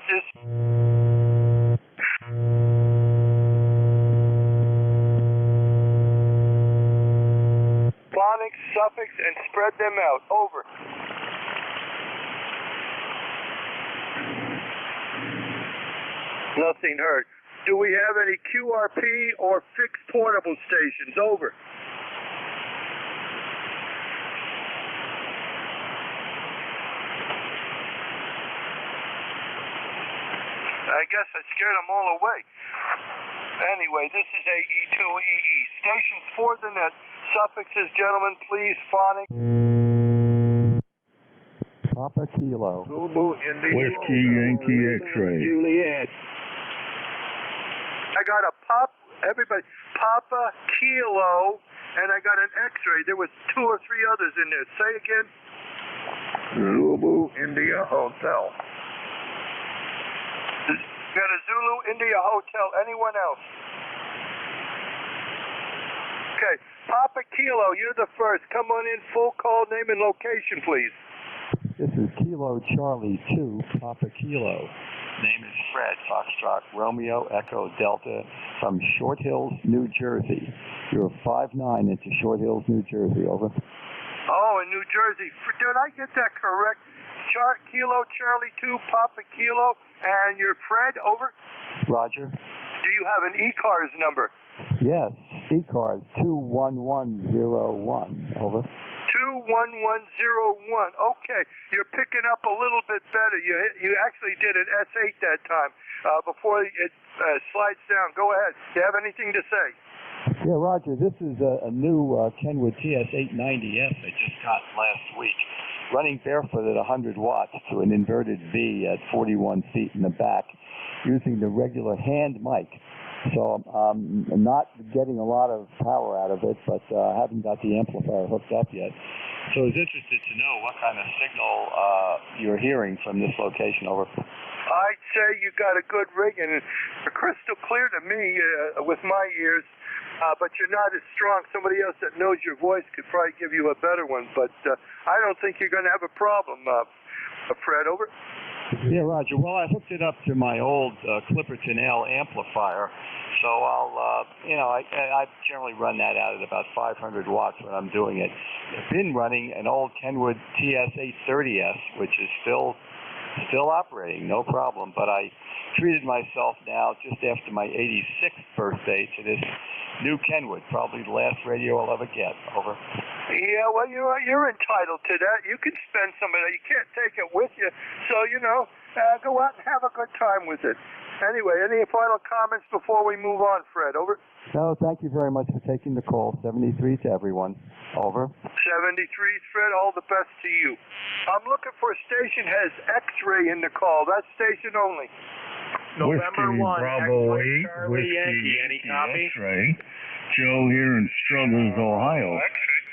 Phonics, suffix, and spread them out. Over. Nothing heard. Do we have any QRP or fixed portable stations? Over. I guess I scared them all away. Anyway, this is AE2EE. Stations for the net. Suffixes, gentlemen, please. Phonics. Papa Kilo. Zulu, India. Whiskey Yankee X-ray. Juliet. I got a Papa Kilo, and I got an X-ray. There was 2 or 3 others in there. Say again. Zulu India Hotel. Got a Zulu India Hotel. Anyone else? Okay, Papa Kilo, you're the first. Come on in, full call, name and location, please. This is Kilo Charlie 2, Papa Kilo. Name is Fred, Foxtrot Romeo Echo Delta from Short Hills, New Jersey. You're 5'9" into Short Hills, New Jersey, over. Oh, in New Jersey. Did I get that correct? Kilo Charlie 2, Papa Kilo, and you're Fred, over? Roger. Do you have an ECARS number? Yes, ECARS 21101, over. 21101. Okay, you're picking up a little bit better. You actually did an S8 that time before it slides down. Go ahead. Do you have anything to say? Yeah, Roger, this is a new Kenwood TS890S I just got last week. Running barefoot at 100 watts to an inverted V at 41 feet in the back using the regular hand mic. So I'm not getting a lot of power out of it, but I haven't got the amplifier hooked up yet. So I was interested to know what kind of signal you're hearing from this location, over. I'd say you got a good rig, and it's crystal clear to me with my ears, but you're not as strong. Somebody else that knows your voice could probably give you a better one, but I don't think you're going to have a problem, Fred, over. Yeah, Roger. Well, I hooked it up to my old Clipperton L amplifier, so I'll, I generally run that out at about 500 watts when I'm doing it. I've been running an old Kenwood TS830S, which is still operating, no problem, but I treated myself now just after my 86th birthday to this new Kenwood, probably the last radio I'll ever get, over. Yeah, well, you're entitled to that. You can spend some of that. You can't take it with you. So, go out and have a good time with it. Anyway, any final comments before we move on, Fred? Over. No, thank you very much for taking the call. 73 to everyone. Over. 73, Fred, all the best to you. I'm looking for a station has X-ray in the call. That's station only. November 1, Bravo 8, Whiskey Any copy? X-ray. Joe here in Struthers, Ohio.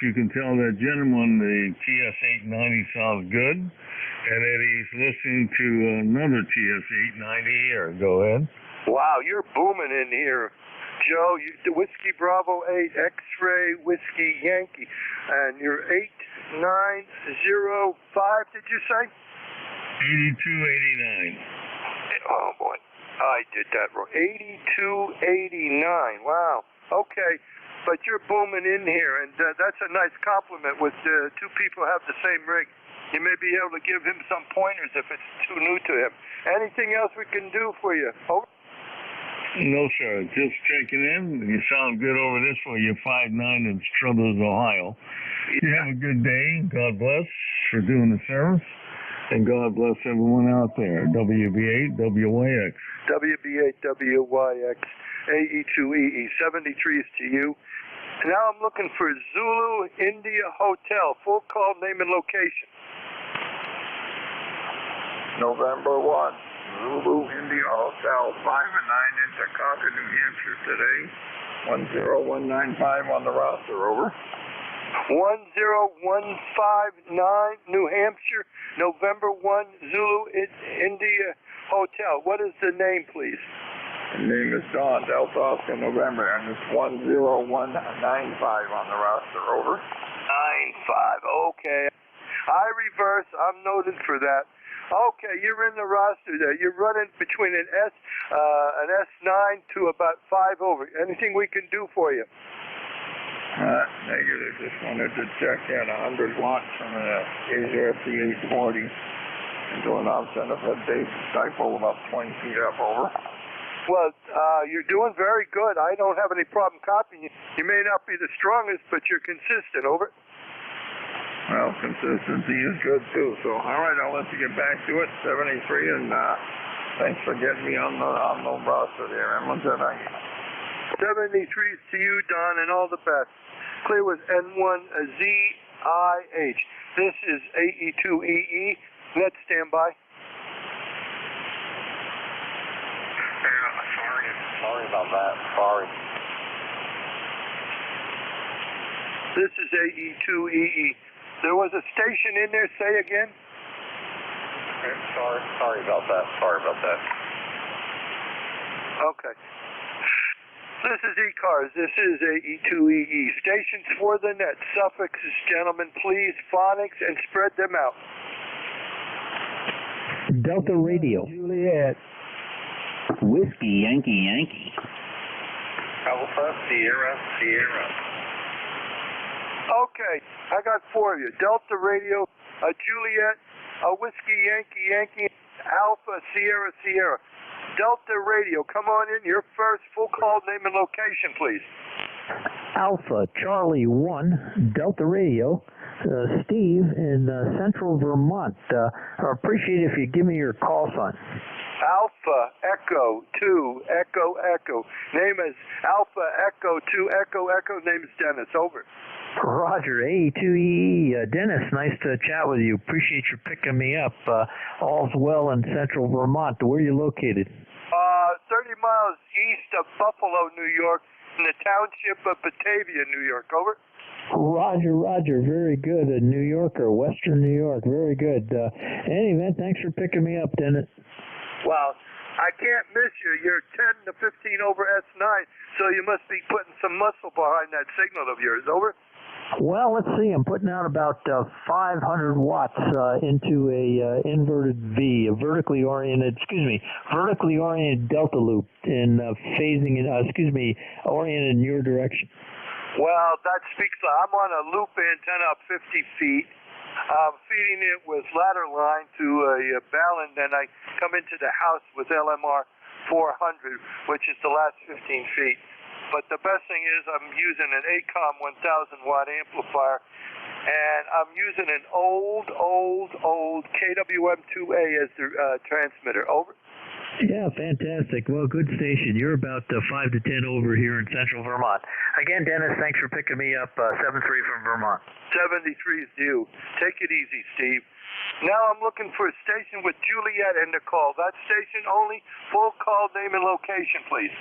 You can tell that gentleman the TS890 sounds good, and that he's listening to another TS890 here. Go ahead. Wow, you're booming in here, Joe. The Whiskey Bravo 8, X-ray Whiskey Yankee, and you're 8905. Did you say? 8289. Oh boy, I did that wrong. 8289. Wow. Okay, but you're booming in here, and that's a nice compliment with 2 people have the same rig. You may be able to give him some pointers if it's too new to him. Anything else we can do for you? Over. No, sir. Just checking in. You sound good over this way. You're 5'9" in Struthers, Ohio. You have a good day. God bless for doing the service. And God bless everyone out there. WB8, WYX. WB8, WYX, AE2EE, 73s to you. Now I'm looking for Zulu India Hotel. Full call, name and location. November 1, Zulu India Hotel, 5'9" into Concord, New Hampshire today. 10195 on the roster, over. 10159, New Hampshire, November 1, Zulu India Hotel. What is the name, please? The name is Don, Delta Oscar November, and it's 10195 on the roster, over. 95, okay. I reverse, I'm noted for that. Okay, you're in the roster there. You're running between an S9 to about 5 over. Anything we can do for you? Negative. Just wanted to check in 100 watts from an Asia FD840 and doing offset of a base dipole about 20 feet up, over. Well, you're doing very good. I don't have any problem copying you. You may not be the strongest, but you're consistent, over. Well, consistency is good too. So, all right, I'll let you get back to it. 73, and thanks for getting me on the roster there. Everyone said 73s to you, Don, and all the best. Clear with N1ZIH. This is AE2EE. Net standby. Sorry about that. Sorry. This is AE2EE. There was a station in there, say again? Okay, sorry about that. Sorry about that. Okay. This is ECARS. This is AE2EE. Stations for the net. Suffixes, gentlemen, please. Phonics and spread them out. Delta Radio. Juliet. Whiskey, Yankee, Yankee. Alpha, Sierra, Sierra. Okay, I got 4 of you. Delta Radio, a Juliet, a Whiskey, Yankee, Yankee, Alpha, Sierra, Sierra. Delta Radio, come on in. Your first full call name and location, please. Alpha Charlie 1, Delta Radio. Steve in Central Vermont. I appreciate it if you give me your call sign. Alpha Echo 2 Echo Echo. Name is Alpha Echo 2 Echo Echo. Name is Dennis. Over. Roger, A2EE. Dennis, nice to chat with you. Appreciate you picking me up. All's well in Central Vermont. Where are you located? 30 miles east of Buffalo, New York, in the township of Batavia, New York. Over. Roger, Roger. Very good. A New Yorker, Western New York. Very good. Any event, thanks for picking me up, Dennis. Well, I can't miss you. You're 10 to 15 over S9, so you must be putting some muscle behind that signal of yours. Over. Well, let's see. I'm putting out about 500 watts into a inverted V, a vertically oriented delta loop, in phasing in, oriented in your direction. Well, that speaks. I'm on a loop antenna up 50 feet. I'm feeding it with ladder line to a balun, and I come into the house with LMR 400, which is the last 15 feet. But the best thing is I'm using an ACOM 1000 watt amplifier, and I'm using an old KWM2A as the transmitter. Over. Yeah, fantastic. Well, good station. You're about 5 to 10 over here in Central Vermont. Again, Dennis, thanks for picking me up. 7-3 from Vermont. 73 is due. Take it easy, Steve. Now I'm looking for a station with Juliet in the call. That station only. Full call name and location, please.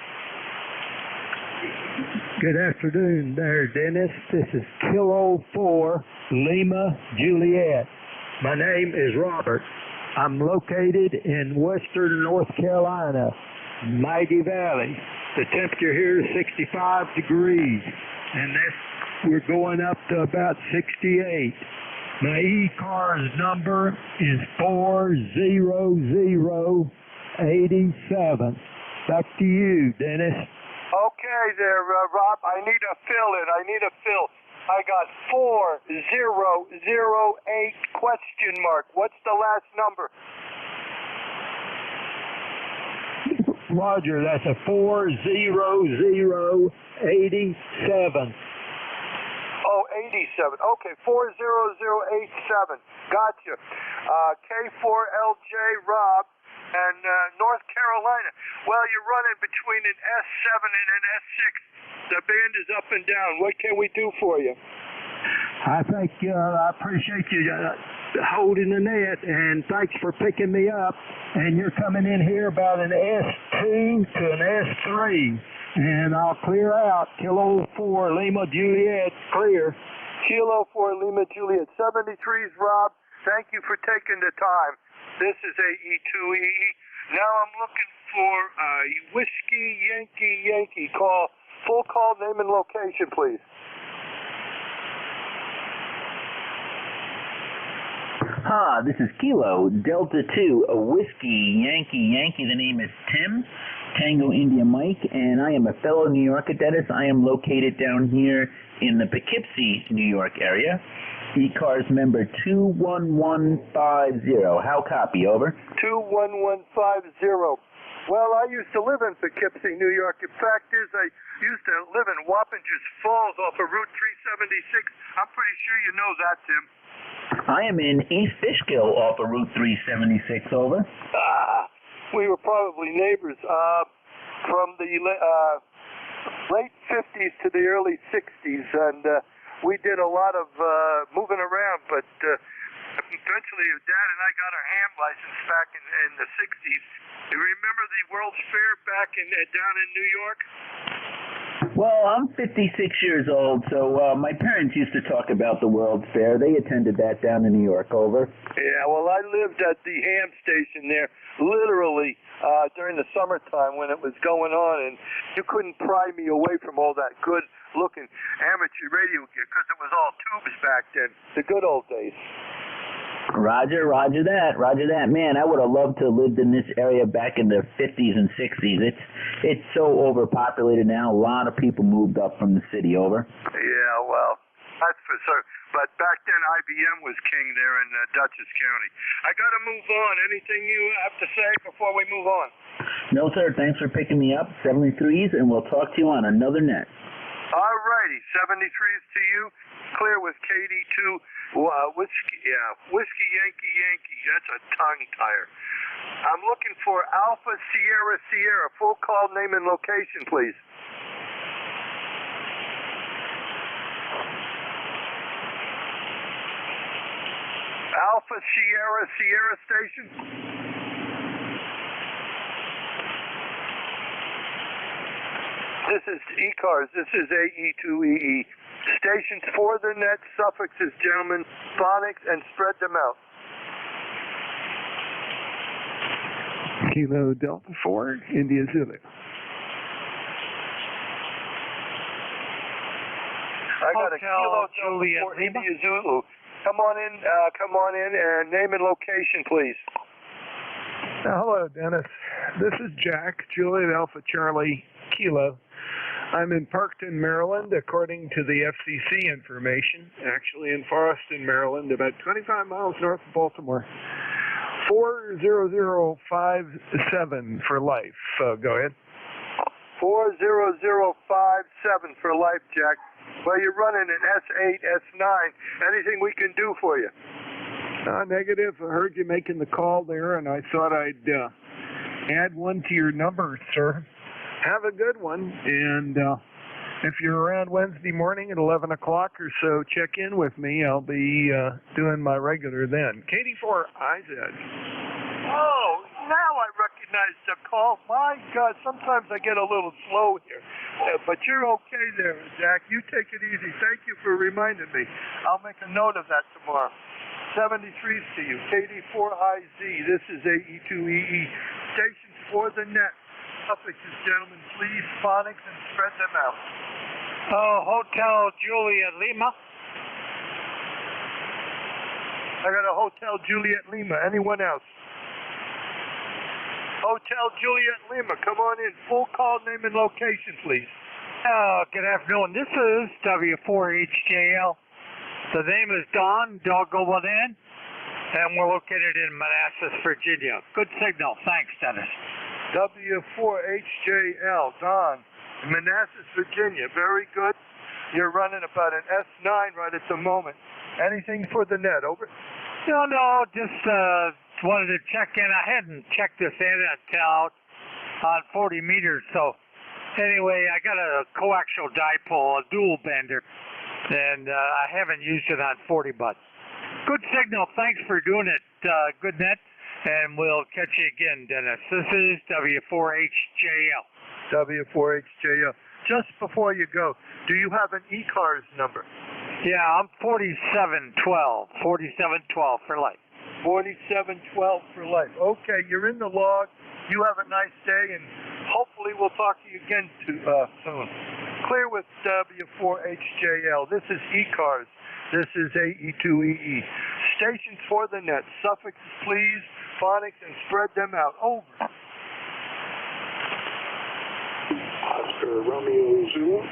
Good afternoon there, Dennis. This is Kilo 4 Lima Juliet. My name is Robert. I'm located in western North Carolina, Mighty Valley. The temperature here is 65 degrees, and we're going up to about 68. My ECARS number is 40087. Back to you, Dennis. Okay there, Rob. I need a fill. I got 4008 question mark. What's the last number? Roger, that's a 40087. Oh, 87. Okay, 40087. Gotcha. K4LJ Rob. And North Carolina. Well, you're running between an S7 and an S6. The band is up and down. What can we do for you? I appreciate you holding the net, and thanks for picking me up. And you're coming in here about an S2 to an S3. And I'll clear out. Kilo 4 Lima Juliet, clear. Kilo 4 Lima Juliet. 73's, Rob. Thank you for taking the time. This is AE2EE. Now I'm looking for Whiskey Yankee call. Full call name and location, please. This is Kilo Delta 2, a Whiskey Yankee. The name is Tim, Tango India Mike, and I am a fellow New Yorker, Dennis. I am located down here in the Poughkeepsie, New York area. ECARS member 21150. How copy? Over. 21150. Well, I used to live in Poughkeepsie, New York. The fact is, I used to live in Wappingers Falls off of Route 376. I'm pretty sure you know that, Tim. I am in East Fishkill off of Route 376. Over. We were probably neighbors. From the late 50s to the early 60s, and we did a lot of moving around, but eventually Dad and I got our ham license back in the 60s, You remember the World's Fair back down in New York? Well, I'm 56 years old, so my parents used to talk about the World's Fair. They attended that down in New York. Over. Yeah, well, I lived at the ham station there, literally during the summertime when it was going on, and you couldn't pry me away from all that good-looking amateur radio gear because it was all tubes back then, the good old days. Roger that. Man, I would have loved to have lived in this area back in the 50s and 60s. It's so overpopulated now. A lot of people moved up from the city. Over. Yeah, well, that's for sure. But back then, IBM was king there in Dutchess County. I got to move on. Anything you have to say before we move on? No, sir. Thanks for picking me up. 73s, and we'll talk to you on another net. All righty. 73s to you. Clear with KD2. Whiskey Yankee. That's a tongue tire. I'm looking for Alpha Sierra. Full call, name, and location, please. Alpha Sierra station. This is ECARS. This is AE2EE. Stations for the net, suffixes, gentlemen, phonics, and spread them out. Kilo Delta 4, India Zulu. I got a Kilo Delta 4, India Zulu. Come on in, and name and location, please. Hello, Dennis. This is Jack, Juliet Alpha Charlie, Kilo. I'm in Parkton, Maryland, according to the FCC information, actually in Forreston, Maryland, about 25 miles north of Baltimore. 40057 for life. Go ahead. 40057 for life, Jack. Well, you're running an S8, S9. Anything we can do for you? Negative. I heard you making the call there, and I thought I'd add one to your number, sir. Have a good one, and if you're around Wednesday morning at 11 o'clock or so, check in with me. I'll be doing my regular then. KD4IZ. Oh, now I recognize the call. My God, sometimes I get a little slow here. But you're okay there, Jack. You take it easy. Thank you for reminding me. I'll make a note of that tomorrow. 73s to you. KD4IZ. This is AE2EE. Stations for the net. Suffixes, gentlemen, please, phonics, and spread them out. Hotel Juliet Lima. I got a Hotel Juliet Lima. Anyone else? Hotel Juliet Lima, come on in. Full call, name, and location, please. Good afternoon. This is W4HJL. The name is Don Doggowadan, and we're located in Manassas, Virginia. Good signal. Thanks, Dennis. W4HJL, Don, Manassas, Virginia. Very good. You're running about an S9 right at the moment. Anything for the net, over? No, just wanted to check in. I hadn't checked this antenna out on 40 meters, so anyway, I got a coaxial dipole, a dual bender, and I haven't used it on 40, but good signal. Thanks for doing it. Good net. And we'll catch you again, Dennis. This is W4HJL. W4HJL. Just before you go, do you have an ECARS number? Yeah, I'm 4712. 4712 for life. 4712 for life. Okay, you're in the log. You have a nice day, and hopefully we'll talk to you again soon. Clear with W4HJL. This is ECARS. This is AE2EE. Stations for the net. Suffixes, please. Phonics, and spread them out. Over. Oscar Romeo Zulu.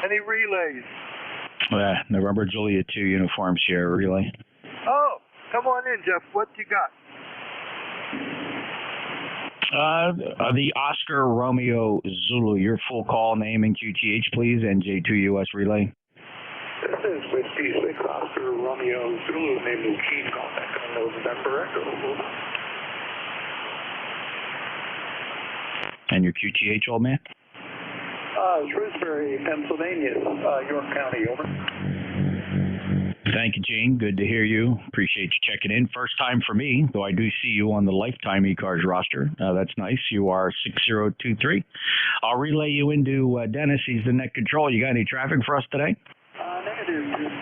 Any relays? November Juliet 2 Uniform Sierra Relay. Oh, come on in, Jeff. What you got? The Oscar Romeo Zulu. Your full call, name, and QTH, please. NJ2US Relay. This is Whiskey 6 Oscar Romeo Zulu. Name is Keith. Contact on November Echo. And your QTH, old man? Shrewsbury, Pennsylvania, York County, over. Thank you, Gene. Good to hear you. Appreciate you checking in. First time for me, though I do see you on the lifetime ECARS roster. That's nice. You are 6023. I'll relay you into Dennis. He's the net control. You got any traffic for us today? Negative. Just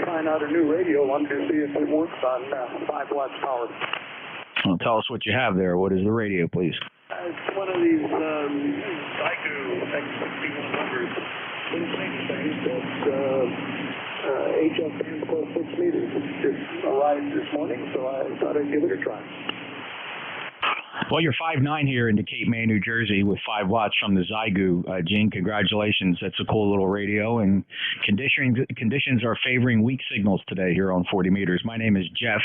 trying out a new radio. Wanted to see if it works on 5 watts power. Well, tell us what you have there. What is the radio, please? It's one of these Zygo X6100s. Little tiny things that's HF band close 6 meters. It's just arrived this morning, so I thought I'd give it a try. Well, you're 5'9" here into Cape May, New Jersey, with 5 watts from the Zygo. Gene, congratulations. That's a cool little radio, and conditions are favoring weak signals today here on 40 meters. My name is Jeff.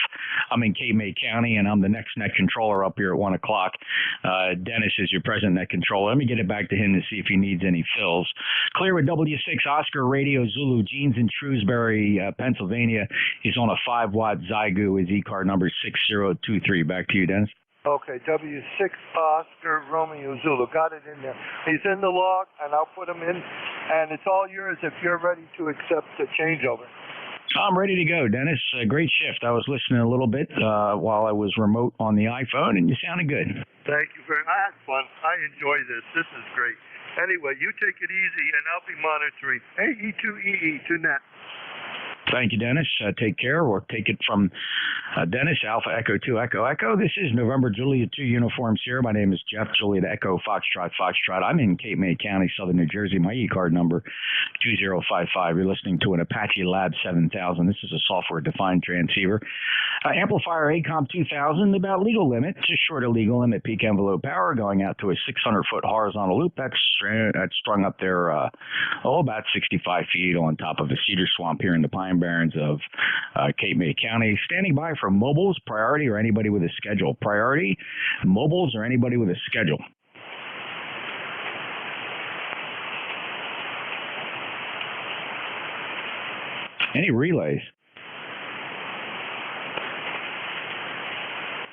I'm in Cape May County, and I'm the next net controller up here at 1 o'clock. Dennis is your present net controller. Let me get it back to him to see if he needs any fills. Clear with W6 Oscar Radio Zulu. Gene's in Shrewsbury, Pennsylvania. He's on a 5-watt Zygo. His E-card number is 6023. Back to you, Dennis. Okay, W6 Oscar Romeo Zulu. Got it in there. He's in the log, and I'll put him in, and it's all yours if you're ready to accept the changeover. I'm ready to go, Dennis. Great shift. I was listening a little bit while I was remote on the iPhone, and you sounded good. Thank you very much. I had fun. I enjoy this. This is great. Anyway, you take it easy, and I'll be monitoring. AE2EE to net. Thank you, Dennis. Take care. We'll take it from Dennis, Alpha Echo 2 Echo Echo. This is November Juliet 2 Uniform Sierra. My name is Jeff, Juliet Echo Foxtrot Foxtrot. I'm in Cape May County, Southern New Jersey. My E-card number 2055. You're listening to an Apache Lab 7000. This is a software-defined transceiver. Amplifier ACOM 2000, about legal limit, just short of legal limit peak envelope power, going out to a 600-foot horizontal loop. That's strung up there, about 65 feet on top of a cedar swamp here in the Pine Barrens of Cape May County. Standing by for mobiles, priority, or anybody with a schedule. Priority, mobiles, or anybody with a schedule. Any relays?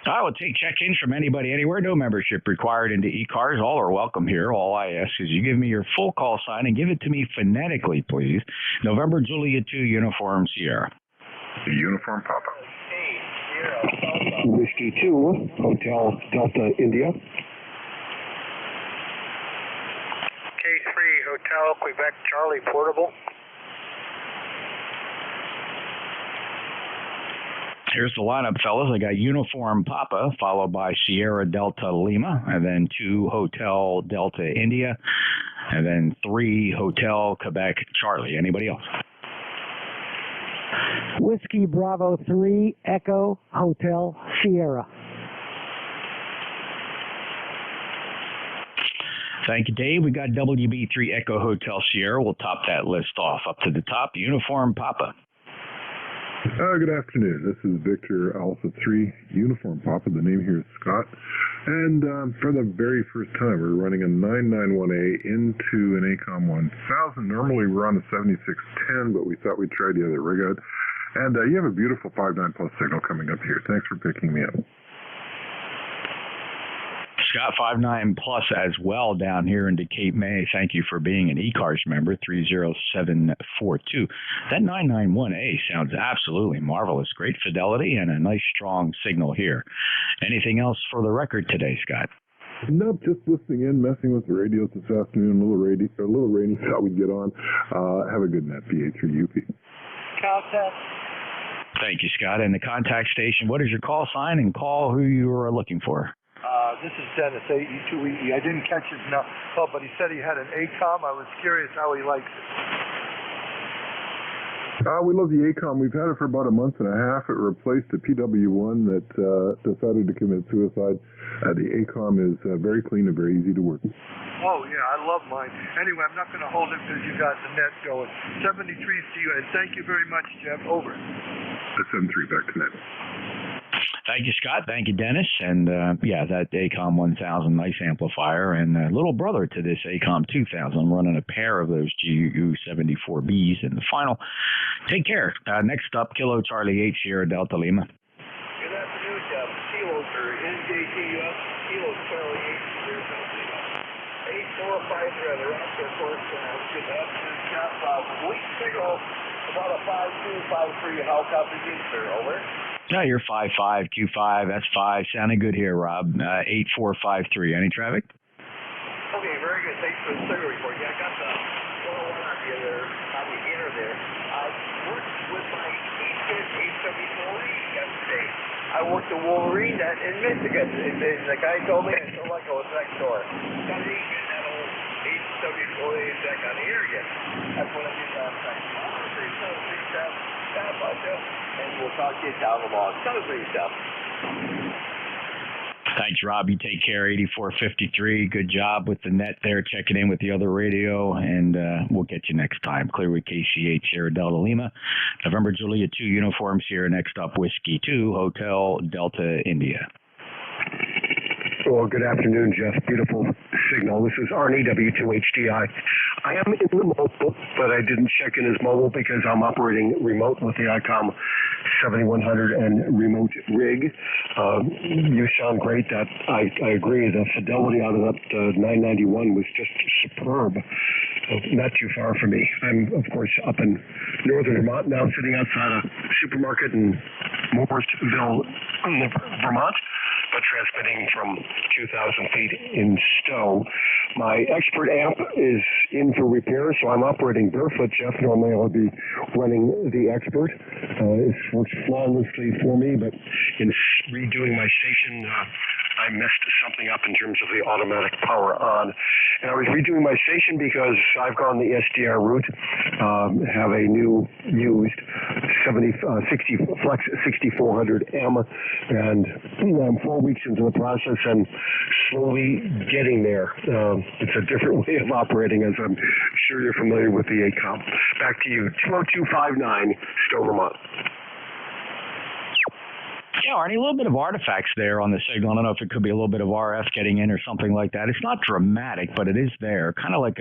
I will take check-ins from anybody anywhere. No membership required into ECARS. All are welcome here. All I ask is you give me your full call sign and give it to me phonetically, please. November Juliet 2 Uniform Sierra. Uniform Papa. Whiskey 2, Hotel Delta India. K3 Hotel Quebec Charlie Portable. Here's the lineup, fellas. I got Uniform Papa, followed by Sierra Delta Lima, and then 2 Hotel Delta India, and then 3 Hotel Quebec Charlie. Anybody else? Whiskey Bravo 3 Echo Hotel Sierra. Thank you, Dave. We got WB3 Echo Hotel Sierra. We'll top that list off. Up to the top, Uniform Papa. Good afternoon. This is Victor Alpha 3 Uniform Papa. The name here is Scott. And for the very first time, we're running a 991A into an ACOM 1000. Normally we're on a 7610, but we thought we'd try the other rig out. And you have a beautiful 5.9 plus signal coming up here. Thanks for picking me up. Scott 5.9 plus as well down here into Cape May. Thank you for being an ECARS member, 30742. That 991A sounds absolutely marvelous. Great fidelity and a nice strong signal here. Anything else for the record today, Scott? Nope, just listening in, messing with the radios this afternoon. A little rainy, thought we'd get on. Have a good net, PH or UP. Contact. Thank you, Scott. And the contact station, what is your call sign and call who you are looking for? This is Dennis, AE2EE. I didn't catch his number, but he said he had an ACOM. I was curious how he likes it. We love the ACOM. We've had it for about a month and a half. It replaced a PW1 that decided to commit suicide. The ACOM is very clean and very easy to work with. Oh, yeah, I love mine. Anyway, I'm not going to hold it because you got the net going. 73 to you, and thank you very much, Jeff. Over. 73, back to net. Thank you, Scott. Thank you, Dennis. And yeah, that ACOM 1000, nice amplifier, and little brother to this ACOM 2000. I'm running a pair of those GU74Bs in the final. Take care. Next up, Kilo Charlie 8 Sierra Delta Lima. Good afternoon, Jeff. Kilo for NJ2US, Kilo Charlie 8 Sierra Delta Lima. 845 rather, after of course. Good afternoon, Jeff. Weak signal about a 5253 helicopter use, sir. Over. No, you're 5525. That's 5. Sounding good here, Rob. 8453. Any traffic? Okay, very good. Thanks for the signal report. Yeah, I got the 101 on the inner there. I worked with my E-Fit 870 yesterday. I worked the Wolverine in Michigan. And the guy told me, I felt like I was next door. Got to get that old 870 back on the air again. That's what I did last night. And we'll talk to you down the log. Tell us what you stuff. Thanks, Rob. You take care. 8453. Good job with the net there, checking in with the other radio, and we'll get you next time. Clear with KCH, Sierra Delta Lima. November Juliet 2 uniform, Sierra. Next up, Whiskey 2, Hotel Delta India. Well, good afternoon, Jeff. Beautiful signal. This is Arnie, W2HDI. I am in the mobile, but I didn't check in as mobile because I'm operating remote with the ICOM 7100 and remote rig. You sound great. That I agree. The fidelity out of that 991 was just superb. Not too far from me. I'm, of course, up in northern Vermont now, sitting outside a supermarket in Mooresville, Vermont, but transmitting from 2,000 feet in Stowe. My expert amp is in for repair, so I'm operating barefoot, Jeff. Normally I would be running the expert. It works flawlessly for me, but in redoing my station, I messed something up in terms of the automatic power on. And I was redoing my station because I've gone the SDR route, have a new used 60 Flex 6400M, and I'm 4 weeks into the process and slowly getting there. It's a different way of operating, as I'm sure you're familiar with the ACOM. Back to you, 20259, Stowe, Vermont. Yeah, Arnie, a little bit of artifacts there on the signal. I don't know if it could be a little bit of RF getting in or something like that. It's not dramatic, but it is there. Kind of like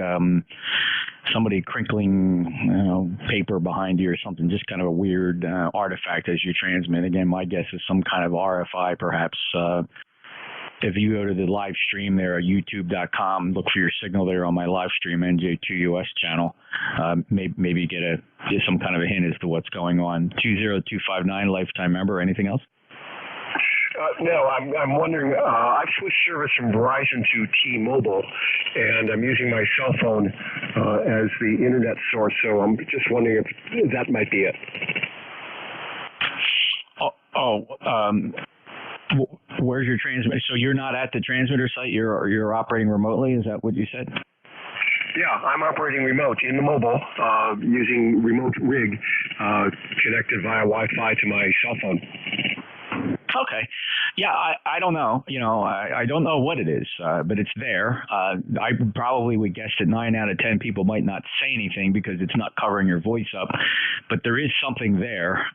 somebody crinkling paper behind you or something. Just kind of a weird artifact as you transmit. Again, my guess is some kind of RFI, perhaps. If you go to the live stream there at youtube.com, look for your signal there on my live stream NJ2US channel. Maybe get some kind of a hint as to what's going on. 20259, lifetime member. Anything else? No, I'm wondering, I've switched service from Verizon to T-Mobile, and I'm using my cell phone as the internet source, so I'm just wondering if that might be it. Where's your transmitter? So you're not at the transmitter site, you're operating remotely, is that what you said? Yeah, I'm operating remote in the mobile, using remote rig, connected via Wi-Fi to my cell phone. Okay. Yeah, I don't know. I don't know what it is, but it's there. I probably would guess that 9 out of 10 people might not say anything because it's not covering your voice up, but there is something there.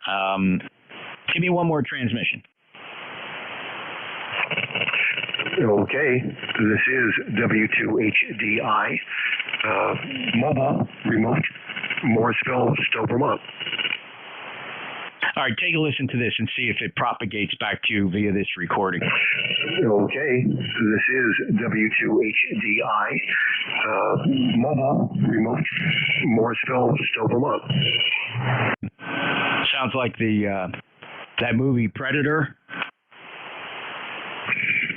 Give me one more transmission. Okay, this is W2HDI, mobile, remote, Morrisville, Stowe, Vermont. All right, take a listen to this and see if it propagates back to you via this recording. Okay, this is W2HDI, mobile, remote, Morrisville, Stowe, Vermont. Sounds like that movie Predator.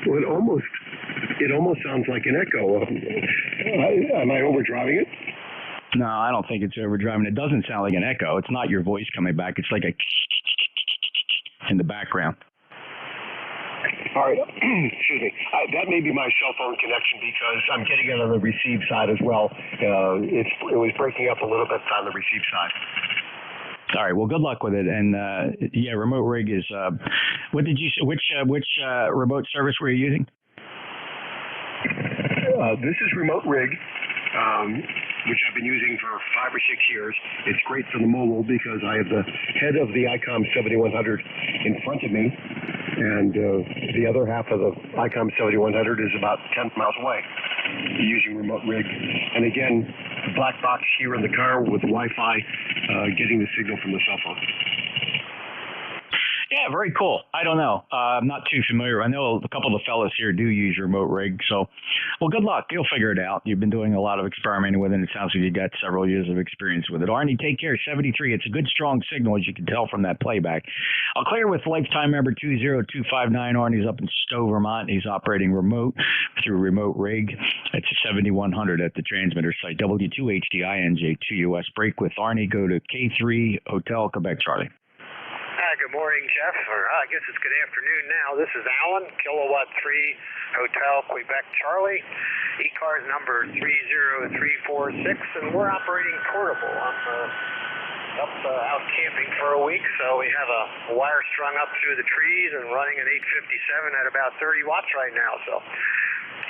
Well, it almost sounds like an echo. Am I overdriving it? No, I don't think it's overdriving. It doesn't sound like an echo. It's not your voice coming back. It's like a in the background. All right. Excuse me. That may be my cell phone connection because I'm getting it on the receive side as well. It was breaking up a little bit on the receive side. All right. Well, good luck with it. And yeah, remote rig is. What did you? Which remote service were you using? This is remote rig, which I've been using for 5 or 6 years. It's great for the mobile because I have the head of the ICOM 7100 in front of me, and the other half of the ICOM 7100 is about 10 miles away, using remote rig. And again, the black box here in the car with Wi-Fi, getting the signal from the cell phone. Yeah, Yeah, very cool. I don't know. I'm not too familiar. I know a couple of the fellas here do use remote rig. So, well, good luck. You'll figure it out. You've been doing a lot of experimenting with it. It sounds like you got several years of experience with it. Arnie, take care. 73. It's a good, strong signal, as you can tell from that playback. I'll clear with lifetime member 20259. Arnie's up in Stowe, Vermont. He's operating remote through remote rig. It's 7100 at the transmitter site. W2HDI NJ2US. Break with Arnie. Go to K3 Hotel, Quebec, Charlie. Good morning, Jeff, or I guess it's good afternoon now. This is Alan, Kilowatt 3 Hotel, Quebec, Charlie. ECARS number 30346, and we're operating portable. I'm out camping for a week, so we have a wire strung up through the trees and running an 857 at about 30 watts right now. So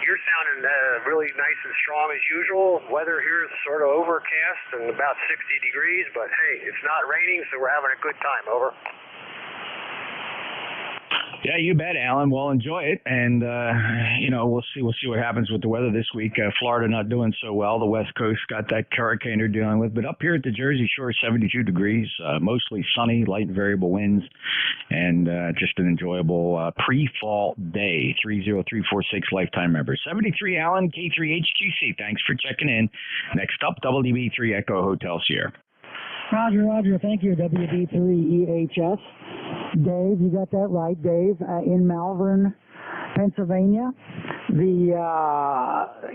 you're sounding really nice and strong as usual. Weather here is sort of overcast and about 60 degrees, but hey, it's not raining, so we're having a good time. Over. Yeah, you bet, Alan. Well, enjoy it, and we'll see what happens with the weather this week. Florida not doing so well. The West Coast got that hurricane they're dealing with, but up here at the Jersey Shore, 72 degrees, mostly sunny, light variable winds, and just an enjoyable pre-fall day. 30346 lifetime member. 73 Alan, K3HQC. Thanks for checking in. Next up, WB3 Echo Hotel Sierra. Roger. Thank you, WB3EHS. Dave, you got that right, Dave, in Malvern, Pennsylvania. The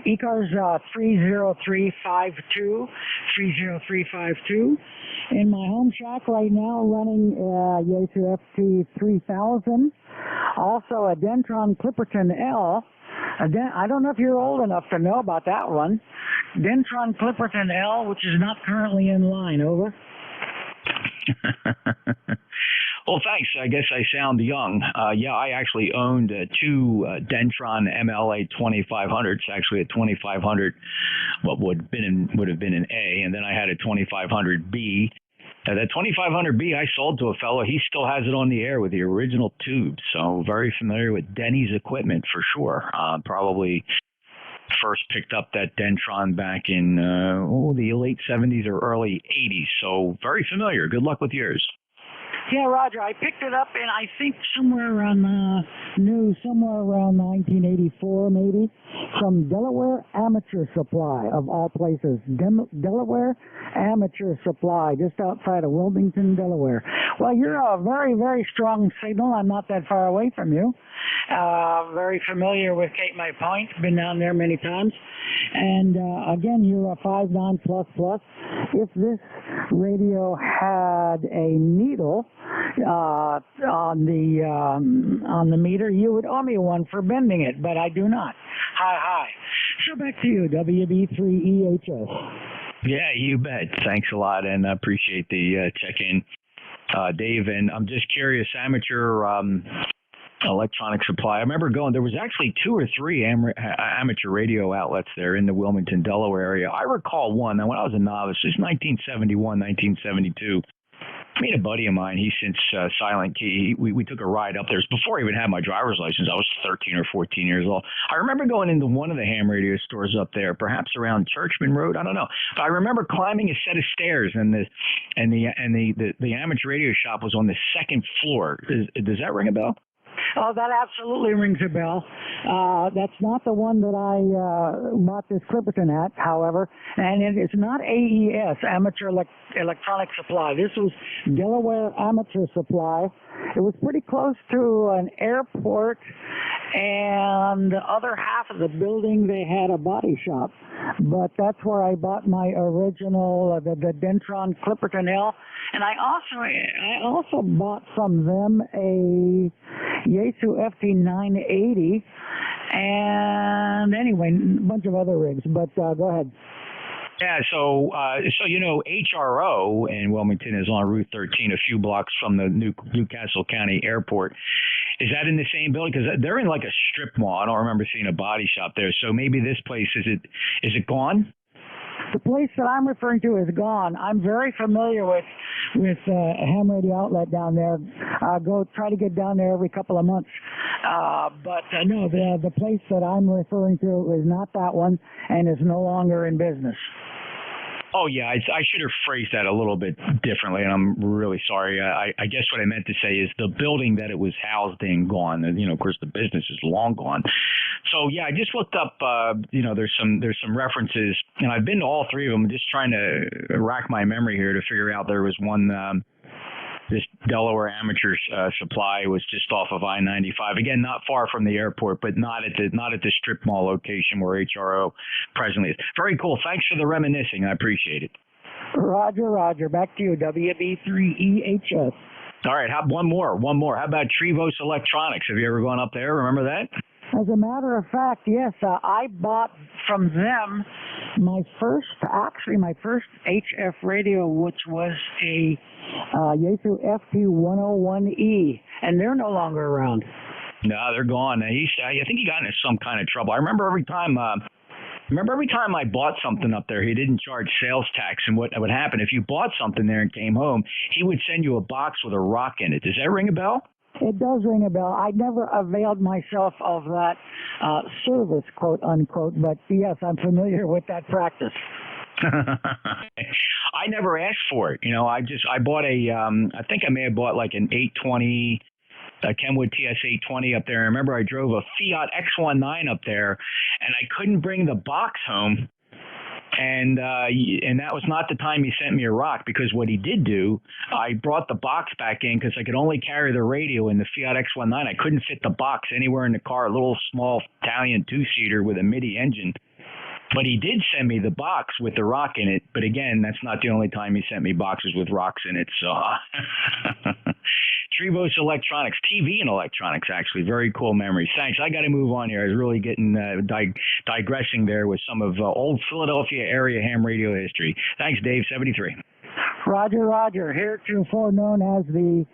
ECARS 30352. In my home shack right now, running Yaesu FT3000. Also a Dentron Clipperton L. I don't know if you're old enough to know about that one. Dentron Clipperton L, which is not currently in line. Over. Well, thanks. I guess I sound young. I actually owned two Dentron MLA 2500s. Actually, a 2500, what would have been an A, and then I had a 2500B. That 2500B I sold to a fellow. He still has it on the air with the original tube. So very familiar with Denny's equipment for sure. Probably first picked up that Dentron back in the late 70s or early 80s. So very familiar. Good luck with yours. Yeah, Roger. I picked it up in, I think, somewhere around 1984, maybe, from Delaware Amateur Supply, of all places. Delaware Amateur Supply, just outside of Wilmington, Delaware. Well, you're a very, very strong signal. I'm not that far away from you. Very familiar with Cape May Point. Been down there many times. And again, you're a 59++. If this radio had a needle on the meter, you would owe me one for bending it, but I do not. Hi. So back to you, WB3EHS. Yeah, you bet. Thanks a lot, and I appreciate the check-in, Dave. And I'm just curious, amateur electronic supply. I remember there was actually 2 or 3 amateur radio outlets there in the Wilmington, Delaware area. I recall one. Now, when I was a novice, this is 1971, 1972. I made a buddy of mine. He's since Silent Key. We took a ride up there. It was before I even had my driver's license. I was 13 or 14 years old. I remember going into one of the ham radio stores up there, perhaps around Churchman Road. I don't know. But I remember climbing a set of stairs, and the amateur radio shop was on the second floor. Does that ring a bell? Oh, that absolutely rings a bell. That's not the one that I bought this Clipperton at, however, and it's not AES, Amateur Electronic Supply. This was Delaware Amateur Supply. It was pretty close to an airport, and the other half of the building, they had a body shop. But that's where I bought my original, the Dentron Clipperton L. And I also bought from them a Yaesu FT980, and anyway, a bunch of other rigs. But go ahead. Yeah, so HRO in Wilmington is on Route 13, a few blocks from the Newcastle County Airport. Is that in the same building? Because they're in like a strip mall. I don't remember seeing a body shop there. So maybe this place is it gone? The place that I'm referring to is gone. I'm very familiar with a ham radio outlet down there. Go try to get down there every couple of months. But no, the place that I'm referring to is not that one and is no longer in business. Oh, yeah, I should have phrased that a little bit differently, and I'm really sorry. I guess what I meant to say is the building that it was housed in gone. And, of course, the business is long gone. So, yeah, I just looked up, there's some references, and I've been to all three of them, just trying to rack my memory here to figure out there was one this Delaware Amateur Supply was just off of I-95. Again, not far from the airport, but not at the strip mall location where HRO presently is. Very cool. Thanks for the reminiscing. I appreciate it. Roger. Back to you, WB3EHS. All right. One more. How about Trevos Electronics? Have you ever gone up there? Remember that? As a matter of fact, yes, I bought from them my first HF radio, which was a Yaesu FT101E, and they're no longer around. No, they're gone. I think he got into some kind of trouble. I remember every time I bought something up there, he didn't charge sales tax. And what would happen if you bought something there and came home, he would send you a box with a rock in it. Does that ring a bell? It does ring a bell. I never availed myself of that service, quote unquote, but yes, I'm familiar with that practice. I never asked for it. I bought I think I may have bought like an 820, a Kenwood TS 820 up there. I remember I drove a Fiat X19 up there, and I couldn't bring the box home. And that was not the time he sent me a rock, because what he did do, I brought the box back in because I could only carry the radio in the Fiat X19. I couldn't fit the box anywhere in the car, a little small Italian two-seater with a MIDI engine. But he did send me the box with the rock in it. But again, that's not the only time he sent me boxes with rocks in it. So Trevos Electronics, TV and electronics, actually. Very cool memories. Thanks. I got to move on here. I was really getting digressing there with some of old Philadelphia area ham radio history. Thanks, Dave. 73. Roger. Heretofore known as the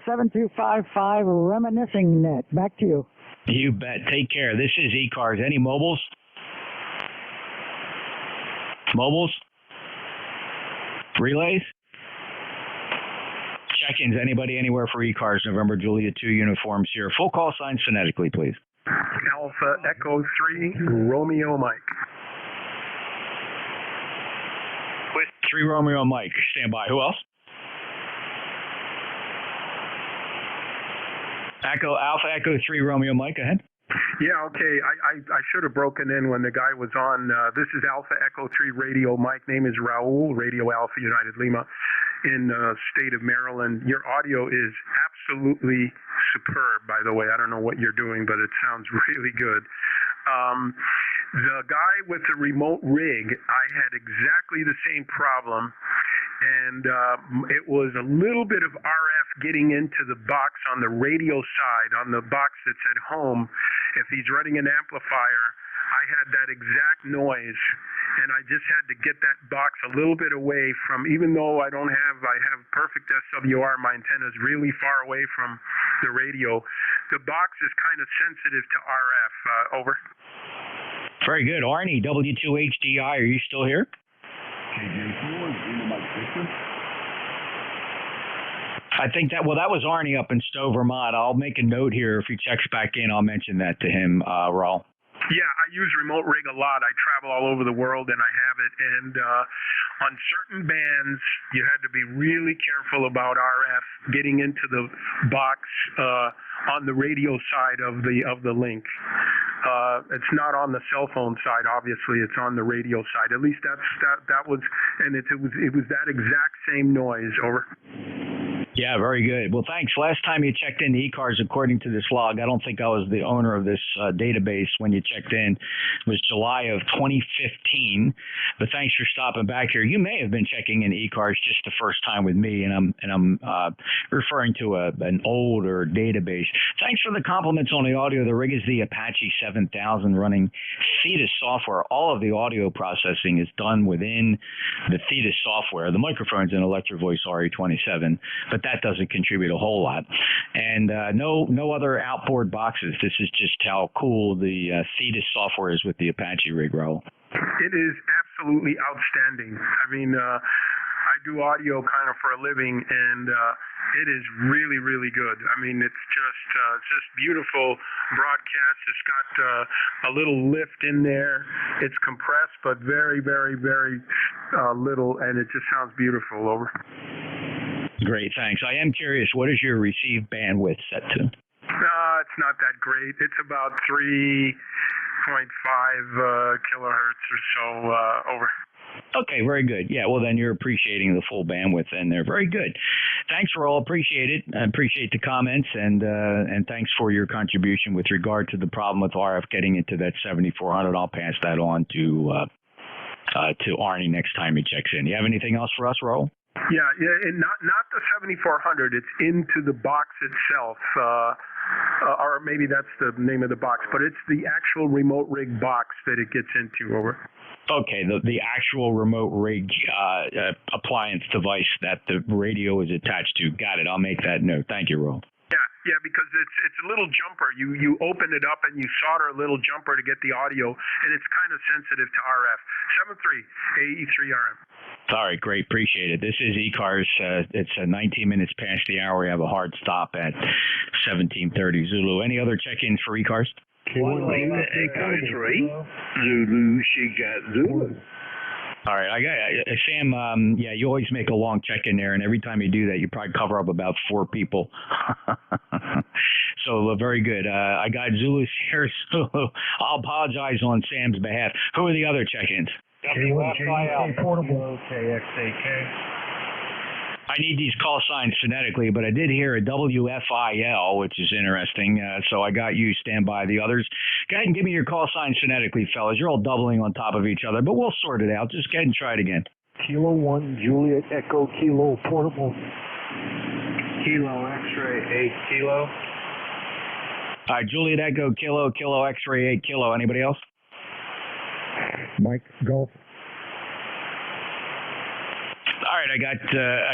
7255 Reminiscing Net. Back to you. You bet. Take care. This is ECARS. Any mobiles? Relays? Check-ins. Anybody anywhere for ECARS? November Julia 2 uniforms here. Full call signs phonetically, please. Alpha Echo 3 Romeo Mike. With 3 Romeo Mike. Stand by. Who else? Alpha Echo 3 Romeo Mike. Go ahead. Yeah, okay. I should have broken in when the guy was on. This is Alpha Echo 3 Radio. My name is Raul, Radio Alpha United Lima, in the state of Maryland. Your audio is absolutely superb, by the way. I don't know what you're doing, but it sounds really good. The guy with the remote rig, I had exactly the same problem. And it was a little bit of RF getting into the box on the radio side, on the box that's at home. If he's running an amplifier, I had that exact noise, and I just had to get that box a little bit away from, even though I have perfect SWR, my antenna is really far away from the radio. The box is kind of sensitive to RF. Over. Very good. Arnie, W2HDI, are you still here? I think that was Arnie up in Stowe, Vermont. I'll make a note here. If he checks back in, I'll mention that to him, Raul. Yeah, I use remote rig a lot. I travel all over the world, and I have it. And on certain bands, you had to be really careful about RF getting into the box on the radio side of the link. It's not on the cell phone side, obviously. It's on the radio side. At least that was, and it was that exact same noise. Over. Yeah, very good. Well, thanks. Last time you checked in the ECARS, according to this log, I don't think I was the owner of this database when you checked in. It was July of 2015. But thanks for stopping back here. You may have been checking in ECARS just the first time with me, and I'm referring to an older database. Thanks for the compliments on the audio. The rig is the Apache 7000 running Thetis software. All of the audio processing is done within the Thetis software. The microphone's in Electro Voice RE27, but that doesn't contribute a whole lot. And no other outboard boxes. This is just how cool the Thetis software is with the Apache rig, Raul. It is absolutely outstanding. I mean, I do audio kind of for a living, and It is really, really good. I mean, it's just beautiful broadcast. It's got a little lift in there. It's compressed, but very, very, very little, and it just sounds beautiful. Over. Great, thanks. I am curious, what is your receive bandwidth set to? It's not that great. It's about 3.5 kilohertz or so. Over. Okay, very good. Yeah, well, then you're appreciating the full bandwidth in there. Very good. Thanks for all. Appreciate it. I appreciate the comments, and thanks for your contribution with regard to the problem with RF getting into that 7400. I'll pass that on to Arnie next time he checks in. You have anything else for us, Raul? Yeah, and not the 7400. It's into the box itself, or maybe that's the name of the box, but it's the actual remote rig box that it gets into. Over. Okay, the actual remote rig appliance device that the radio is attached to. Got it. I'll make that note. Thank you, Raul. Yeah, because it's a little jumper. You open it up and you solder a little jumper to get the audio, and it's kind of sensitive to RF. 73 AE3RM. All right, great. Appreciate it. This is ECARS. It's 19 minutes past the hour. We have a hard stop at 17:30 Zulu. Any other check-ins for ECARS? One Lima Echo 3, Zulu, Shiga Zulu. All right, I got Sam. Yeah, you always make a long check-in there, and every time you do that, you probably cover up about 4 people. So very good. I got Zulu here, so I'll apologize on Sam's behalf. Who are the other check-ins? WFIL portable KXAK. I need these call signs phonetically, but I did hear a WFIL, which is interesting. So I got you. Stand by. The others, go ahead and give me your call signs phonetically, fellas. You're all doubling on top of each other, but we'll sort it out. Just go ahead and try it again. Kilo 1, Juliet Echo Kilo portable. Kilo X-ray 8 kilo. All right, Juliet Echo Kilo, Kilo X-ray 8 kilo. Anybody else? Mike Golf. All right, I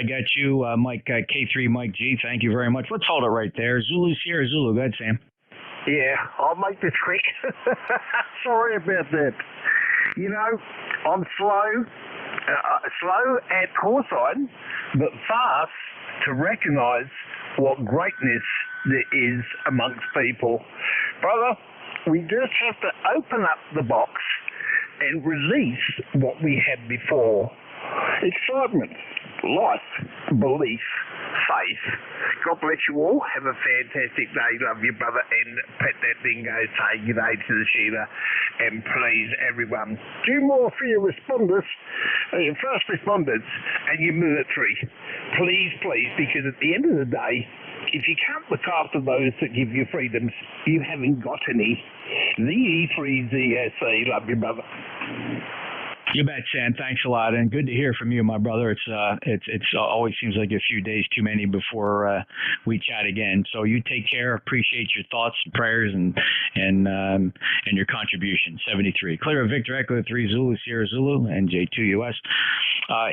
got you, Mike K3, Mike G. Thank you very much. Let's hold it right there. Zulu, Sierra Zulu. Go ahead, Sam. Yeah, I'll make this quick. Sorry about that. You know, I'm slow at cosine, but fast to recognise what greatness there is amongst people. Brother, we just have to open up the box and release what we had before. Excitement, life, belief, faith. God bless you all. Have a fantastic day. Love you, brother. And pet that dingo. Say good day to the Sheila. And please, everyone, do more for your responders, your first responders, and your military. Please, please, because at the end of the day, if you can't look after those that give you freedoms, you haven't got any. The E3ZSE. Love you, brother. You bet, Sam. Thanks a lot, and good to hear from you, my brother. It's always seems like a few days too many before we chat again. So you take care. Appreciate your thoughts, and prayers, and your contribution. 73. Clear of Victor Echo 3 Zulu Sierra Zulu NJ2US.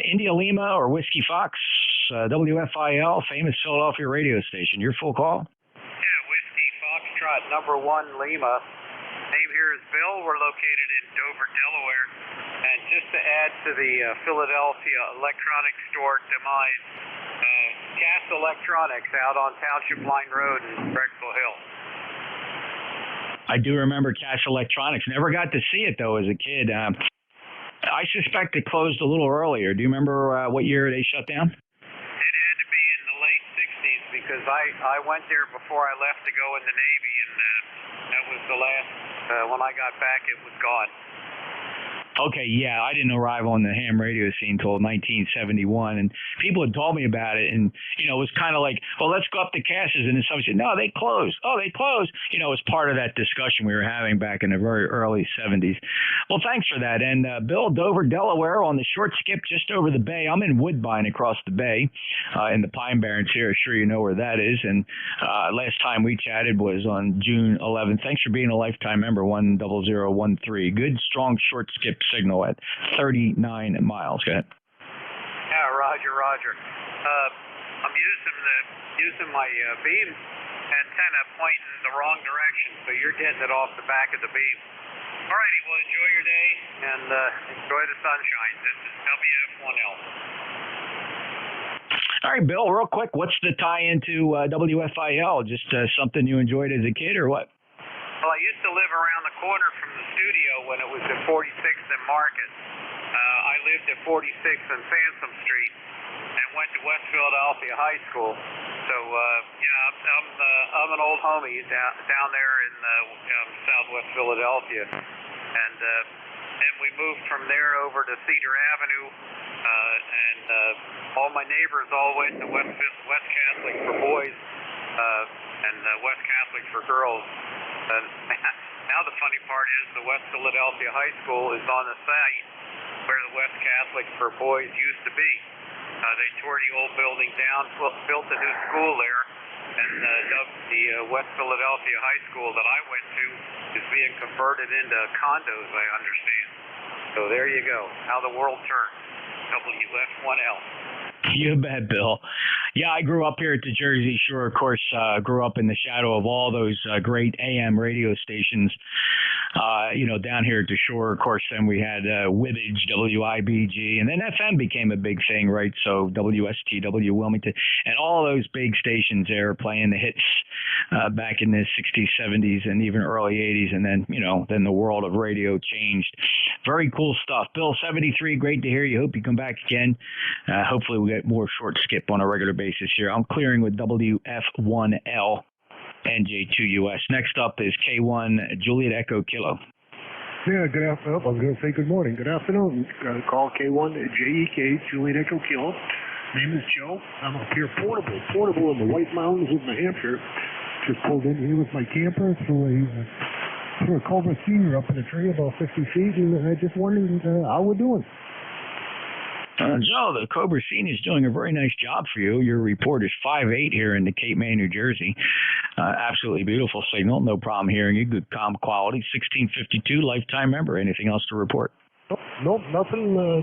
India Lima or Whiskey Fox WFIL, famous Philadelphia radio station. Your full call. Yeah, Whiskey Foxtrot number 1 Lima. Name here is Bill. We're located in Dover, Delaware. And just to add to the Philadelphia electronics store demise, Cass Electronics out on Township Line Road in Brecksville Hill. I do remember Cass Electronics. Never got to see it, though, as a kid. I suspect it closed a little earlier. Do you remember what year they shut down? It had to be in the late 60s because I went there before I left to go in the Navy, and that was the last, when I got back, it was gone. Okay, yeah, I didn't arrive on the ham radio scene until 1971, and people had told me about it, and, you know, it was kind of like, well, let's go up to Cass's, and then somebody said, no, they closed. Oh, they closed. You know, it was part of that discussion we were having back in the very early 70s. Well, thanks for that. And Bill, Dover, Delaware, on the short skip just over the bay. I'm in Woodbine across the bay in the Pine Barrens here. I'm sure you know where that is. And last time we chatted was on June 11th. Thanks for being a lifetime member, 10013. Good, strong, short skip signal at 39 miles. Go ahead. Yeah, Roger. I'm using my beam antenna pointing the wrong direction, so you're getting it off the back of the beam. All righty, well, enjoy your day and enjoy the sunshine. This is WF1L. All right, Bill, real quick, what's the tie into WFIL? Just something you enjoyed as a kid or what? Well, I used to live around the corner from the studio when it was at 46th and Market. I lived at 46th and Sansom Street and went to West Philadelphia High School. So, I'm an old homie down there in Southwest Philadelphia. And we moved from there over to Cedar Avenue. All my neighbors all went to West Catholic for boys and West Catholic for girls. And now the funny part is the West Philadelphia High School is on the site where the West Catholic for boys used to be. They tore the old building down, built a new school there, and the West Philadelphia High School that I went to is being converted into condos, I understand. So there you go, how the world turns. WF1L. You bet, Bill. Yeah, I grew up here at the Jersey Shore. Of course, grew up in the shadow of all those great AM radio stations. Down here at the shore, of course, then we had Wibbage, WIBG, and then FM became a big thing, right? So WSTW Wilmington, and all those big stations there playing the hits back in the 60s, 70s, and even early 80s. And then, then the world of radio changed. Very cool stuff. Bill, 73, great to hear you. Hope you come back again. Hopefully we get more short skip on a regular basis here. I'm clearing with WF1L. NJ2US. Next up is K1 Juliet Echo Kilo. Yeah, good afternoon. I was going to say good morning. Good afternoon. Call K1 JEK Juliet Echo Kilo. Name is Joe. I'm up here portable in the White Mountains of New Hampshire. Just pulled in here with my camper through a Cobra Senior up in a tree about 50 feet, and I just wondered how we're doing. Joe, the Cobra Senior is doing a very nice job for you. Your report is 5.8 here in the Cape May, New Jersey. Absolutely beautiful signal. No problem hearing you. Good comm quality. 1652, lifetime member. Anything else to report? Nope, nothing. I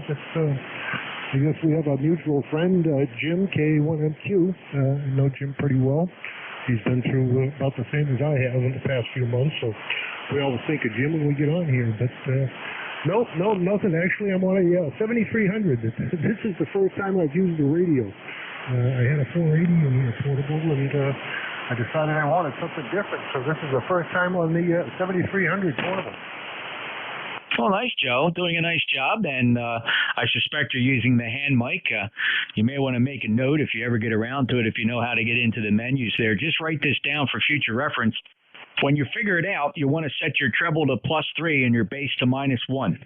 guess we have a mutual friend, Jim, K1MQ. I know Jim pretty well. He's been through about the same as I have in the past few months, so we always think of Jim when we get on here. But no, nothing. Actually, I'm on a 7300. This is the first time I've used the radio. I had a 480 in here portable, and I decided I wanted something different. So this is the first time on the 7300 portable. Well, nice, Joe. Doing a nice job, and I suspect you're using the hand mic. You may want to make a note if you ever get around to it, if you know how to get into the menus there. Just write this down for future reference. When you figure it out, you want to set your treble to +3 and your bass to -1.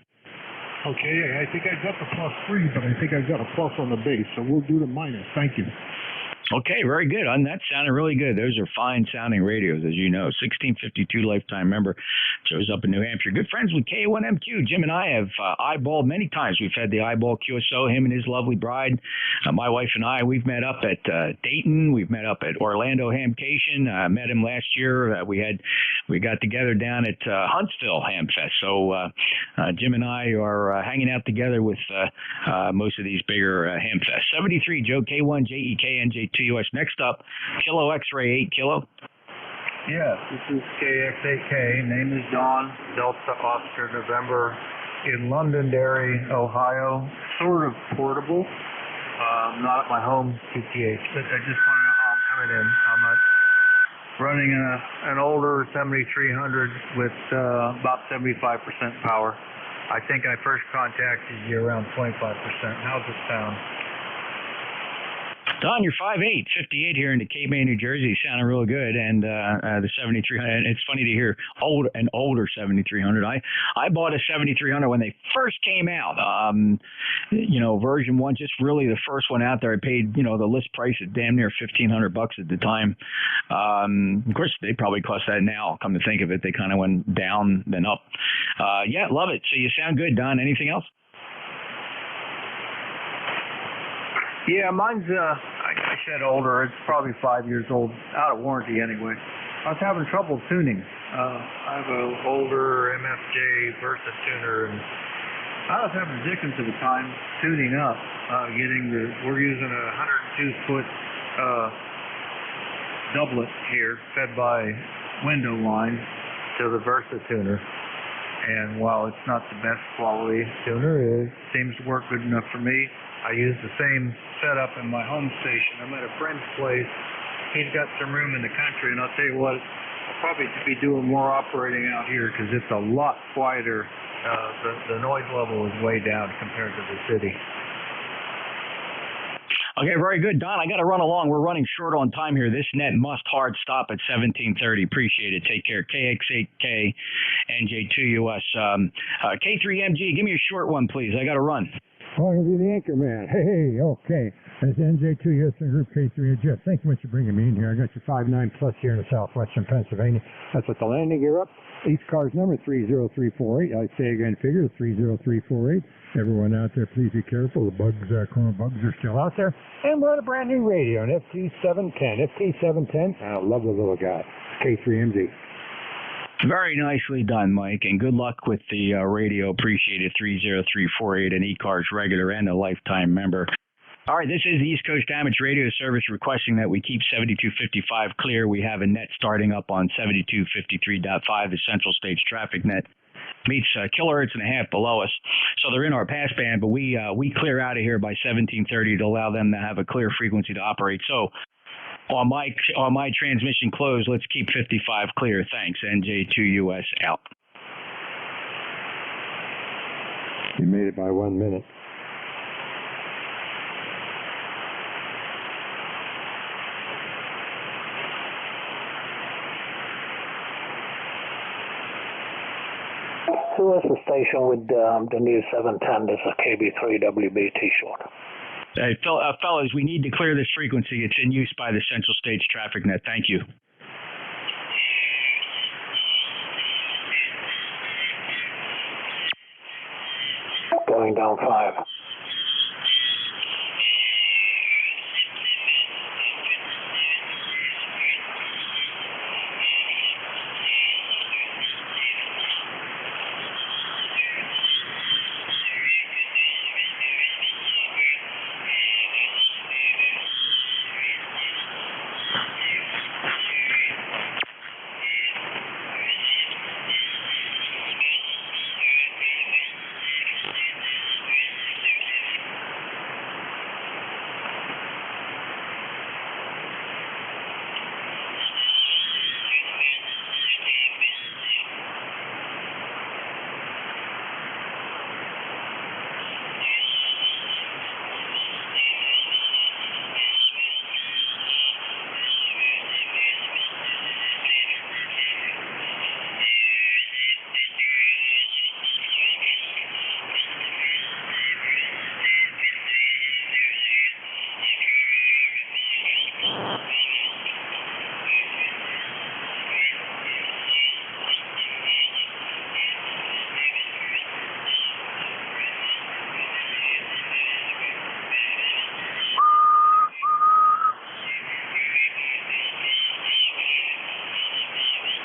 Okay, I think I got the +3, but I think I got a plus on the bass, so we'll do the minus. Thank you. Okay, very good. And that sounded really good. Those are fine sounding radios, as you know. 1652 lifetime member. Joe's up in New Hampshire. Good friends with K1MQ. Jim and I have eyeballed many times. We've had the eyeball QSO, him and his lovely bride. My wife and I, we've met up at Dayton. We've met up at Orlando Hamcation. Met him last year. We got together down at Huntsville Hamfest. So Jim and I are hanging out together with most of these bigger Hamfests. 73 Joe K1 JEK NJ2US. Next up, Kilo X-Ray 8 Kilo. Yes, this is KX8K. Name is Don, Delta Oscar November, in Londonderry, Ohio. Sort of portable. Not at my home QTH, but I just want to know how I'm coming in. I'm running an older 7300 with about 75% power. I think I first contacted you around 25%. How's it sound? Don, you're 5'8", 58 here in the Cape May, New Jersey. Sounding real good. And the 7300, it's funny to hear an older 7300. I bought a 7300 when they first came out. Version 1, just really the first one out there. I paid, the list price is damn near $1,500 at the time. Of course, they probably cost that now. Come to think of it, they kind of went down, then up. Yeah, love it. So you sound good, Don. Anything else? Yeah, mine's, I said older. It's probably 5 years old, out of warranty anyway. I was having trouble tuning. I have an older MFJ Versa tuner, and I was having dickens of a time tuning up, we're using a 102-foot doublet here, fed by window line to the Versa tuner. And while it's not the best quality tuner, it seems to work good enough for me. I use the same setup in my home station. I'm at a friend's place. He's got some room in the country, and I'll tell you what, I'll probably be doing more operating out here because it's a lot quieter. The noise level is way down compared to the city. Okay, very good. Don, I got to run along. We're running short on time here. This net must hard stop at 17:30. Appreciate it. Take care. KX8K, NJ2US. K3MG, give me a short one, please. I got to run. Oh, I'm going to be the anchor man. Hey, okay. That's NJ2US and Group K3. Jeff, thanks so much for bringing me in here. I got your 5.9 plus here in the southwestern Pennsylvania. That's with the landing gear up. ECARS number 30348. I say again, figure 30348. Everyone out there, please be careful. The corner bugs are still out there. And we're on a brand new radio, an FT710. FT710. I love the little guy. K3MG. Very nicely done, Mike, and good luck with the radio. Appreciate it. 30348, an ECARS regular and a lifetime member. All right, this is the East Coast Damage Radio Service requesting that we keep 7255 clear. We have a net starting up on 7253.5, the Central States traffic net. Meets kilohertz and a half below us. So they're in our pass band, but we clear out of here by 1730 to allow them to have a clear frequency to operate. So on my transmission close, let's keep 55 clear. Thanks. NJ2US out. You made it by 1 minute. Who is the station with the new 710? This is KB3WBT short. Hey, fellas, we need to clear this frequency. It's in use by the Central States traffic net. Thank you. Going down 5.